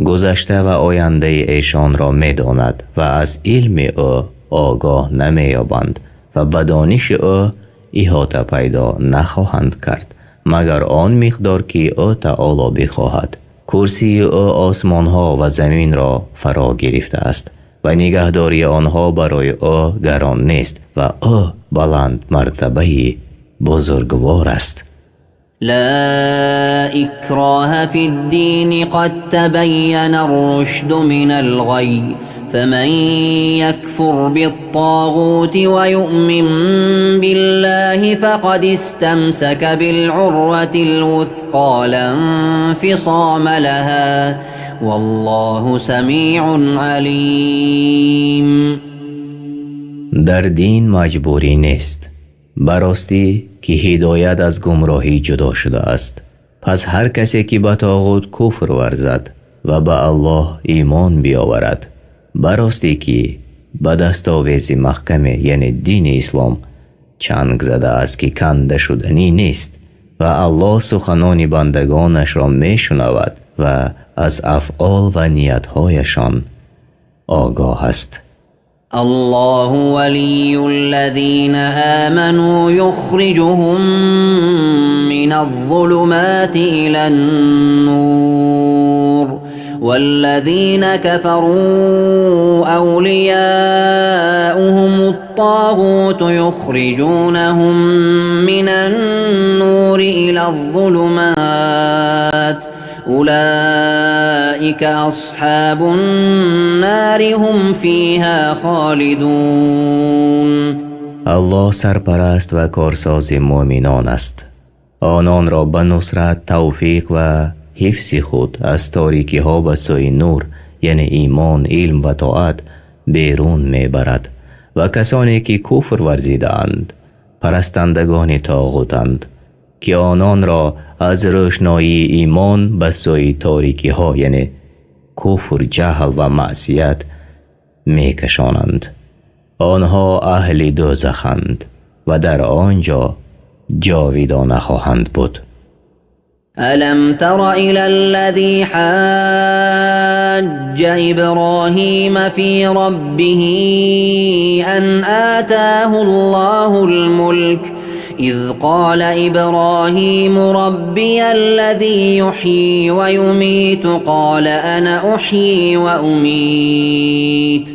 گذشته و آینده ایشان را می داند و از علم او آگاه نمی یابند و به دانش او احاطه پیدا نخواهند کرد مگر آن مقدار که او تعالی بخواهد. کرسی او آسمان ها و زمین را فرا گرفته است و نگهداری آنها برای او گران نیست و او بلند مرتبه بزرگوار است. لا إكراه في الدين قد تبين الرشد من الغي فمن يكفر بالطاغوت ويؤمن بالله فقد استمسك بالعروة الوثقى لا انفصام لها والله سميع عليم. در دین مجبوری نیست. براستی که هدایت از گمراهی جدا شده است. پس هر کسی که به طاغوت کفر ورزد و به الله ایمان بیاورد، براستی که به دستاویز محکم یعنی دین اسلام چنگ زده است که کنده شدنی نیست و الله سخنان بندگانش را می شنود و از افعال و نیتهایشان آگاه است. الله ولي الذين آمنوا يخرجهم من الظلمات إلى النور والذين كفروا أولياؤهم الطاغوت يخرجونهم من النور إلى الظلمات أولئك أصحاب النار هم فيها خالدون. الله سرپرست و کارساز مؤمنان است. آنان را به نصرت، توفیق و حفظ خود از تاریکی ها به سوی نور یعنی ایمان، علم و طاعت بیرون میبرد و کسانی که کفر ورزیدند پرستندگان طاغوتند که آنان را از روشنایی ایمان به سوی تاریکی ها یعنی کفر، جهل و معصیت میکشانند. آنها اهل دوزخند و در آنجا جاویدانه خواهند بود. ألم تر إلى الذي حاج إبراهيم في ربه أن آتاه الله الملك إذ قال إبراهيم ربي الذي يحيي ويميت قال أنا أحيي وأميت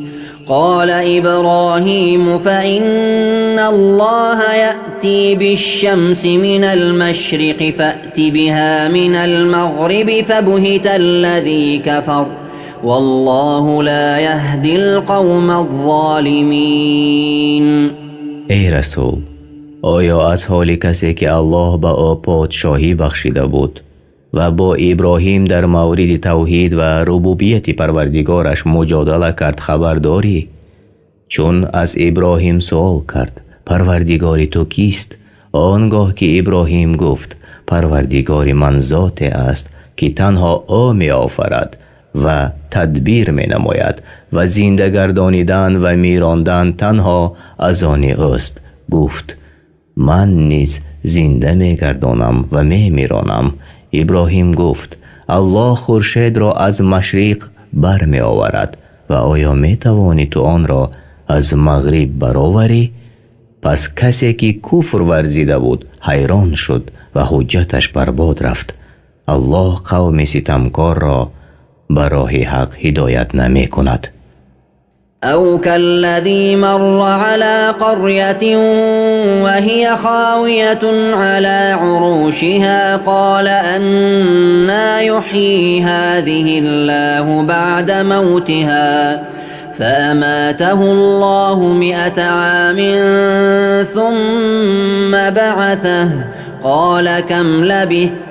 قال إبراهيم فإن الله يأتي بالشمس من المشرق فأت بها من المغرب فبهت الذي كفر والله لا يهدي القوم الظالمين. ای رسول، آیا از حال کسی که الله به او پادشاهی بخشیده بود و با ابراهیم در مورد توحید و ربوبیت پروردگارش مجادله کرد خبر داری؟ چون از ابراهیم سوال کرد پروردگار تو کیست؟ آنگاه که ابراهیم گفت پروردگار من ذات است که تنها او می آفرد و تدبیر می نماید و زنده گردانیدن و میراندن تنها از آن اوست. گفت من نیز زنده می گردانم و می میرانم. ابراهیم گفت الله خورشید را از مشرق بر می آورد و آیا می توانی تو آن را از مغرب برآوری؟ پس کسی که کفر ورزیده بود حیران شد و حجتش برباد رفت. الله قوم ستمکار را به راه حق هدایت نمی کند. أو كالذي مر على قرية وهي خاوية على عروشها قال أنا يحيي هذه الله بعد موتها فأماته الله 100 عام ثم بعثه قال كم لبثت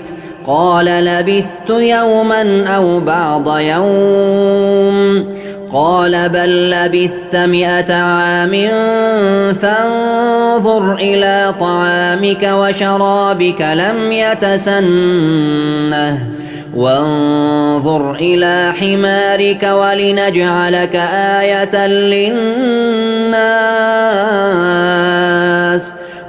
قال لبثت يوما أو بعض يوم قال بل لبثت 100 عام فانظر إلى طعامك وشرابك لم يتسنه وانظر إلى حمارك ولنجعلك آية للناس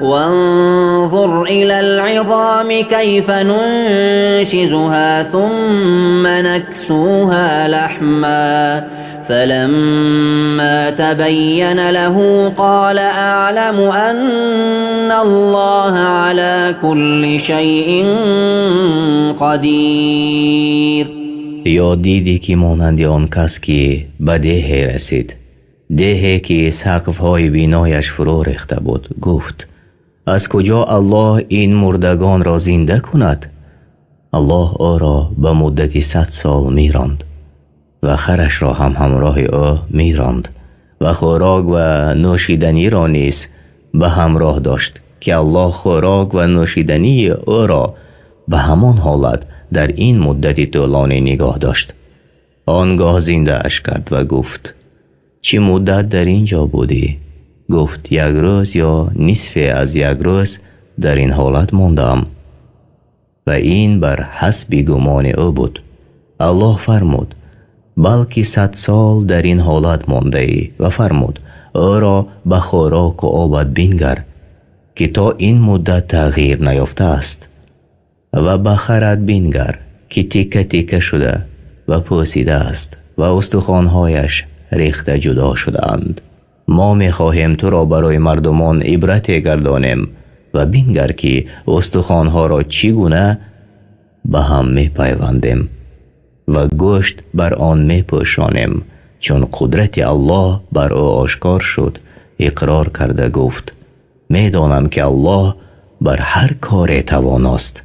وانظر إلى العظام كيف ننشزها ثم نكسوها لحما فلما تبين له قال أعلم أن الله على كل شيء قدیر. یا دیدی که مانند آن کس که به دهی رسید، دهی که سقف‌های بینایش فرو ریخته بود، گفت از کجا الله این مردگان را زنده کند؟ الله او را به مدت 100 سال میراند و خرش را هم همراه او میراند و خوراک و نوشیدنی را نیز به همراه داشت که الله خوراک و نوشیدنی او را به همان حالت در این مدت طولانی نگاه داشت. آنگاه زنده اش کرد و گفت چه مدت در اینجا بودی؟ گفت 1 روز یا نصف از 1 روز در این حالت ماندم و این بر حسب گمان او بود. الله فرمود بلکه 100 سال در این حالت مانده ای و فرمود او را به خوراک و آبت بنگر که تا این مدت تغییر نیافته است. و بخرت بینگر که تیکه تیکه شده و پوسیده است و استخوانهایش ریخته جدا شده اند. ما می خواهیم تو را برای مردمان عبرت گردانیم و بینگر که استخوانها را چگونه به هم می پیوندیم و گوشت بر آن می پوشانیم. چون قدرت الله بر او آشکار شد اقرار کرده گفت می دانم که الله بر هر کار تواناست.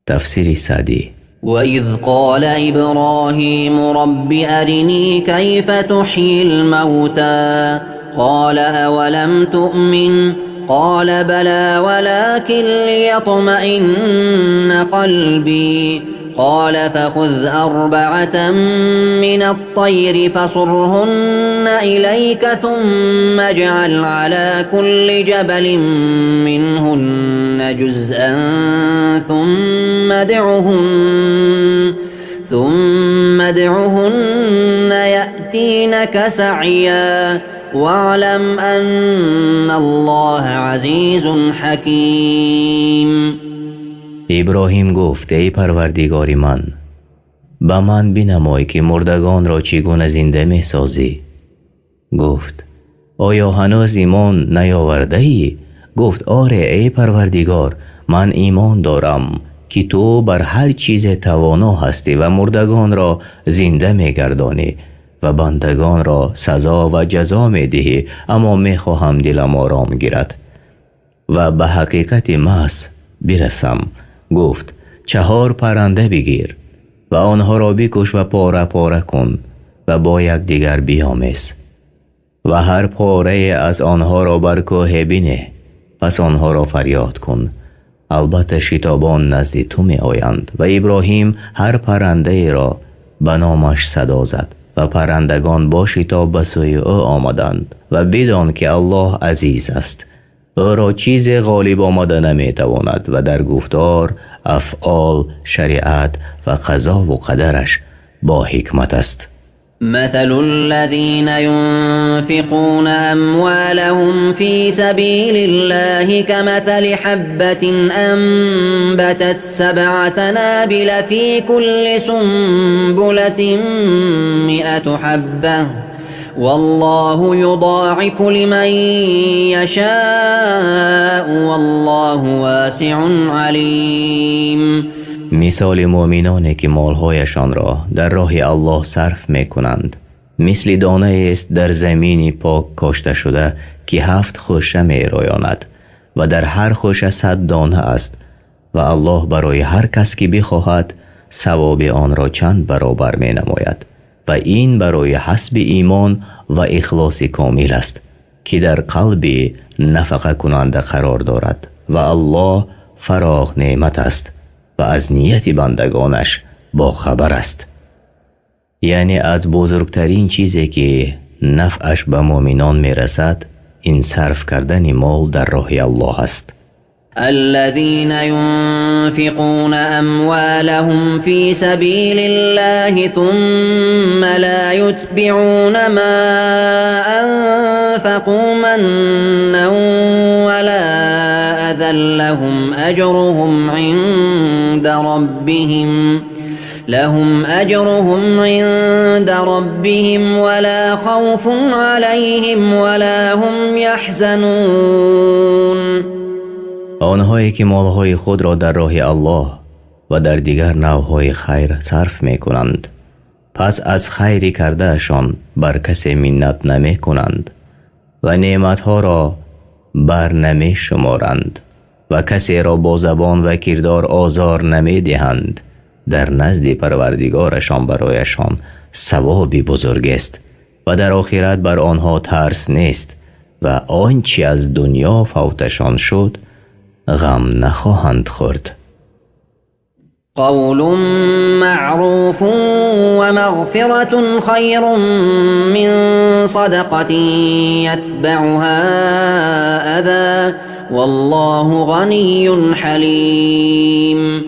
تفسیر سعدی. وإذ قال إبراهيم رب أرني كيف تحيي الموتى قال أولم تؤمن قال بلى ولكن ليطمئن قلبي قال فخذ أربعة من الطير فصرهن إليك ثم اجعل على كل جبل منهن جزءا ثم ادعهن يأتينك سعيا واعلم أن الله عزيز حكيم. ابراهیم گفت ای پروردگار من به من بنمای که مردگان را چگونه زنده می سازی. گفت آیا هنوز ایمان نیاورده ای؟ گفت آره ای پروردگار من ایمان دارم که تو بر هر چیز توانا هستی و مردگان را زنده می گردانی و بندگان را سزا و جزا می دهی، اما می خواهم دلم آرام گیرد و به حقیقت محض برسم. گفت 4 پرنده بگیر و آنها را بکش و پاره پاره کن و با یک دیگر بیامیز و هر پاره از آنها را بر کوه بینه، پس آنها را فریاد کن. البته شتابان نزد تو می آیند. و ابراهیم هر پرنده را به نامش صدا زد و پرندگان با شتاب به سوی او آمدند و بدان که الله عزیز است، او را چیز غالب آمده نمی تواند و در گفتار، افعال، شریعت و قضا و قدرش با حکمت است. مثل الذين ينفقون أموالهم في سبيل الله كمثل حبة أنبتت 7 سنابل في كل سنبلة 100 حبة والله يضاعف لمن يشاء والله واسع عليم. مثال مؤمنانی که مالهایشان را در راه الله صرف می کنند مثل دانه است در زمینی پاک کاشته شده که 7 خوشه می رویاند و در هر خوشه 100 دانه است و الله برای هر کس که بخواهد ثواب آن را چند برابر می نماید و این برای حسب ایمان و اخلاص کامل است که در قلب نفقه کننده قرار دارد و الله فراخ نعمت است و از نیت بندگانش با خبر است. یعنی از بزرگترین چیزی که نفعش به مؤمنان می رسد این صرف کردن مال در راه الله است. الذين ينفقون أموالهم في سبيل الله ثم لا يتبعون ما أنفقوا منا ولا أذى لهم أجرهم عند ربهم ولا خوف عليهم ولا هم يحزنون. آنهایی که مالهای خود را در راه الله و در دیگر نوعهای خیر صرف می کنند پس از خیری کردهشان بر کسی منت نمی کنند و نعمتها را بر نمی شمارند و کسی را با زبان و کردار آزار نمی دهند. در نزد پروردگارشان برایشان ثوابی بزرگ است و در آخرت بر آنها ترس نیست و آنچه از دنیا فوتشان شد غم نخواهند خورد. قول معروف ومغفرة خير من صدقة يتبعها أذى والله غني حليم.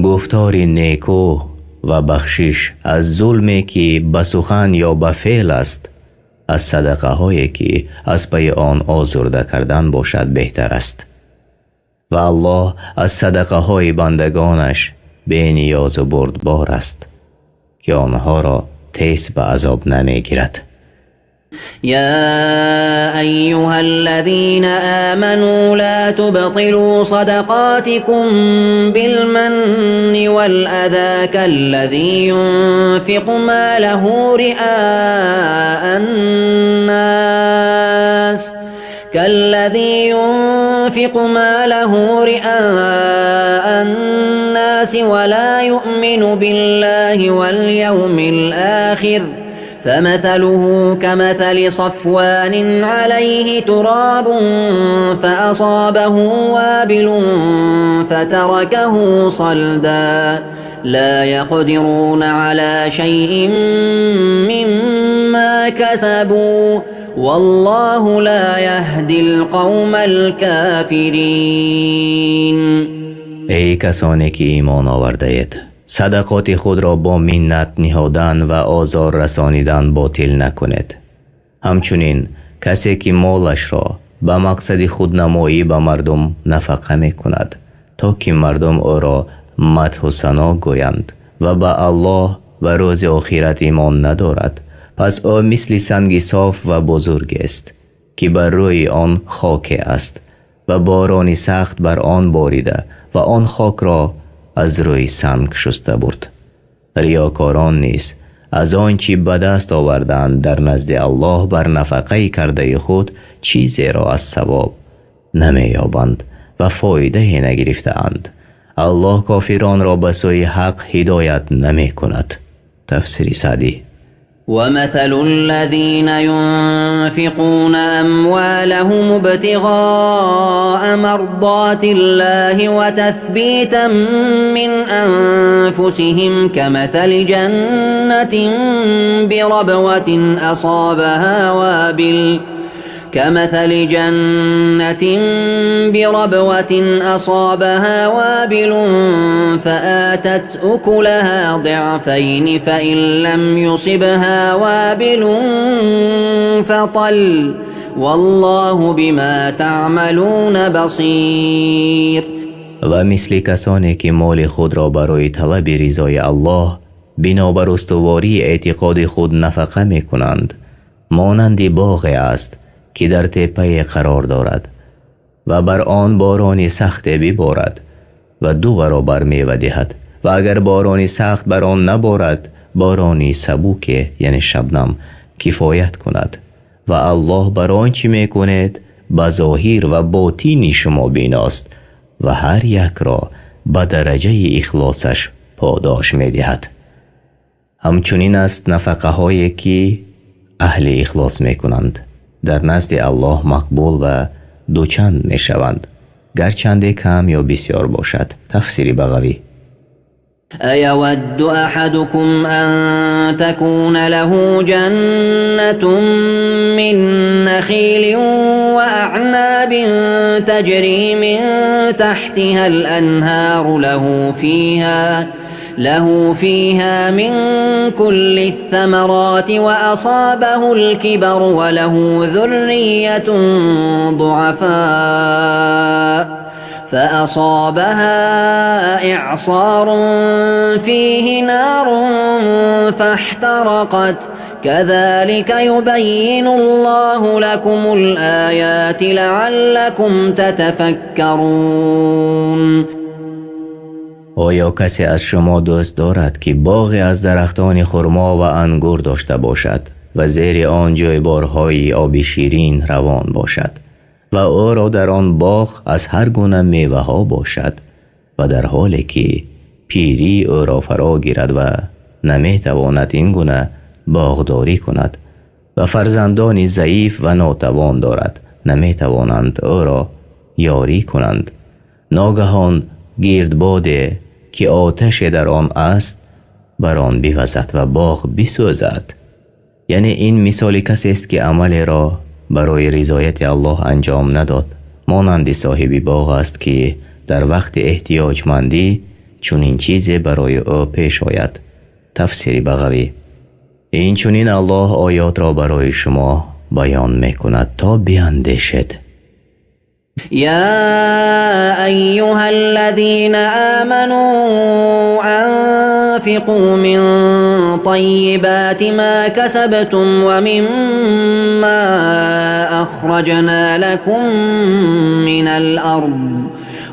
گفتار نیکو و بخشش از ظلمی که به سخن یا به فعل است از صدقه هایی که از پی آن آزرده کردن باشد بهتر است و و الله از صدقه های بندگانش بی نیاز و بردبار است که آنها را تیز به عذاب نمی گیرد. يا أيها الذين آمنوا لا تبطلوا صدقاتكم بالمن والأذى كالذي ينفق ماله رئاء الناس ولا يؤمن بالله واليوم الآخر فمثله كمثل صفوان عليه تراب فأصابه وابل فتركه صلدا لا يقدرون على شيء مما كسبوا والله لا يهدي القوم الكافرين. ای کسانی که ایمان آورده اید، صدقات خود را با منت نهادن و آزار رسانیدن باطل نکنید. همچنین کسی که مالش را به مقصد خودنمایی به مردم نفقه می کند تا که مردم او را مدح و ثنا گویند و به الله و روز آخرت ایمان ندارد، پس او مثل سنگ صاف و بزرگ است که بر روی آن خاک است و بارانی سخت بر آن باریده و آن خاک را از روی سنگ شسته برد. ریاکاران نیز از آنچه به دست آوردند در نزد الله بر نفقه کرده خود چیزی را از ثواب نمی‌یابند و فایده نگرفتند. الله کافران را به سوی حق هدایت نمی کند. تفسیر سعدی. ومثل الذين ينفقون أموالهم ابتغاء مرضات الله وتثبيتا من أنفسهم كمثل جنة بربوة أصابها وابل فآتت أكلها ضعفين فإن لم يصبها وابل فطل والله بما تعملون بصير. و مثل کسانی که مال خود را برای طلب رضای الله بنابر استواری اعتقاد خود نفقه می کنند، مانند باغ است که در تپه قرار دارد و بر آن باران سخت ببارد و 2 برابر میوه دهد و اگر باران سخت بر آن نبارد بارانی سبوک یعنی شبنم کفایت کند و الله بر آنچه میکند به ظاهر و باطن شما بیناست و هر یک را به درجه اخلاصش پاداش میدهد. همچنین است نفقه هایی که اهل اخلاص میکنند در نزد الله مقبول و دوچند می شوند، گرچند کم یا بسیار باشد. تفسیر بغوی. أيود أحدكم أن تكون له جنة من نخيل وأعناب تجري من تحتها الأنهار له فيها من كل الثمرات وأصابه الكبر وله ذرية ضعفاء فأصابها إعصار فيه نار فاحترقت كذلك يبين الله لكم الآيات لعلكم تتفكرون. آیا کسی از شما دوست دارد که باغی از درختان خرما و انگور داشته باشد و زیر آن جویبارهای آب شیرین روان باشد و او را در آن باغ از هر گونه میوه ها باشد و در حالی که پیری او را فرا گیرد و نمیتواند این گونه باغداری کند و فرزندانی ضعیف و ناتوان دارد نمیتوانند او را یاری کنند، ناگهان گردباد که آتش در آن است بر آن بوزد و باغ بسوزد. یعنی این مثال کسی است که عمل را برای رضایت الله انجام نداد، مانند صاحب باغ است که در وقت احتیاجمندی چنین چیزی برای او پیش آید. تفسیر بغوی. این چنین الله آیات را برای شما بیان میکند تا بیندیشید. يا أيها الذين آمنوا أنفقوا من طيبات ما كسبتم ومما أخرجنا لكم من الأرض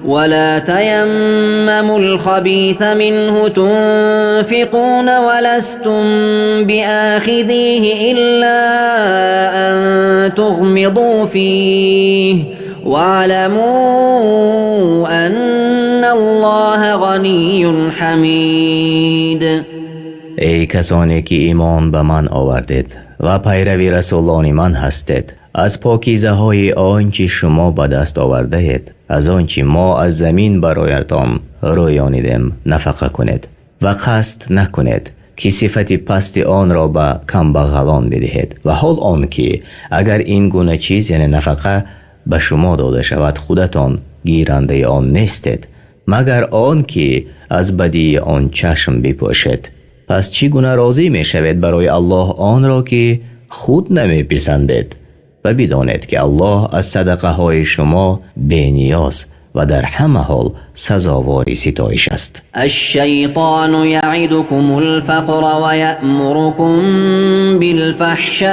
ولا تيمموا الخبيث منه تنفقون ولستم بآخذيه إلا أن تغمضوا فيه واعلموا أن الله غني حمید. ای کسانی که ایمان به من آوردید و پیروی رسولان من هستید، از پاکیزه های آنچه شما به دست آورده اید، از آنچه ما از زمین برایتان رویانیدیم نفقه کنید و قصد نکنید که صفت پست آن را به کمبغلان بدهید. و حال آن که اگر این گونه چیز یعنی نفقه به شما داده شود خودتان گیرنده آن نیستید مگر آن که از بدی آن چشم بپوشید. پس چگونه راضی می شوید برای الله آن را که خود نمی پسندید؟ و بدانید که الله از صدقه های شما بی‌نیاز و در همه حال سزاوار ستایش است. الشیطان یعدکم الفقر و یأمرکم بالفحشاء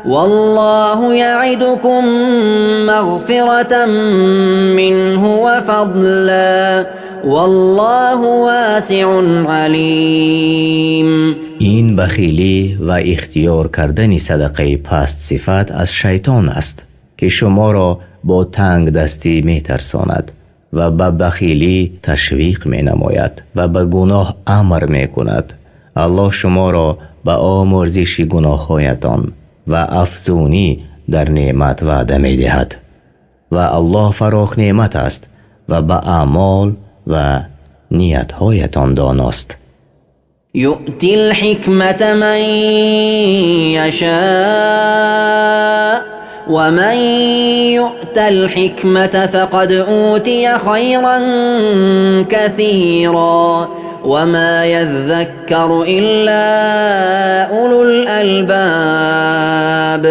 والله یعدکم مغفرة منه و فضلا والله واسع علیم. این بخیلی و اختیار کردن صدقه پست صفت از شیطان است که شما را با تنگ دستی می ترساند و به بخیلی تشویق می نماید و به گناه امر می کند. الله شما را به آمرزش گناه هایتان و افزونی در نعمت وعده می دهد و الله فراخ نعمت است و به اعمال و نیت هایتان داناست. یؤتی الحکمت من یشاء و من یؤت الحکمت فقد اوتی خیرا کثیرا و ما یذکر الا اولو الالباب.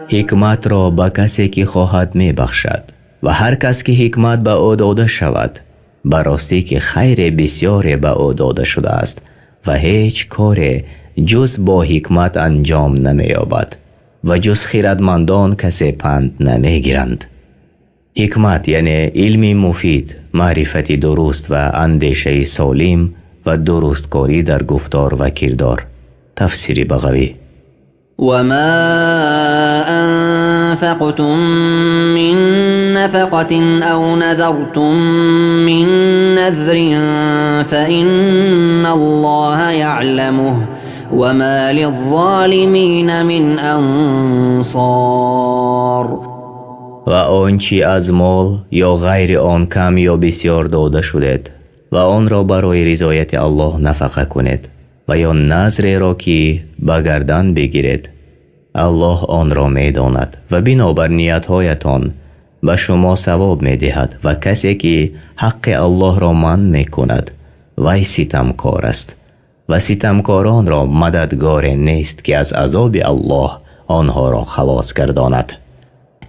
حکمت را به کسی که خواهد می بخشد و هر کس که حکمت به او داده شود براستی که خیر بسیاری به او داده شده است و هیچ کار جز با حکمت انجام نمی یابد و جز خیرتمندان کسی پند نمی گیرند. حکمت یعنی علم مفید، معرفت درست و اندیشه سالم و درست کاری در گفتار و کردار. تفسیر بغوی. وما أنفقتم من نفقة أو نذرتم من نذر فإن الله يعلمه وما للظالمين من أنصار. و آنچه از مال یا غیر آن کم یا بسیار داده شدید و آن را برای رضایت الله نفقه کنید و یا نذر را که به گردن بگیرید، الله آن را می داند و بنابر نیتهایتان به شما ثواب می دهد و کسی که حق الله را منع می کند وی ستمکار است و ستمکاران را مددگار نیست که از عذاب الله آنها را خلاص گرداند.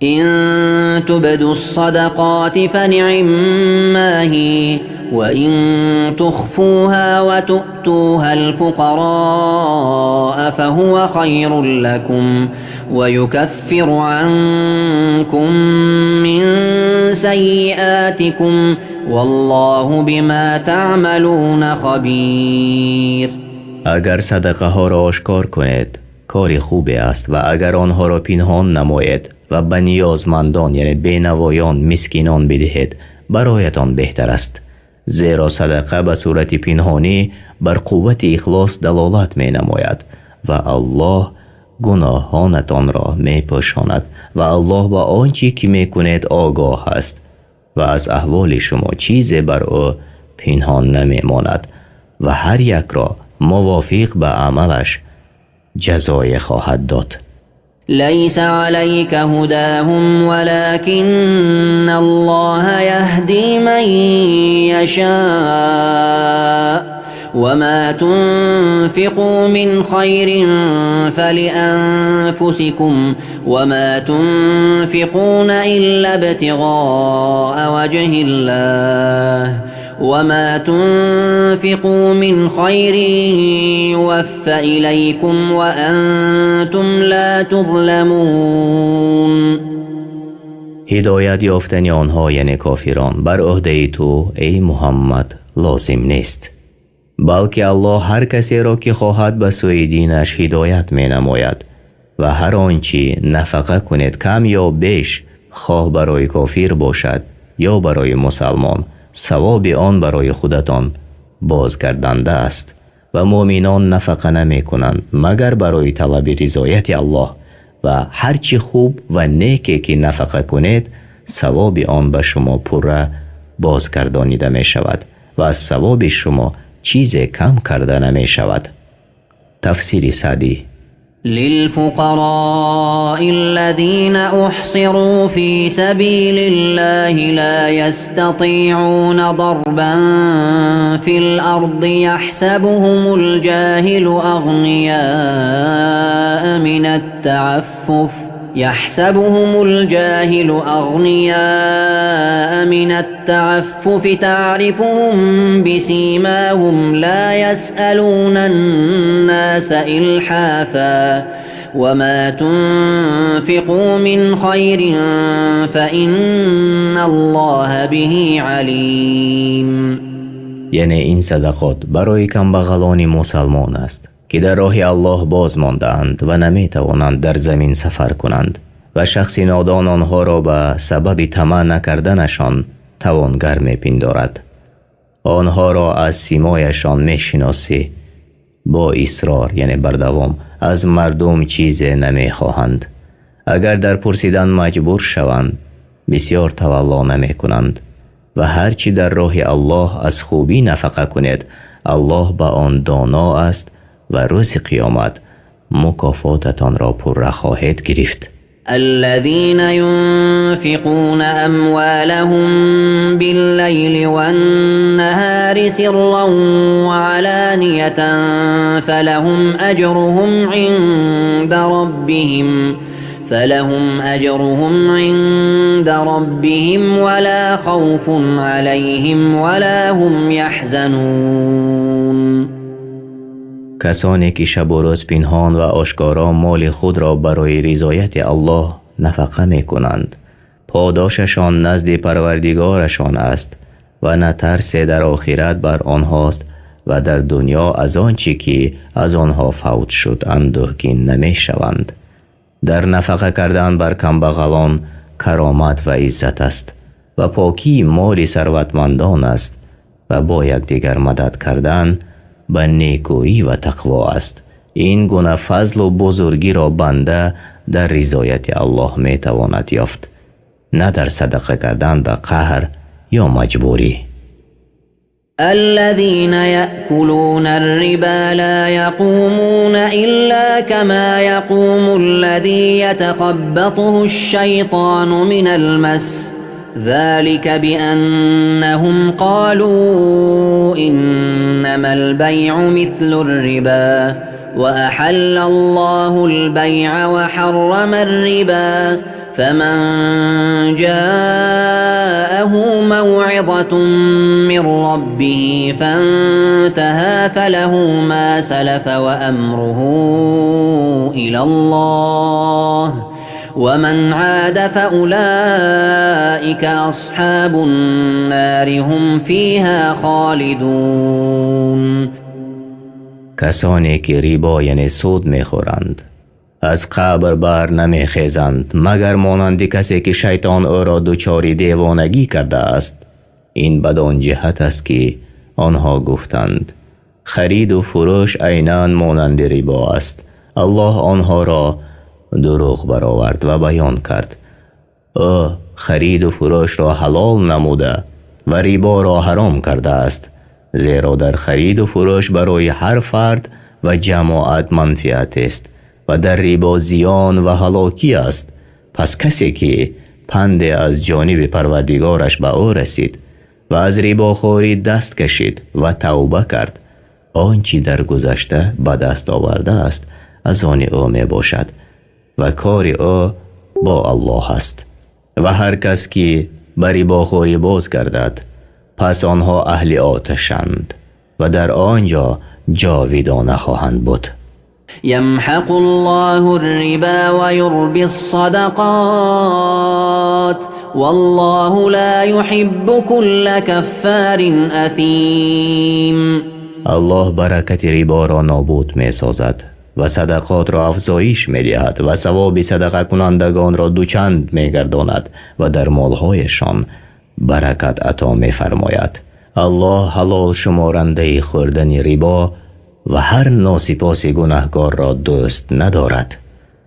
إن تبدوا الصدقات فنعما هي وإن تخفوها وتؤتوها الفقراء فهو خير لكم ويكفر عنكم من سيئاتكم والله بما تعملون خبير. اگر صدقه ها را آشکار کنید کاری خوبی است و اگر آنها را پنهان نمایید و به نیازمندان یعنی بینوایان مسکینان بدهید برایتان بهتر است، زیرا صدقه به صورت پنهانی بر قوت اخلاص دلالت می نماید و الله گناهانتان را می پوشاند و الله با آنچه که می کنید آگاه است و از احوال شما چیزی بر او پنهان نمی ماند و هر یک را موافق به عملش جزای خواهد داد. ليس عليك هداهم ولكن الله يهدي من يشاء وما تنفقوا من خير فلأنفسكم وما تنفقون إلا ابتغاء وجه الله وما تنفقوا من خير يوفى إليكم وأنتم لا تظلمون. هدایت یافتن آنها یعنی کافران بر عهده تو ای محمد لازم نیست، بلکه الله هر کسی را که خواهد به سوی دینش هدایت می نماید و هر آنچه نفقه کنید کم یا بیش، خواه برای کافر باشد یا برای مسلمان، ثواب آن برای خودتان بازگردنده است و مؤمنان نفقه نمی کنند مگر برای طلب رضایت الله و هرچی خوب و نیکی که نفقه کنید ثواب آن به شما پوره بازگردانیده می شود و از ثواب شما چیزی کم کرده نمی شود. تفسیر سعدی. للفقراء الذين أحصروا في سبيل الله لا يستطيعون ضربا في الأرض يحسبهم الجاهل أغنياء من التعفف تعرفهم بسيماهم لا يسألون الناس إلحافا وما تنفقوا من خير فإن الله به عليم. یعنی این صدقات برای کمبغلان مسلمان است که در راه الله باز ماندند و نمی توانند در زمین سفر کنند و شخص نادان آنها را به سبب طمع نکردنشان توانگر می پندارد. آنها را از سیمایشان می شناسی، با اصرار یعنی بردوام از مردم چیزی نمی خواهند. اگر در پرسیدن مجبور شوند بسیار تولا نمی کنند و هرچی در راه الله از خوبی نفقه کنید الله به آن دانا است و روز قیامت مکافاتتان را پره خواهد گرفت. الذين ينفقون أموالهم بالليل والنهار سرا وعلانية فلهم أجرهم عند ربهم ولا خوف عليهم ولا هم يحزنون. کسانی که شب و روز پنهان و آشکارا مال خود را برای رضایت الله نفقه می کنند پاداششان نزد پروردگارشان است و نه ترس در آخرت بر آنهاست و در دنیا از آنچه که از آنها فوت شد اندوهگین نمی شوند. در نفقه کردن بر کمبغلان کرامت و عزت است و پاکی مال ثروتمندان است و با یکدیگر مدد کردن به نیکویی و تقوا است. این گونه فضل و بزرگی را بنده در رضایت الله می تواند یافت، نه در صدقه کردن به قهر یا مجبوری. الذين يأكلون الربا لا يقومون إلا كما يقوم الذي يتخبطه الشيطان من المس ذلك بأنهم قالوا إنما البيع مثل الربا وأحل الله البيع وحرم الربا فمن جاءه موعظة من ربه فانتهى فله ما سلف وأمره إلى الله ومن عاد فأولئك أصحاب النار هم فيها خالدون. کسانی که ریبا یعنی سود میخورند از قبر بر نمیخیزند مگر مانند کسی که شیطان او را دچار دیوانگی کرده است. این بدان جهت است که آنها گفتند خرید و فروش عیناً مانند ریبا است. الله آنها را دروغ برآورد و بیان کرد. او خرید و فروش را حلال نموده و ریبا را حرام کرده است، زیرا در خرید و فروش برای هر فرد و جماعت منفعت است و در ریبا زیان و هلاکی است. پس کسی که پند از جانب پروردگارش به او رسید و از ریباخوری دست کشید و توبه کرد آنچه در گذشته به دست آورده است از آن او می باشد و کار او با الله است. و هر کس که به ریباخوری باز گردد پس آنها اهل آتشند و در آنجا جاویدانه خواهند بود. يمحق الله الربا ويربي الصدقات والله لا يحب كل كفار أثيم. الله برکت ریبا را نابود می سازد و صدقات را افزایش می دهد و ثواب صدقه کنندگان را دوچند می گرداند و در مالهایشان برکت عطا می فرماید. الله حلال شمارنده خوردن ریبا و هر ناسپاس گناهکار را دوست ندارد.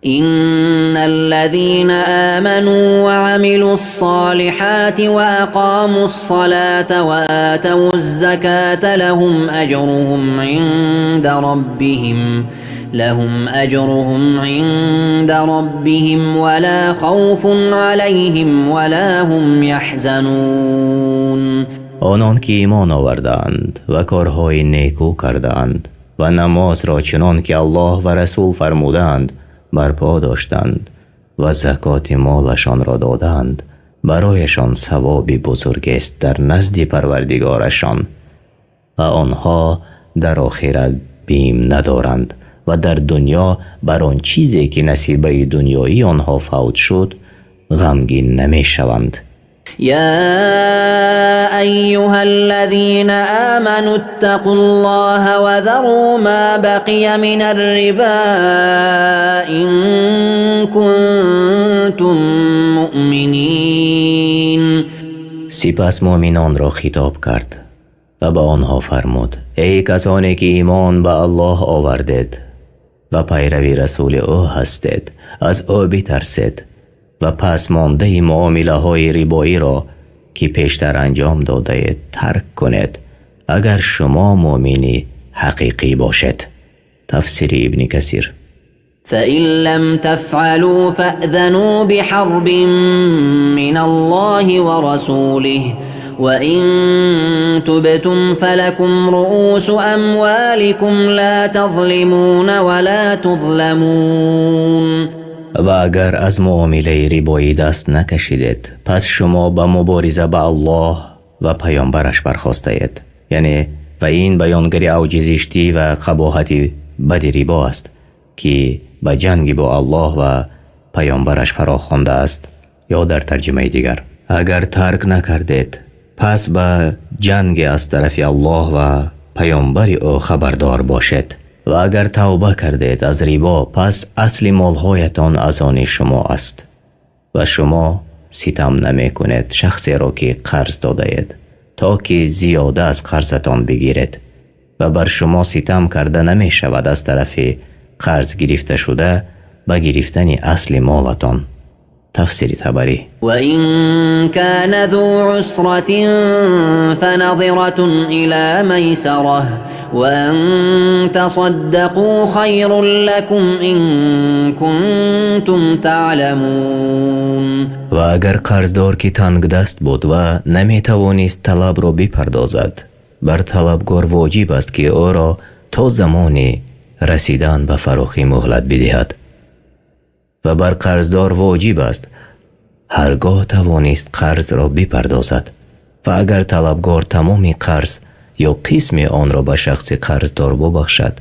إن الذين آمنوا وعملوا الصالحات وأقاموا الصلاة وآتوا الزكاة لهم أجرهم عند ربهم ولا خوف عليهم ولا هم يحزنون. آنان که ایمان آوردند و کارهای نیکو کردند و نماز را چنان که الله و رسول فرمودند برپا داشتند و زکات مالشان را دادند، برایشان ثوابی بزرگ است در نزد پروردگارشان و آنها در آخرت بیم ندارند و در دنیا بر آن چیزی که نصیبه دنیایی آنها فوت شد غمگین نمی شوند. يا أيها الذين آمنوا اتقوا الله وذروا ما بقي من الربا إن كنتم مؤمنين. سپس مؤمنان را خطاب کرد و به آنها فرمود: ای کسانی که ایمان به الله آوردید و پیروی رسول او هستید، از او بترسید و پس مانده معامله های ربایی را که پیشتر انجام داده اید ترک کنید اگر شما مؤمنی حقیقی باشد. تفسیر ابن کثیر. فإن لم تفعلوا فأذنوا بحرب من الله ورسوله وإن تبتم فلكم رؤوس أموالكم لا تظلمون ولا تظلمون. و اگر از معامله ربایی دست نکشیدید پس شما به مبارزه با الله و پیامبرش برخاسته اید. یعنی و این بیانگری اوج زشتی و قباحت بد ربا است که به جنگ با الله و پیامبرش فراخوانده است. یا در ترجمه دیگر اگر ترک نکردید پس به جنگ از طرف الله و پیامبر او خبردار باشید. و اگر توبه کردید از ربا پس اصل مالهایتان از آن شما است و شما ستم نمی کنید شخصی را که قرض داده اید تا که زیاده از قرضتان بگیرید و بر شما ستم کرده نمی شود از طرف قرض گرفته شده به گرفتن اصل مالتان. تفسیر طبری. و این کان ذو عسرة فنظرة إلى میسرة و ان تصدقوا خیر لكم ان کنتم تعلمون. و اگر قرضدار که تنگ دست بود و نمی توانست طلب را بپردازد، بر طلبگار واجب است که او را تا زمان رسیدن به فراخی مهلت بدهد و بر قرضدار واجب است هرگاه توانست قرض را بپردازد. و اگر طلبگار تمام قرض یا قسم آن را به شخص قرضدار ببخشد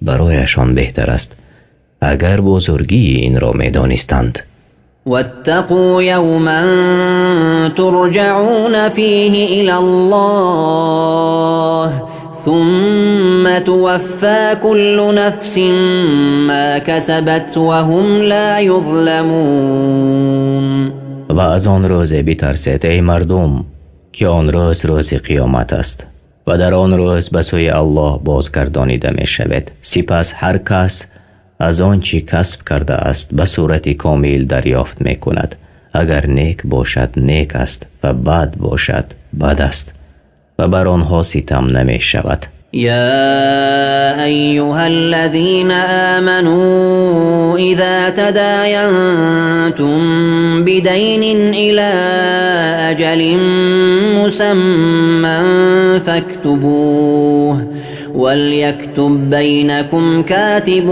برایشان بهتر است اگر بزرگی این را می‌دانستند. واتقوا يوما ترجعون فيه إلى الله ثم توفى كل نفس ما كسبت وهم لا يظلمون. و از آن روز بترسید ای مردم که آن روز قیامت است و در آن روز به سوی الله بازگردانیده می شود. سپس هر کس از آنچه کسب کرده است به صورت کامل دریافت می کند. اگر نیک باشد نیک است و بد باشد بد است و بر آنها ستم نمی شود. يا أيها الذين آمنوا إذا تداينتم بدين إلى أجل مسمى فاكتبوه وليكتب بينكم كاتب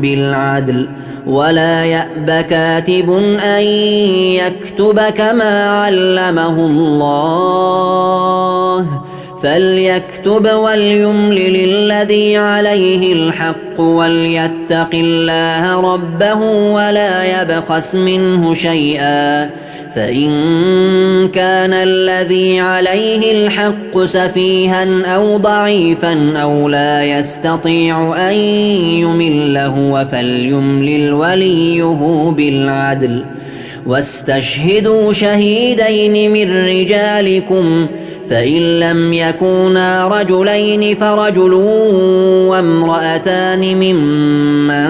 بالعدل ولا يأب كاتب أن يكتب كما علمه الله فليكتب وليملل الذي عليه الحق وليتق الله ربه ولا يبخس منه شيئا فإن كان الذي عليه الحق سفيها أو ضعيفا أو لا يستطيع أن يمل هو فليملل وليه بالعدل واستشهدوا شهيدين من رجالكم فإن لم يكونا رجلين فرجل وامرأتان ممن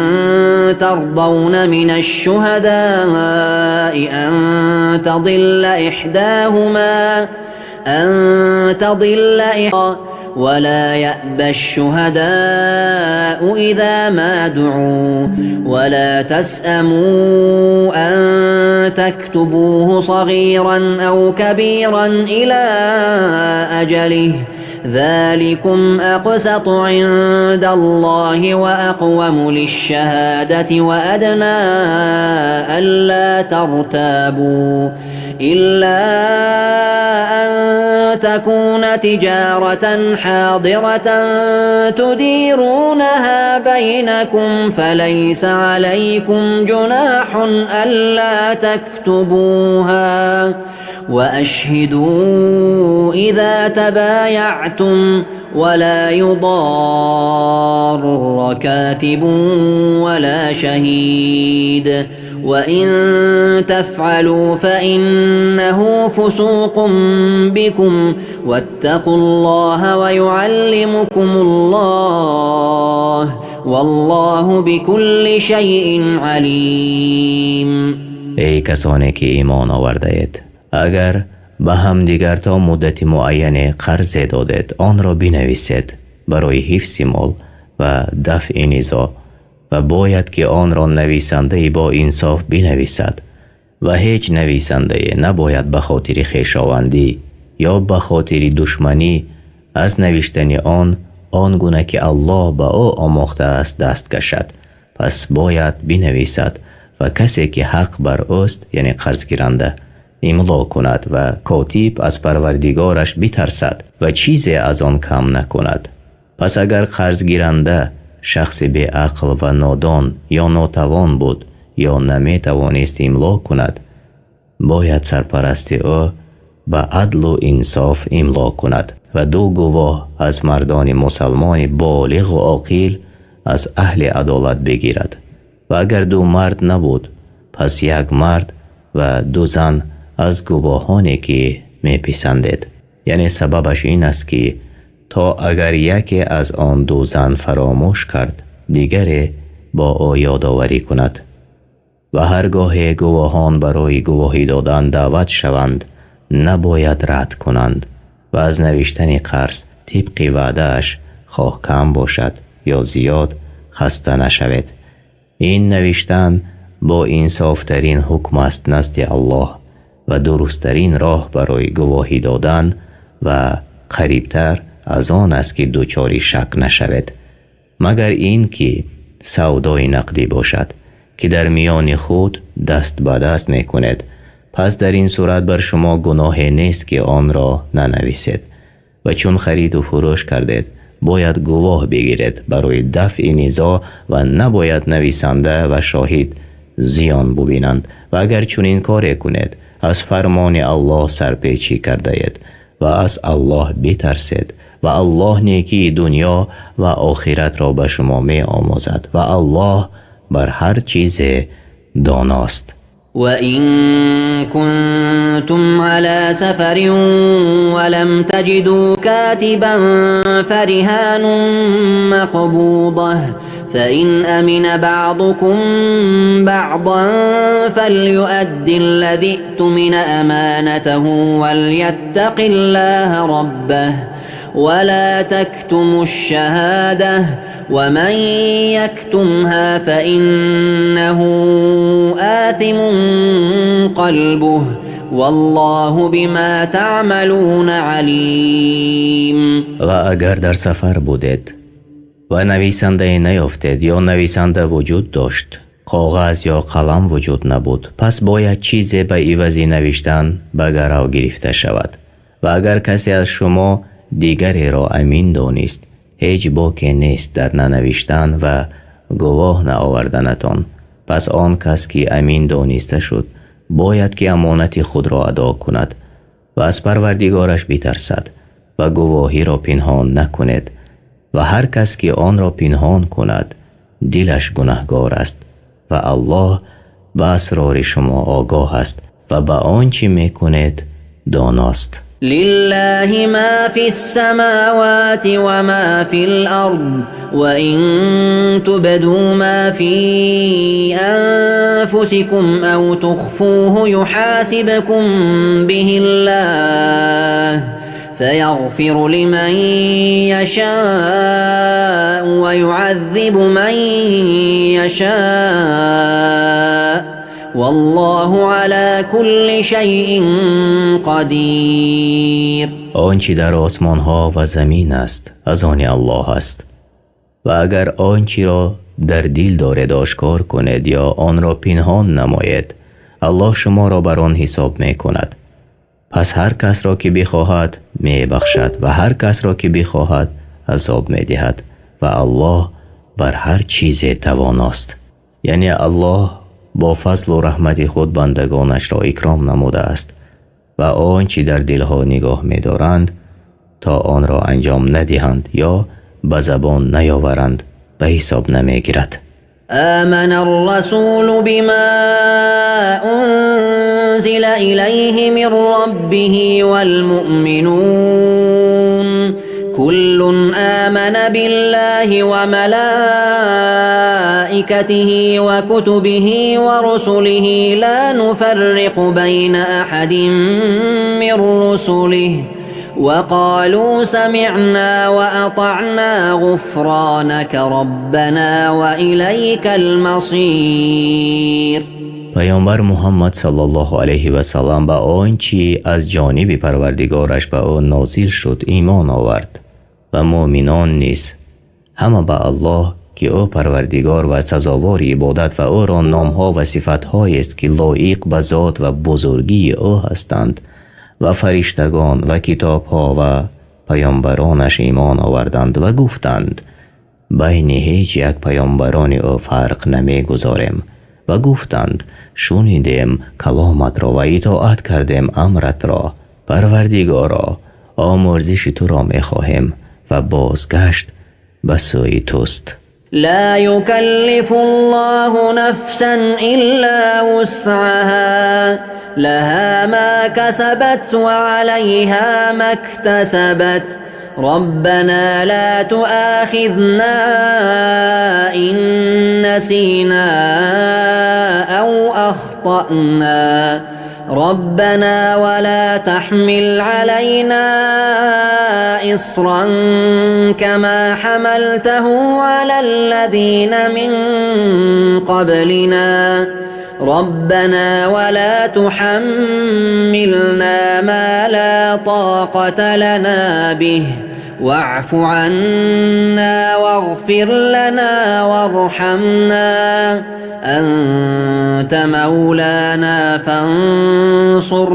ترضون من الشهداء أن تضل إحداهما ولا يأبى الشهداء إذا ما دعوا ولا تسأموا أن تكتبوه صغيرا أو كبيرا إلى أجله ذلكم أقسط عند الله وأقوم للشهادة وأدنى ألا ترتابوا إلا أن تكون تجارة حاضرة تديرونها بينكم فليس عليكم جناح ألا تكتبوها وأشهدوا إذا تبايعتم ولا يضار كاتب ولا شهيد وإن تفعلوا فإنه فسوق بكم واتقوا الله ويعلمكم الله والله بكل شيء علیم. ای کسانی که ایمان آورده اید، اگر به هم دیگر تا مدت معین قرض دادید آن را بنویسید برای حفظ مال و دفع نزاع و باید که آن را نویسنده با انصاف بنویسد و هیچ نویسنده نباید به خاطر خویشاوندی یا به خاطر دشمنی از نوشتن آن گونه که الله به او آموخته است دست کشد. پس باید بنویسد و کسی که حق بر اوست یعنی قرض گیرنده املا کند و کاتب از پروردگارش بترسد و چیزی از آن کم نکند. پس اگر قرض گیرنده شخص بی عقل و نادان یا ناتوان بود یا نمی توانست املا کند، باید سرپرست او به عدل و انصاف املا کند و دو گواه از مردان مسلمان بالغ و عاقل از اهل عدالت بگیرد و اگر دو مرد نبود پس یک مرد و دو زن از گواهانی که می پسندید. یعنی سببش این است که تا اگر یکی از آن دو زن فراموش کرد دیگری با او یادآوری کند و هرگاه گواهان برای گواهی دادن دعوت شوند نباید رد کنند و از نوشتن قرض طبق وعده‌اش خواه کم باشد یا زیاد خسته نشوید. این نوشتن با انصافترین حکم است نزد الله و درستترین راه برای گواهی دادن و قریبتر از آن است که دچار شک نشوید، مگر این که سودای نقدی باشد که در میان خود دست به دست می کنید، پس در این صورت بر شما گناه نیست که آن را ننویسید و چون خرید و فروش کردید باید گواه بگیرید برای دفع نزاع و نباید نویسنده و شاهد زیان ببینند و اگر چون این کار کنید از فرمان الله سرپیچی کرده اید و از الله بترسید و الله نیکی دنیا و آخرت را به شما می آموزد و الله بر هر چیز داناست. وَإِن كُنتُمْ عَلَى سَفَرٍ وَلَمْ تَجِدُوا كَاتِبًا فَرِهَانٌ مَّقْبُوضَةٌ فَإِنْ أَمِنَ بَعْضُكُمْ بَعْضًا فَلْيُؤَدِّ الَّذِي اؤْتُمِنَ أَمَانَتَهُ وَلْيَتَّقِ اللَّهَ رَبَّهُ ولا تكتموا الشهادة ومن يكتمها فإنه آثم قلبه والله بما تعملون علیم. و اگر در سفر بودید و نویسنده نیافتید یا نویسنده وجود داشت، کاغذ یا قلم وجود نبود، پس باید چیزی به عوض نوشتن به گرو گرفته شود. و اگر کسی از شما دیگری را امین دانست، هیچ باکی نیست در ننوشتن و گواه نآوردنتان. پس آن کس که امین دانسته شد باید که امانت خود را ادا کند و از پروردگارش بترسد و گواهی را پنهان نکند. و هر کس که آن را پنهان کند دلش گناهگار است و الله به اسرار شما آگاه است و به آنچه میکنید داناست. لله ما في السماوات وما في الأرض وإن تبدوا ما في أنفسكم أو تخفوه يحاسبكم به الله فيغفر لمن يشاء ويعذب من يشاء والله على كل شيء قدیر. آنچه در آسمان ها و زمین است از آن الله است و اگر آنچه را در دل دارید آشکار کنید یا آن را پنهان نمایید، الله شما را بر آن حساب می کند. پس هر کس را که بخواهد می بخشد و هر کس را که بخواهد عذاب می دهد و الله بر هر چیز تواناست. یعنی الله با فضل و رحمت خود بندگانش را اکرام نموده است و آنچه در دلها نگاه می دارند تا آن را انجام ندهند یا به زبان نیاورند به حساب نمی گیرد. آمن الرسول بما أنزل إليه من ربه والمؤمنون كل آمن بالله وملائكته وكتبه ورسله لا نفرق بين أحد من رسله وقالوا سمعنا وأطعنا غفرانك ربنا وإليك المصير. پیامبر محمد صلی الله علیه و سلم به آنچه از جانب پروردگارش به آن نازل شد ایمان آورد و مؤمنان نیز همه به الله که او پروردگار و سزاوار عبادت و او را نامها و صفتهایی است که لایق به ذات و بزرگی او هستند و فرشتگان و کتابها و پیامبرانش ایمان آوردند و گفتند بین هیچ یک پیامبران او فرق نمی گذاریم و گفتند شنیدیم کلامت را و اطاعت کردیم امرت را. پروردگارا آمرزش تو را می خواهیم و بازگشت به سوی توست. لا يكلف الله نفسا إلا وسعها لها ما كسبت وعليها ما اكتسبت ربنا لا تؤاخذنا إن نسينا أو أخطأنا ربنا ولا تحمل علينا إصرا كما حملته على الذين من قبلنا ربنا ولا تحملنا ما لا طاقة لنا به واعف عنا واغفر لنا وارحمنا أنت مولانا فانصرنا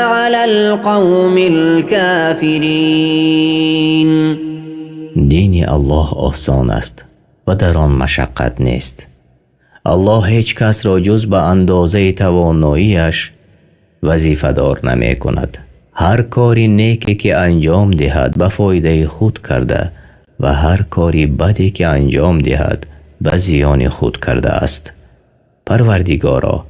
على القوم الكافرين. دین الله آسان است و در آن مشقت نیست. الله هیچ کس را جز به اندازه تواناییش وظیفه دار نمی کند. هر کاری نیکی که انجام دهد به فایده خود کرده و هر کاری بدی که انجام دهد به زیان خود کرده است. پروردگارا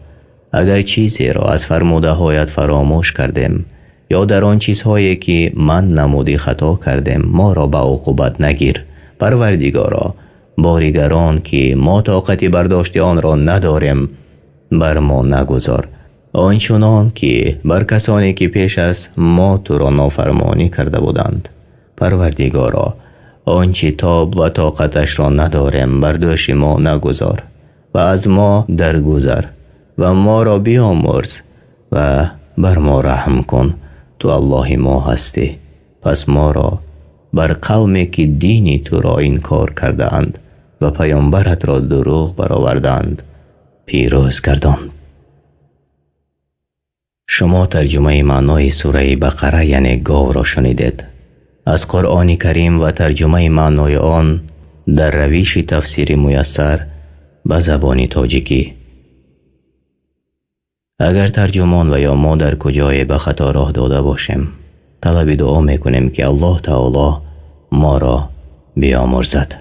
اگر چیزی را از فرموده هایت فراموش کردیم یا در آن چیزهایی که من نمودی خطا کردیم ما را به عقوبت نگیر. پروردگارا باریگران که ما طاقت برداشت آن را نداریم بر ما نگذار، آنچنان که بر کسانی که پیش از ما تو را نافرمانی کرده بودند. پروردگارا آنچه تاب و طاقتش را نداریم بر دوش ما نگذار و از ما درگذر و ما را بیامرز و بر ما رحم کن، تو الله ما هستی. پس ما را بر قومی که دینی تو را انکار کردند و پیامبرت را دروغ برآوردند پیروز گردان. شما ترجمه معنای سوره بقره یعنی گاو را شنیدید. از قرآن کریم و ترجمه معنای آن در روش تفسیر میسر به زبان تاجیکی. اگر ترجمان و یا ما در کجای به خطا راه داده باشیم، طلب دعا میکنیم که الله تعالی ما را بیامرزد.